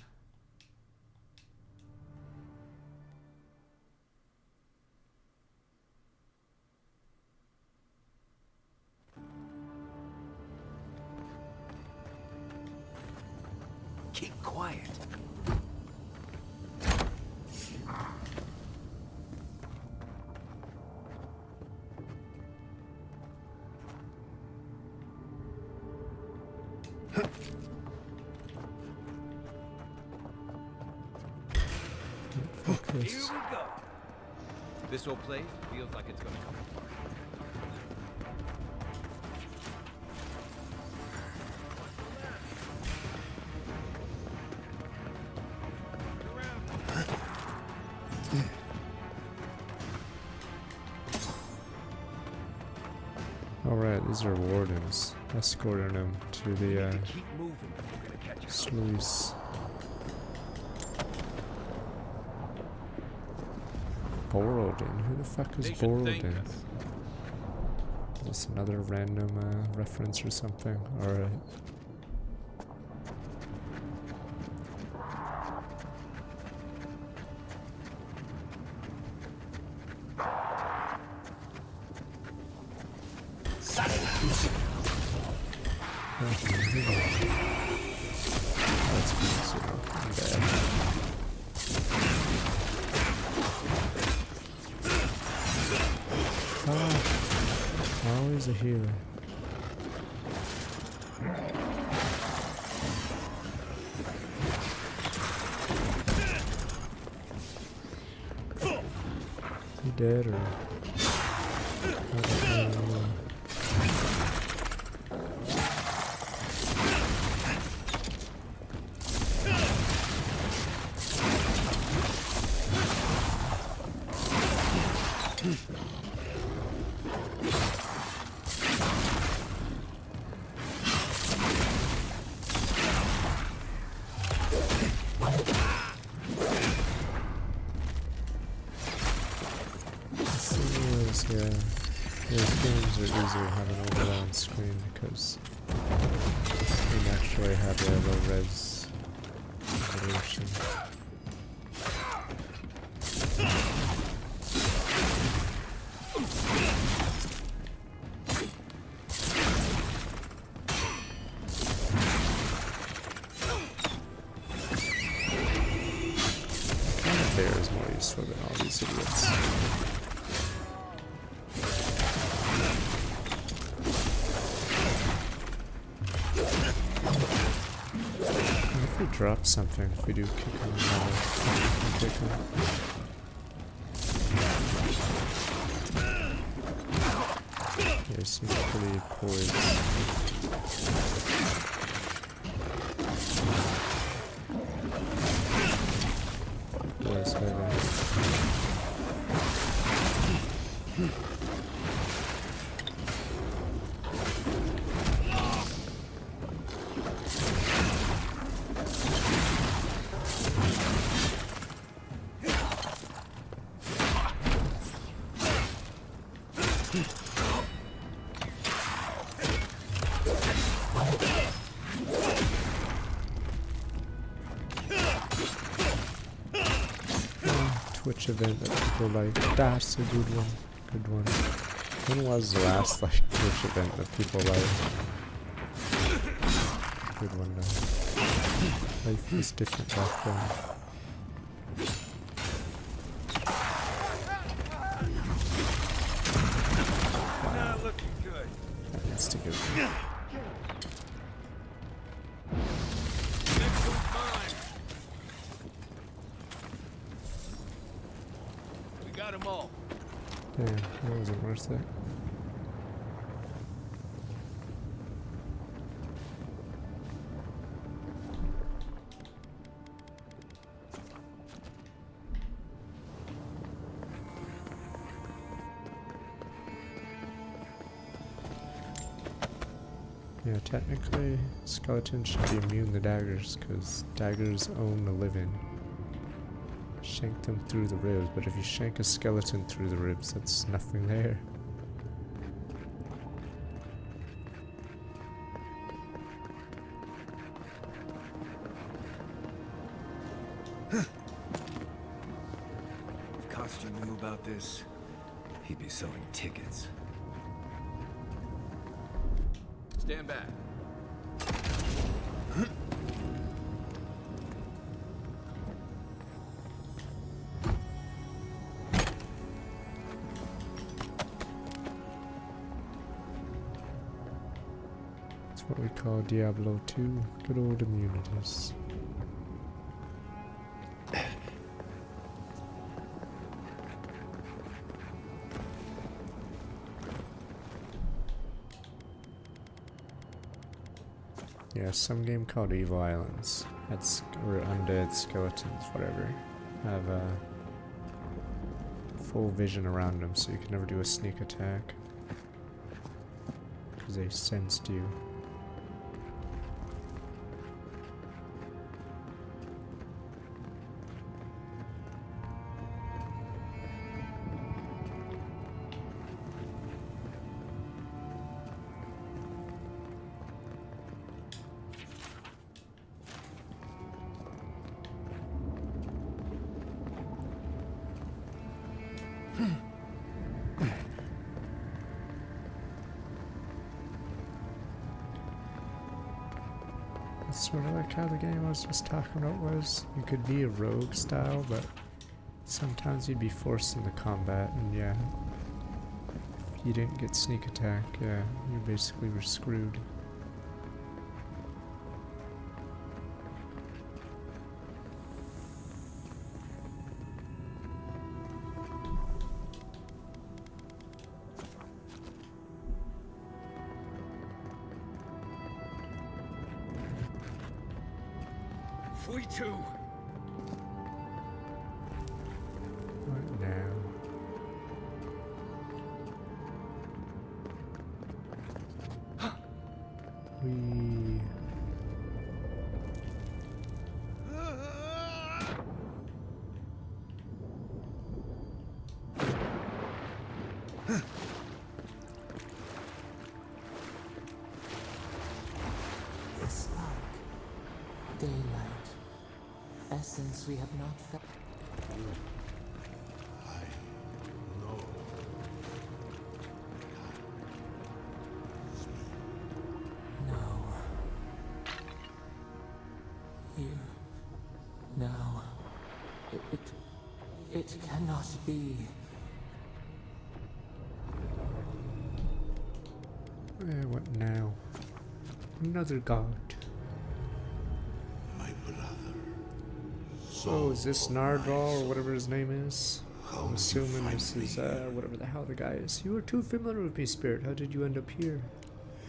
Keep quiet. Focus. Here we go. This old place feels like it's gonna come apart. Alright, these are wardens escorting them to the sluice. Borodin? Who the fuck is Borodin? Is this another random reference or something? Alright. Always a hero. He dead or? I don't know. Yeah, those games are easier having overlay on screen because they naturally have a low res resolution. useful than all these idiots. And if we drop something, if we do kick him, kick him. Yeah, he seems pretty poised. Boys, Twitch event that people like. That's a good one. Good one. When was the last like Twitch event that people like? Good one though. Life was different back then. Not looking good. That needs to go. Next one's mine. We got them all. Yeah, that wasn't worth it. Yeah, technically, skeletons should be immune to daggers, because daggers own the living. Shank them through the ribs, but if you shank a skeleton through the ribs, that's nothing there. If Costume knew about this, he'd be selling tickets. Stand back. It's what we call Diablo 2, good old immunities. Yeah, some game called Evil Islands. That's or undead skeletons, whatever. Have full vision around them, so you can never do a sneak attack. Because they sensed you. It's sort of like how the game I was just talking about was. You could be a rogue style, but sometimes you'd be forced into combat, and yeah. If you didn't get sneak attack, yeah, you basically were screwed. We too. What now? We... It's like daylight. Essence we have not felt. No. Here. Now. It cannot be. What now? Another god. My brother. Oh, is this Nardral or whatever his name is? I'm assuming this is whatever the hell the guy is. You were too familiar with me, Spirit. How did you end up here?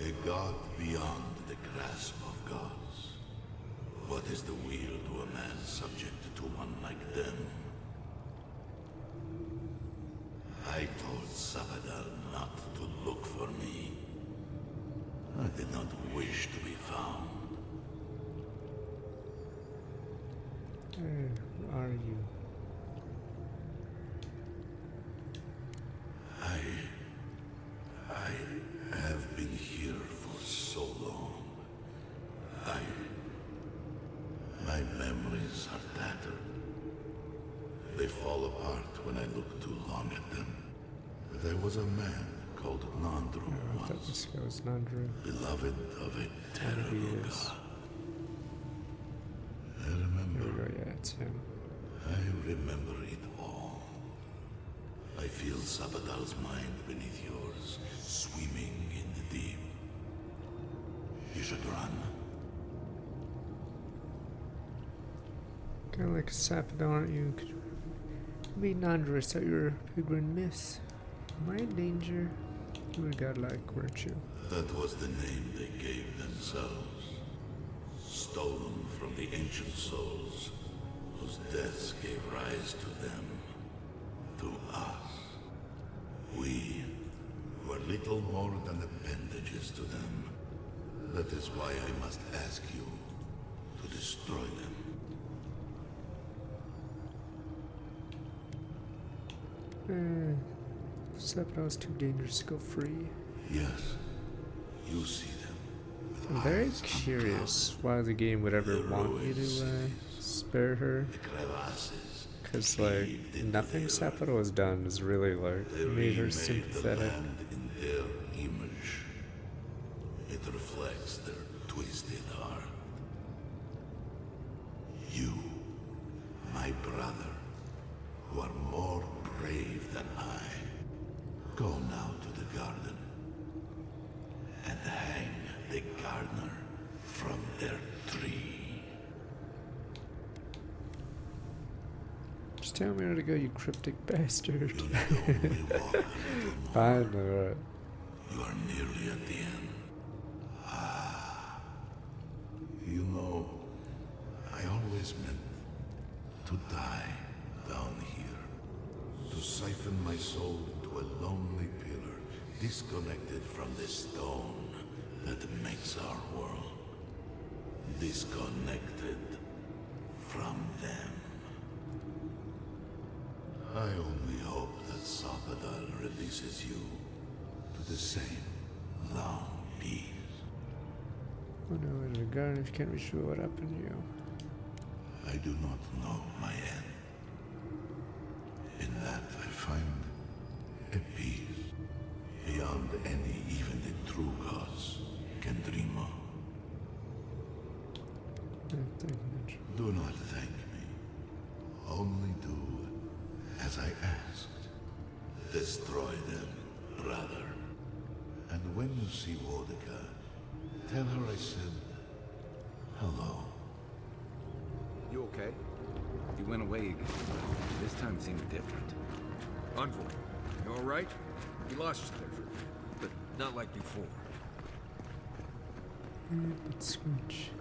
A god beyond the grasp of gods. What is the will to a man subject to one like them? I told Sabadell not to look for me. I did not wish to be found. Where are you? I have been here for so long. My memories are tattered. They fall apart when I look too long at them. There was a man called Nandru I thought this guy was Nandru. beloved of a terrible god. I remember. There we go, yeah, it's him. I remember it all. I feel Sabadell's mind beneath yours, swimming in the deep. You should run. Kind of like a Sapodon, aren't you? Could you be Nandru? I thought you were a Pigrin Miss. Am I in danger? You were godlike, weren't you? That was the name they gave themselves. Stolen from the ancient souls, whose deaths gave rise to them. To us. We were little more than appendages to them. That is why I must ask you to destroy them. Sapodon's too dangerous to go free. Yes, you see them. I'm very curious why the game would ever want you to spare her. Because, like, nothing Sapodon has done is really, like, made her sympathetic. In their image. It reflects their twisted heart. You, my brother, who are more brave than I, go now to the garden and hang the gardener from their tree. Just tell me where to go, you cryptic bastard. Fine, alright. You are nearly at the end. You know, I always meant to die down here. To siphon my soul into a lonely pillar, disconnected from the stone that makes our world. Disconnected from them. I only hope that Sabadell releases you to the same long peace. Oh no, in the garden, if you can't reach what happened to you. I do not know my end. In that I find a peace beyond any even the true gods can dream of. Do not thank me. Only do as I asked. Destroy them, brother. And when you see Wodika, tell her I said hello. You okay? You went away again. This time seemed different. Envoy, you alright? We lost you there for a bit, but not like before. But scrunch.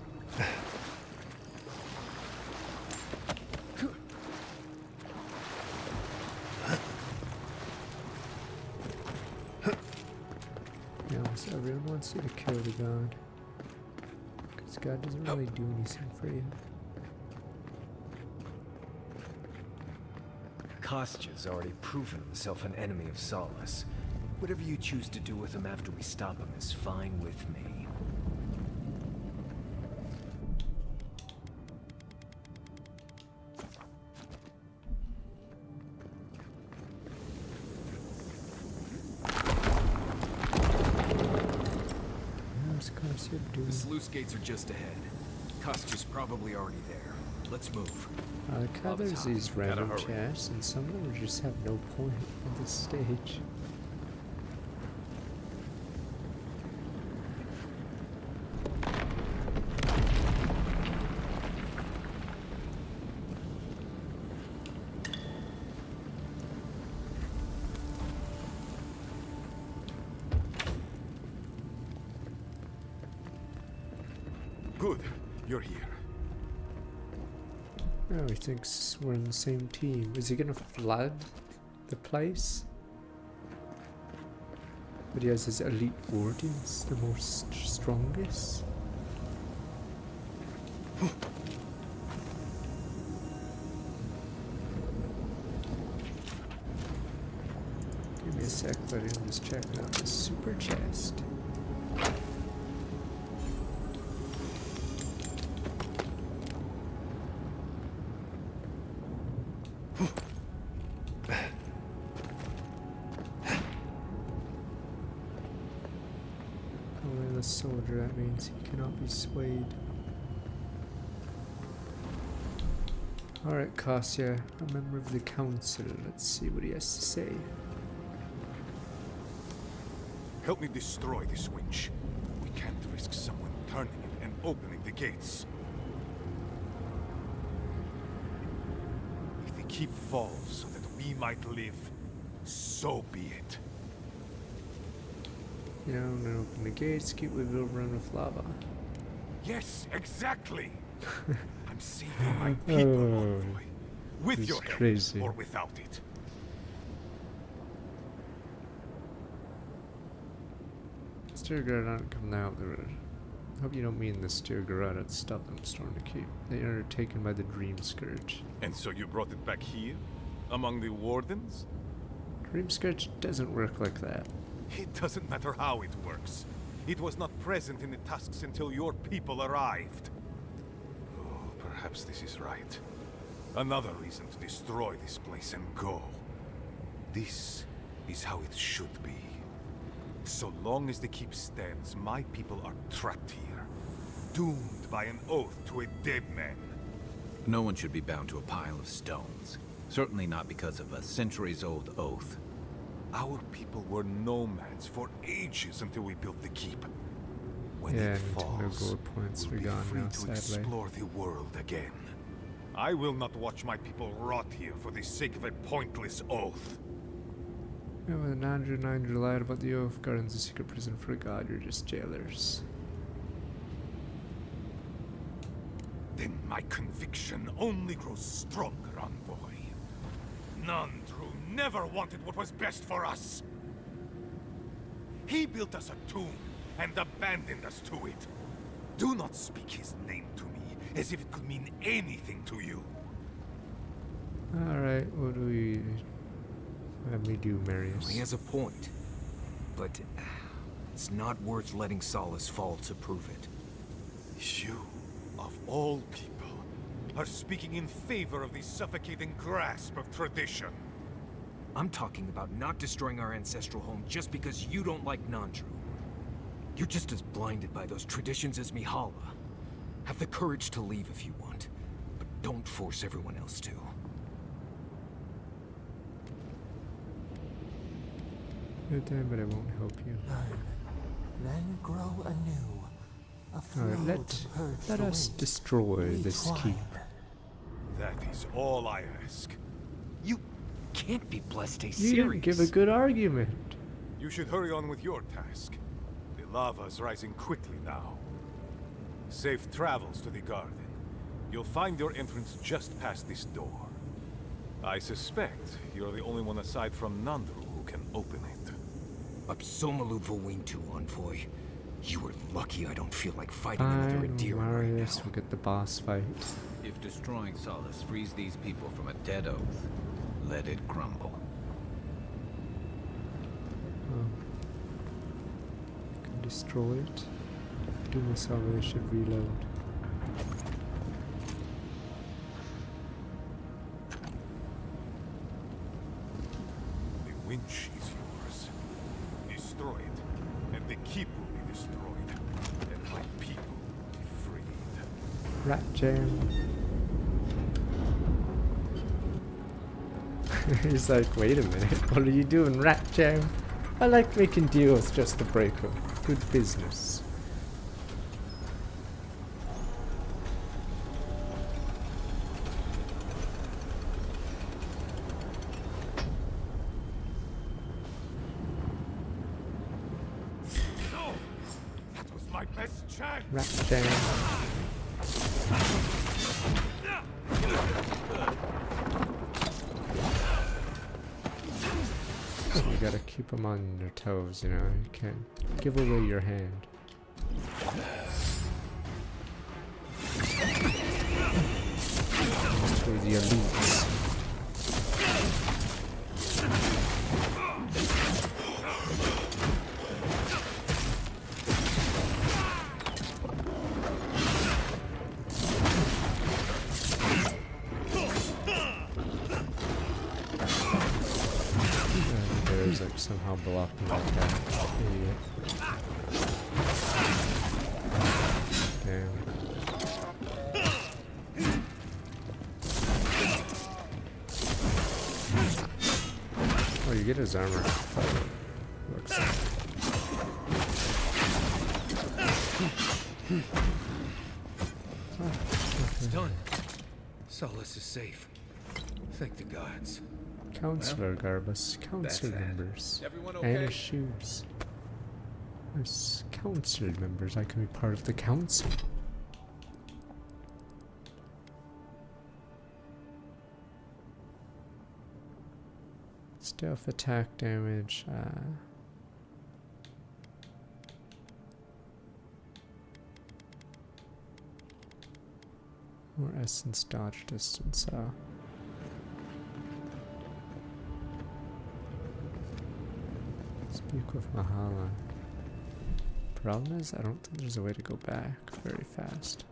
Yeah, almost everyone wants you to kill the god. Because God doesn't really do anything for you. Kostya's already proven himself an enemy of Solace. Whatever you choose to do with him after we stop him is fine with me. The sluice gates are just ahead. Kostya's probably already there. Let's move. I like how there's these random chests, and some of them just have no point on this stage. Good, you're here. Oh, he thinks we're in the same team. Is he gonna flood the place? But he has his elite wardians, the most strongest. Give me a sec, buddy. I'm just checking out this super chest. Soldier, that means he cannot be swayed. Alright, Kasya, a member of the council. Let's see what he has to say. Help me destroy this winch. We can't risk someone turning it and opening the gates. If the keep falls so that we might live, so be it. You know, I'm gonna open the gates, keep the will run with lava. Yes, exactly. I'm saving my people, Envoy. With your help or without it. Stirgarad aren't coming out the road. Hope you don't mean the Stirgarad that stopped them storming the keep. They are taken by the Dream Scourge. And so you brought it back here? Among the wardens? Dream Scourge doesn't work like that. It doesn't matter how it works. It was not present in the tusks until your people arrived. Oh, perhaps this is right. Another reason to destroy this place and go. This is how it should be. So long as the keep stands, my people are trapped here. Doomed by an oath to a dead man. No one should be bound to a pile of stones. Certainly not because of a centuries-old oath. Our people were nomads for ages until we built the keep. When yeah, it falls, gold points we'll are be gone free now, to sadly. explore the world again. I will not watch my people rot here for the sake of a pointless oath. Yeah, when Nandru lied about the oath, guardians a secret prison for a god, you're just jailers. Then my conviction only grows stronger, Envoy. Nandru never wanted what was best for us. He built us a tomb and abandoned us to it. Do not speak his name to me as if it could mean anything to you. Alright, what do we have me do, Marius? He has a point, but it's not worth letting Solace fall to prove it. You, of all people, are speaking in favor of the suffocating grasp of tradition. I'm talking about not destroying our ancestral home just because you don't like Nandru. You're just as blinded by those traditions as Mihala. Have the courage to leave if you want, but don't force everyone else to. Good time, but I won't help you. Then grow anew. Alright, let us destroy this keep. That is all I ask. You can't be blessed a You serious. didn't give a good argument. You should hurry on with your task. The lava's rising quickly now. Safe travels to the garden. You'll find your entrance just past this door. I suspect you're the only one aside from Nandru who can open it. Absomalu Vowintu, Envoy. You were lucky I don't feel like fighting another Adira right now. Marius, we'll get the boss fight. If destroying Solace frees these people from a dead oath, let it crumble. Oh. Can destroy it. Do my salvation, reload. The winch is yours. Destroy it, and the keep will be destroyed, and my people will be freed. Rat jam. He's like, wait a minute, what are you doing, Rat Jam? I like making deals just to break them. Good business. No! That was my best chance! Rat Jam. So you gotta keep them on their toes, you know, you can't give away your hand. Just for the elites. There's like somehow blocking my attack. Idiot. Damn. Oh, you get his armor. Looks like. It's done. Solace is safe. Thank the gods. Counselor Garbus, council that. members, Everyone and okay? his shoes. There's council members. I can be part of the council. Stealth attack damage. More essence dodge distance. Speak with Mahala. Problem is, I don't think there's a way to go back very fast.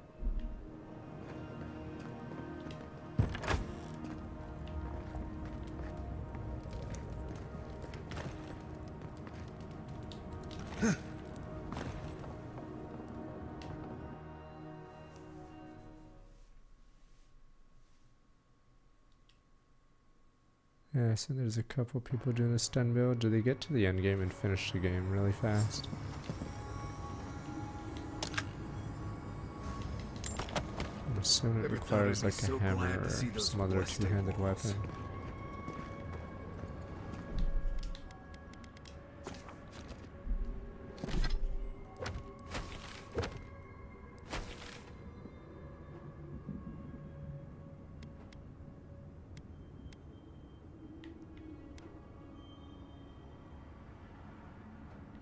Yeah, so there's a couple people doing the stun build. Do they get to the end game and finish the game really fast? I'm assuming it requires like a hammer or some other two-handed weapon.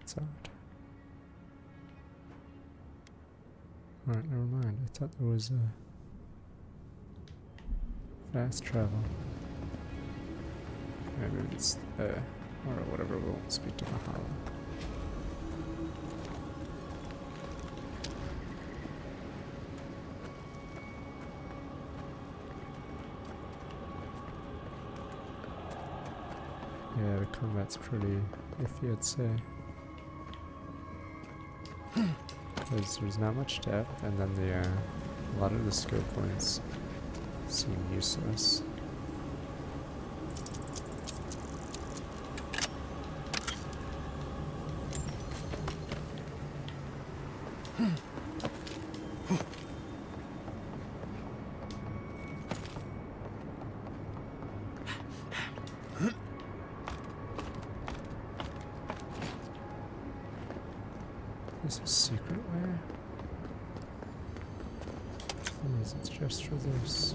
It's odd. Alright, never mind. I thought there was a fast travel. Maybe it's or whatever, we won't speak to Mahala. Yeah, the combat's pretty iffy, I'd say. There's not much depth, and then a lot of the skill points seem useless. Is this a secret way? Or is it just for this?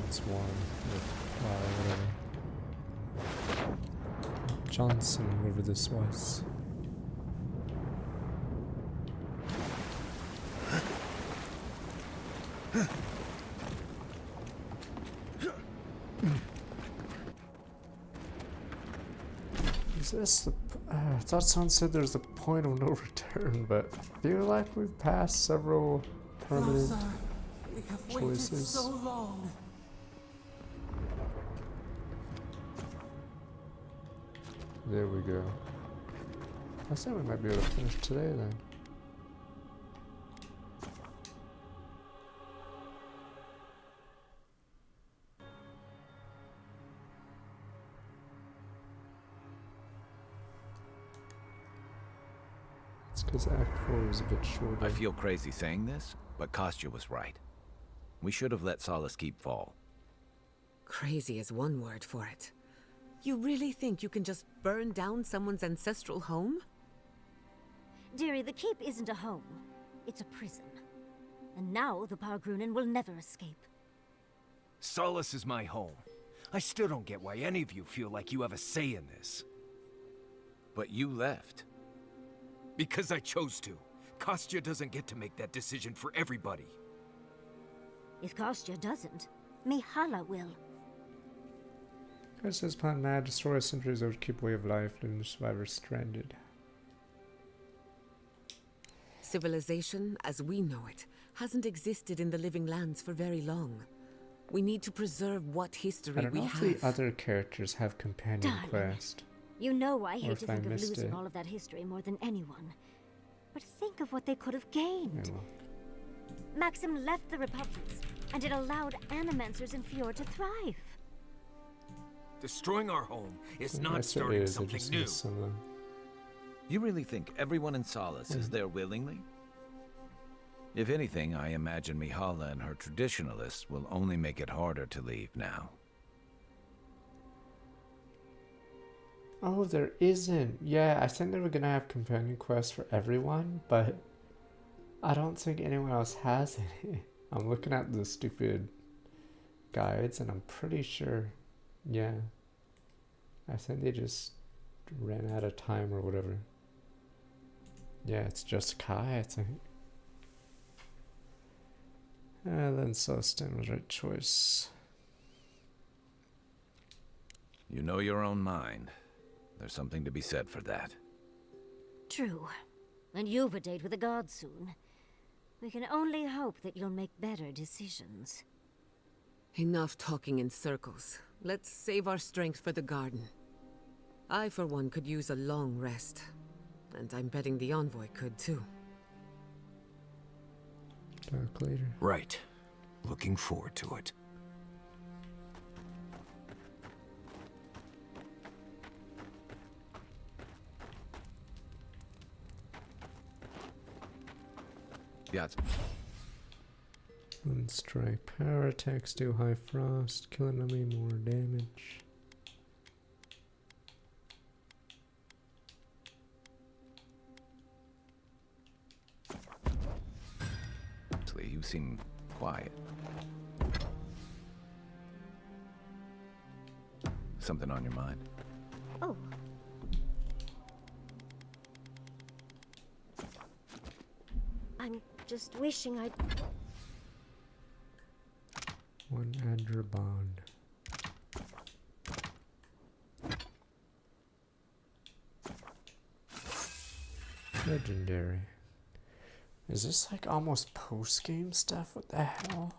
That's one. Whatever. Johnson, whoever this was. Is this the... I thought someone said there's a point of no return, but I feel like we've passed several permanent We have waited choices. so long. There we go. I said we might be able to finish today then. It's because Act 4 was a bit shorter. I feel crazy saying this, but Kostya was right. We should have let Solace Keep fall. Crazy is one word for it. You really think you can just burn down someone's ancestral home? Dearie, the keep isn't a home. It's a prison. And now the Pargrunen will never escape. Solace is my home. I still don't get why any of you feel like you have a say in this. But you left. Because I chose to. Kostya doesn't get to make that decision for everybody. If Kostya doesn't, Mihala will. Chris says plan mad, destroy a centuries old keep way of life, leaving the survivors stranded. Civilization, as we know it, hasn't existed in the Living Lands for very long. We need to preserve what history I don't we know if have. the other characters have companion Darling. quest. You know I Or hate if to I think of missed losing it. all of that history more than anyone. But think of what they could have gained. Yeah, well, Maxim left the Republics, and it allowed Animancers in Fjord to thrive. Destroying our home is I not guess it starting is, I something just new. missed some of them. You really think everyone in Solace is there willingly? If anything, I imagine Mihala and her traditionalists will only make it harder to leave now. Oh, there isn't. Yeah, I think they were gonna have companion quests for everyone, but I don't think anyone else has any. I'm looking at the stupid guides and I'm pretty sure, yeah. I think they just ran out of time or whatever. Yeah, it's just Kai, I think. Then Celestine was the right choice. You know your own mind. There's something to be said for that. True. And you've a date with the gods soon. We can only hope that you'll make better decisions. Enough talking in circles. Let's save our strength for the garden. I, for one, could use a long rest. And I'm betting the envoy could, too. Talk later. Right. Looking forward to it. Yeah. One strike. Power attacks do high frost. Kill an enemy more damage. Actually, you seem quiet. Something on your mind? Oh. I'm just wishing I'd... One Andrew Bond. Legendary. Is this like almost post-game stuff? What the hell?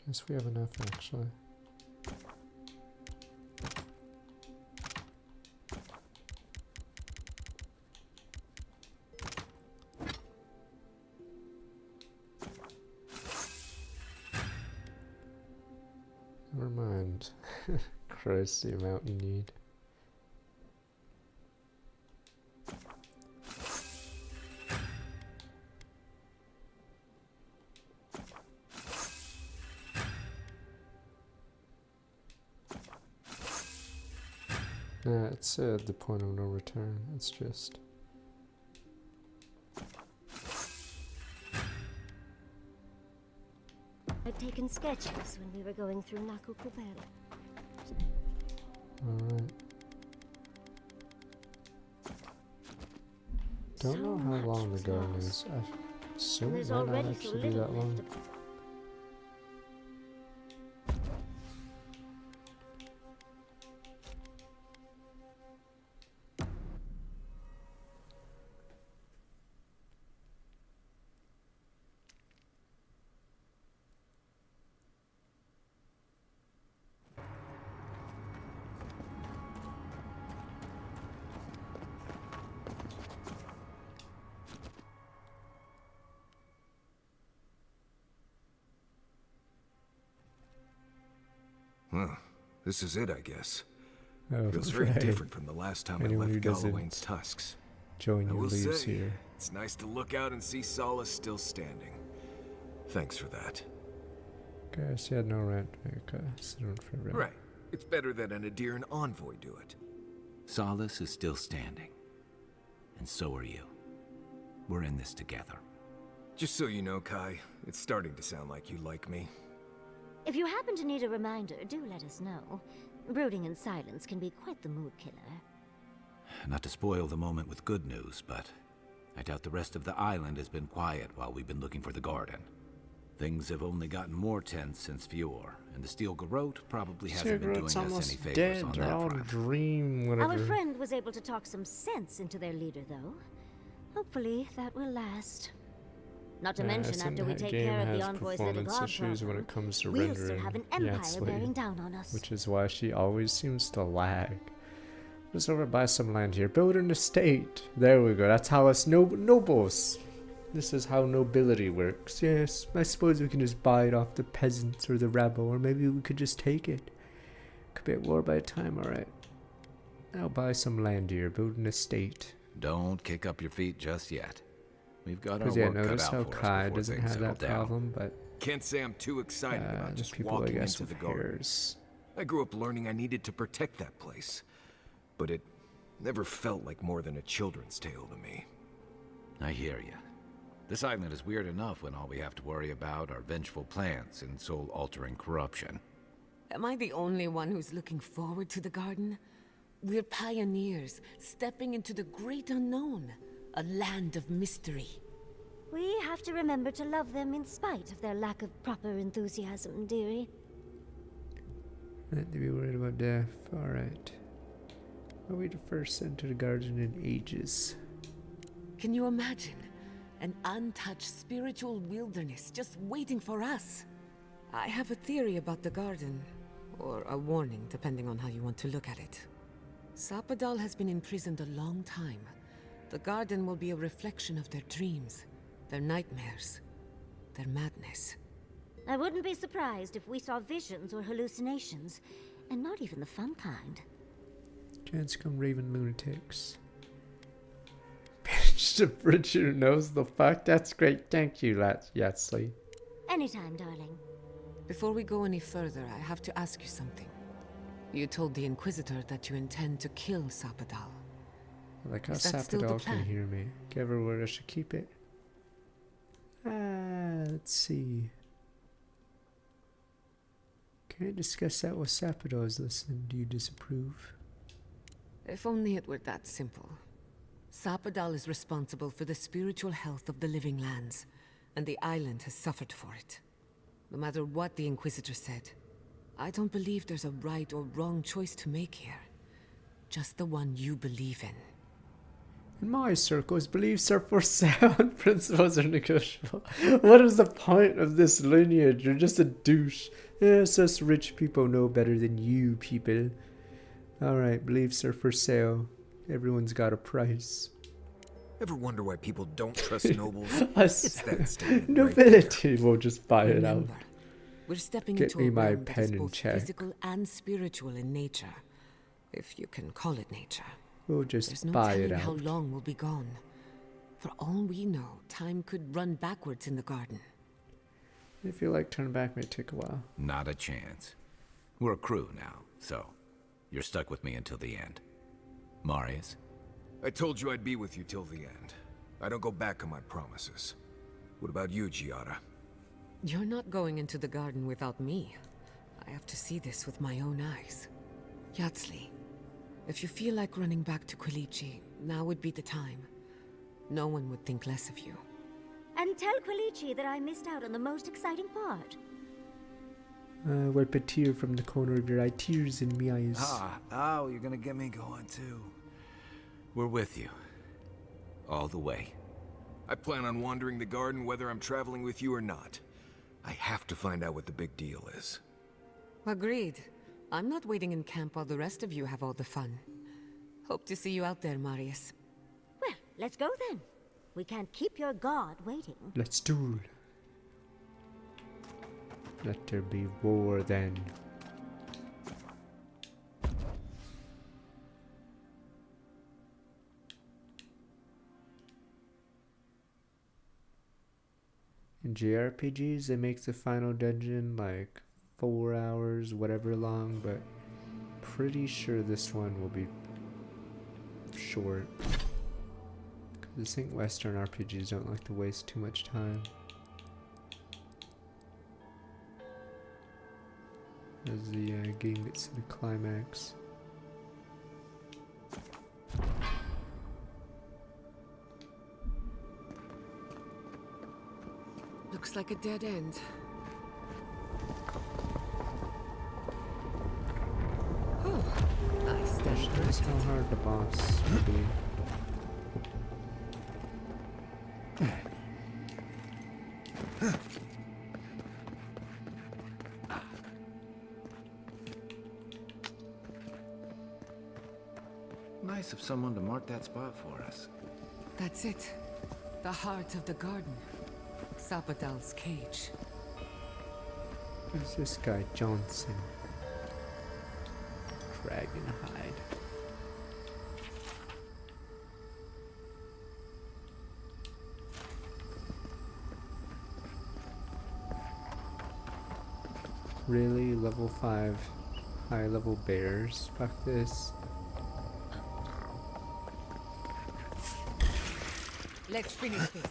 Guess we have enough actually. Never mind. Christ, the amount you need. It's the point of no return. It's just... I'd taken sketches when we were going through Naku Kubel. Alright. Don't know how long the garden is. I assume it There's might not already so actually be little that long. left Well, this is it, I guess. Oh, Feels very right. different from the last time Anyone I who left doesn't Galloway's tusks. join I you will leaves say, here. it's nice to look out and see Solace still standing. Thanks for that. Guess you had no rent. Okay, so for rent. Right. It's better than an Adirian envoy do it. Solace is still standing. And so are you. We're in this together. Just so you know, Kai, it's starting to sound like you like me. If you happen to need a reminder, do let us know. Brooding in silence can be quite the mood killer. Not to spoil the moment with good news, but I doubt the rest of the island has been quiet while we've been looking for the garden. Things have only gotten more tense since Fior, and the Steel Garrote probably hasn't been doing us any favors on that front. Dream, whatever. Our friend was able to talk some sense into their leader, though. Hopefully, that will last. Not to mention, after we take care of the envoy's little god issues when problem, it comes to we'll still rendering have an empire Yatsli, bearing down on us. which is why she always seems to lag. Just over buy some land here. Build an estate. There we go. That's how us nobles. This is how nobility works. Yes, I suppose we can just buy it off the peasants or the rabble, or maybe we could just take it. Could be at war by the time. Alright. I'll buy some land here. Build an estate. Don't kick up your feet just yet. We've got our Because yeah, work cut notice out how for us Kai before doesn't things have settle that down. problem, but Can't say I'm too excited about just just people, I walking guess, into the with garden. hairs. I grew up learning I needed to protect that place, but it never felt like more than a children's tale to me. I hear you. This island is weird enough when all we have to worry about are vengeful plants and soul-altering corruption. Am I the only one who's looking forward to the garden? We're pioneers, stepping into the great unknown, a land of mystery. We have to remember to love them in spite of their lack of proper enthusiasm, dearie. Not to be worried about death. Alright. Are we the first enter the garden in ages? Can you imagine? An untouched spiritual wilderness just waiting for us. I have a theory about the garden, or a warning, depending on how you want to look at it. Sapadal has been imprisoned a long time. The garden will be a reflection of their dreams, their nightmares, their madness. I wouldn't be surprised if we saw visions or hallucinations, and not even the fun kind. Chance come raven lunatics. Just a bridge who knows the fuck. That's great. Thank you, Yatsli. Anytime, darling. Before we go any further, I have to ask you something. You told the Inquisitor that you intend to kill Sapadal. Like how Is that still the Sapadal can plan? hear me. Give her where I should keep it. Let's see. Can I discuss that with Sapadal is listening? Do you disapprove? If only it were that simple. Sapadal is responsible for the spiritual health of the living lands, and the island has suffered for it. No matter what the Inquisitor said, I don't believe there's a right or wrong choice to make here. Just the one you believe in. In my circles, beliefs are for sale and principles are negotiable. What is the point of this lineage? You're just a douche. Yes, us rich people know better than you people. Alright, beliefs are for sale. Everyone's got a price. Ever wonder why people don't trust nobles? Us It's that statement nobility will just buy it out. Remember, we're stepping Get into me a my realm that pen is and both check. physical and spiritual in nature, if you can call it nature. We'll just There's no buy telling it how out. long we'll be gone. For all we know, time could run backwards in the garden. I feel like turning back may take a while. Not a chance. We're a crew now, so you're stuck with me until the end. Marius? I told you I'd be with you till the end. I don't go back on my promises. What about you, Giada? You're not going into the garden without me. I have to see this with my own eyes. Yatsli, if you feel like running back to Quilici, now would be the time. No one would think less of you. And tell Quilici that I missed out on the most exciting part. Wipe a tear from the corner of your eye. Tears in me eyes. Oh, you're gonna get me going too. We're with you. All the way. I plan on wandering the garden whether I'm traveling with you or not. I have to find out what the big deal is. Agreed. I'm not waiting in camp while the rest of you have all the fun. Hope to see you out there, Marius. Well, let's go then. We can't keep your god waiting. Let's duel. Let there be war then. In JRPGs, they make the final dungeon like 4 hours, whatever long, but pretty sure this one will be short. I think Western RPGs don't like to waste too much time. As the game gets to the climax. Looks like a dead end. Oh, nice. That's how hard the boss will be. Nice of someone to mark that spot for us. That's it. The heart of the garden. Sapadal's cage. Who's this guy, Johnson? Dragon hide. Really? Level 5 high level bears? Fuck this. Let's finish this.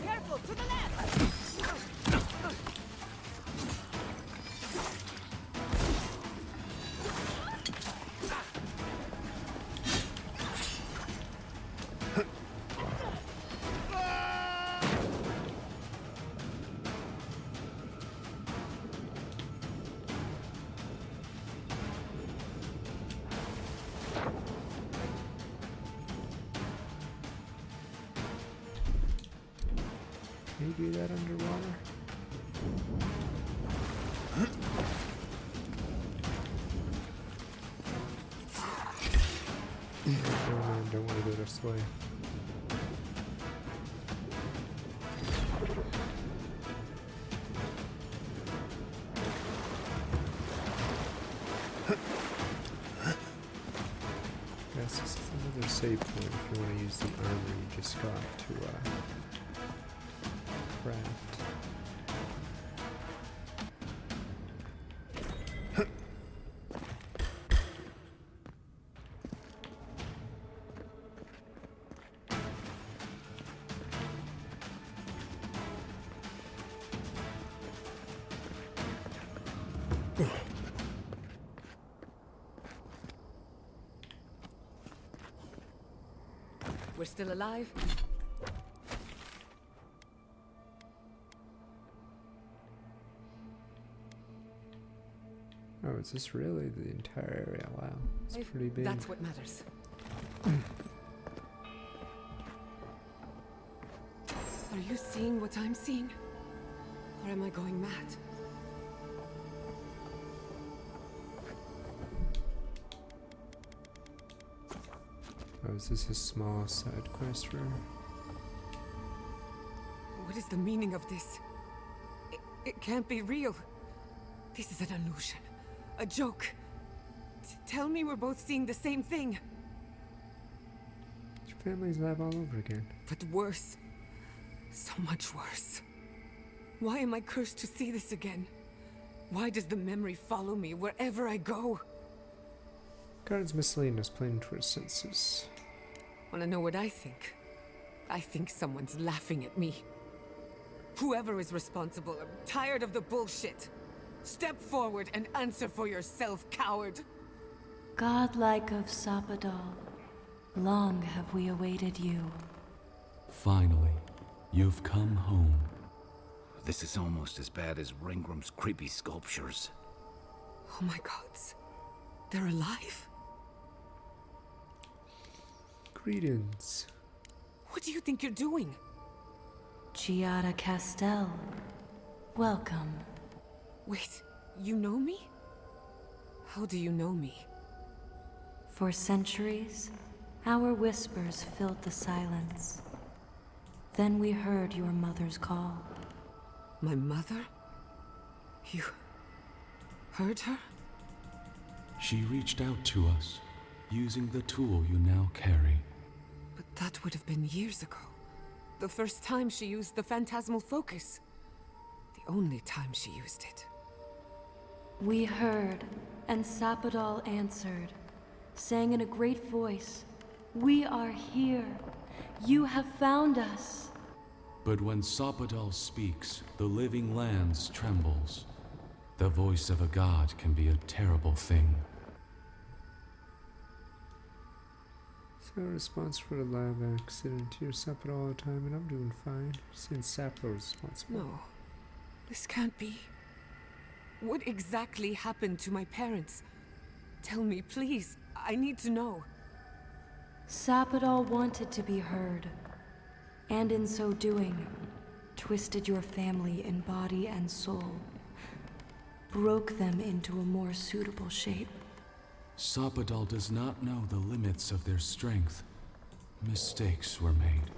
Careful, to the left! Can you do that underwater? Oh man, don't want to go this way. Yes, this is another save point if you want to use the armor you just got to craft. We're still alive? Oh, is this really the entire area? Wow, it's pretty big. That's what matters. Are you seeing what I'm seeing? Or am I going mad? Oh, is this a small side quest for her? What is the meaning of this? It can't be real. This is an illusion. A joke. Tell me we're both seeing the same thing. Your family's alive all over again. But worse. So much worse. Why am I cursed to see this again? Why does the memory follow me wherever I go? Garden's miscellaneous playing to her senses. Wanna know what I think? I think someone's laughing at me. Whoever is responsible, I'm tired of the bullshit. Step forward and answer for yourself, coward! Godlike of Sapadal, long have we awaited you. Finally, you've come home. This is almost as bad as Ringram's creepy sculptures. Oh my gods. They're alive? Greetings. What do you think you're doing? Giada Castel, welcome. Wait, you know me? How do you know me? For centuries, our whispers filled the silence. Then we heard your mother's call. My mother? Hurt her? She reached out to us, using the tool you now carry. But that would have been years ago. The first time she used the phantasmal focus. The only time she used it. We heard, and Sapadal answered, saying in a great voice, "We are here. You have found us." But when Sapadal speaks, the living lands trembles. The voice of a god can be a terrible thing. So response for the lab accident. You're Sapper all the time and I'm doing fine. Since Sapper was responsible. No. This can't be. What exactly happened to my parents? Tell me, please. I need to know. Sapadal wanted to be heard, and in so doing, twisted your family in body and soul, broke them into a more suitable shape. Sapadal does not know the limits of their strength. Mistakes were made.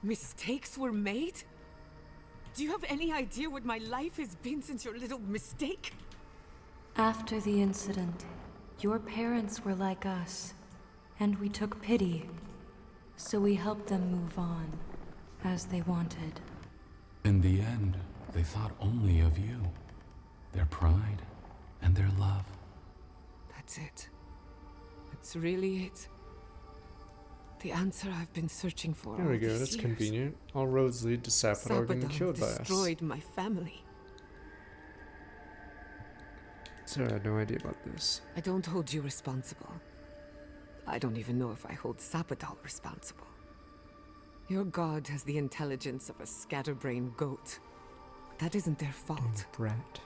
Mistakes were made? Do you have any idea what my life has been since your little mistake? After the incident, your parents were like us, and we took pity, so we helped them move on, as they wanted. In the end, they thought only of you, their pride, and their love. That's it. That's really it. The answer I've been searching for. There we all go, these that's years. convenient. All roads lead to Sapadal getting killed by us. Destroyed my family. Sir, I had no idea about this. I don't hold you responsible. I don't even know if I hold Sapadal responsible. Your god has the intelligence of a scatterbrained goat. But that isn't their fault. Brat.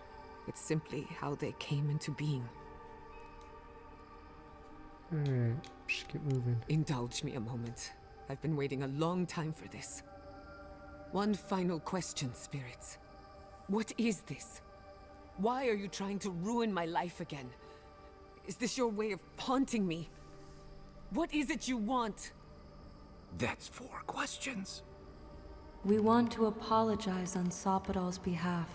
It's simply how they came into being. Alright, should get moving. Indulge me a moment. I've been waiting a long time for this. One final question, spirits. What is this? Why are you trying to ruin my life again? Is this your way of haunting me? What is it you want? That's 4 questions. We want to apologize on Sapadal's behalf,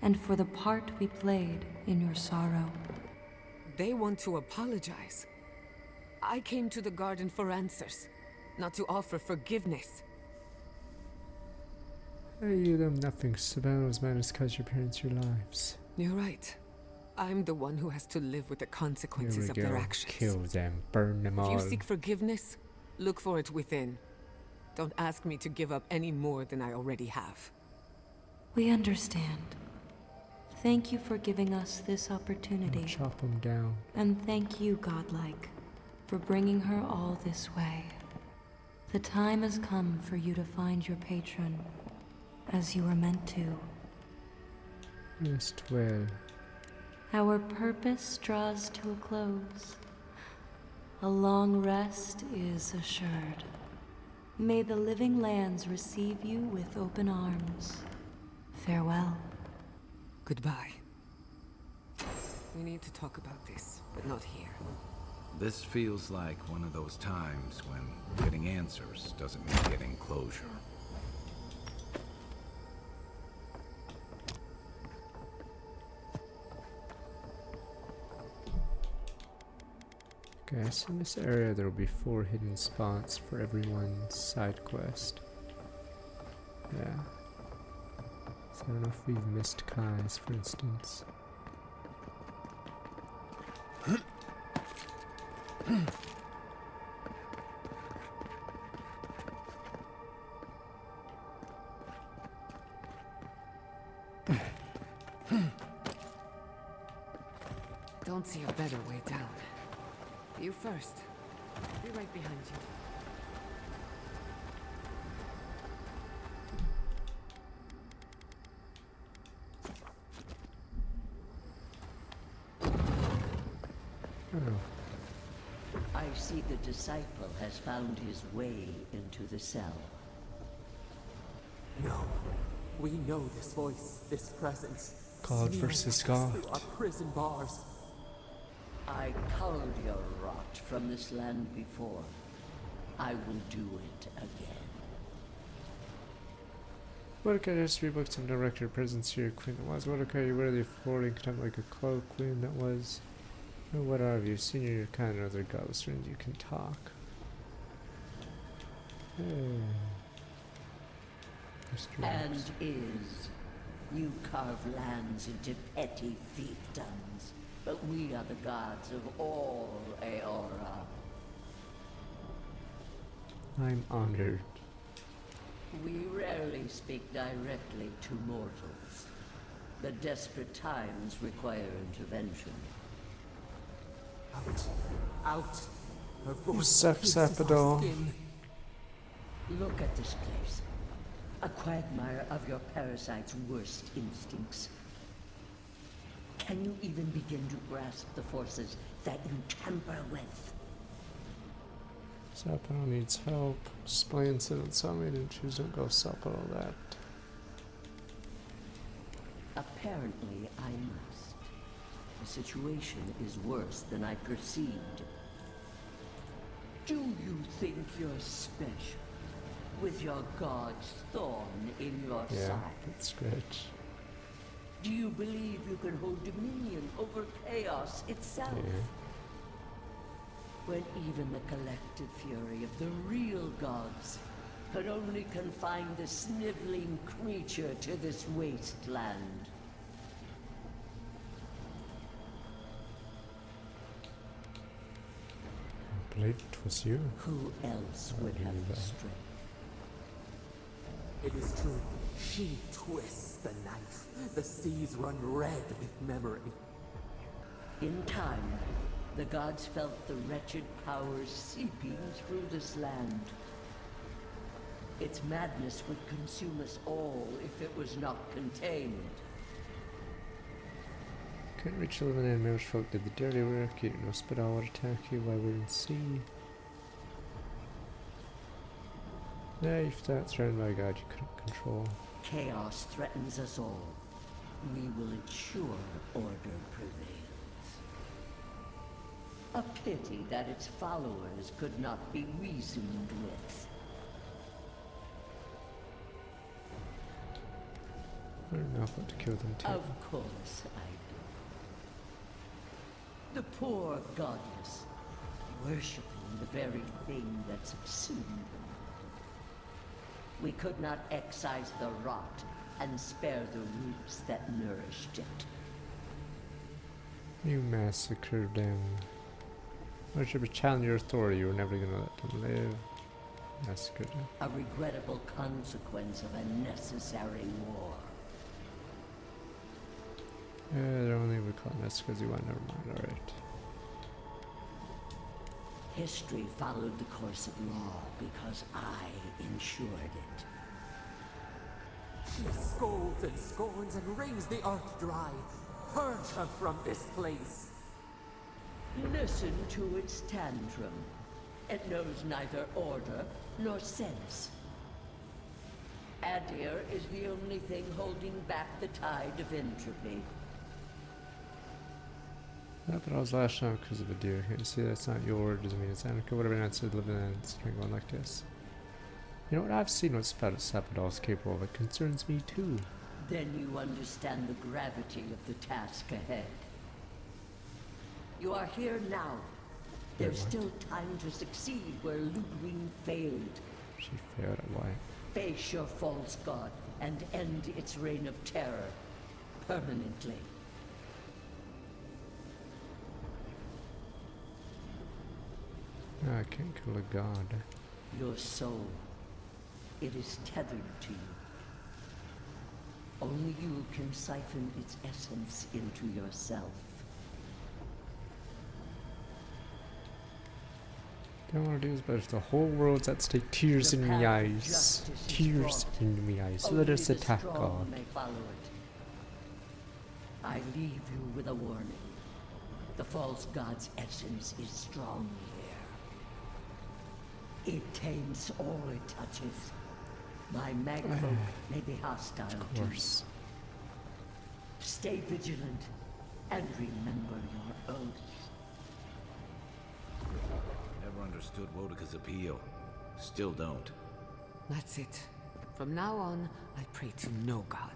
and for the part we played in your sorrow. They want to apologize. I came to the garden for answers, not to offer forgiveness. Hey, you them nothing. Sapadal's madness cost your parents your lives. You're right. I'm the one who has to live with the consequences Here of we go. their actions. Kill them. Burn them If all. you seek forgiveness, look for it within. Don't ask me to give up any more than I already have. We understand. Thank you for giving us this opportunity. Chop them down. And thank you, Godlike, for bringing her all this way. The time has come for you to find your patron, as you were meant to. Rest well. Our purpose draws to a close. A long rest is assured. May the living lands receive you with open arms. Farewell. Goodbye. We need to talk about this, but not here. This feels like one of those times when getting answers doesn't mean getting closure. Okay, so in this area there will be 4 hidden spots for everyone's side quest. Yeah. So I don't know if we've missed Kai's, for instance. Don't see a better way down. You first. I'll be right behind you. I see the disciple has found his way into the cell. No. We know this voice, this presence. God Smearing versus us God. through our prison bars. I culled your rot from this land before. I will do it again. Mordecai has 3 books of no record presence here, Queen that was. Mordecai, you wear the floating contempt like a cloak, Queen that was. Oh, what are you? Senior, you're kind of other godless friends, you can talk. And is. You carve lands into petty fiefdoms, but we are the gods of all Aora. I'm honored. We rarely speak directly to mortals. The desperate times require intervention. Out. Out. Her You voice suck, pierces our Sappadol. skin. Look at this place. A quagmire of your parasite's worst instincts. Can you even begin to grasp the forces that you tamper with? Sappadol needs help. Explain so that some didn't choose to go Sappadol that. Apparently, I must. The situation is worse than I perceived. Do you think you're special? With your god's thorn in your Yeah, side? that's great. Do you believe you can hold dominion over chaos itself? Yeah. When even the collective fury of the real gods could only confine the sniveling creature to this wasteland. I believe it was you. Who else would have the strength? It is true. She twists the knife. The seas run red with memory. In time, the gods felt the wretched powers seeping through this land. Its madness would consume us all if it was not contained. Couldn't reach the eliminated members folk did the dirty work. You didn't know Spadal would attack you while we didn't see. Yeah, if that's threatened by God you couldn't control. Chaos threatens us all. We will ensure order prevails. A pity that its followers could not be reasoned with. I don't know what to kill them too. Of course I do. The poor godless, worshipping the very thing that subsumed them. We could not excise the rot and spare the roots that nourished it. You massacred them. Worship a challenge your authority, you were never gonna let them live. Massacred them. A regrettable consequence of a necessary war. Yeah, they're only we call it massacre because you want, never mind, alright. History followed the course of law because I ensured it. She scolds and scorns and wrings the earth dry. Purge her from this place. Listen to its tantrum. It knows neither order nor sense. Adir is the only thing holding back the tide of entropy. Yeah, but I was lashing out because of a deer. Can't you see that's not your word, doesn't mean it's anarchy. Whatever answer living in it's going like this. You know what, I've seen what Sappadol is capable of. It concerns me too. Then you understand the gravity of the task ahead. You are here now. There's still time to succeed where Ludwig failed. She failed at why? Face your false god and end its reign of terror permanently. I can't kill a god. Your soul, it is tethered to you. Only you can siphon its essence into yourself. All I want to do is, but if the whole world's at stake, tears in my eyes. Tears in my eyes. Let us attack God. May follow it. I leave you with a warning. The false god's essence is strong here. It taints all it touches. My magfolk may be hostile to you. Stay vigilant and remember your oath. Never understood Wodika's appeal. Still don't. That's it. From now on, I pray to no god.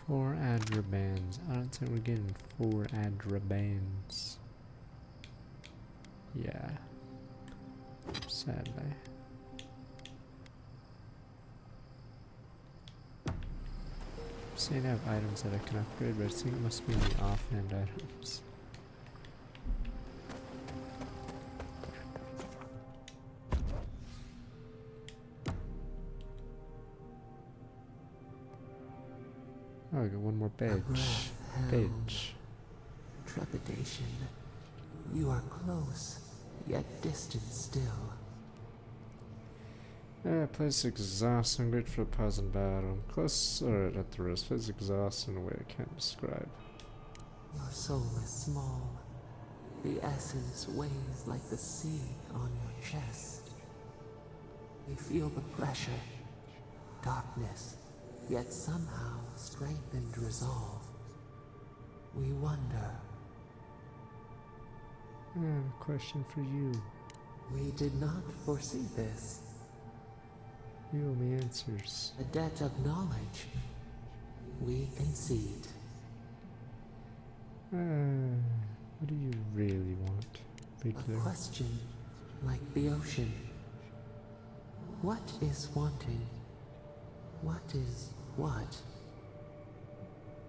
Four Adrabans. I don't think we're getting 4 Adrabans. Yeah. Sadly. I'm seeing I have items that I can upgrade, but I think it must be the offhand items. Oh, I got one more badge. Badge. Trepidation. You are close, yet distant still. Yeah, place exhausting, great for a pause in battle. Close or at the wrist, place exhausting in a way I can't describe. Your soul is small. The essence weighs like the sea on your chest. We feel the pressure, darkness, yet somehow strengthened resolve. We wonder. I have a question for you. We did not foresee this. You owe me answers. A debt of knowledge. We concede. What do you really want, Riddler? A question like the ocean. What is wanting? What is what?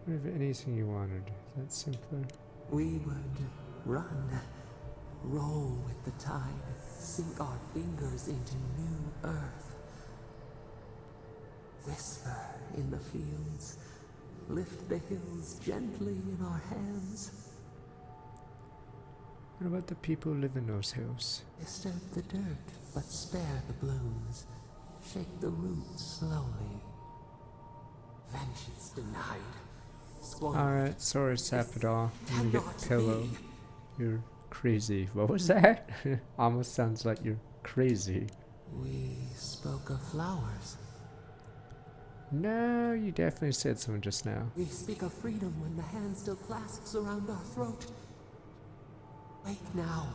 What if anything you wanted? Is that simpler? We would run, roll with the tide, sink our fingers into new earth. Whisper in the fields, lift the hills gently in our hands. What about the people who live in those hills? Disturb the dirt, but spare the blooms. Shake the roots slowly. Vengeance denied. Alright, sorry, sap it off. I'm gonna get pillow. You're crazy. What was that? Almost sounds like you're crazy. We spoke of flowers. No, you definitely said something just now. We speak of freedom when the hand still clasps around our throat. Wake now.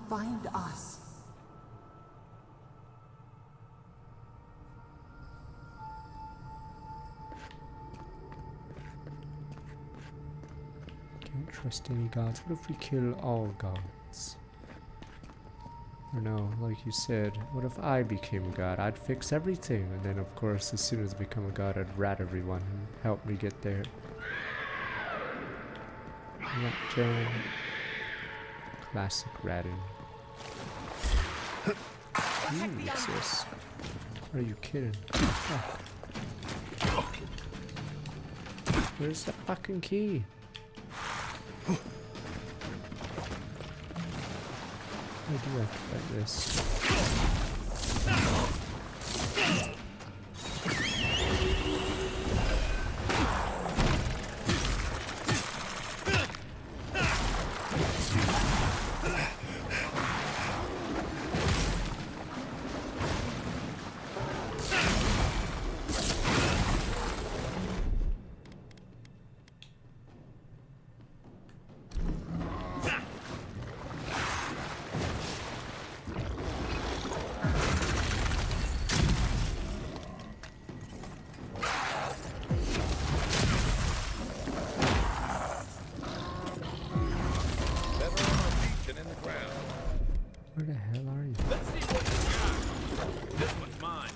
Find us. Can't trust any gods. What if we kill all gods? Or no, like you said, what if I became a god? I'd fix everything, and then of course, as soon as I become a god, I'd rat everyone and help me get there. Rat jam. Classic ratting. What's this? Are you kidding? Oh. Where's the fucking key? I do have to fight this. Where the hell are you? Let's see what you got. This one's mine.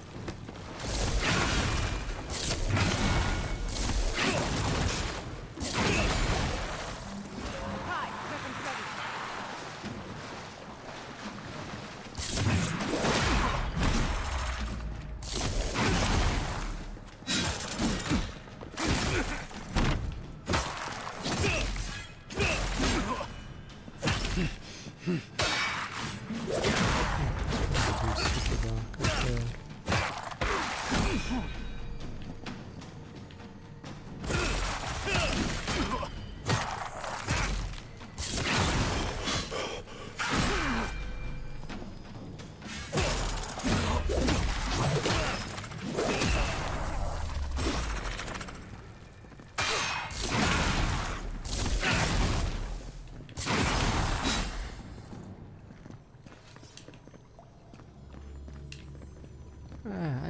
Hi, weapons ready.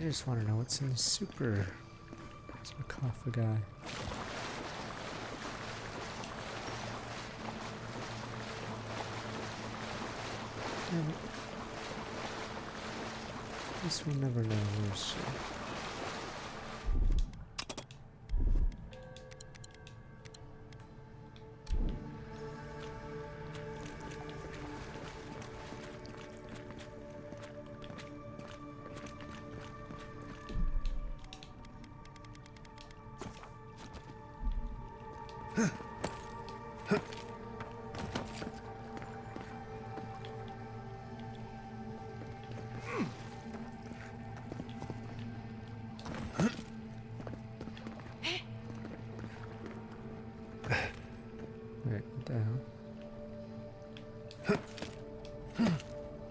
just want to know what's in the super sarcophagi. Damn it. This we'll never know, where's she? Wait, what the hell?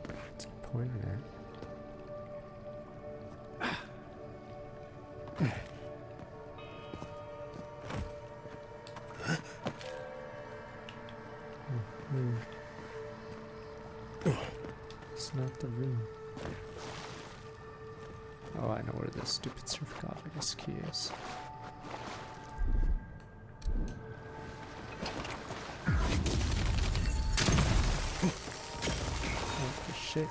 What's it pointing at? It's not the room. Oh, I know where the stupid sarcophagus key is. Oh, shit.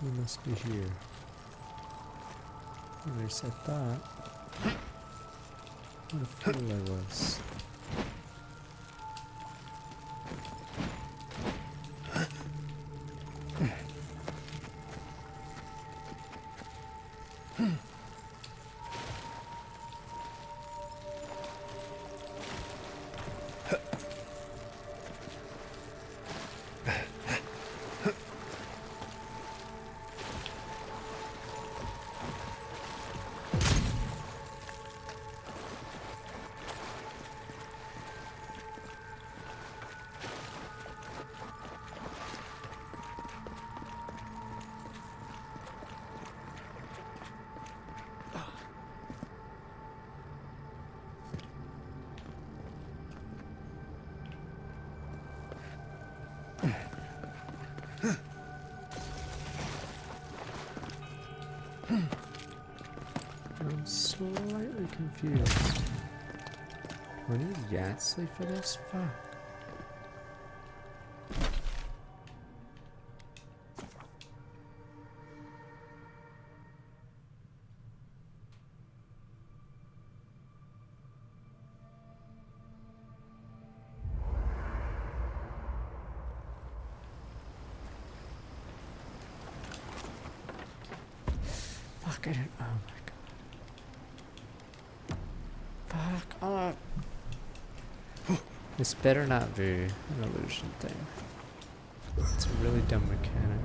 We must be here. At least I thought. What a fool I was. I'm slightly confused. Do I need Yatsley for this? Fuck. Fuck, I didn't. Oh my god. Fuck off. This better not be an illusion thing. It's a really dumb mechanic.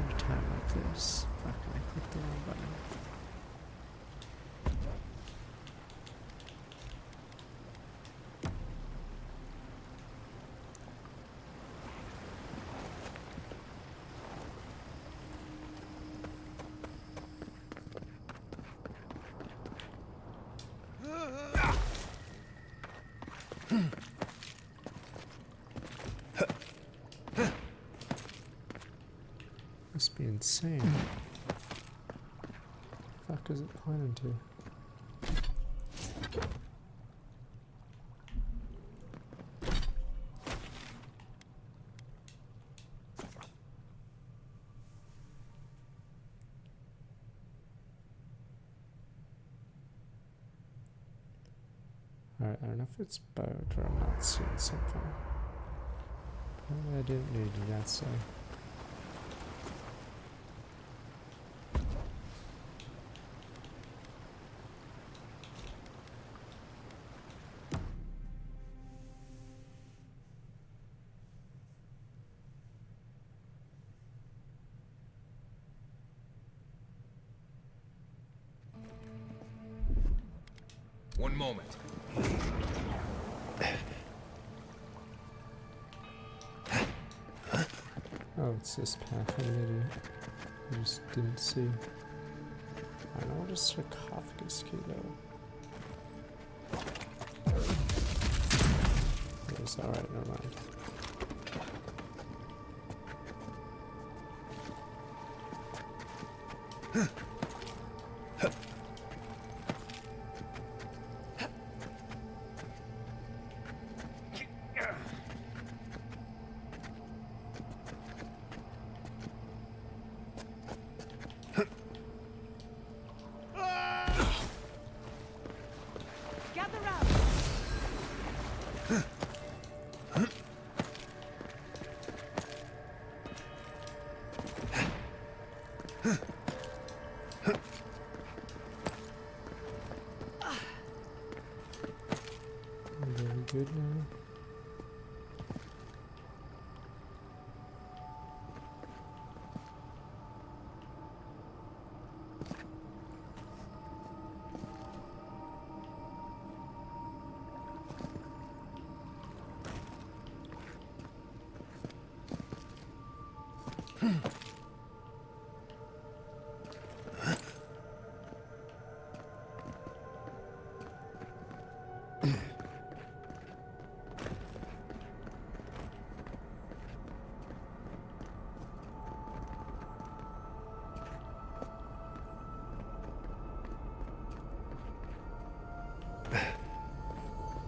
At a time like this. Fuck, I clicked the wrong button. Must be insane. Fuck is it pointing to? Alright, I don't know if it's bugged or I'm not seeing something. Apparently I didn't need that, so. One moment. Oh, it's this path. I'm an idiot. I just didn't see. I know what a sarcophagus key though. It's alright, never mind. Gather round. Very good now.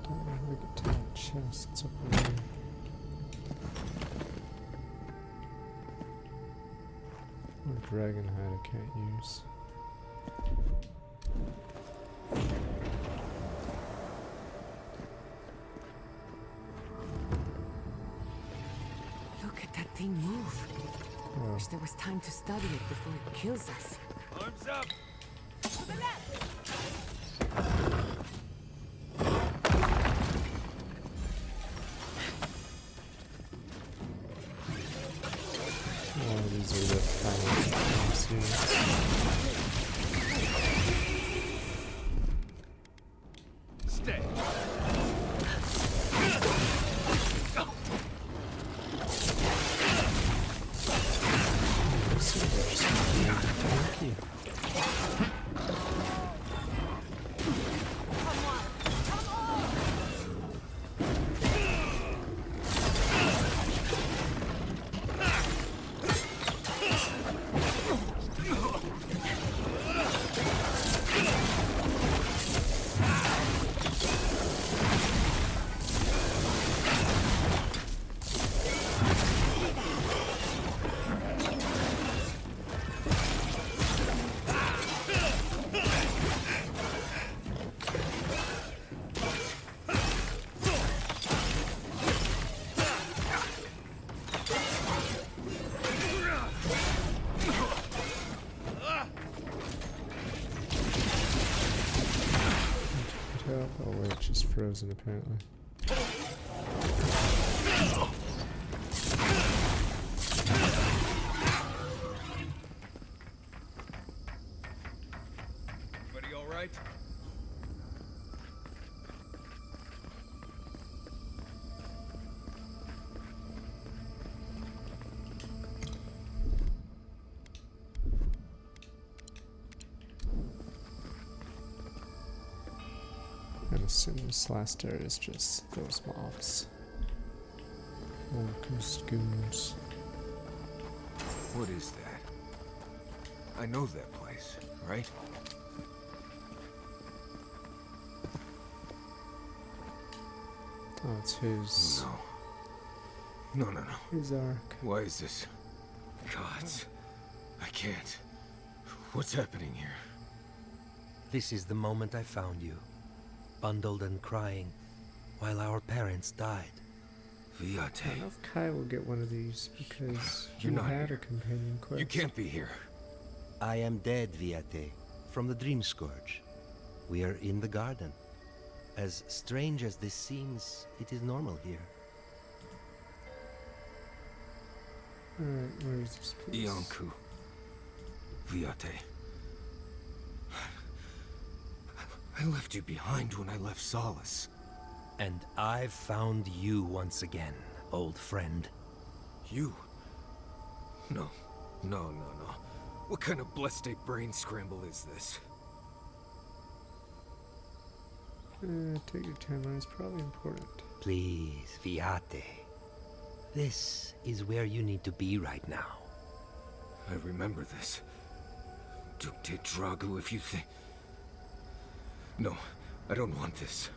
Don't know how to get to that chest. It's up there. Or dragon hide I can't use. Look at that thing move. Oh. Wish there was time to study it before it kills us. Arms up! To the left. Oh, these are the final Stay! Thank you. Oh wait, she's frozen apparently. Everybody all right? I'm assuming this last area is just those mobs. Locust goons. What is that? I know that place, right? Oh, it's his. No. No. His arc. Why is this? Gods. I can't. What's happening here? This is the moment I found you. Bundled and crying, while our parents died. I don't know if Kai will get one of these because You're you not had here. a companion quest. You can't be here. I am dead, Viate, from the Dream Scourge. We are in the garden. As strange as this seems, it is normal here. Alright, where is this place? Iancu. Viate. I left you behind when I left Solace. And I've found you once again, old friend. You? No. No. What kind of blessed brain scramble is this? Take your time on it. It's probably important. Please, Viate. This is where you need to be right now. I remember this. Dukte Dragu, if you think... No, I don't want this.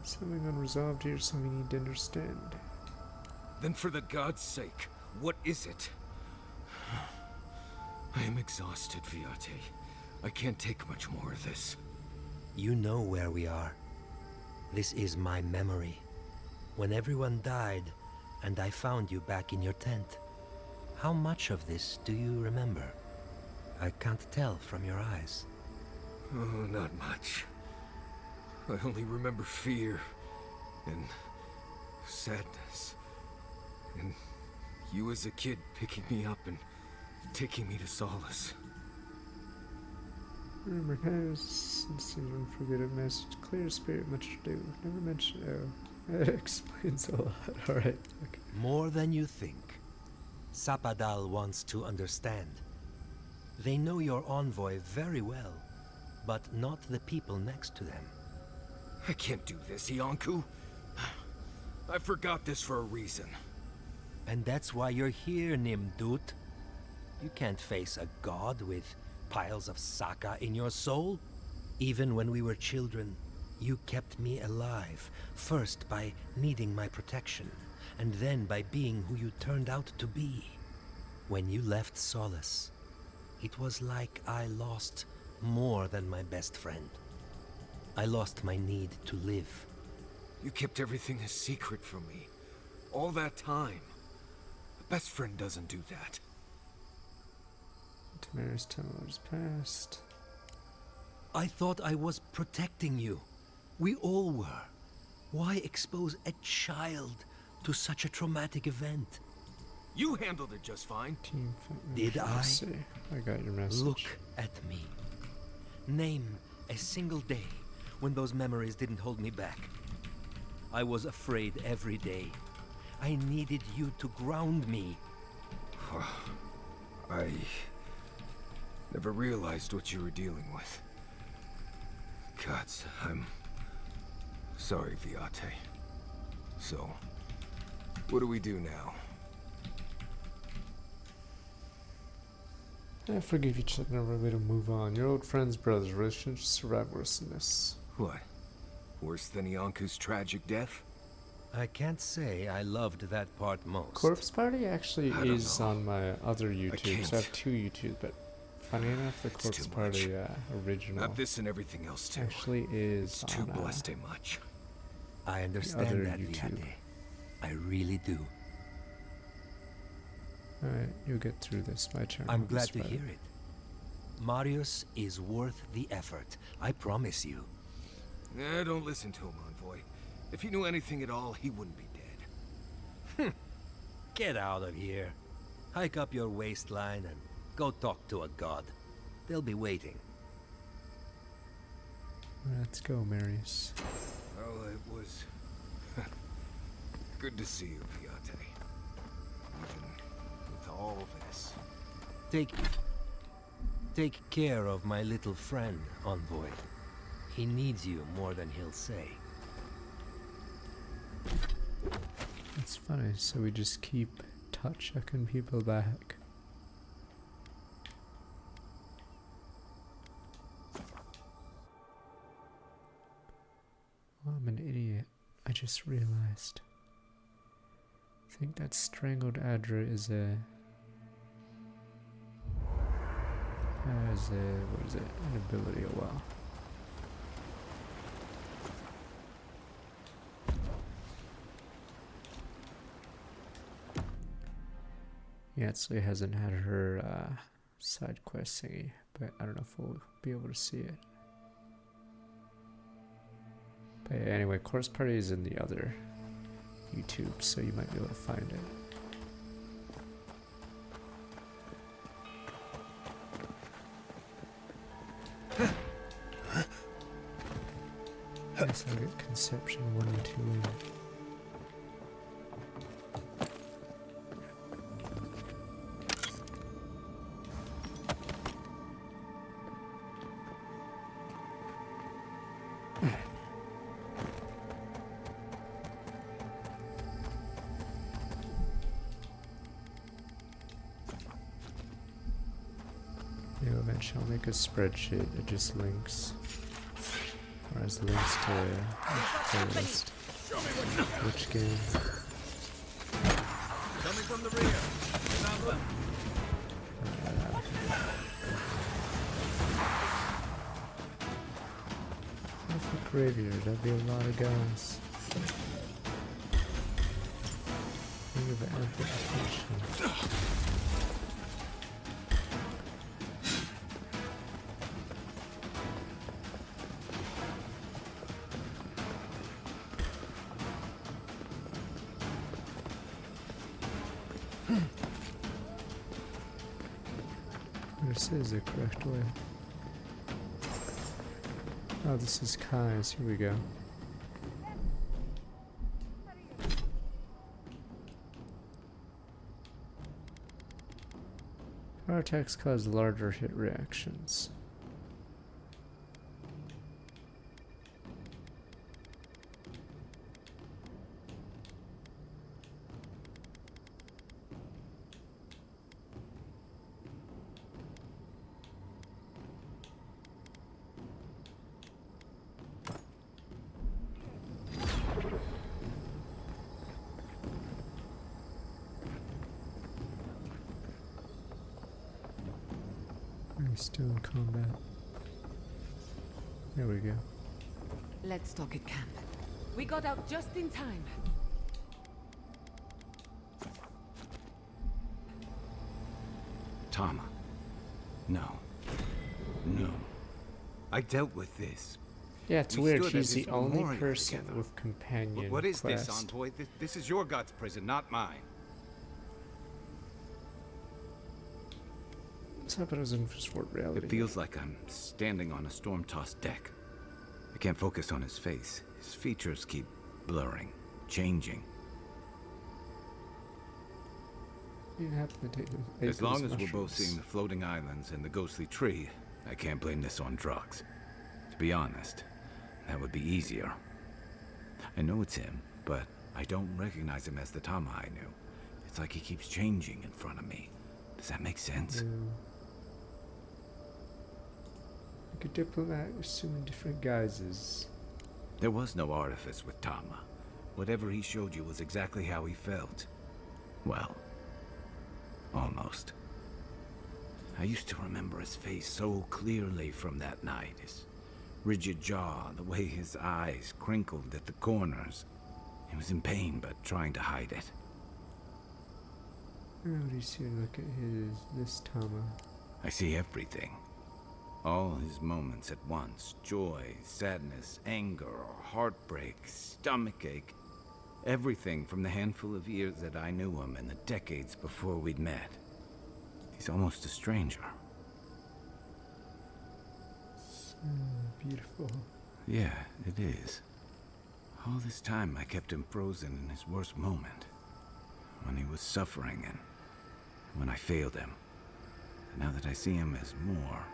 Something unresolved here, something you need to understand. Then for the god's sake, what is it? I am exhausted, Viate. I can't take much more of this. You know where we are. This is my memory. When everyone died, and I found you back in your tent. How much of this do you remember? I can't tell from your eyes. Oh, not much. I only remember fear, and sadness, and you as a kid picking me up and taking me to solace. Remember, kind of sincere, unforgettable message, clear spirit, much to do. Never mention. Oh, it explains a lot. Alright. Okay. More than you think. Sapadal wants to understand. They know your envoy very well, but not the people next to them. I can't do this, Iancu. I forgot this for a reason. And that's why you're here, Nimdut. You can't face a god with piles of Saka in your soul. Even when we were children, you kept me alive, first by needing my protection, and then by being who you turned out to be. When you left Solace, it was like I lost more than my best friend. I lost my need to live. You kept everything a secret from me. All that time. A best friend doesn't do that. Tamara's $10 passed. I thought I was protecting you. We all were. Why expose a child to such a traumatic event? You handled it just fine. Did I? I got your message. Look at me. Name a single day when those memories didn't hold me back. I was afraid every day. I needed you to ground me. I never realized what you were dealing with. Gods, I'm sorry, Viate. So, what do we do now? I forgive each other, we're way to move on. Your old friends, brothers, relations survive worse than this. What? Worse than Iancu's tragic death? I can't say I loved that part most. Corpse Party actually is on my other YouTube, so I have two YouTubes, but funny enough, the Corpse Party original Not this and everything else too. actually is It's too on, blessed much. I understand that, YouTube. Viate. I really do. Alright, you'll get through this, my turn. I'm glad to hear it. Marius is worth the effort, I promise you. Don't listen to him, Envoy. If he knew anything at all, he wouldn't be dead. Get out of here. Hike up your waistline and go talk to a god. They'll be waiting. Let's go, Marius. Well, it was good to see you, Viate. Even with all this. Take care of my little friend, Envoy. He needs you more than he'll say. It's funny, so we just keep chucking people back. Oh, I'm an idiot. I just realized. I think that strangled Adra is a... what is it? An ability, oh wow. Yatsui hasn't had her side quest thingy, but I don't know if we'll be able to see it. But yeah, anyway, Corpse Party is in the other YouTube, so you might be able to find it. Guess I'll get Conception 1 and 2 in. Alright, shall make a spreadsheet that just links. Or has links to playlist. Which game? Coming from the rear. Not left. Perfect graveyard, that'd be a lot of guys. Think of amplification. This is the correct way. Oh, this is Kai's. Here we go. Power attacks cause larger hit reactions. Still in combat. There we go. Let's talk at camp. We got out just in time. Tama. No. No. I dealt with this. Yeah, it's We weird. stood He's at the his only memorial person together. with companion What is quest. this, envoy? This is your God's prison, not mine. Sabados in Fort reality. It feels like I'm standing on a storm-tossed deck. I can't focus on his face. His features keep blurring, changing. You happen to take them. As long as we're both seeing the floating islands and the ghostly tree, I can't blame this on drugs. To be honest, that would be easier. I know it's him, but I don't recognize him as the Tama I knew. It's like he keeps changing in front of me. Does that make sense? Like a diplomat assuming different guises. There was no artifice with Tama. Whatever he showed you was exactly how he felt. Well, almost. I used to remember his face so clearly from that night. His rigid jaw, the way his eyes crinkled at the corners. He was in pain, but trying to hide it. How do you see? Look at this Tama. I see everything. All his moments at once. Joy, sadness, anger, heartbreak, stomachache. Everything from the handful of years that I knew him and the decades before we'd met. He's almost a stranger. So beautiful. Yeah, it is. All this time I kept him frozen in his worst moment. When he was suffering and when I failed him. And now that I see him as more,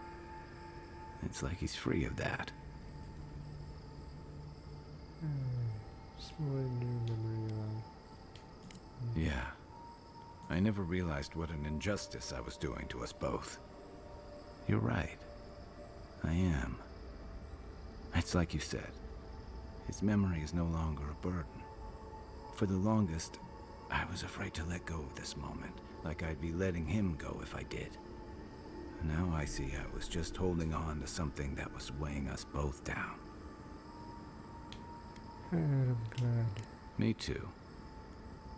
it's like he's free of that. Small new memory of. Yeah. I never realized what an injustice I was doing to us both. You're right. I am. It's like you said. His memory is no longer a burden. For the longest, I was afraid to let go of this moment, like I'd be letting him go if I did. Now I see I was just holding on to something that was weighing us both down. I'm glad. Me too.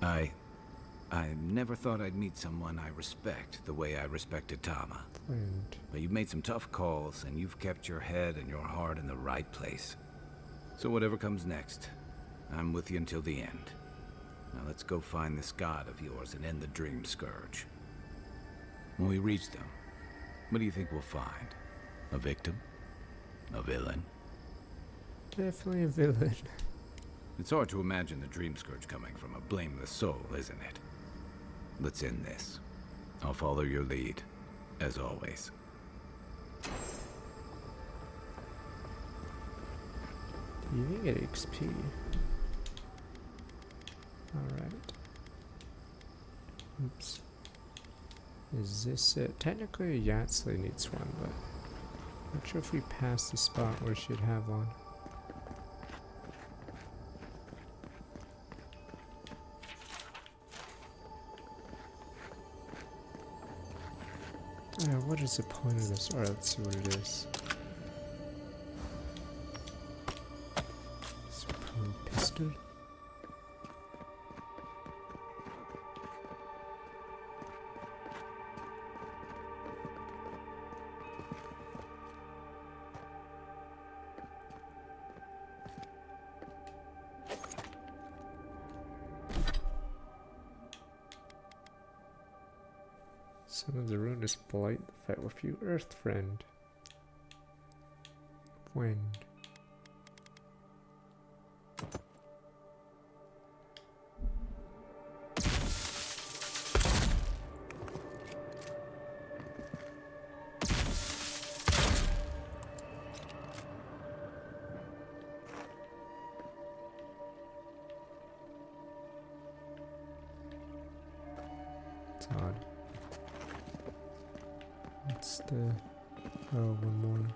I never thought I'd meet someone I respect the way I respected Tama. But you've made some tough calls, and you've kept your head and your heart in the right place. So whatever comes next, I'm with you until the end. Now let's go find this god of yours and end the Dream Scourge. When we reach them, what do you think we'll find? A victim? A villain? Definitely a villain. It's hard to imagine the Dream Scourge coming from a blameless soul, isn't it? Let's end this. I'll follow your lead, as always. You can get XP. Alright. Oops. Is this it? Technically, Yatsley needs one, but not sure if we pass the spot where she'd have one. Yeah, what is the point of this? Alright, let's see what it is. Super pistol. Son of the ruinous blight, fight with you, Earth friend. Wind. It's odd. What's the... oh, one more.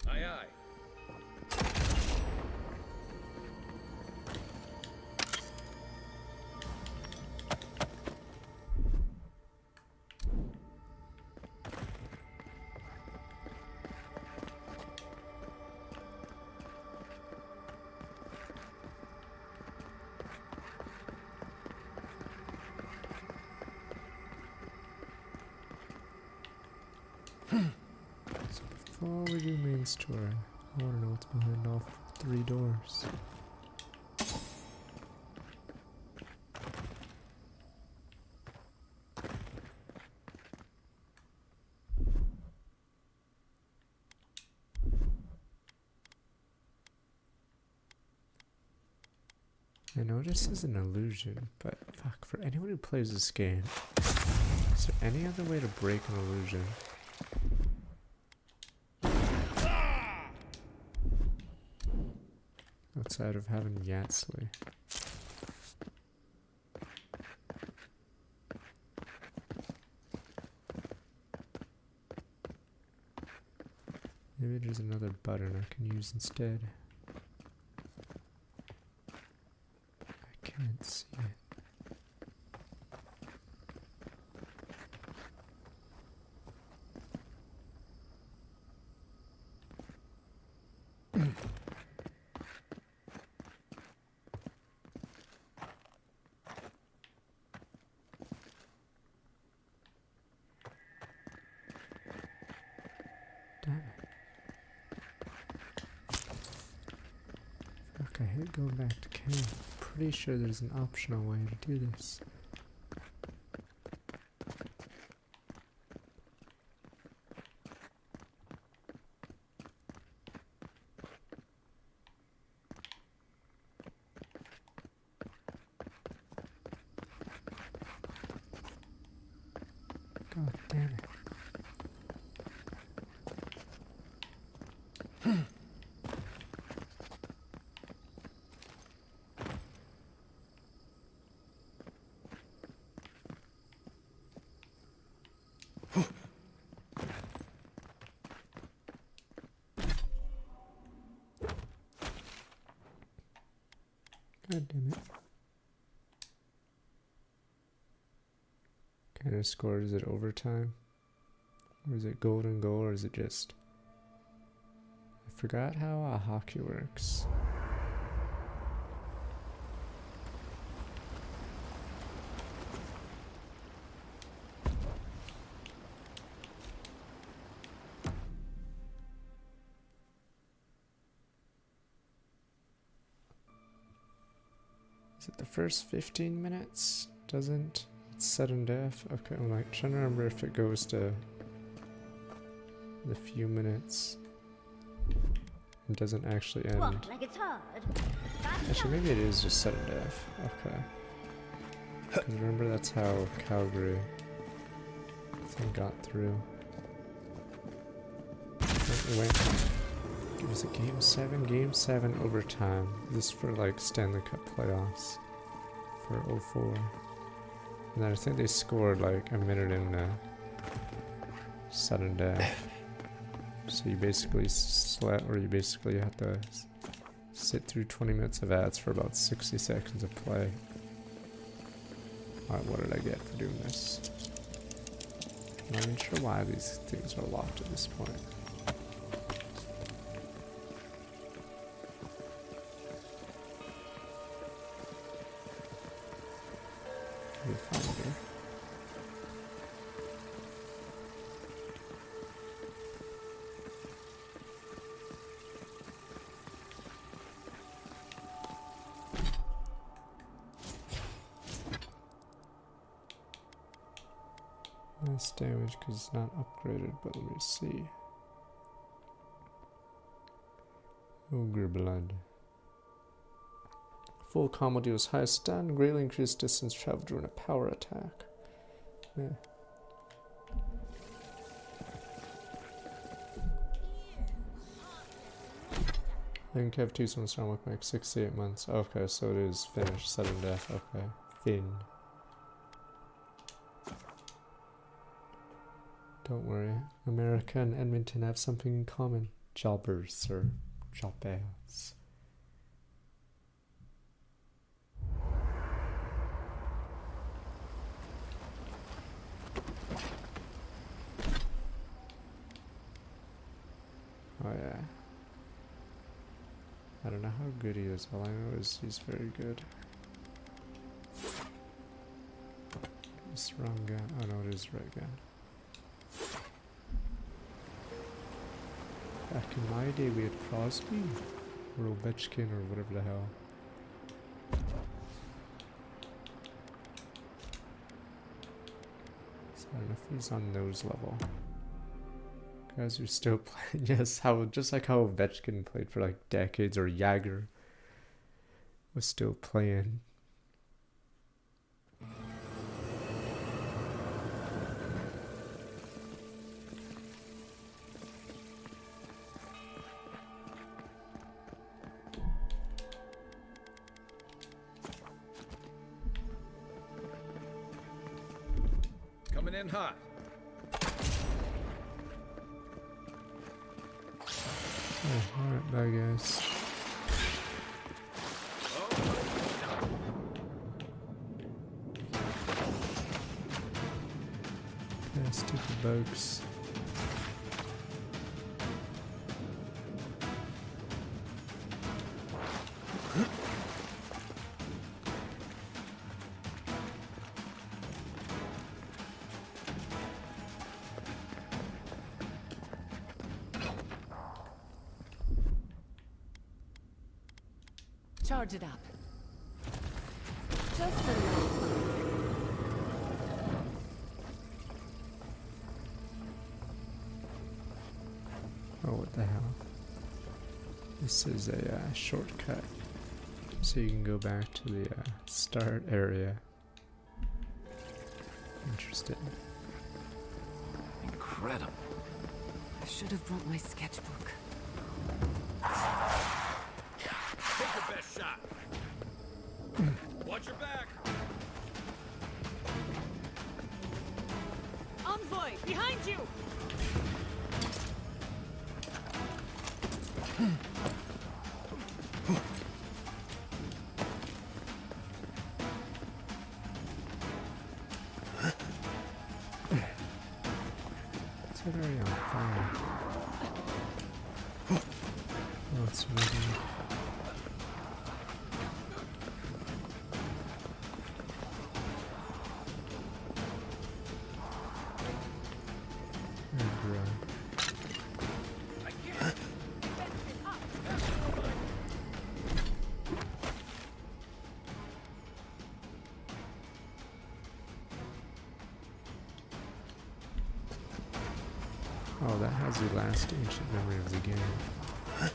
Aye, aye. So before we do main story, I want to know what's behind all 3 doors. I know this is an illusion, but fuck, for anyone who plays this game, is there any other way to break an illusion? Outside of having Yatsley. Maybe there's another button I can use instead. I can't see it. Damn it. Fuck, I hate going back to camp. Pretty sure there's an optional way to do this. God damn it. God damn it. Kind of score, is it overtime? Or is it golden goal, or is it just... I forgot how hockey works. Is it the first 15 minutes? Doesn't? It's sudden death? Okay, I'm like trying to remember if it goes to the few minutes and doesn't actually end. What, like it's hard? Actually, maybe it is just sudden death. Okay. Because remember, that's how Calgary thing got through. But win. Was it Game 7? Game 7 overtime. This is for like Stanley Cup playoffs for 04. And then I think they scored like a minute in sudden death. So you basically you basically have to sit through 20 minutes of ads for about 60 seconds of play. Alright, what did I get for doing this? I'm not even sure why these things are locked at this point. Let me find her. Nice damage because it's not upgraded, but let me see. Ogre blood. Full combo deals high stun, greatly increased distance traveled during a power attack. Yeah. I think have 2 summon strong with like 6 to 8 months. Okay, so it is finished. Sudden death. Okay. Finn. Don't worry. America and Edmonton have something in common. Jobbers or jobbers. Oh yeah. I don't know how good he is. All I know is he's very good. This wrong guy. Oh no, it is the right guy. Back in my day we had Crosby or Ovechkin or whatever the hell. So I don't know if he's on those level. Guys are still playing. Yes, how just like how Ovechkin played for like decades, or Jagger was still playing. Coming in hot. Oh, alright, bye guys. Yeah, stupid bugs. Charge it up. Just a little. Oh, what the hell? This is a shortcut, so you can go back to the start area. Interesting. Incredible. I should have brought my sketchbook. Take the best shot. Watch your back. Envoy, behind you! It's already on fire. Oh, it's moving. Oh, that has the last ancient memory of the game. I'm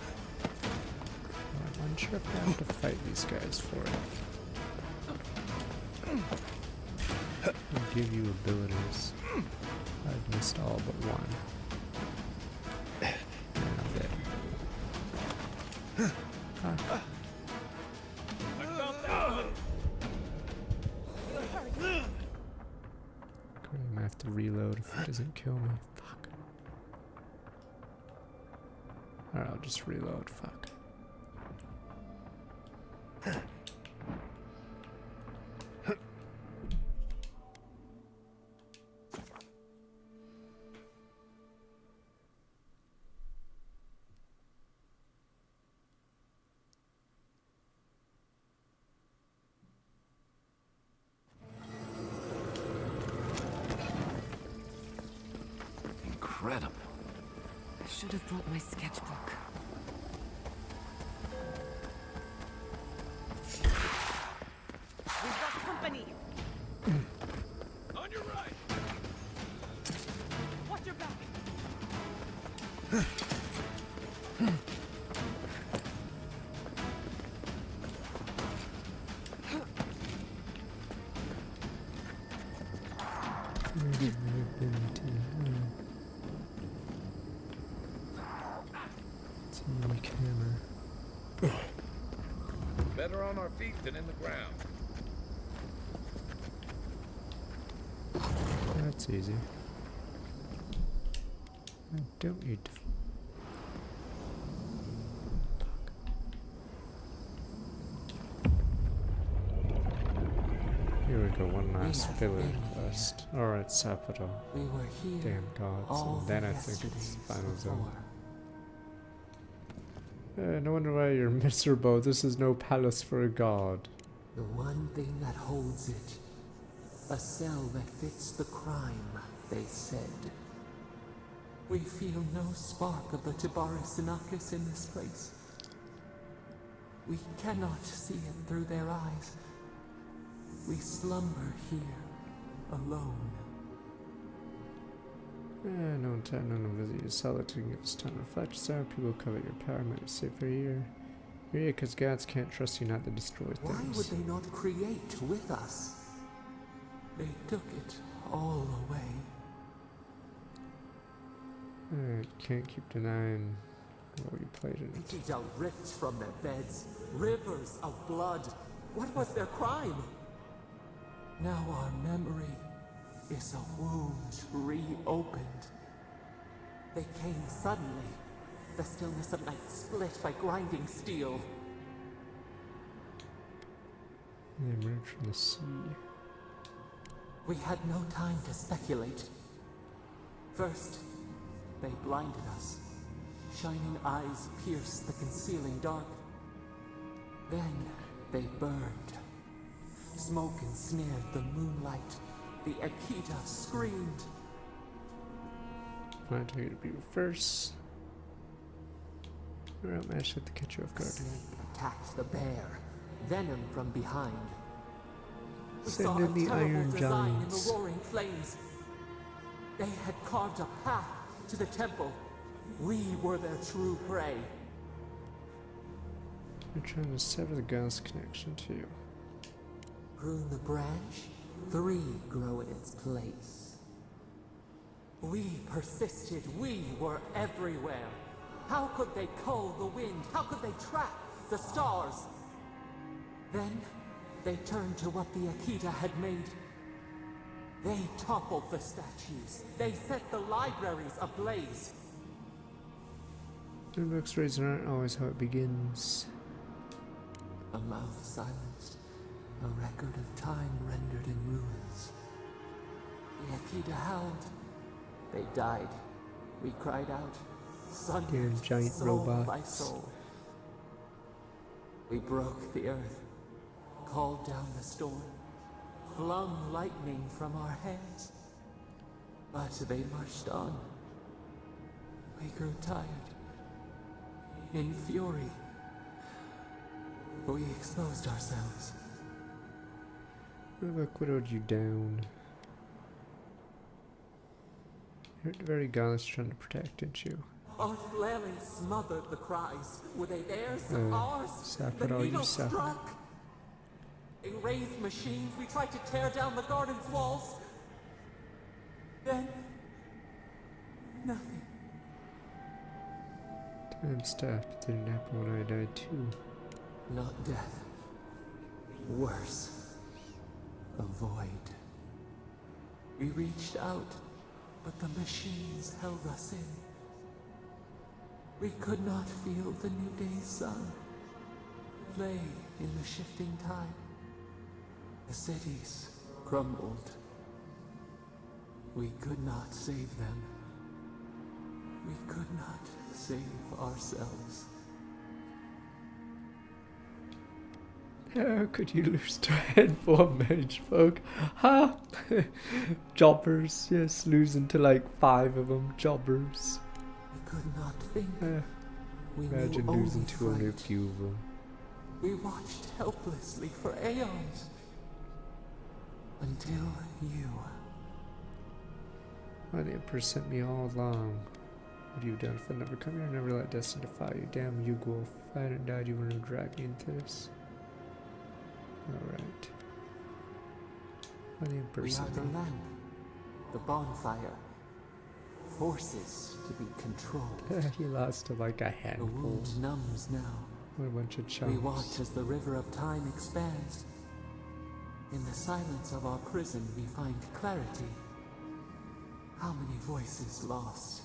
unsure if I have to fight these guys for it. They'll give you abilities. I've missed all but one. have to reload if it doesn't kill me. Fuck. Alright, I'll just reload. Fuck. Incredible. I should have brought my sketchbook. We've got company! On your right! Watch your back! Better on our feet than in the ground. That's easy. I don't need to. Here we go, one last filler quest. Alright, Sapporo. We were here. Damn gods. And then I think it's the final zone. No wonder why you're miserable. This is no palace for a god. The one thing that holds it. A cell that fits the crime, they said. We feel no spark of the Tibaris Inachus in this place. We cannot see it through their eyes. We slumber here, alone. No time, no visit your solitude, give us time to reflect yourself. People covet your power, might be safer here. You're here because gods can't trust you not to destroy things. Why would they not create with us? They took it all away. Can't keep denying what you played in it. Akita ripped from their beds, rivers of blood. What was their crime? Now our memory is a wound reopened. They came suddenly, the stillness of night split by grinding steel. They emerged from the sea. We had no time to speculate. First, they blinded us. Shining eyes pierced the concealing dark. Then they burned. Smoke ensnared the moonlight. The Akita screamed. I'm going to take it to be first. Alright, managed to catch you off guard. Snake attacked the bear, venom from behind. We Send saw in a the terrible Iron design Giants. in the roaring flames. They had carved a path to the temple. We were their true prey. We're trying to sever the god's connection to you. Prune the branch, 3 grow in its place. We persisted, we were everywhere. How could they cull the wind? How could they track the stars? Then, they turned to what the Akita had made. They toppled the statues. They set the libraries ablaze. The book's reason aren't always how it begins. A mouth silenced. A record of time rendered in ruins. The Akita howled. They died. We cried out. Sundered, Damn giant soul by robots. soul. We broke the earth. Called down the storm. Flung lightning from our hands. But they marched on. We grew tired. In fury, we exposed ourselves. The book widowed you down. You're the very gods trying to protect, didn't you? Our flailing smothered the cries. Were they theirs? Ours? Suffered The all you needle suffered. struck. In raised machines, we tried to tear down the garden's walls. Then, nothing. Time stopped. Didn't happen when I died too. Not death. Worse. A void. We reached out, but the machines held us in. We could not feel the new day's sun play in the shifting tide. The cities crumbled. We could not save them. We could not save ourselves. How could you lose to a handful of mage folk? Ha! Jobbers, yes, losing to like 5 of them. Jobbers. We could not think. We Imagine knew losing only to only a fright. few of them. We watched helplessly for aeons. Until you. Why the Emperor sent me all along? What have you done if I never come here? Never let destiny defy you. Damn you, Wolf. If I hadn't died, you wouldn't have dragged me into this. Alright. Why the Emperor We are sent the me? lamp, the bonfire, forces to be controlled. He lost to like a The handful. wound numbs now. What a bunch of We chumps. watch as the river of time expands. In the silence of our prison, we find clarity. How many voices lost?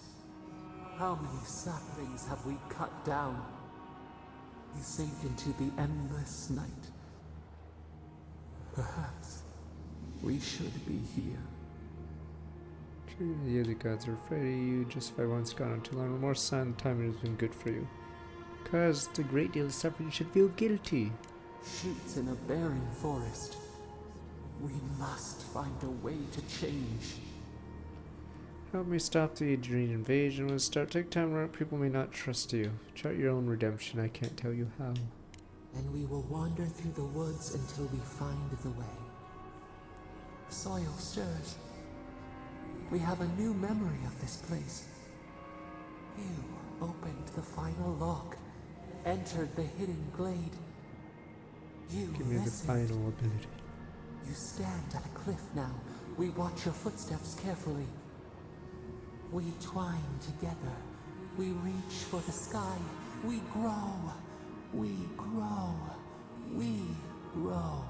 How many saplings have we cut down? We sink into the endless night. Perhaps we should be here. True, the other gods are afraid of you. Justify once gone on too long. More sign the timing has been good for you. Caused a great deal of suffering, you should feel guilty. Shoots in a barren forest. We must find a way to change. Help me stop the Adrian invasion. When it starts, take time around, people may not trust you. Chart your own redemption, I can't tell you how. And we will wander through the woods until we find the way. The soil stirs. We have a new memory of this place. You opened the final lock, entered the hidden glade. You Give me the listened. final ability. You stand at a cliff now. We watch your footsteps carefully. We twine together. We reach for the sky. We grow. We grow. We grow.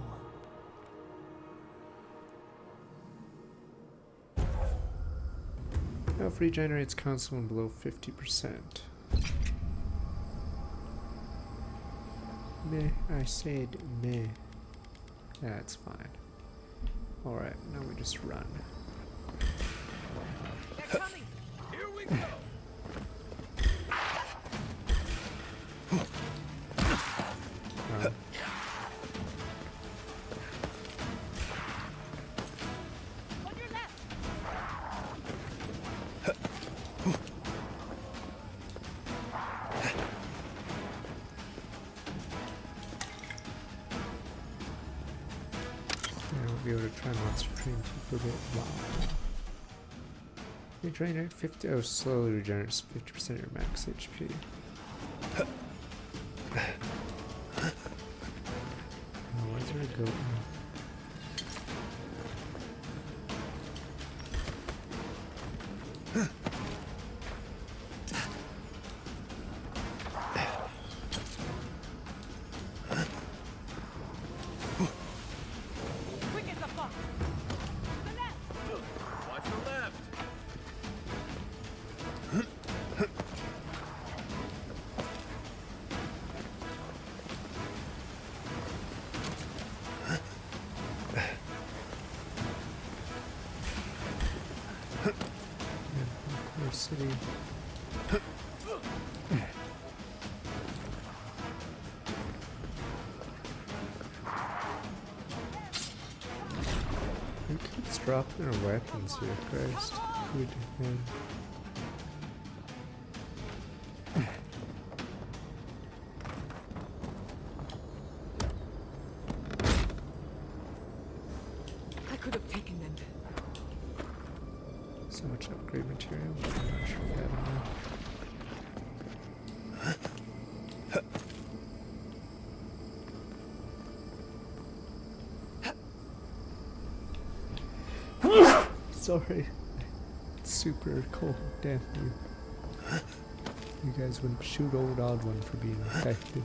Health regenerates console when below 50%. Meh, I said meh. That's fine. Alright, now we just run. They're coming! Here we go! Run. On your left! I won't be able to try monster train for a bit. Wow. Regenerate 50. Oh, slowly regenerates 50% of your max HP. Oh, why is there a goat? Quick as a fox! The left! Watch your left! Core City. Who keeps dropping our weapons here, Christ? Good man. I could have taken them. So much upgrade material. I'm not sure if I have enough. Sorry. It's super cold. Damn you. You guys wouldn't shoot old odd one for being infected.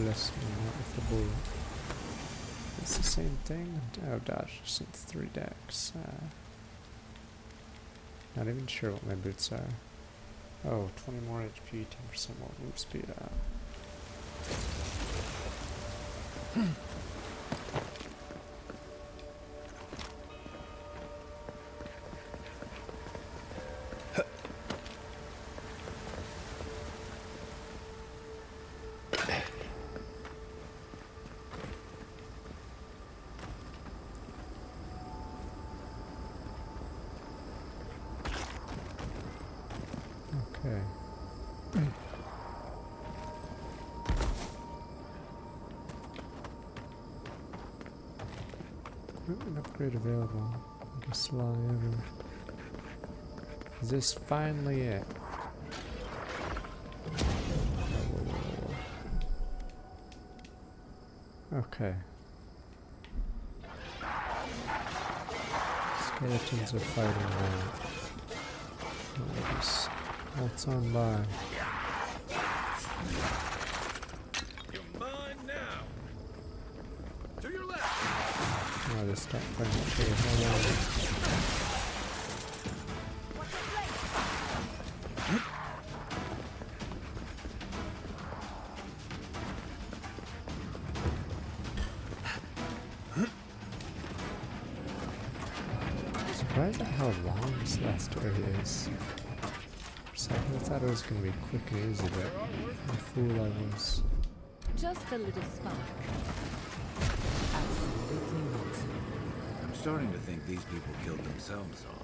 bless me not with the bullet. It's the same thing. Oh, dodge since 3 decks. Not even sure what my boots are. Oh, 20 more HP, 10% more move speed up. Okay. Equipment upgrade available. Biggest lie ever. Is this finally it? Okay. Skeletons are fighting now. What's on by? You're mine now. To your left. Oh, they start fighting each other. Hold on. Surprised at how long this last area is. For a second I thought it was going to be quick and easy, but what a fool I was. Just a little spark. Absolutely not. I'm starting to think these people killed themselves off.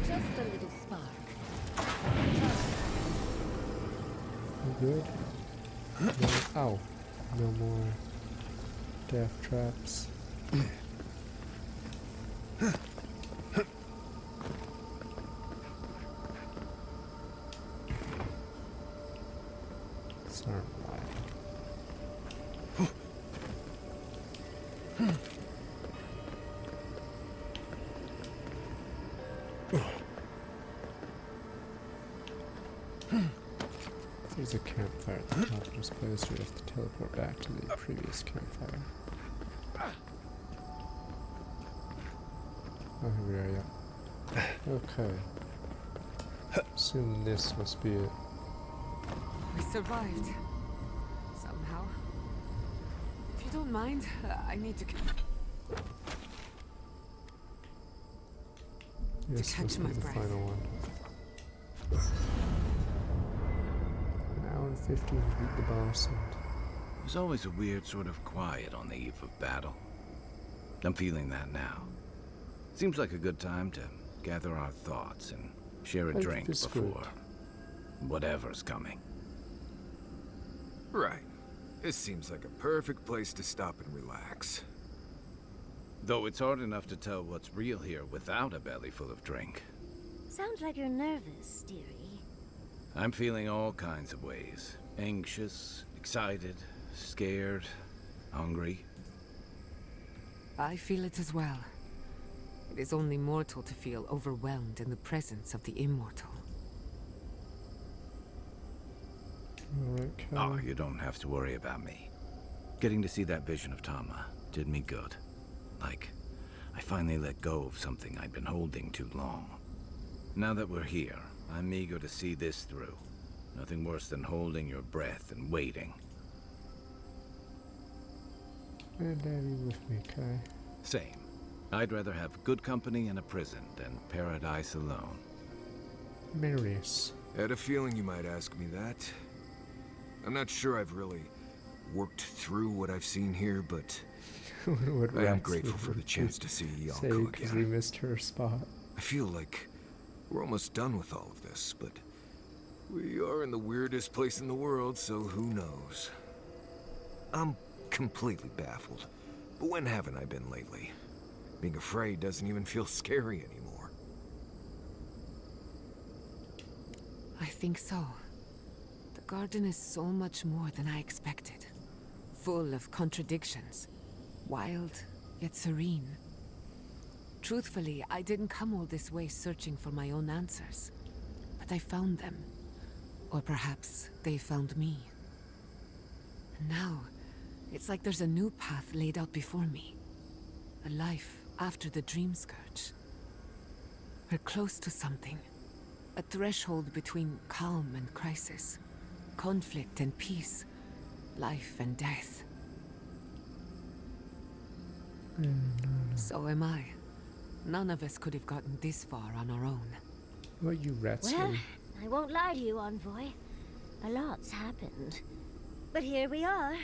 Just a little spark. You good? No, ow. No more death traps. Sorry. There's a campfire at the top of this place. We have to teleport back to the previous campfire. Oh, here we are, yeah. Okay. Assume this must be it. We survived. Somehow. If you don't mind, I need to... This must be the final one. An hour and 15 to beat the boss, and There's always a weird sort of quiet on the eve of battle. I'm feeling that now. Seems like a good time to gather our thoughts and share a Life drink is before whatever's coming. Right. This seems like a perfect place to stop and relax. Though it's hard enough to tell what's real here without a belly full of drink. Sounds like you're nervous, dearie. I'm feeling all kinds of ways. Anxious, excited, scared, hungry. I feel it as well. It is only mortal to feel overwhelmed in the presence of the immortal. alright, Cal. Oh, you don't have to worry about me. Getting to see that vision of Tama did me good. Like, I finally let go of something I'd been holding too long. Now that we're here, I'm eager to see this through. Nothing worse than holding your breath and waiting. And have you with me, Kai? Same. I'd rather have good company in a prison than paradise alone. Marius. Had a feeling you might ask me that. I'm not sure I've really worked through what I've seen here, but What I am Rex grateful would for the chance to see say Yonko because again. we missed her spot. I feel like we're almost done with all of this, but we are in the weirdest place in the world, so who knows? I'm completely baffled. But when haven't I been lately? Being afraid doesn't even feel scary anymore. I think so. The garden is so much more than I expected. Full of contradictions. Wild, yet serene. Truthfully, I didn't come all this way searching for my own answers. But I found them. Or perhaps they found me. And now, it's like there's a new path laid out before me. A life after the Dream Scourge. We're close to something. A threshold between calm and crisis. Conflict and peace. Life and death. So am I. None of us could have gotten this far on our own. What you rats Well, do? I won't lie to you, Envoy. A lot's happened. But here we are.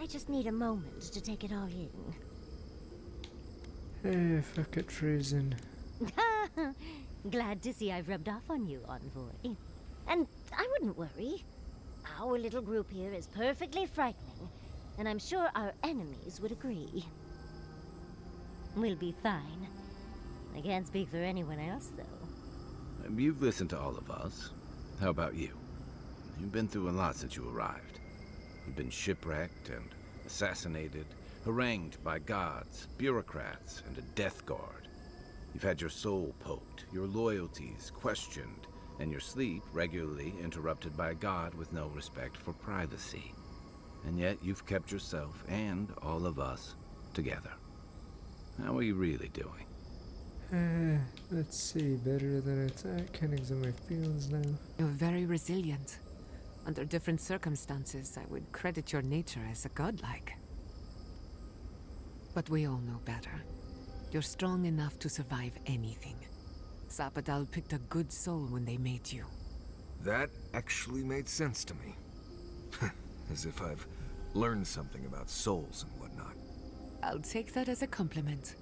I just need a moment to take it all in. Hey, fuck it, Frozen. Glad to see I've rubbed off on you, Envoy. And I wouldn't worry. Our little group here is perfectly frightening, and I'm sure our enemies would agree. We'll be fine. I can't speak for anyone else, though. You've listened to all of us. How about you? You've been through a lot since you arrived. You've been shipwrecked and assassinated, harangued by gods, bureaucrats, and a death guard. You've had your soul poked, your loyalties questioned, and your sleep regularly interrupted by a god with no respect for privacy. And yet you've kept yourself and all of us together. How are you really doing? Let's see, better than I thought. Can't examine my feelings now. You're very resilient. Under different circumstances, I would credit your nature as a godlike. But we all know better. You're strong enough to survive anything. Zapadal picked a good soul when they made you. That actually made sense to me. As if I've learned something about souls and whatnot. I'll take that as a compliment.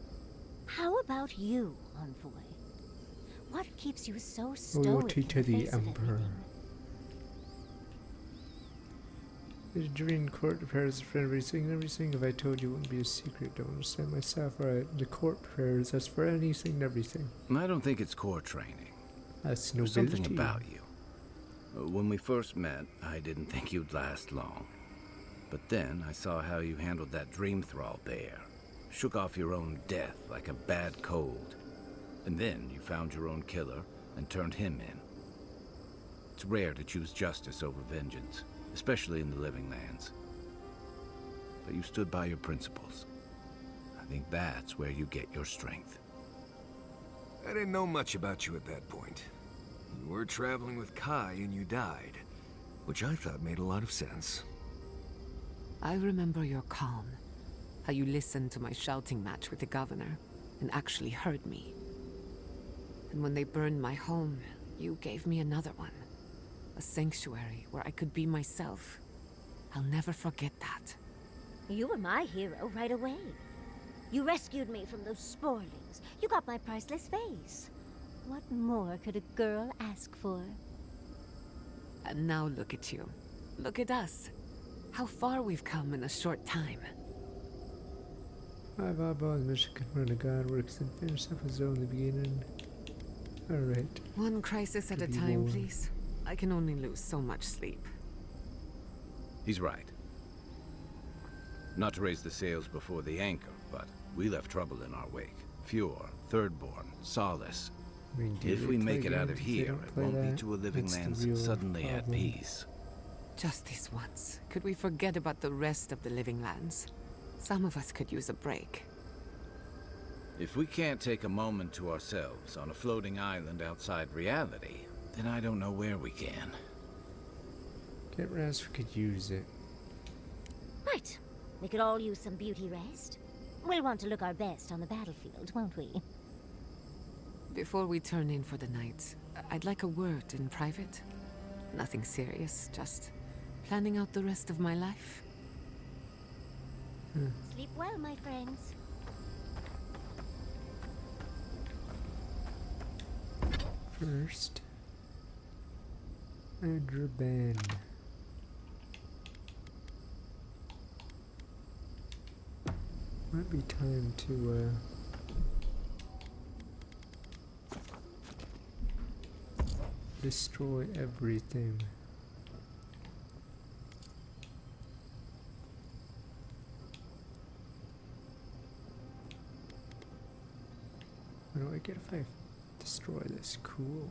How about you, Envoy? What keeps you so Loyalty stoic to in the the face of Emperor. everything? The Dream Court prepares for everything. If I told you, it wouldn't be a secret. Don't understand myself. Alright, the court prepares us for anything and everything. I don't think it's core training. That's There's nobility. something about you. When we first met, I didn't think you'd last long. But then I saw how you handled that dream thrall bear. Shook off your own death like a bad cold. And then you found your own killer and turned him in. It's rare to choose justice over vengeance, especially in the living lands. But you stood by your principles. I think that's where you get your strength. I didn't know much about you at that point. You were traveling with Kai and you died, which I thought made a lot of sense. I remember your calm. How you listened to my shouting match with the governor and actually heard me. And when they burned my home, you gave me another one. A sanctuary where I could be myself. I'll never forget that. You were my hero right away. You rescued me from those sporelings. You got my priceless face. What more could a girl ask for? And now look at you. Look at us. How far we've come in a short time. I've outlawed Michigan where the god works and finish up his only beginning. Alright. One crisis at a time, please. I can only lose so much sleep. He's right. Not to raise the sails before the anchor, but we left trouble in our wake. Fjord, Thirdborn, Solace. I mean, If we make it out of games if they here, don't it play won't be that? to a living That's the lands real suddenly at problem. peace. Just this once. Could we forget about the rest of the living lands? Some of us could use a break. If we can't take a moment to ourselves on a floating island outside reality, then I don't know where we can. Get rest, we could use it. Right. We could all use some beauty rest. We'll want to look our best on the battlefield, won't we? Before we turn in for the night, I'd like a word in private. Nothing serious, just planning out the rest of my life. Sleep well, my friends. First, Hydraban. Might be time to destroy everything. What do I get if I destroy this? Cool.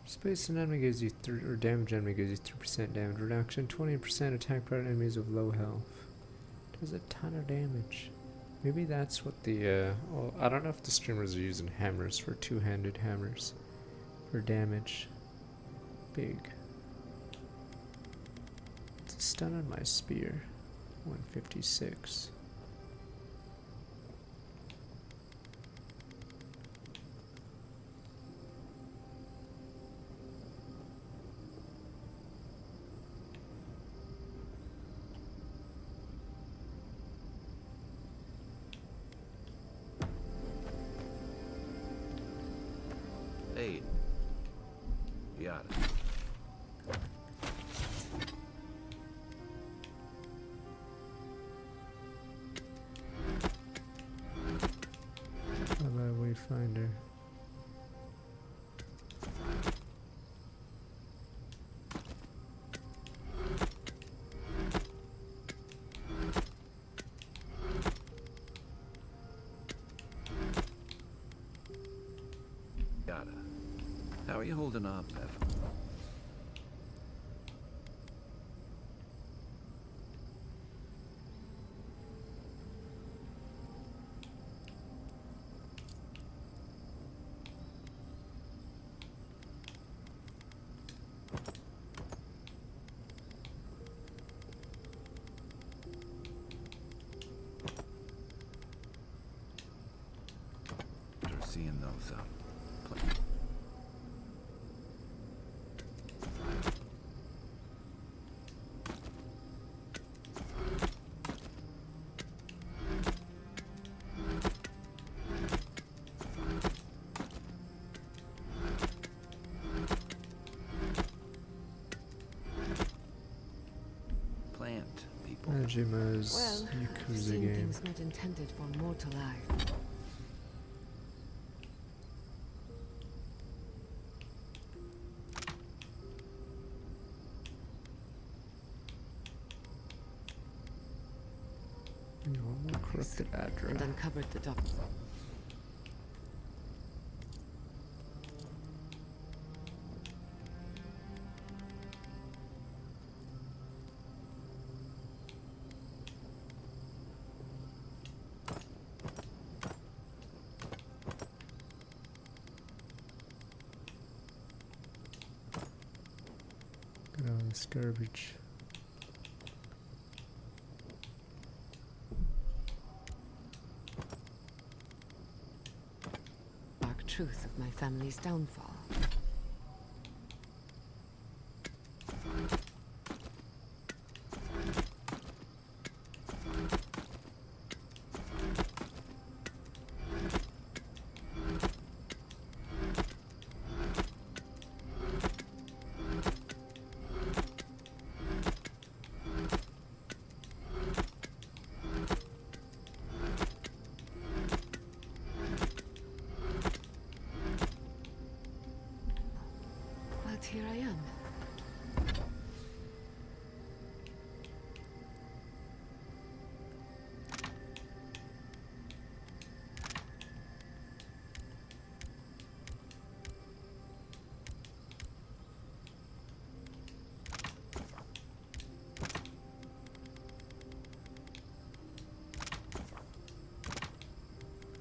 Space an enemy gives you or damage enemy gives you 3% damage reduction, 20% attack by enemies with low health. Does a ton of damage. Maybe that's what the well, I don't know if the streamers are using hammers for two-handed hammers for damage. Big. It's a stun on my spear. 156. Aid. Yada. How about Wayfinder? Yada. How are you holding up, Evan? After seeing those plant people. Majima's Well, Yakuza seeing game. things not intended for mortal eye. One more corrupted Adra. And uncovered the doc. Get all this garbage. Dark truth of my family's downfall. But here I am.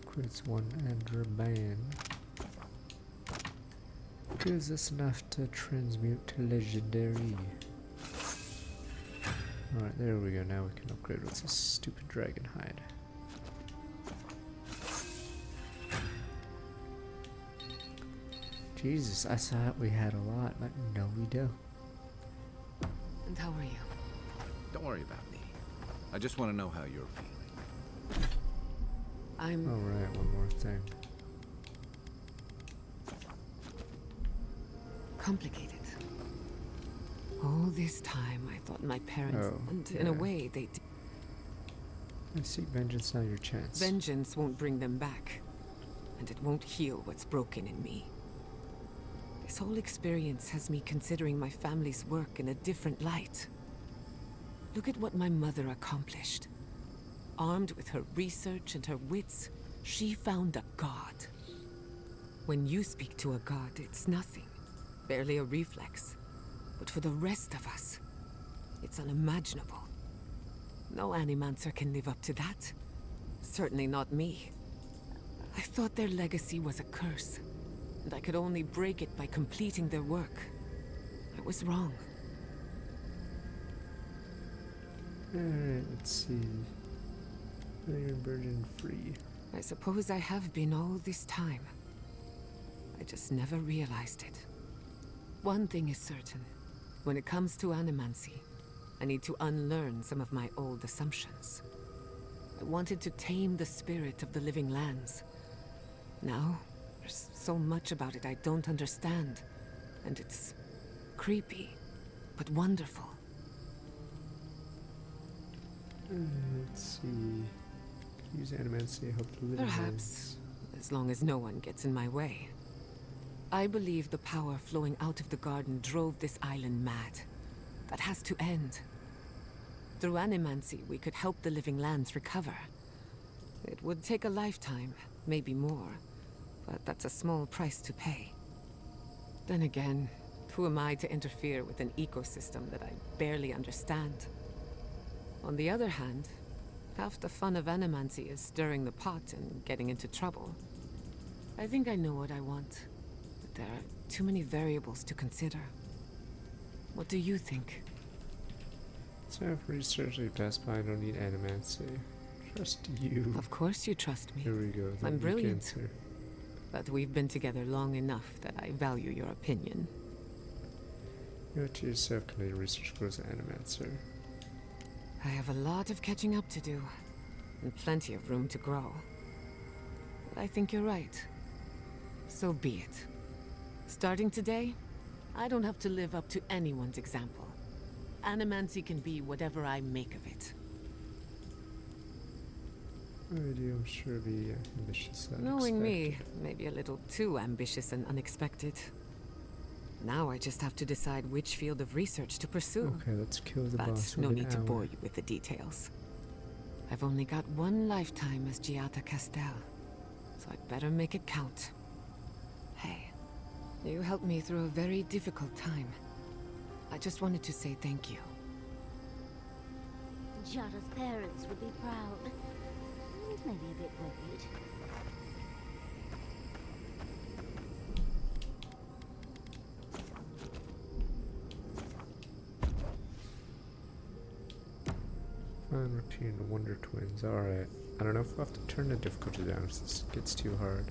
Quits one Andra ban. Gives us enough to transmute to legendary. Alright, there we go. Now we can upgrade. What's this stupid dragon hide? Jesus, I thought we had a lot, but no we don't. And how are you? Don't worry about me. I just want to know how you're feeling. I'm... Alright, one more thing. complicated. All this time, I thought my parents, and in a way, they did. Seek vengeance, now your chance. Vengeance won't bring them back, and it won't heal what's broken in me. This whole experience has me considering my family's work in a different light. Look at what my mother accomplished. Armed with her research and her wits, she found a god. When you speak to a god, it's nothing, barely a reflex. But for the rest of us, it's unimaginable. No animancer can live up to that. Certainly not me. I thought their legacy was a curse, and I could only break it by completing their work. I was wrong. Alright, let's see. Iron Virgin free. I suppose I have been all this time. I just never realized it. One thing is certain. When it comes to animancy, I need to unlearn some of my old assumptions. I wanted to tame the spirit of the living lands. Now, there's so much about it I don't understand. And it's creepy, but wonderful. Let's see. Use animancy to help the living Perhaps, as long as no one gets in my way. I believe the power flowing out of the garden drove this island mad. That has to end. Through animancy, we could help the living lands recover. It would take a lifetime, maybe more, but that's a small price to pay. Then again, who am I to interfere with an ecosystem that I barely understand? On the other hand, half the fun of animancy is stirring the pot and getting into trouble. I think I know what I want. There are too many variables to consider. What do you think? Self-research, leave test, but I don't need animancy. Trust you. Of course you trust me. Here we go. I'm brilliant. But we've been together long enough that I value your opinion. You to yourself can lead research goes to animancer. I have a lot of catching up to do, and plenty of room to grow. But I think you're right. So be it. Starting today, I don't have to live up to anyone's example. Animancy can be whatever I make of it. I'm sure be ambitious. Knowing me, maybe a little too ambitious and unexpected. Now I just have to decide which field of research to pursue. Okay, let's kill the boss. But no need to bore you with the details. I've only got one lifetime as Giata Castel, so I'd better make it count. Hey, you helped me through a very difficult time. I just wanted to say thank you. Giata's parents would be proud. And maybe a bit worried. Fine routine, Wonder Twins. Alright. I don't know if we'll have to turn the difficulty down if this gets too hard.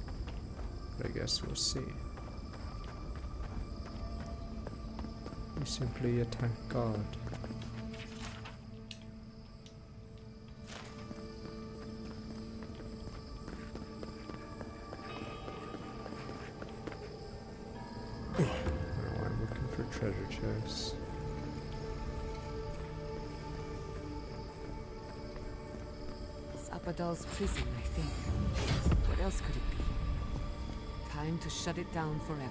But I guess we'll see. We simply attack God. Oh, I'm looking for treasure chests. Zapadal's prison, I think. What else could it be? Time to shut it down forever.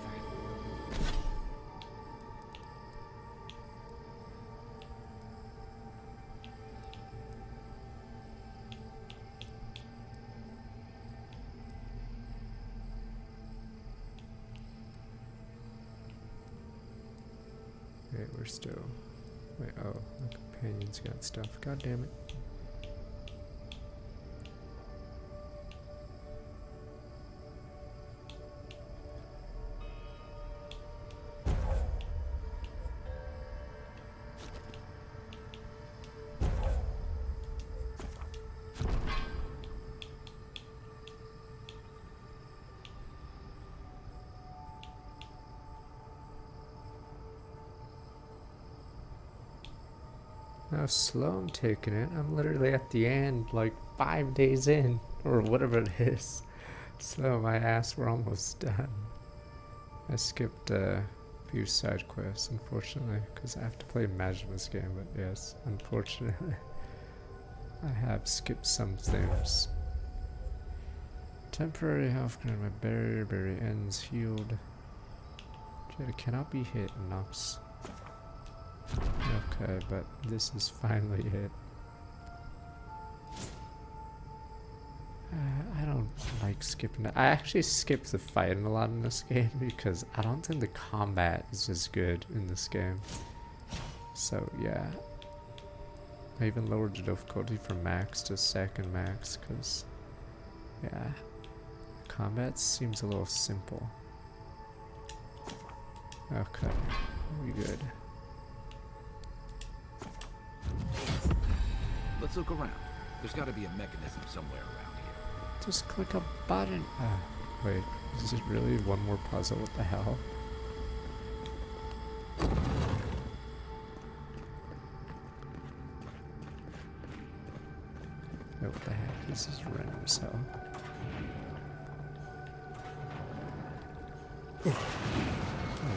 Wait, we're still... Wait, oh, my companion's got stuff. God damn it. How slow I'm taking it. I'm literally at the end, like 5 days in, or whatever it is. Slow my ass, we're almost done. I skipped few side quests, unfortunately, because I have to play Majima's game, but yes, unfortunately, I have skipped some things. Temporary health granted my berry ends healed. Jada cannot be hit and knocks. Okay, but this is finally it. I don't like skipping it. I actually skip the fighting a lot in this game because I don't think the combat is as good in this game. So yeah. I even lowered the difficulty from max to second max because, yeah, combat seems a little simple. Okay, we good. Let's look around. There's got to be a mechanism somewhere around here. Just click a button. Wait, is it really one more puzzle? What the hell? What the heck? This is random cell.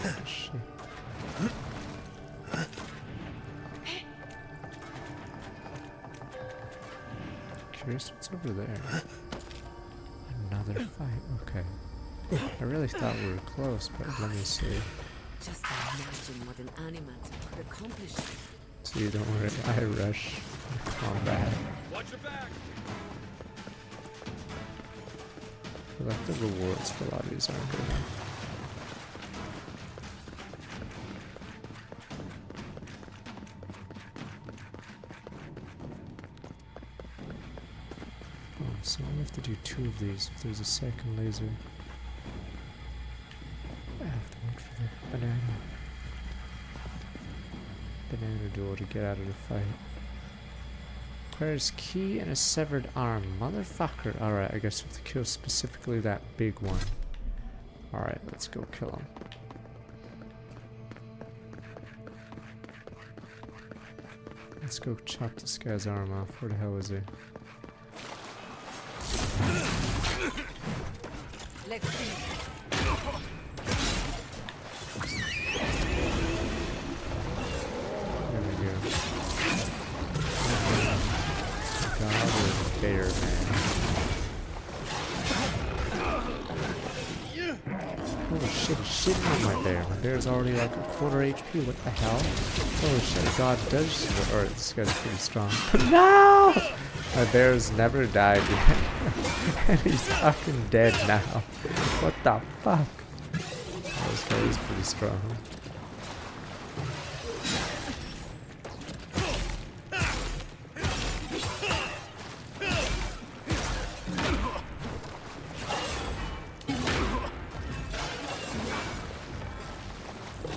Oh shit. Curious what's over there. Another fight, okay. I really thought we were close, but let me see. Just imagine what an animator could accomplish. See, don't worry, I rush combat. Watch your back. I feel like the rewards for a lot of these aren't good. So I have to do 2 of these if there's a second laser. I have to wait for the banana door to get out of the fight. Requires key and a severed arm. Motherfucker. Alright, I guess we have to kill specifically that big one. Alright, let's go kill him. Let's go chop this guy's arm off. Where the hell is he? Let's see. There we go. God is bear, man. Holy shit, he's shitting on my bear. My bear's already like a quarter HP. What the hell? Holy shit, God does. Or this guy's pretty strong. No! My bear's never died yet. And he's fucking dead now. What the fuck? Oh, this guy is pretty strong.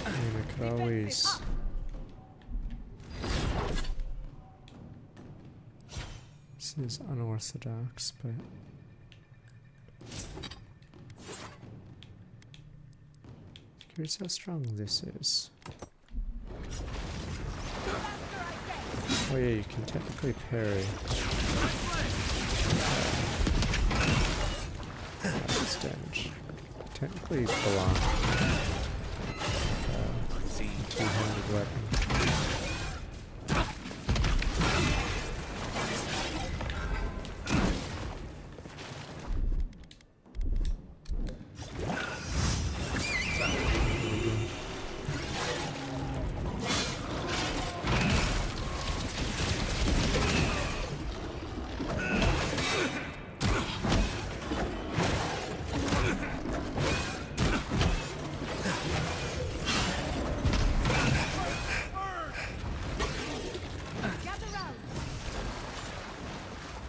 I mean, I could always... This is unorthodox, but... Here's how strong this is. Oh yeah, you can technically parry. This damage. Technically belong. Two-handed weapon.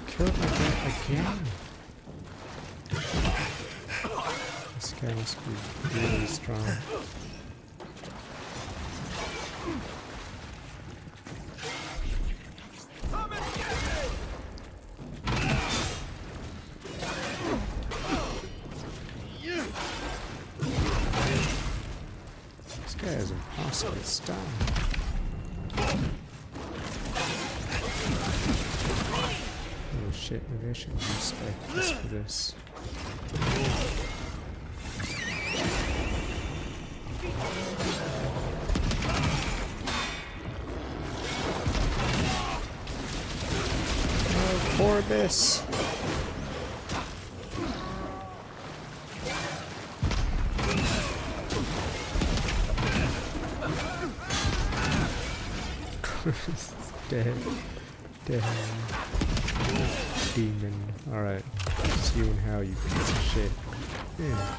Killed my guy again. This guy must be really strong. This guy is impossible to stun. Oh shit, maybe I should use spec just for this. Orbis. Dead. Dead. Demon. Alright. See you in hell, you piece of shit. Yeah.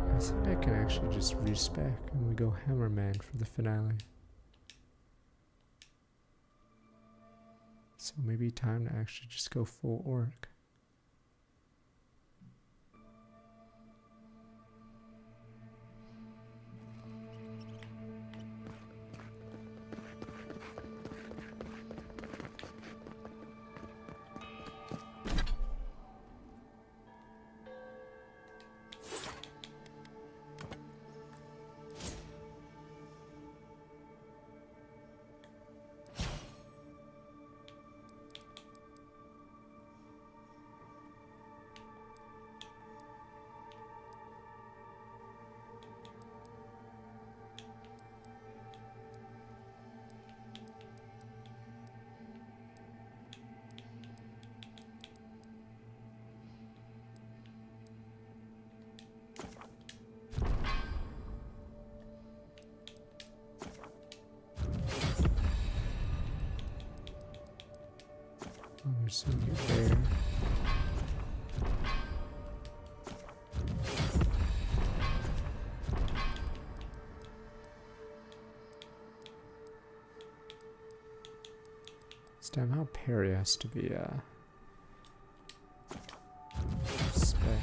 I think I can actually just respec and we go Hammerman for the finale. So maybe time to actually just go full orc. There's some good there. This time how parry has to be respect.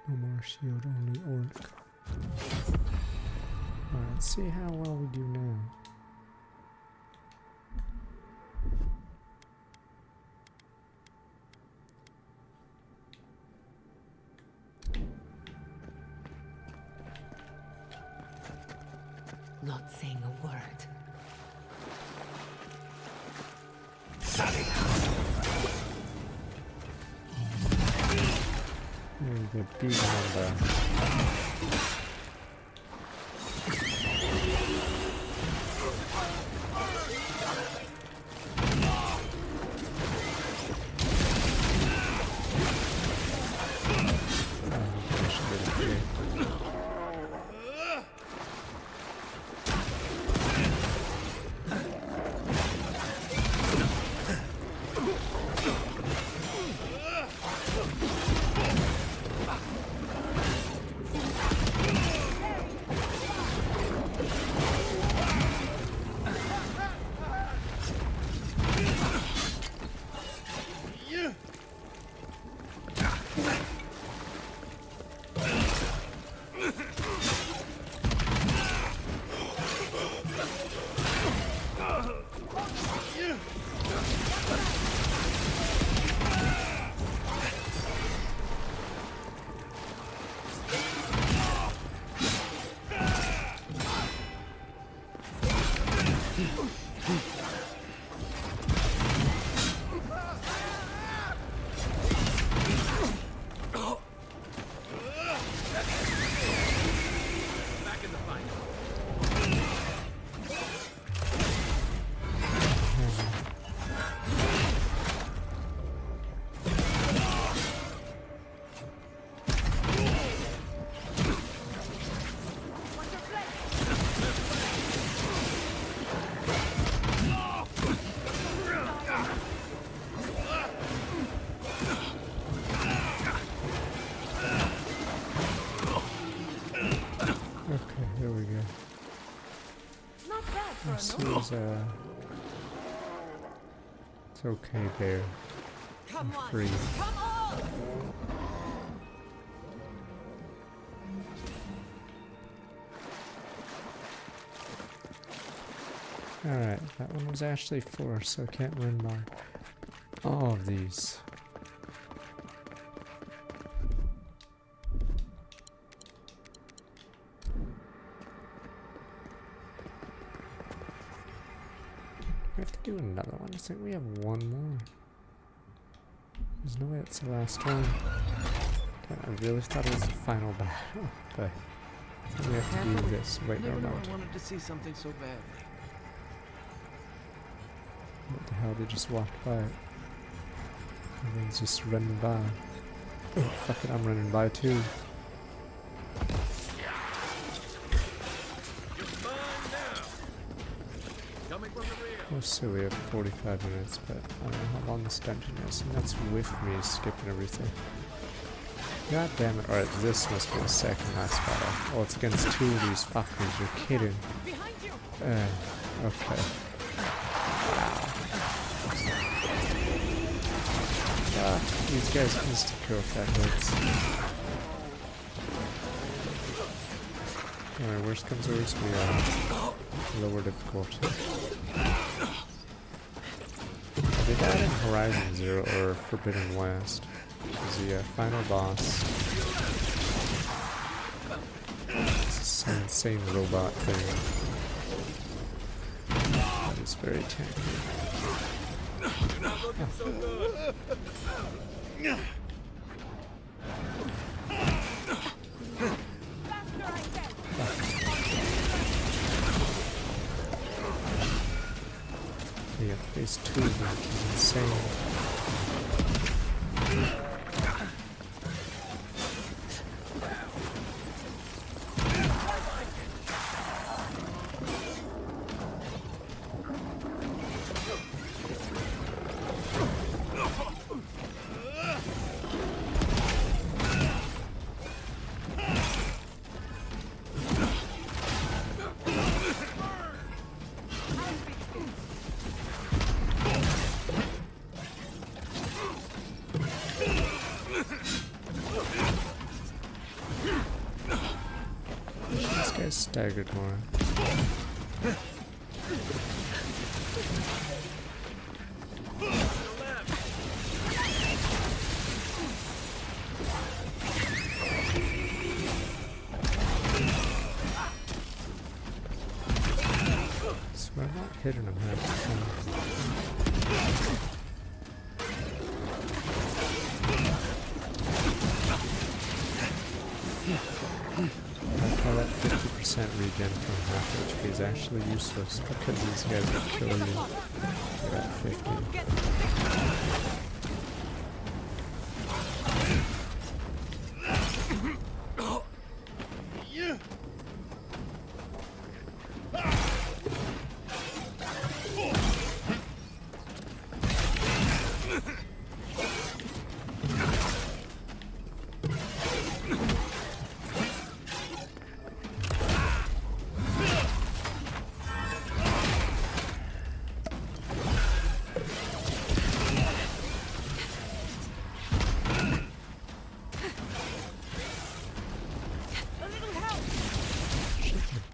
No more shield, only orc. Alright, let's see how well we do now. Not saying a word. The big number. we go. Not bad for This a gnome. is, it's okay, bear. Come on, Free. come on! Alright, that one was actually 4, so I can't win by all of these. We have to do another one. I think we have one more. There's no way it's the last one. Damn, I really thought it was the final battle, but I think we have to do this. Wait, no, Never knew not. I wanted to see something so badly. What the hell? They just walked by it. Everyone's just running by. Oh, fuck it, I'm running by too. Oh, so we have 45 minutes, but I don't know how long this dungeon is, and that's with me skipping everything. God damn it. Alright, this must be the second last battle. Oh, it's against 2 of these fuckers, you're kidding. Okay. Wow. These guys insta-kill if that hurts. Alright, worst comes to worst, we lower difficulty. They died in Horizon Zero or Forbidden West. Is the final boss. It's this insane robot thing. That is very tanky. You're not looking so good. Yeah, phase 2 of that is insane. This guy's staggered more. So I'm not hitting him half the time. That's how that 50% regen from half HP is actually useless because these guys will kill you at 50.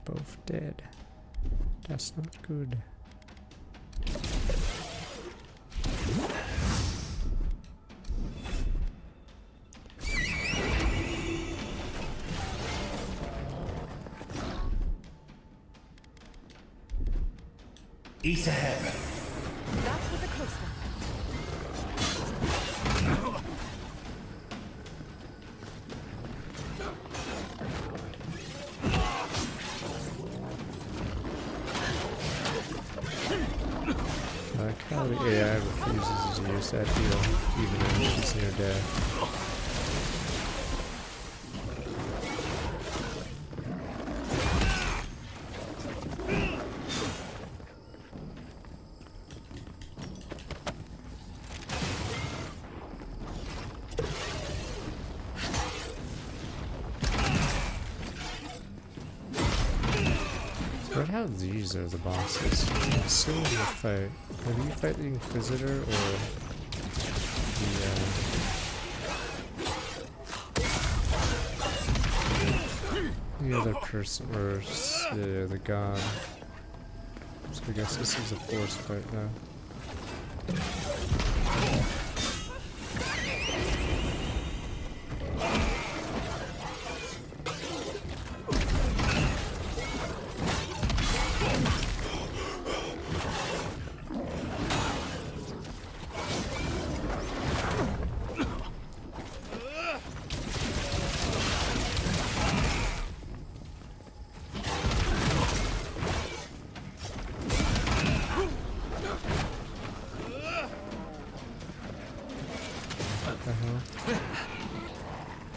Both dead. That's not good. East ahead. That was a close one. I like how the AI refuses to use that heal even though she's near death. Right how these are the bosses. I'm still in the fight. Whether you fight the Inquisitor or the other person, or the god. So I guess this is a force fight now.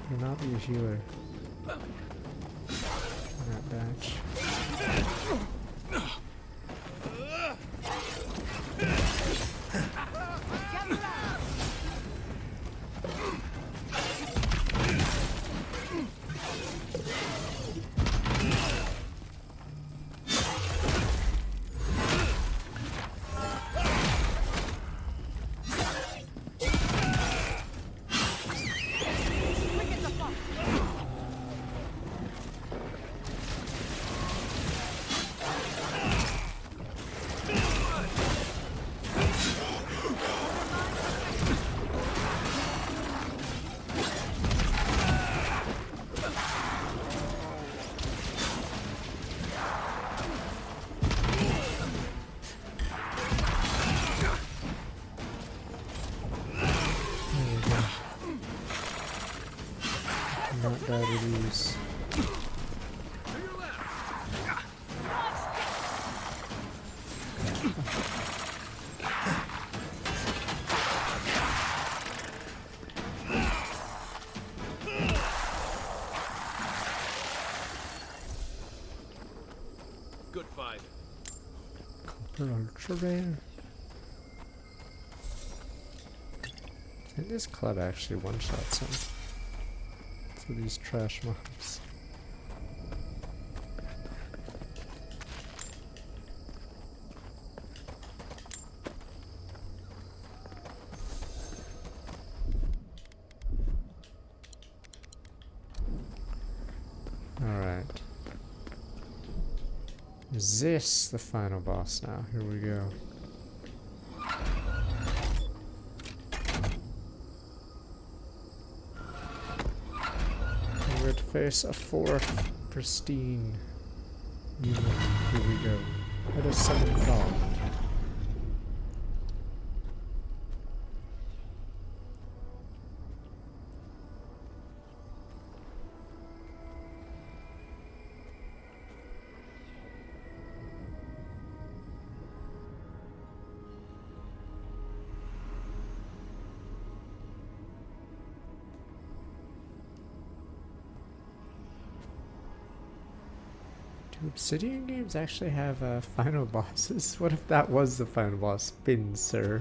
You're not be a healer. That batch. Not die to these. Good fight. Copper ultra rare. I think this club actually one-shots him. For these trash mobs. Alright. Is this the final boss now? Here we go. We're to face a fourth pristine human. Here we go. Let us summon it all. Do Obsidian games actually have final bosses? What if that was the final boss? Pincer.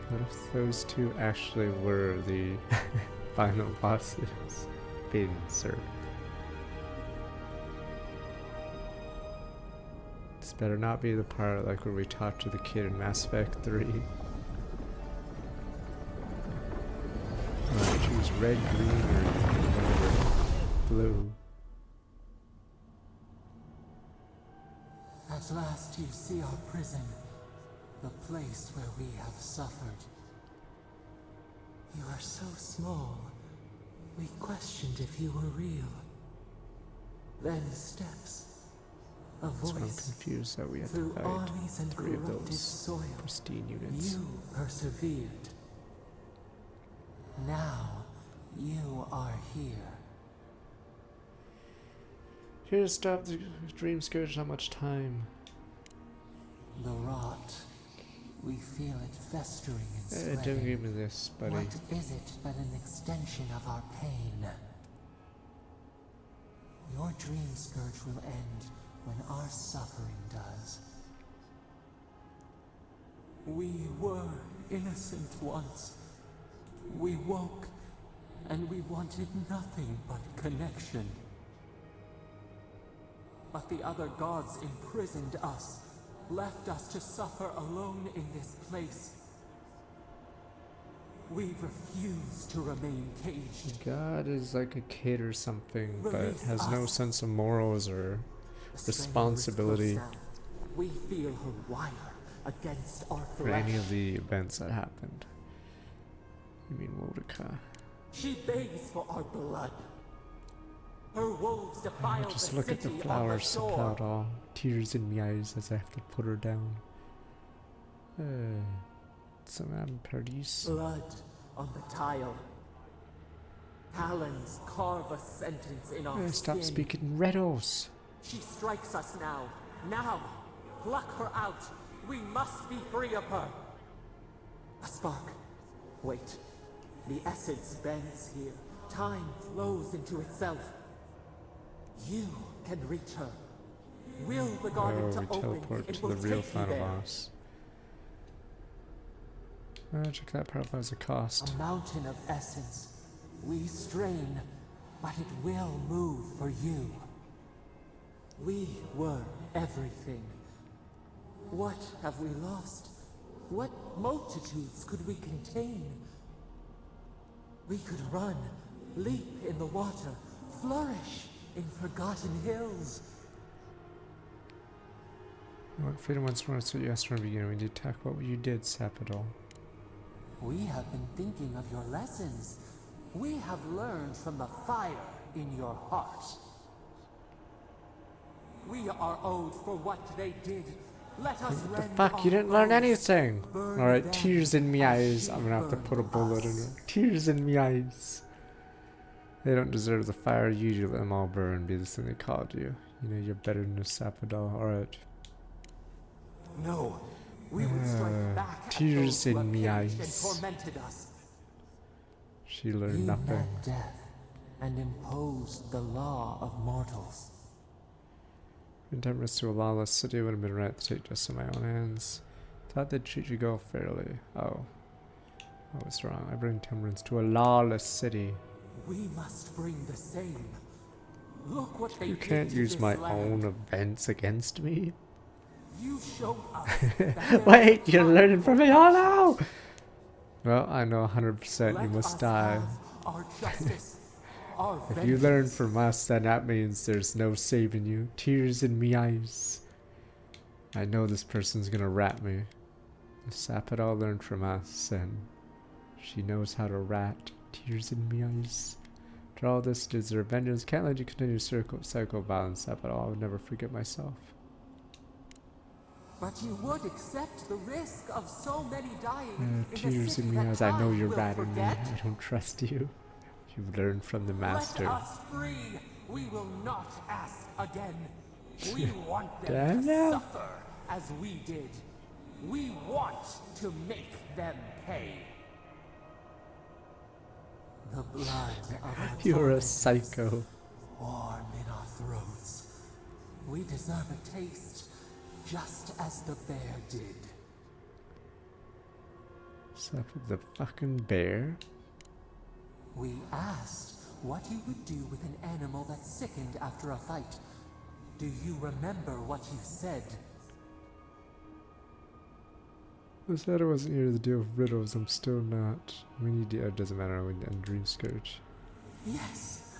What if those two actually were the final bosses? Pincer. This better not be the part like where we talk to the kid in Mass Effect 3. Choose red, green, or whatever. Blue. At last you see our prison, the place where we have suffered. You are so small, we questioned if you were real. Then steps, a So I'm voice. confused that we have to Through fight armies and 3 of corrupted those soil, pristine units. you persevered. Now, you are here. Here to stop the dream scourge, not much time. The rot. We feel it festering and spreading. Don't give me this, buddy. What is it but an extension of our pain? Your dream scourge will end when our suffering does. We were innocent once. We woke and we wanted nothing but connection. But the other gods imprisoned us, left us to suffer alone in this place. We refuse to remain caged. God is like a kid or something, but Release has no us. sense of morals or responsibility We feel her wire against our for flesh. any of the events that happened. You mean Wodaka? She begs for our blood. Her wolves defile Just the look at the city on flowers, shore. support all. Tears in my eyes as I have to put her down. Some parties. Blood on the tile. Talons carve a sentence in our Stop skin. speaking riddles. She strikes us now. Now! Pluck her out! We must be free of her! A spark. Wait. The essence bends here. Time flows into itself. You can reach her. Will the garden to we open, teleport it to the will real take you final there. boss. Check that profile as a cost. A mountain of essence. We strain, but it will move for you. We were everything. What have we lost? What multitudes could we contain? We could run, leap in the water, flourish in forgotten hills. What freedom once more, so you asked from the beginning. We need to talk about what you did, Sapadol. We have been thinking of your lessons. We have learned from the fire in your heart. We are owed for what they did. Let us What the rend fuck? our You didn't learn foes. anything! Burn Alright, them tears in me as eyes. she I'm gonna have to burned put a bullet in us. her. Tears in me eyes. They don't deserve the fire. You let them all burn. Be the thing they called you. You know you're better than a Sapadol. Alright. No, we would strike back at Tears those who in have me caged and eyes. tormented us. She learned You nothing. met death and imposed the law of mortals. In temperance to a lawless city would have been right to take justice in my own hands. Thought they'd treat you girl fairly. Oh. I was wrong. I bring temperance to a lawless city. We must bring the same. Look what they You did can't to use this my land. own events against me. You showed us that there Wait, is you're time learning for from me. Oh peace. no! Well, I know 100% you Let must us die. have our justice, our If you learn vengeance. from us, then that means there's no saving you. Tears in me eyes. I know this person's gonna rat me. The Sapadol learned from us, and she knows how to rat. Tears in me eyes. For all this deserve vengeance. Can't let you continue cycle of violence, Sapadol. I would never forget myself. But you would accept the risk of so many dying in a Tears city in me that eyes. I know time you're will ratting me. forget. I don't trust you. You've learned from the master. Let us free. We will not ask again. We want them Damn to it. suffer as we did. We want to make them pay. The blood of our You're a tormentors psycho. warm in our throats. We deserve a taste, just as the bear did. Sapad the fucking bear? We asked what you would do with an animal that sickened after a fight. Do you remember what you said? I said I wasn't here to deal with riddles. I'm still not. We need to. It doesn't matter. We need Dream Scourge. Yes,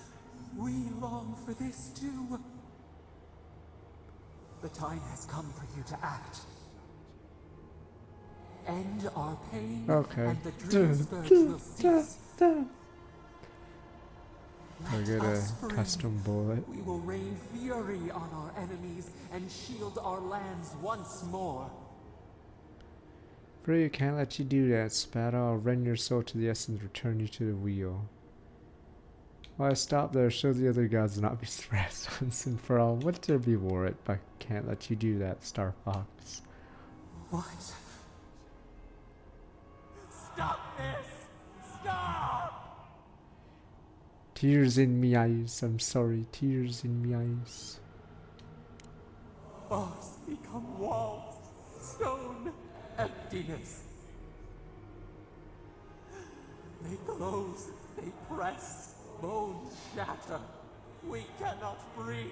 we long for this too. The time has come for you to act. End our pain, Okay. and the dream scourge will cease. I get a us free. custom bullet. We will rain fury on our enemies and shield our lands once more. Bro, you can't let you do that, Spada. I'll rend your soul to the essence, return you to the wheel. Why stop there? Show the other gods not be suppressed once and for all. Would there be war it, but I can't let you do that, Star Fox. What? Stop this! Stop! Tears in me eyes. I'm sorry. Tears in me eyes. Bars become walls, stone, emptiness. They close, they press, bones shatter. We cannot breathe.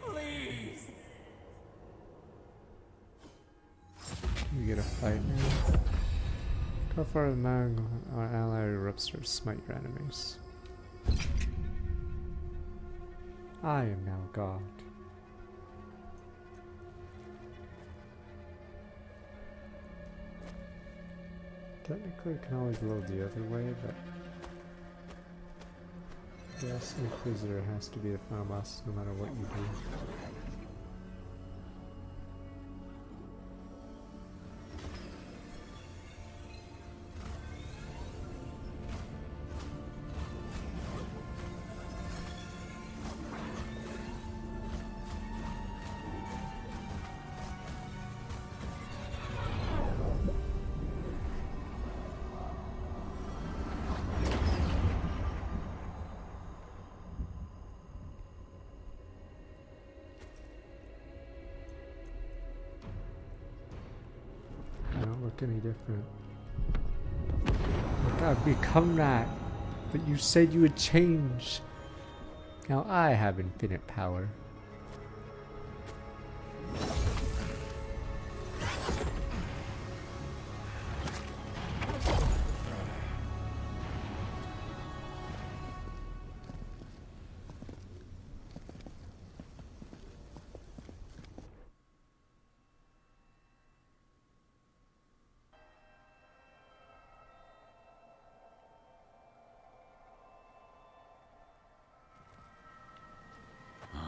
Please! We get a fight now. Go for the man or ally erupts or smite your enemies. I am now God. Technically, it can always load the other way, but yes, Inquisitor has to be the final boss no matter what you do. I don't look any different. Look, I've become that. But you said you would change. Now I have infinite power.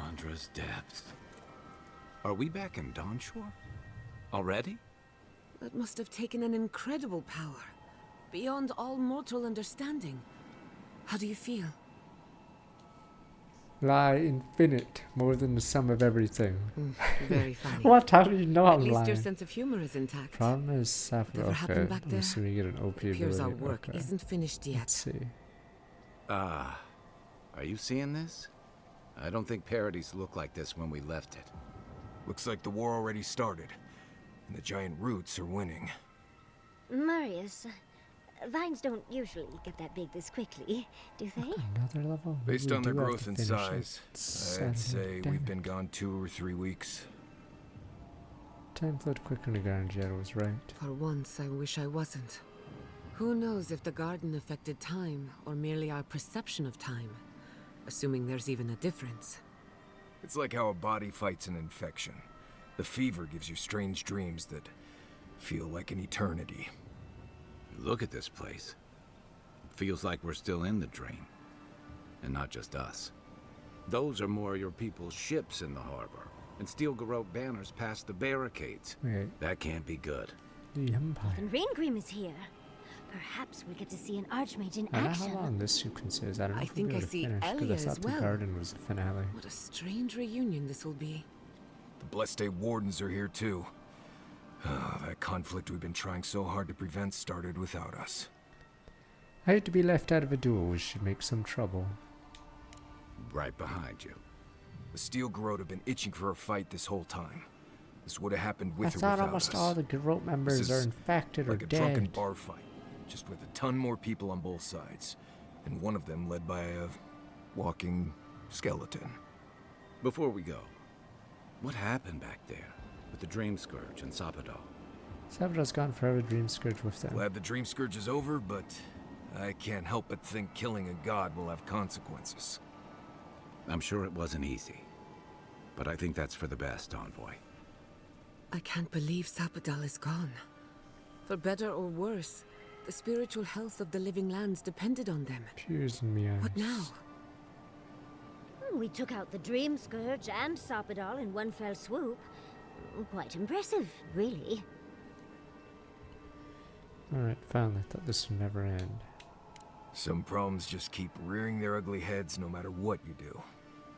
Andra's depths. Are we back in Dawnshore? Already? That must have taken an incredible power. Beyond all mortal understanding. How do you feel? Lie infinite, more than the sum of everything. Very funny. What? How do you know I'm At least lying? your sense of humor is intact. Problem is Sapphire. Whatever happened back I'm there? assuming you get an OP It appears our ability. work Okay. isn't finished yet. Let's see. Are you seeing this? I don't think Paradise looked like this when we left it. Looks like the war already started, and the giant roots are winning. Marius, vines don't usually get that big this quickly, do they? Another level? Based We on their do have growth to and finish size, it. I'd say Damn we've it. been gone 2 or 3 weeks. Time flowed quicker than Garangero was right. For once, I wish I wasn't. Who knows if the garden affected time, or merely our perception of time? Assuming there's even a difference. It's like how a body fights an infection. The fever gives you strange dreams that feel like an eternity. Look at this place. It feels like we're still in the drain. And not just us. Those are more your people's ships in the harbor. And steel garrote banners past the barricades. Wait. That can't be good. The Empire. And Raingrim is here. Perhaps we'll get to see an Archmage in I don't know action. how long this sequence is. I don't know I if we'll think be I able to see finish, 'cause Elia I thought as the well. garden was the finale. What a strange reunion this will be. The Blessed Day Wardens are here too. That conflict we've been trying so hard to prevent started without us. I hate to be left out of a duel which should make some trouble. Right behind you. The Steel Garrote have been itching for a fight this whole time. This would have happened with I or thought without almost us. all the Garrote members This are is infected or like a drunken dead. bar fight, just with a ton more people on both sides, and one of them led by a walking skeleton. Before we go, what happened back there with the Dream Scourge and Sapadal? Sabadell's gone forever, Dream Scourge with them. Glad the Dream Scourge is over, but I can't help but think killing a god will have consequences. I'm sure it wasn't easy, but I think that's for the best, Envoy. I can't believe Sapadal is gone. For better or worse, the spiritual health of the living lands depended on them. Tears in my eyes. What now? We took out the Dream Scourge and Sapadal in one fell swoop. Quite impressive, really. Alright, finally. Thought this would never end. Some problems just keep rearing their ugly heads no matter what you do.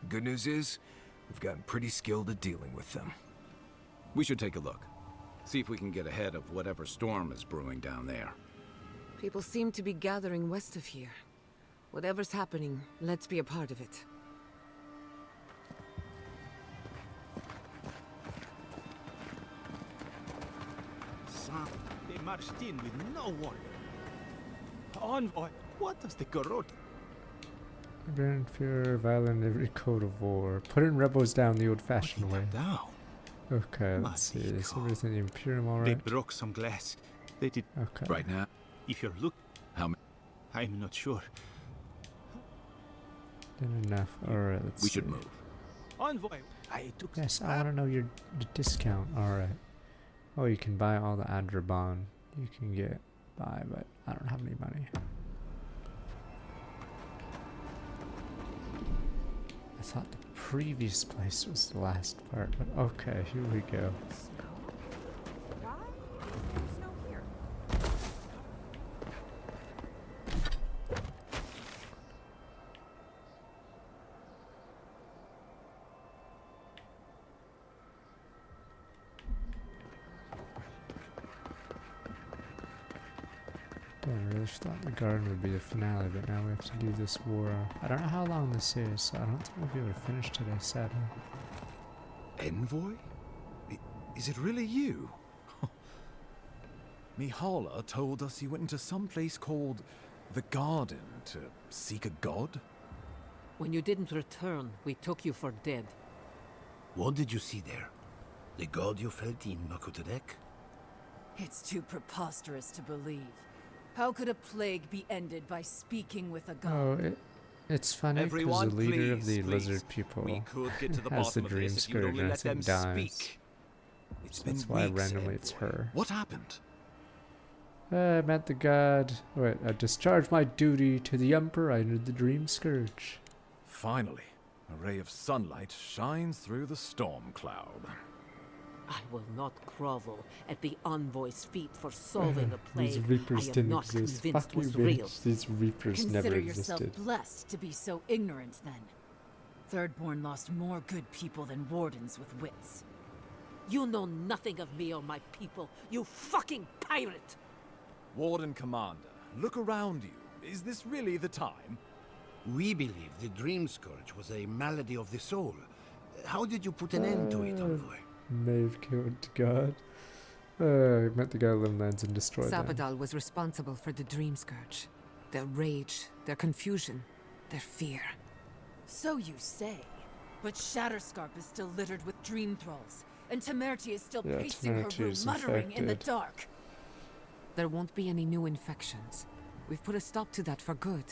Good news is, we've gotten pretty skilled at dealing with them. We should take a look. See if we can get ahead of whatever storm is brewing down there. People seem to be gathering west of here. Whatever's happening, let's be a part of it. Son, big marched in with no warning. Envoy, what does the Garrote? Burn, fear, violent, every code of war. Putting rebels down the old-fashioned way. Down. Okay, let's see. Is everything the Imperium alright? They broke some glass. They did. Okay. Right now? If you're look, how many? I'm not sure. Didn't enough. Alright, let's see. We should move. Envoy, I took. Yes, I want to know your discount. Alright. Oh, you can buy all the Adrabon you can get by, but I don't have any money. I thought the previous place was the last part, but okay, here we go. I really thought the garden would be the finale, but now we have to do this war. I don't know how long this is, so I don't think we'll be able to finish today, sadly. Envoy? Is it really you? Mihala told us you went into some place called the Garden to seek a god? When you didn't return, we took you for dead. What did you see there? The god you felt in Makutadek? It's too preposterous to believe. How could a plague be ended by speaking with a god? Oh, it's funny because the leader of the lizard people has the dream scourge and I think dies. So that's why randomly it's her. What happened? I met the god. Wait, I discharged my duty to the Emperor. I entered the dream scourge. Finally, a ray of sunlight shines through the storm cloud. I will not grovel at the envoy's feet for solving a plague These reapers I am didn't not exist. convinced Fuck you, was real. bitch. These reapers Consider never yourself existed. blessed to be so ignorant, then. Thirdborn lost more good people than wardens with wits. You know nothing of me or my people, you fucking pirate! Warden Commander, look around you. Is this really the time? We believe the Dream Scourge was a malady of the soul. How did you put an end to it, Envoy? May have killed God. I met the guy of Lim Lands and destroyed them. Sabadal was responsible for the Dream Scourge. Their rage, their confusion, their fear. So you say. But Shatterscarp is still littered with dream thralls, and Temerity is still pacing her room, muttering in the dark. There won't be any new infections. We've put a stop to that for good.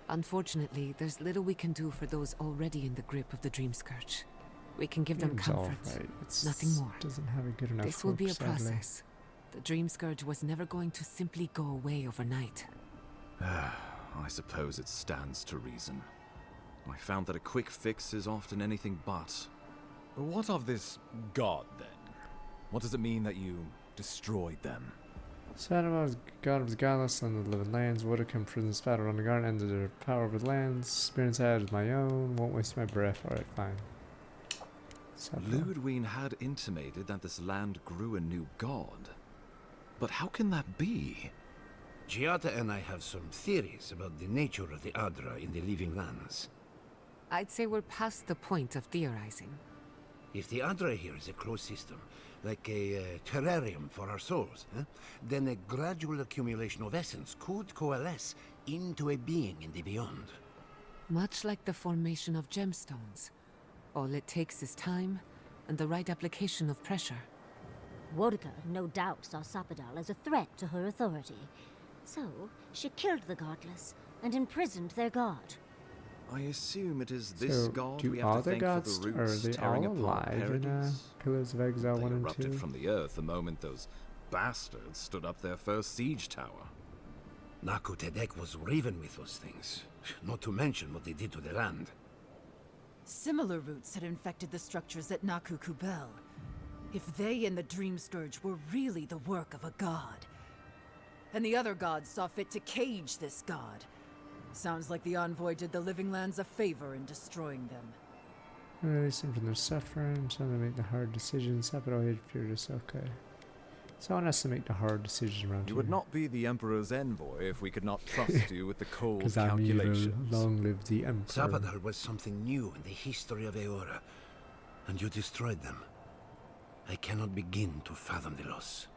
Unfortunately, there's little we can do for those already in the grip of the Dream Scourge. We can give them Game's comfort, alright. nothing more. Doesn't have a good enough This will be a hook, sadly. process. The Dream Scourge was never going to simply go away overnight. I suppose it stands to reason. I found that a quick fix is often anything but. What of this god, then? What does it mean that you destroyed them? Svadimir, god of the godless and the living lands, would have come from the Svadimir on the garden, ended their power over the lands. Experience I had is my own, won't waste my breath. Alright, fine. Ludwig had intimated that this land grew a new god. But how can that be? Giata and I have some theories about the nature of the Adra in the living lands. I'd say we're past the point of theorizing. If the Adra here is a closed system, like a terrarium for our souls, then a gradual accumulation of essence could coalesce into a being in the beyond. Much like the formation of gemstones. All it takes is time and the right application of pressure. Wodka no doubt saw Sapadal as a threat to her authority. So, she killed the godless and imprisoned their god. I assume it is this god we have all to the thank gods, for the are roots they tearing all apart alive in Paradise. Pillars of Exile They 1 and 2? erupted from the earth the moment those bastards stood up their first siege tower. Nakutedek was riven with those things, not to mention what they did to the land. Similar roots had infected the structures at Naku Kubel. If they and the Dream Scourge were really the work of a god, and the other gods saw fit to cage this god, sounds like the Envoy did the Living Lands a favor in destroying them. Release them from their suffering, so they make the hard decisions. Sapadal hated furious, okay. Someone has to make the hard decisions around You here. would not be the Emperor's envoy if we could not trust you with the cold 'Cause I'm evil. calculations. Long live the Emperor. Sapadal was something new in the history of Eora, and you destroyed them. I cannot begin to fathom the loss.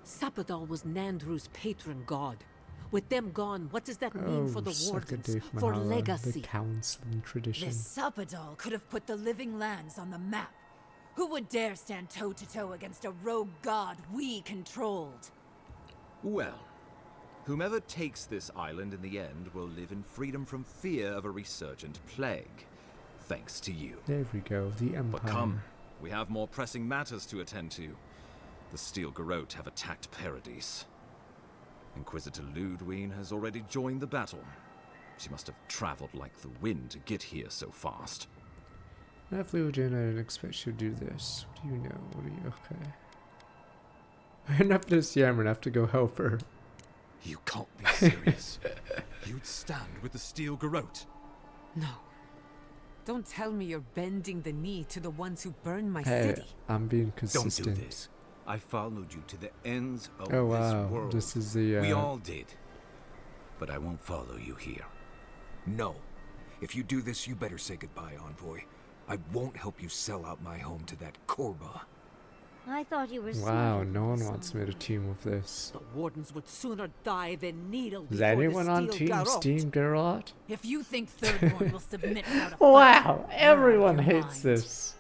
Sapadal was Nandru's patron god. With them gone, what does that mean for the wardens? For legacy? The counseling tradition. This Sapadal could have put the living lands on the map. Who would dare stand toe-to-toe against a rogue god we controlled? Well, whomever takes this island in the end will live in freedom from fear of a resurgent plague. Thanks to you. There we go, the Empire. But come, we have more pressing matters to attend to. The Steel Garrote have attacked Paradise. Inquisitor Ludwine has already joined the battle. She must have traveled like the wind to get here so fast. I flew in, I didn't expect you to do this. What do you know? What are you okay? Enough of this yammering, I have to go help her. You can't be serious. You'd stand with the Steel Garrote. No. Don't tell me you're bending the knee to the ones who burned my Hey, city. I'm being consistent. Don't do this. I followed you to the ends of Oh wow, this world. this is the We all did. But I won't follow you here. No. If you do this, you better say goodbye, Envoy. I won't help you sell out my home to that Korba. I thought you were Wow, smarter no than one this, wants me to team with this. The wardens would sooner die than kneel Is before anyone the on Steel Team Garrote. Steam Garrot? If you think Thirdborn will submit without a fight, Wow, you're out of everyone your hates mind. this.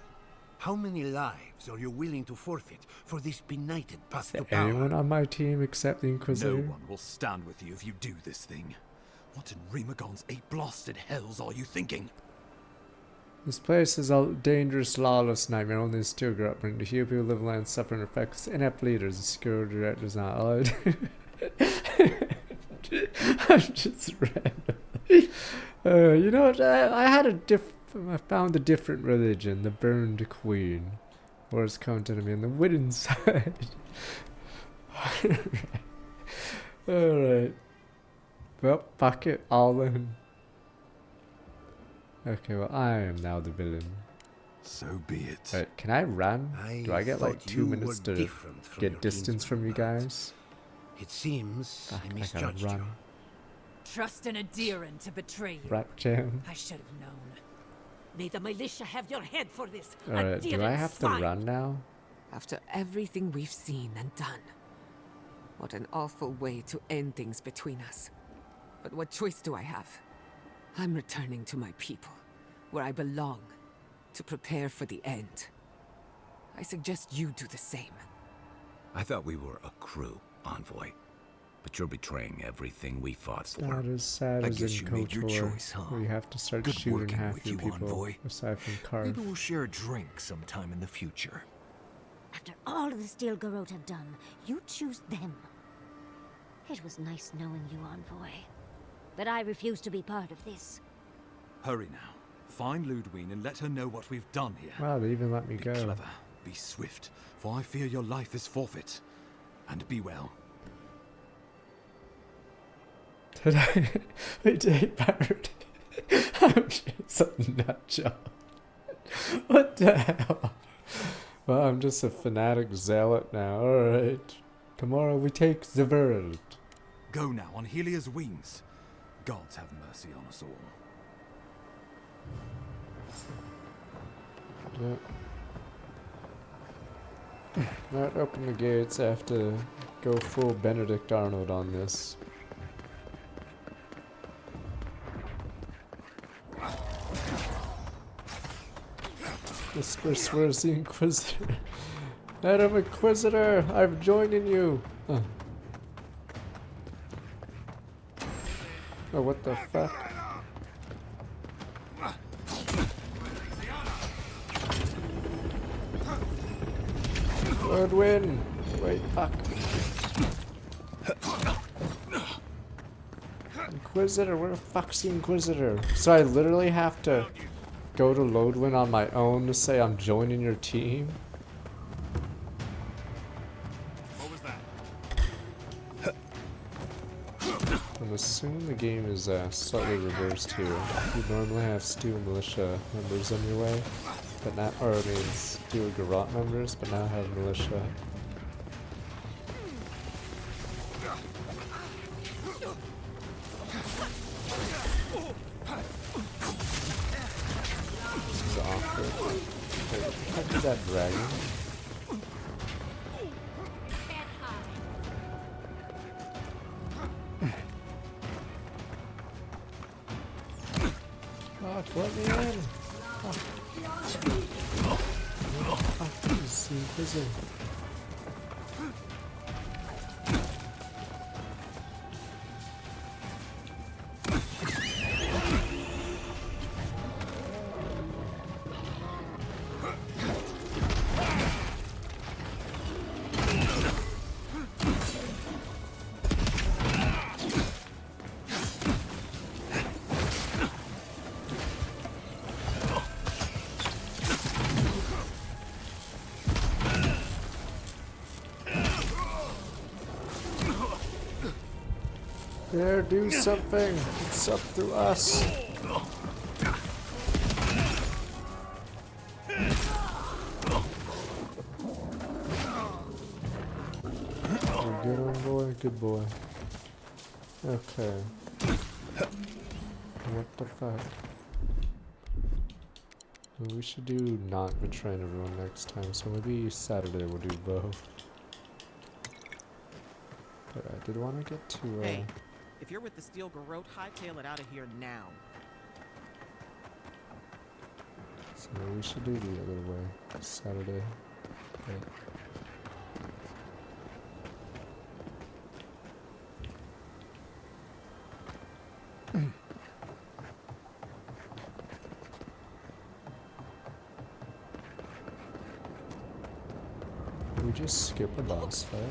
How many lives are you willing to forfeit for this benighted path to Is power? anyone on my team except the No Inquisitor? one will stand with you if you do this thing. What in Remagon's eight blasted hells are you thinking? This place is a dangerous, lawless nightmare. Only the Steel Garrot bring the few people who live in land suffering effects. Inept leaders, the security directors not allowed. I'm just random. You know what? I found a different religion, the Burned Queen. Or it's counted to me on the winning side. Alright. Well, fuck it, all in. Okay, well, I am now the villain. So be it. Right, can I run? Do I get like thought 2 you minutes were to different from get your distance from you kinsmen, guys? It seems Fuck, I I gotta misjudged run. you. Trust in a Deerin to betray you. Rat jam. I should have known. May the militia have your head for this. Alright, do I have to run now? After everything we've seen and done. What an awful way to end things between us. But what choice do I have? I'm returning to my people, where I belong, to prepare for the end. I suggest you do the same. I thought we were a crew, Envoy. But you're betraying everything we fought It's for. not as sad I as guess in you made your KOTOR, choice, huh? where you have to start Good shooting working half with your you, people, Envoy. aside from Carve. Maybe we'll share a drink sometime in the future. After all the Steel Garrote have done, you choose them. It was nice knowing you, Envoy. But I refuse to be part of this. Hurry now. Find Ludwine and let her know what we've done here. Wow, they even let me Be go. clever. Be swift, for I fear your life is forfeit. And be well. Did I take part? I'm just a nut job. What the hell? Well, I'm just a fanatic zealot now. Alright. Tomorrow we take the world. Go now on Helia's wings. Gods have mercy on us all. Not open the gates. I have to go full Benedict Arnold on this. Whisper swears the Inquisitor. Madam Inquisitor, I'm joining you. Oh, what the fuck? Good win. Wait, fuck. Inquisitor, where the fuck's the Inquisitor? So I literally have to go to Lodwin on my own to say I'm joining your team? What was that? I'm assuming the game is slightly reversed here. You normally have Steel Militia members on your way, but now, or I mean Steel Garrot members, but now have Militia. This is awkward. Wait, what the heck is that dragon? Fuck, let me in. Fuck. Fuck, he's invisible. There, do something. It's up to us. Good on boy, good boy. Okay. What the fuck? Well, we should do not betraying everyone next time, so maybe Saturday we'll do both. But I did want to get to Hey, if you're with the Steel Garrote, hightail it out of here now. So we should do the other way. Saturday. Okay. We just skip a boss fight.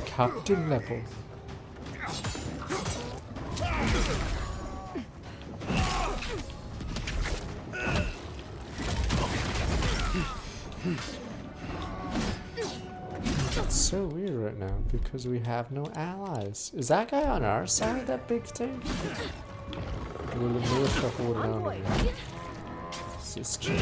Captain level. It's so weird right now because we have no allies. Is that guy on our side, that big thing? Will the militia hold down on me? This is true.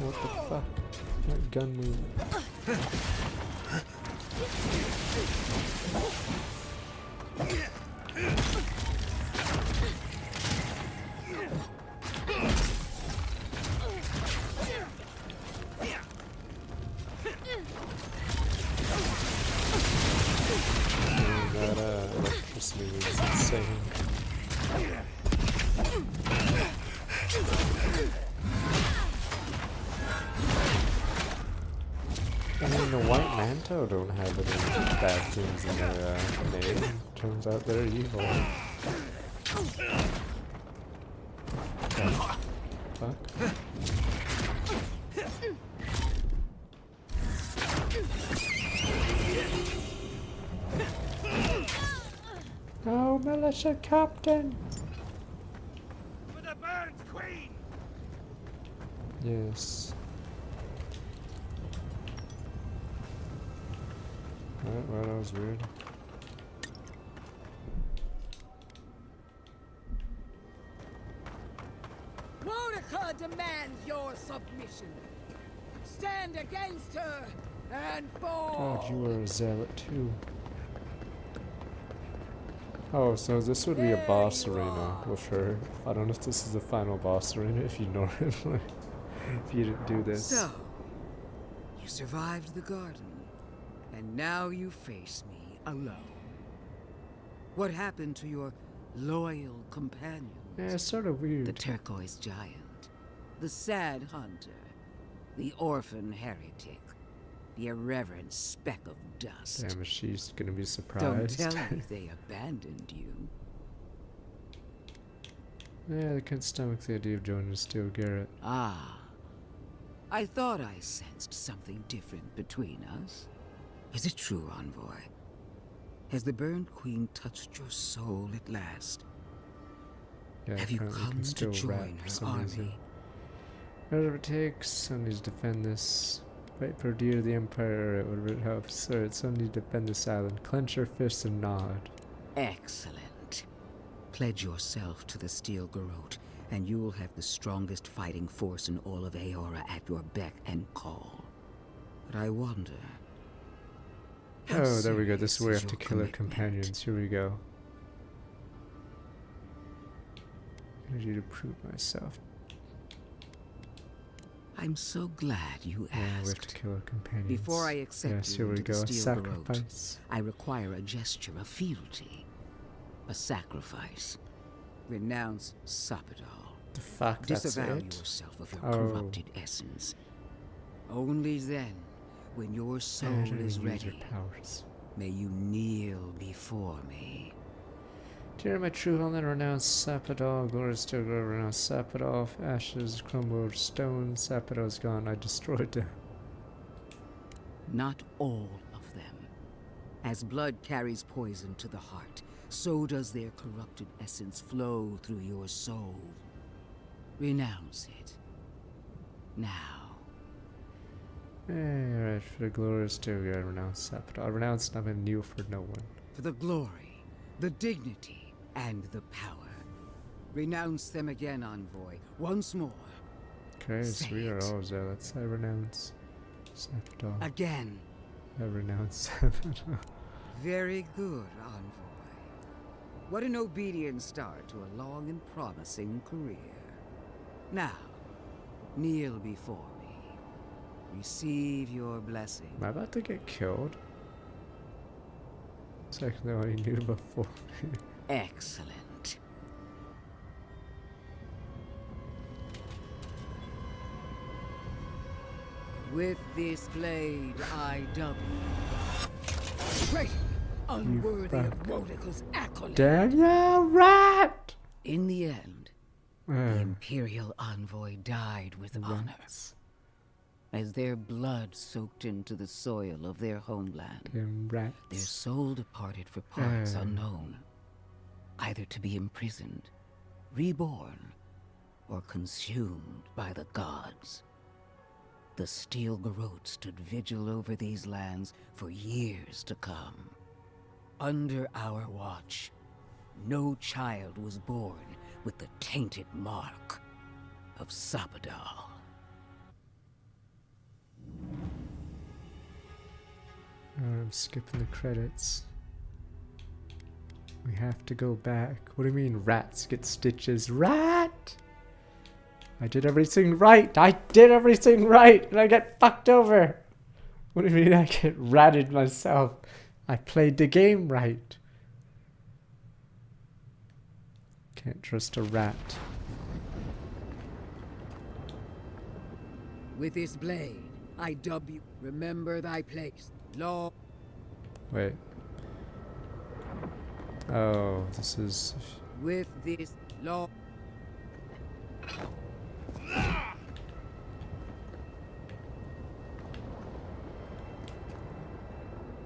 What the fuck? That gun move. That electricity was insane. I mean, the White Manto don't have any bad things in their name. Turns out they're evil. Fuck. Oh, militia captain! For the Burns Queen! Yes. Well, that was weird. Monica demands your submission. Stand against her and fall. God, you were a zealot too. Oh, so this would be a boss arena with her. I don't know if this is the final boss arena if you normally if you didn't do this. So, survived the garden, and now you face me alone. What happened to your loyal companions? Yeah, it's sort of weird. The turquoise giant, the sad hunter, the orphan heretic, the irreverent speck of dust. Damn, she's gonna be Don't surprised. tell me they abandoned you. Yeah, I can't stomach the idea of joining Steel Garrett. Ah. I thought I sensed something different between us. Is it true, Envoy? Has the Burned Queen touched your soul at last? Yeah, Have you apparently come can to still join rap for her some reason. army? Whatever it takes, some needs to defend this. Fight for dear to the Empire, whatever it helps. Sir, some need to defend this island. Clench your fists and nod. Excellent. Pledge yourself to the Steel Garrote, and you'll have the strongest fighting force in all of Aora at your beck and call. But I wonder... Oh, there we go. This is where we have to kill our companions. Here we go. I need to prove myself. I'm so glad you asked. Yeah, we have to kill our companions. Before I accept yes, you here we into go. the A Steel Garrote, sacrifice. I require a gesture of fealty. A sacrifice. Renounce Sapadal. The fuck, that's Disavow it? yourself of your Oh. corrupted essence. Only then, when your soul I don't is use your ready, powers. may you kneel before me. Dear my true homeland, renounce Sapadal. Glory still glory, renounce Sapadal. Ashes crumbled, stone. Sapadal's gone. I destroyed them. Not all of them. As blood carries poison to the heart, so does their corrupted essence flow through your soul. Renounce it. Now. Alright, for the glorious still glory, renounce Sapadal. I renounce, I'm gonna kneel for no one. For the glory, the dignity, and the power. Renounce them again, Envoy. Once more. Okay, so Say we are it. all zealots. I renounce Sapadal. Again. I renounce Sapadal. Very good, Envoy. What an obedient start to a long and promising career. Now, kneel before me. Receive your blessing. Am I about to get killed? It's actually what I knew before. Excellent. With this blade, I double. Great! Unworthy of Rodica's accolade. Daniel Rat! In the end, the Uh, Imperial Envoy died with honor. As their blood soaked into the soil of their homeland, Damn rats. their soul departed for parts unknown, either to be imprisoned, reborn, or consumed by the gods. The Steel Garrote stood vigil over these lands for years to come. Under our watch, no child was born with the tainted mark of Sapadal. I'm skipping the credits. We have to go back. What do you mean rats get stitches? Rat! I did everything right! I did everything right! And I get fucked over! What do you mean I get ratted myself? I played the game right. Can't trust a rat. With this blade, I dub you. Remember thy place. Law. Wait. Oh, this is... With this law.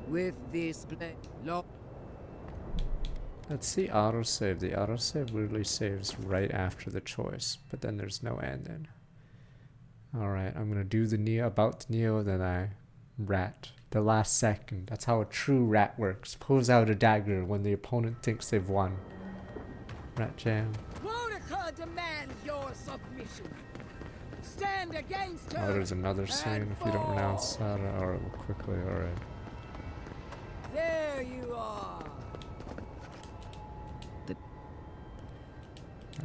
With this blade, law. That's the autosave. The autosave literally saves right after the choice, but then there's no ending. Alright, I'm gonna do the Neo, about Neo, then I rat. The last second. That's how a true rat works. Pulls out a dagger when the opponent thinks they've won. Rat jam. Rodica demands your submission. Stand against her. Oh, there's another scene if you don't renounce Sada. Alright, we'll quickly, alright. There you are.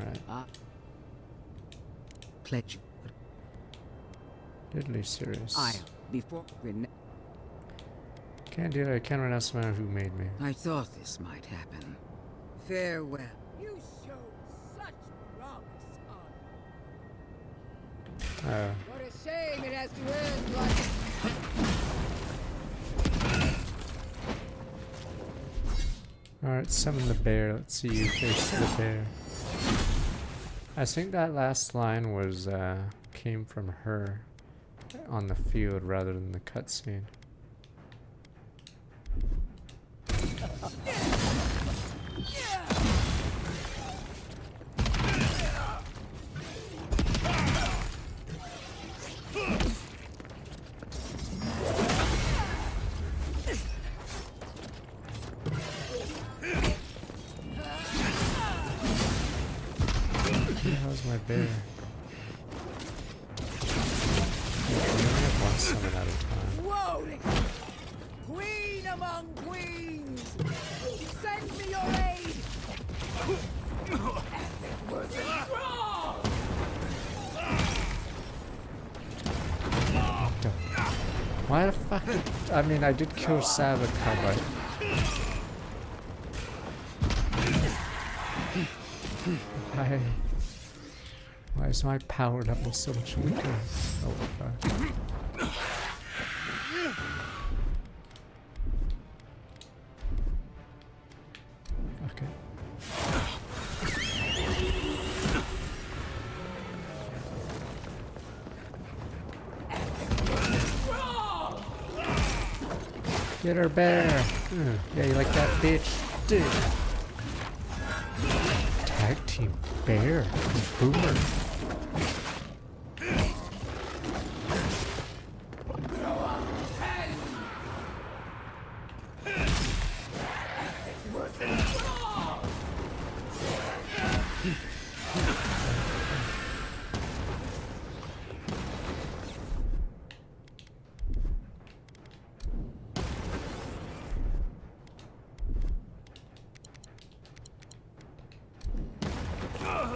Alright. Pledge. Deadly serious. Before we... Can't do it. I can't renounce the man who made me. I thought this might happen. Farewell. You show such promise, What a shame it has to end like... Alright, summon the bear. Let's see you face the bear. I think that last line was, came from her on the field rather than the cutscene. How's my bear? I only have one summon at a time. Whoa! Queen among queens! Send me your aid! Why the fuck did, I mean, I did kill Savica, but... Why is my power level so much weaker? Oh, fuck. Okay. Get her, bear! Yeah, you like that, bitch? Dude. Tag team bear and boomer.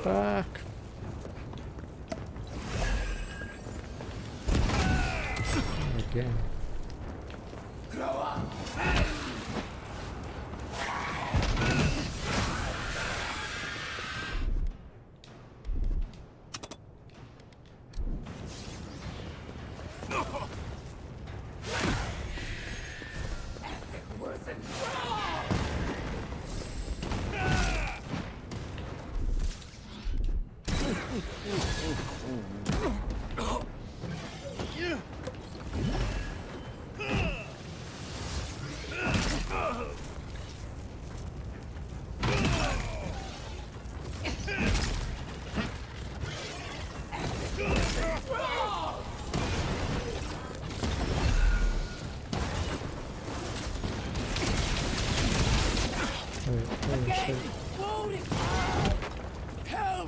Fuck. Again.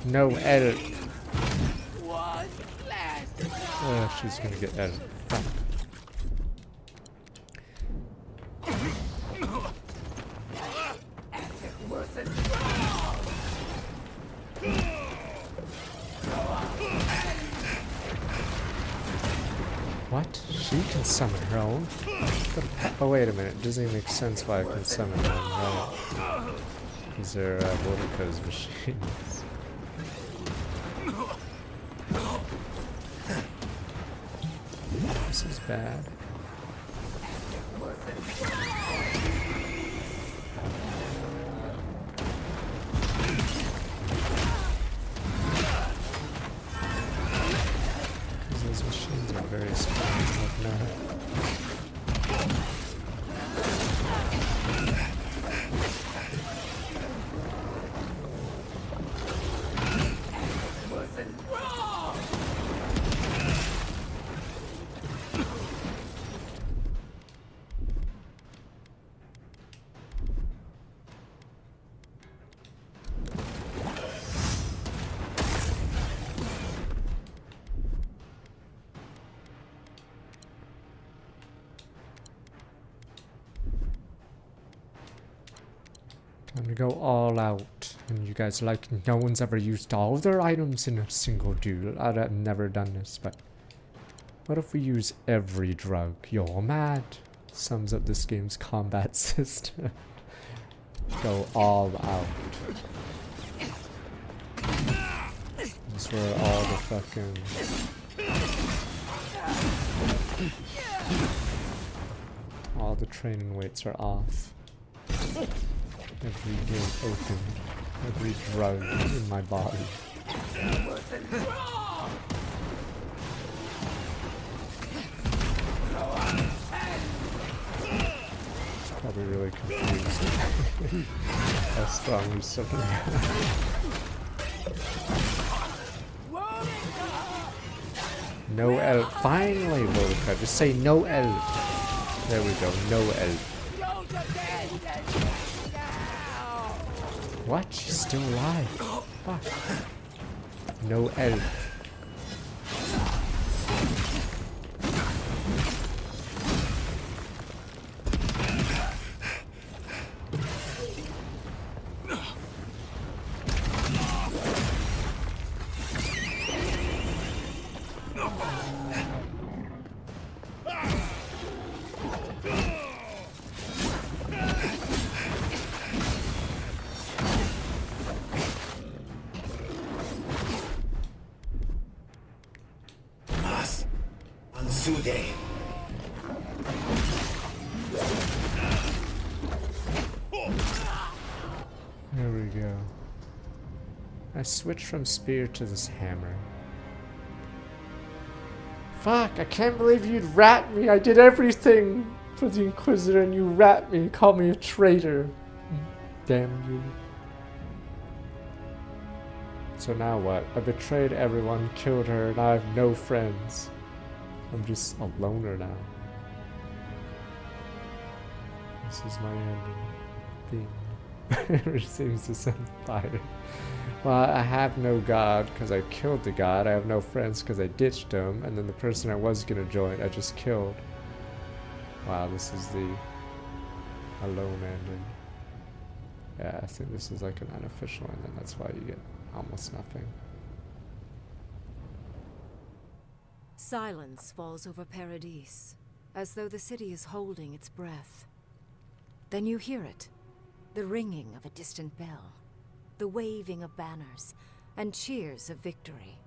No edit. Oh, she's gonna get edited. Fuck. What? She can summon her own? Oh, wait a minute. Doesn't even make sense why I can summon her own, right? Because they're Mordecai's machines. This is bad. Because those machines are very strong. Time to go all out. And you guys are like, no one's ever used all their items in a single duel. I've never done this, but What if we use every drug? You're mad. Sums up this game's combat system. Go all out. That's where all the fucking... all the training weights are off. Every gate open. Every drug in my body. Probably really confused how strong he's something. No L. Finally, Wodka. Just say no L. There we go. No L. What? She's still alive. Fuck. No L. There we go. I switched from spear to this hammer. Fuck, I can't believe you'd rat me. I did everything for the Inquisitor and you rat me. Call me a traitor. Damn you. So now what? I betrayed everyone, killed her, and I have no friends. I'm just a loner now. This is my ending. Being receives this empire. Well, I have no god because I killed the god. I have no friends because I ditched him. And then the person I was gonna join, I just killed. Wow, this is the alone ending. Yeah, I think this is like an unofficial ending. That's why you get almost nothing. Silence falls over Paradise, as though the city is holding its breath. Then you hear it, the ringing of a distant bell, the waving of banners, and cheers of victory.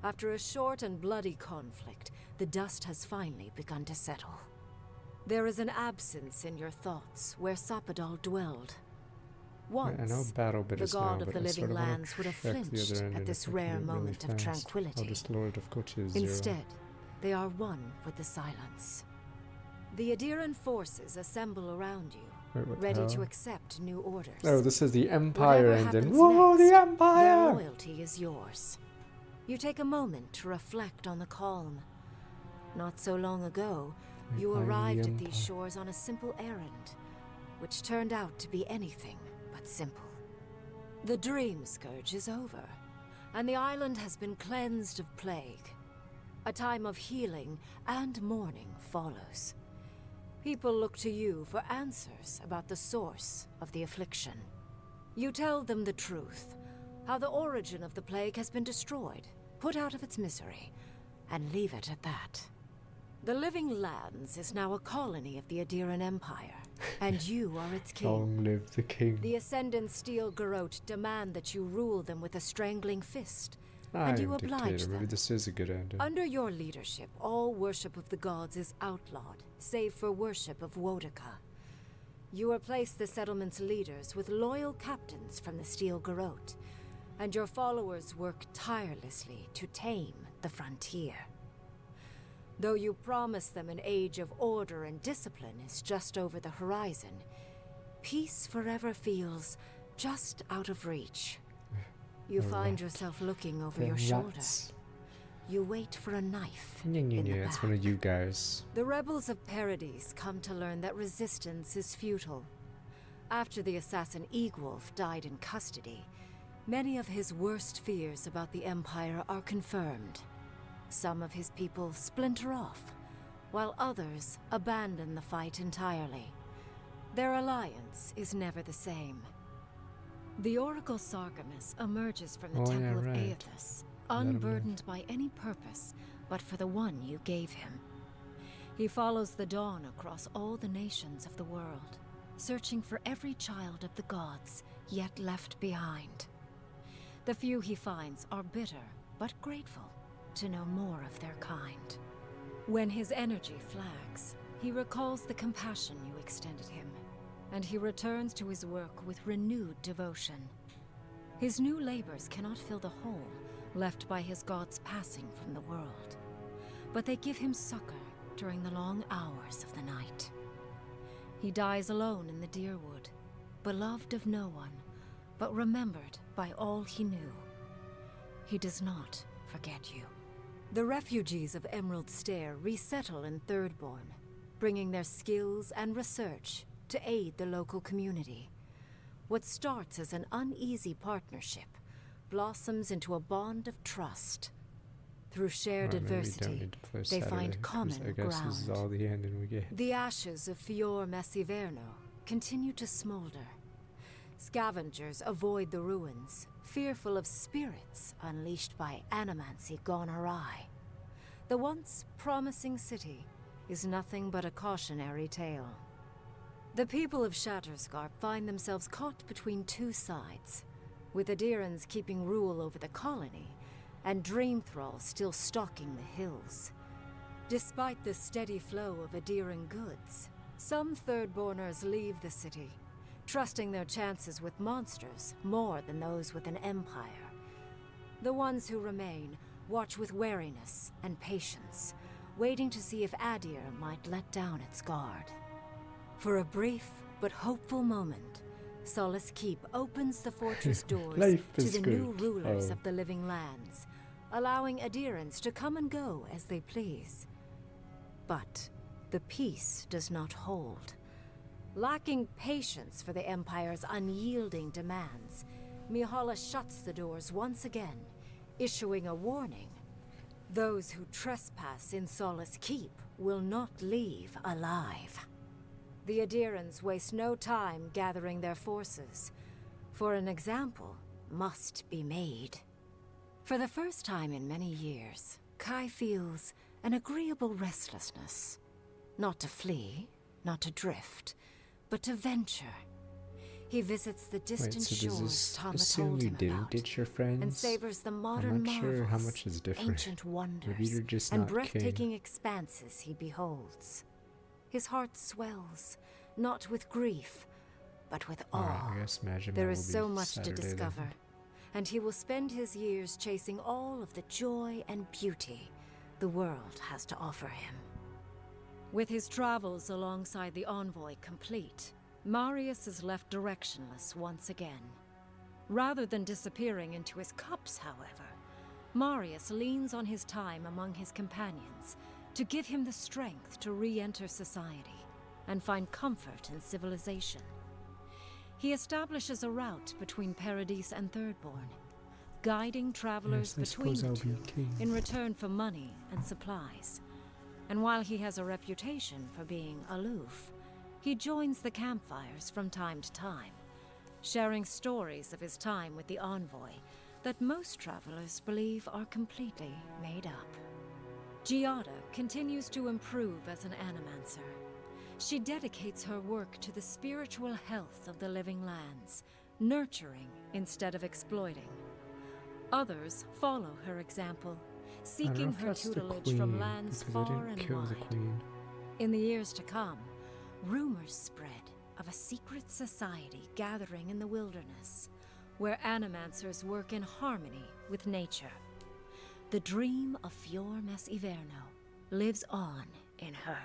After a short and bloody conflict, the dust has finally begun to settle. There is an absence in your thoughts where Sapadal dwelled. Once, I know battle bit the is god now, of but the I living sort of wanna lands would have check the flinched other ending at this if I can rare do it really moment of fast. tranquility. I'll just lower difficulty to 0. Instead, they are one with the silence. The Adiran forces assemble around you, Wait, what the ready to hell? accept new orders. Oh, this is the Empire Whatever ending. happens Whoa, next, the Empire! Their loyalty is yours. You take a moment to reflect on the calm. Not so long ago, you I'm the arrived at these Empire. shores on a simple errand, which turned out to be anything but simple. The Dream Scourge is over, and the island has been cleansed of plague. A time of healing and mourning follows. People look to you for answers about the source of the affliction. You tell them the truth, how the origin of the plague has been destroyed, put out of its misery, and leave it at that. The Living Lands is now a colony of the Adiran Empire, and you are its king. Long live the king. The Ascendant Steel Garrote demand that you rule them with a strangling fist, I and you am oblige dictator. them. Maybe this is a good ending. Under your leadership, all worship of the gods is outlawed, save for worship of Wodaka. You replace the settlement's leaders with loyal captains from the Steel Garrote, and your followers work tirelessly to tame the frontier. Though you promise them an age of order and discipline is just over the horizon, peace forever feels just out of reach. You find yourself looking over your shoulder. You wait for a knife in the Yeah, it's one of you guys. The rebels of Paradise come to learn that resistance is futile. After the assassin Egwolf died in custody, many of his worst fears about the Empire are confirmed. Some of his people splinter off, while others abandon the fight entirely. Their alliance is never the same. The Oracle Sargemus emerges from the Temple of Aethys, unburdened by any purpose but for the one you gave him. He follows the dawn across all the nations of the world, searching for every child of the gods yet left behind. The few he finds are bitter but grateful to know more of their kind. When his energy flags, he recalls the compassion you extended him, and he returns to his work with renewed devotion. His new labors cannot fill the hole left by his god's passing from the world, but they give him succor during the long hours of the night. He dies alone in the deer wood, beloved of no one, but remembered by all he knew. He does not forget you. The refugees of Emerald Stair resettle in Thirdborn, bringing their skills and research to aid the local community. What starts as an uneasy partnership blossoms into a bond of trust. Through shared Alright, maybe we don't adversity, need to play they Saturday, find 'cause common I guess this is ground. all the ending we get. The ashes of Fior Messiverno continue to smolder. Scavengers avoid the ruins, fearful of spirits unleashed by animancy gone awry. The once promising city is nothing but a cautionary tale. The people of Shatterscarp find themselves caught between two sides, with Adirans keeping rule over the colony and Dream Thralls still stalking the hills. Despite the steady flow of Adiran goods, some Thirdborners leave the city, trusting their chances with monsters more than those with an empire. The ones who remain watch with wariness and patience, waiting to see if Adir might let down its guard. For a brief but hopeful moment, Solace Keep opens the fortress doors Life to is the new good. rulers Oh. of the living lands, allowing Adirans to come and go as they please. But the peace does not hold. Lacking patience for the Empire's unyielding demands, Mihala shuts the doors once again, issuing a warning. Those who trespass in Solace Keep will not leave alive. The Adirans waste no time gathering their forces, for an example must be made. For the first time in many years, Kai feels an agreeable restlessness. Not to flee, not to drift, but to venture. He visits the Wait, distant so does shores this Tama assume told you him didn't about, ditch your friends? and savors the modern I'm not sure how marvels, much is different. ancient wonders, Maybe you're just and not breathtaking king. expanses he beholds. His heart swells, not with grief, but with Alright, awe. I guess Majima There will is be so much Saturday to then. discover, and he will spend his years chasing all of the joy and beauty the world has to offer him. With his travels alongside the envoy complete, Marius is left directionless once again. Rather than disappearing into his cups, however, Marius leans on his time among his companions to give him the strength to re-enter society and find comfort in civilization. He establishes a route between Paradise and Thirdborn, guiding travelers Yes, I between suppose the I'll two be king. in return for money and supplies. And while he has a reputation for being aloof, he joins the campfires from time to time, sharing stories of his time with the envoy that most travelers believe are completely made up. Giada continues to improve as an animancer. She dedicates her work to the spiritual health of the living lands, nurturing instead of exploiting. Others follow her example, seeking her tutelage from lands far and kill the wide. queen. In the years to come, rumors spread of a secret society gathering in the wilderness, where animancers work in harmony with nature. The dream of Fior Messiverno lives on in her.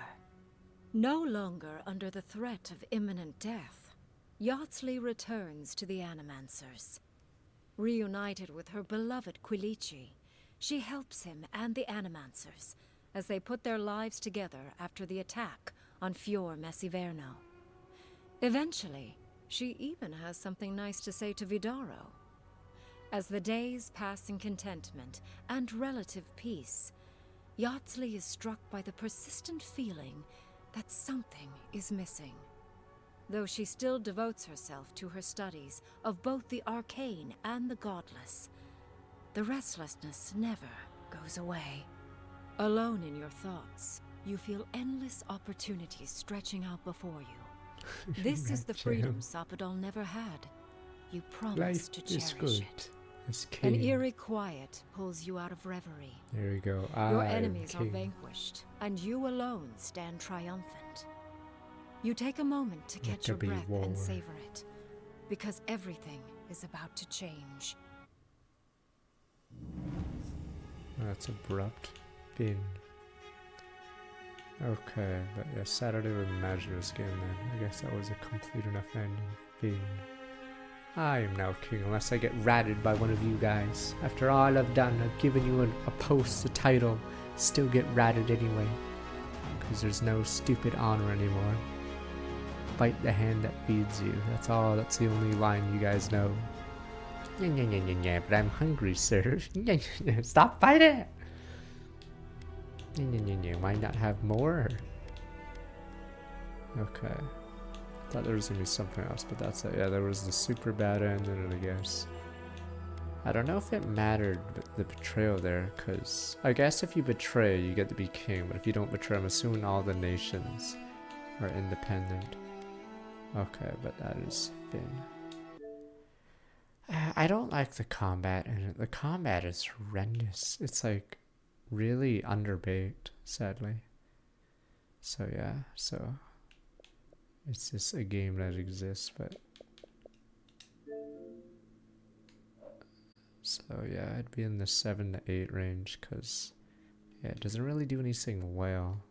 No longer under the threat of imminent death, Yatsley returns to the Animancers. Reunited with her beloved Quilici, she helps him and the Animancers as they put their lives together after the attack on Fior Messiverno. Eventually, she even has something nice to say to Vidaro. As the days pass in contentment and relative peace, Yatsley is struck by the persistent feeling that something is missing. Though she still devotes herself to her studies of both the arcane and the godless, the restlessness never goes away. Alone in your thoughts, you feel endless opportunities stretching out before you. This is the freedom Sapadol never had. You promise Life to is cherish good. it. As An king. eerie quiet pulls you out of reverie. There we go. Your I am enemies are king. vanquished, and you alone stand triumphant. You take a moment to catch your breath and savor it, because everything is about to change. That's abrupt. Fin. Okay, but yeah, Saturday with Maginus game then. I guess that was a complete enough ending. Fin. I am now king unless I get ratted by one of you guys. After all I've done, I've given you a post, a title, still get ratted anyway. Because there's no stupid honor anymore. Bite the hand that feeds you. That's all, that's the only line you guys know. Yeah, but I'm hungry, sir. Stop fighting! Why not have more? Okay. Thought there was gonna be something else, but that's it. Yeah, there was the super bad end in it, I guess. I don't know if it mattered, but the betrayal there, because I guess if you betray, you get to be king, but if you don't betray, I'm assuming all the nations are independent. Okay, but that is Finn. I don't like the combat in it. The combat is horrendous. It's like really underbaked, sadly. So yeah, so it's just a game that exists, but so yeah, I'd be in the 7 to 8 range because yeah, it doesn't really do anything well.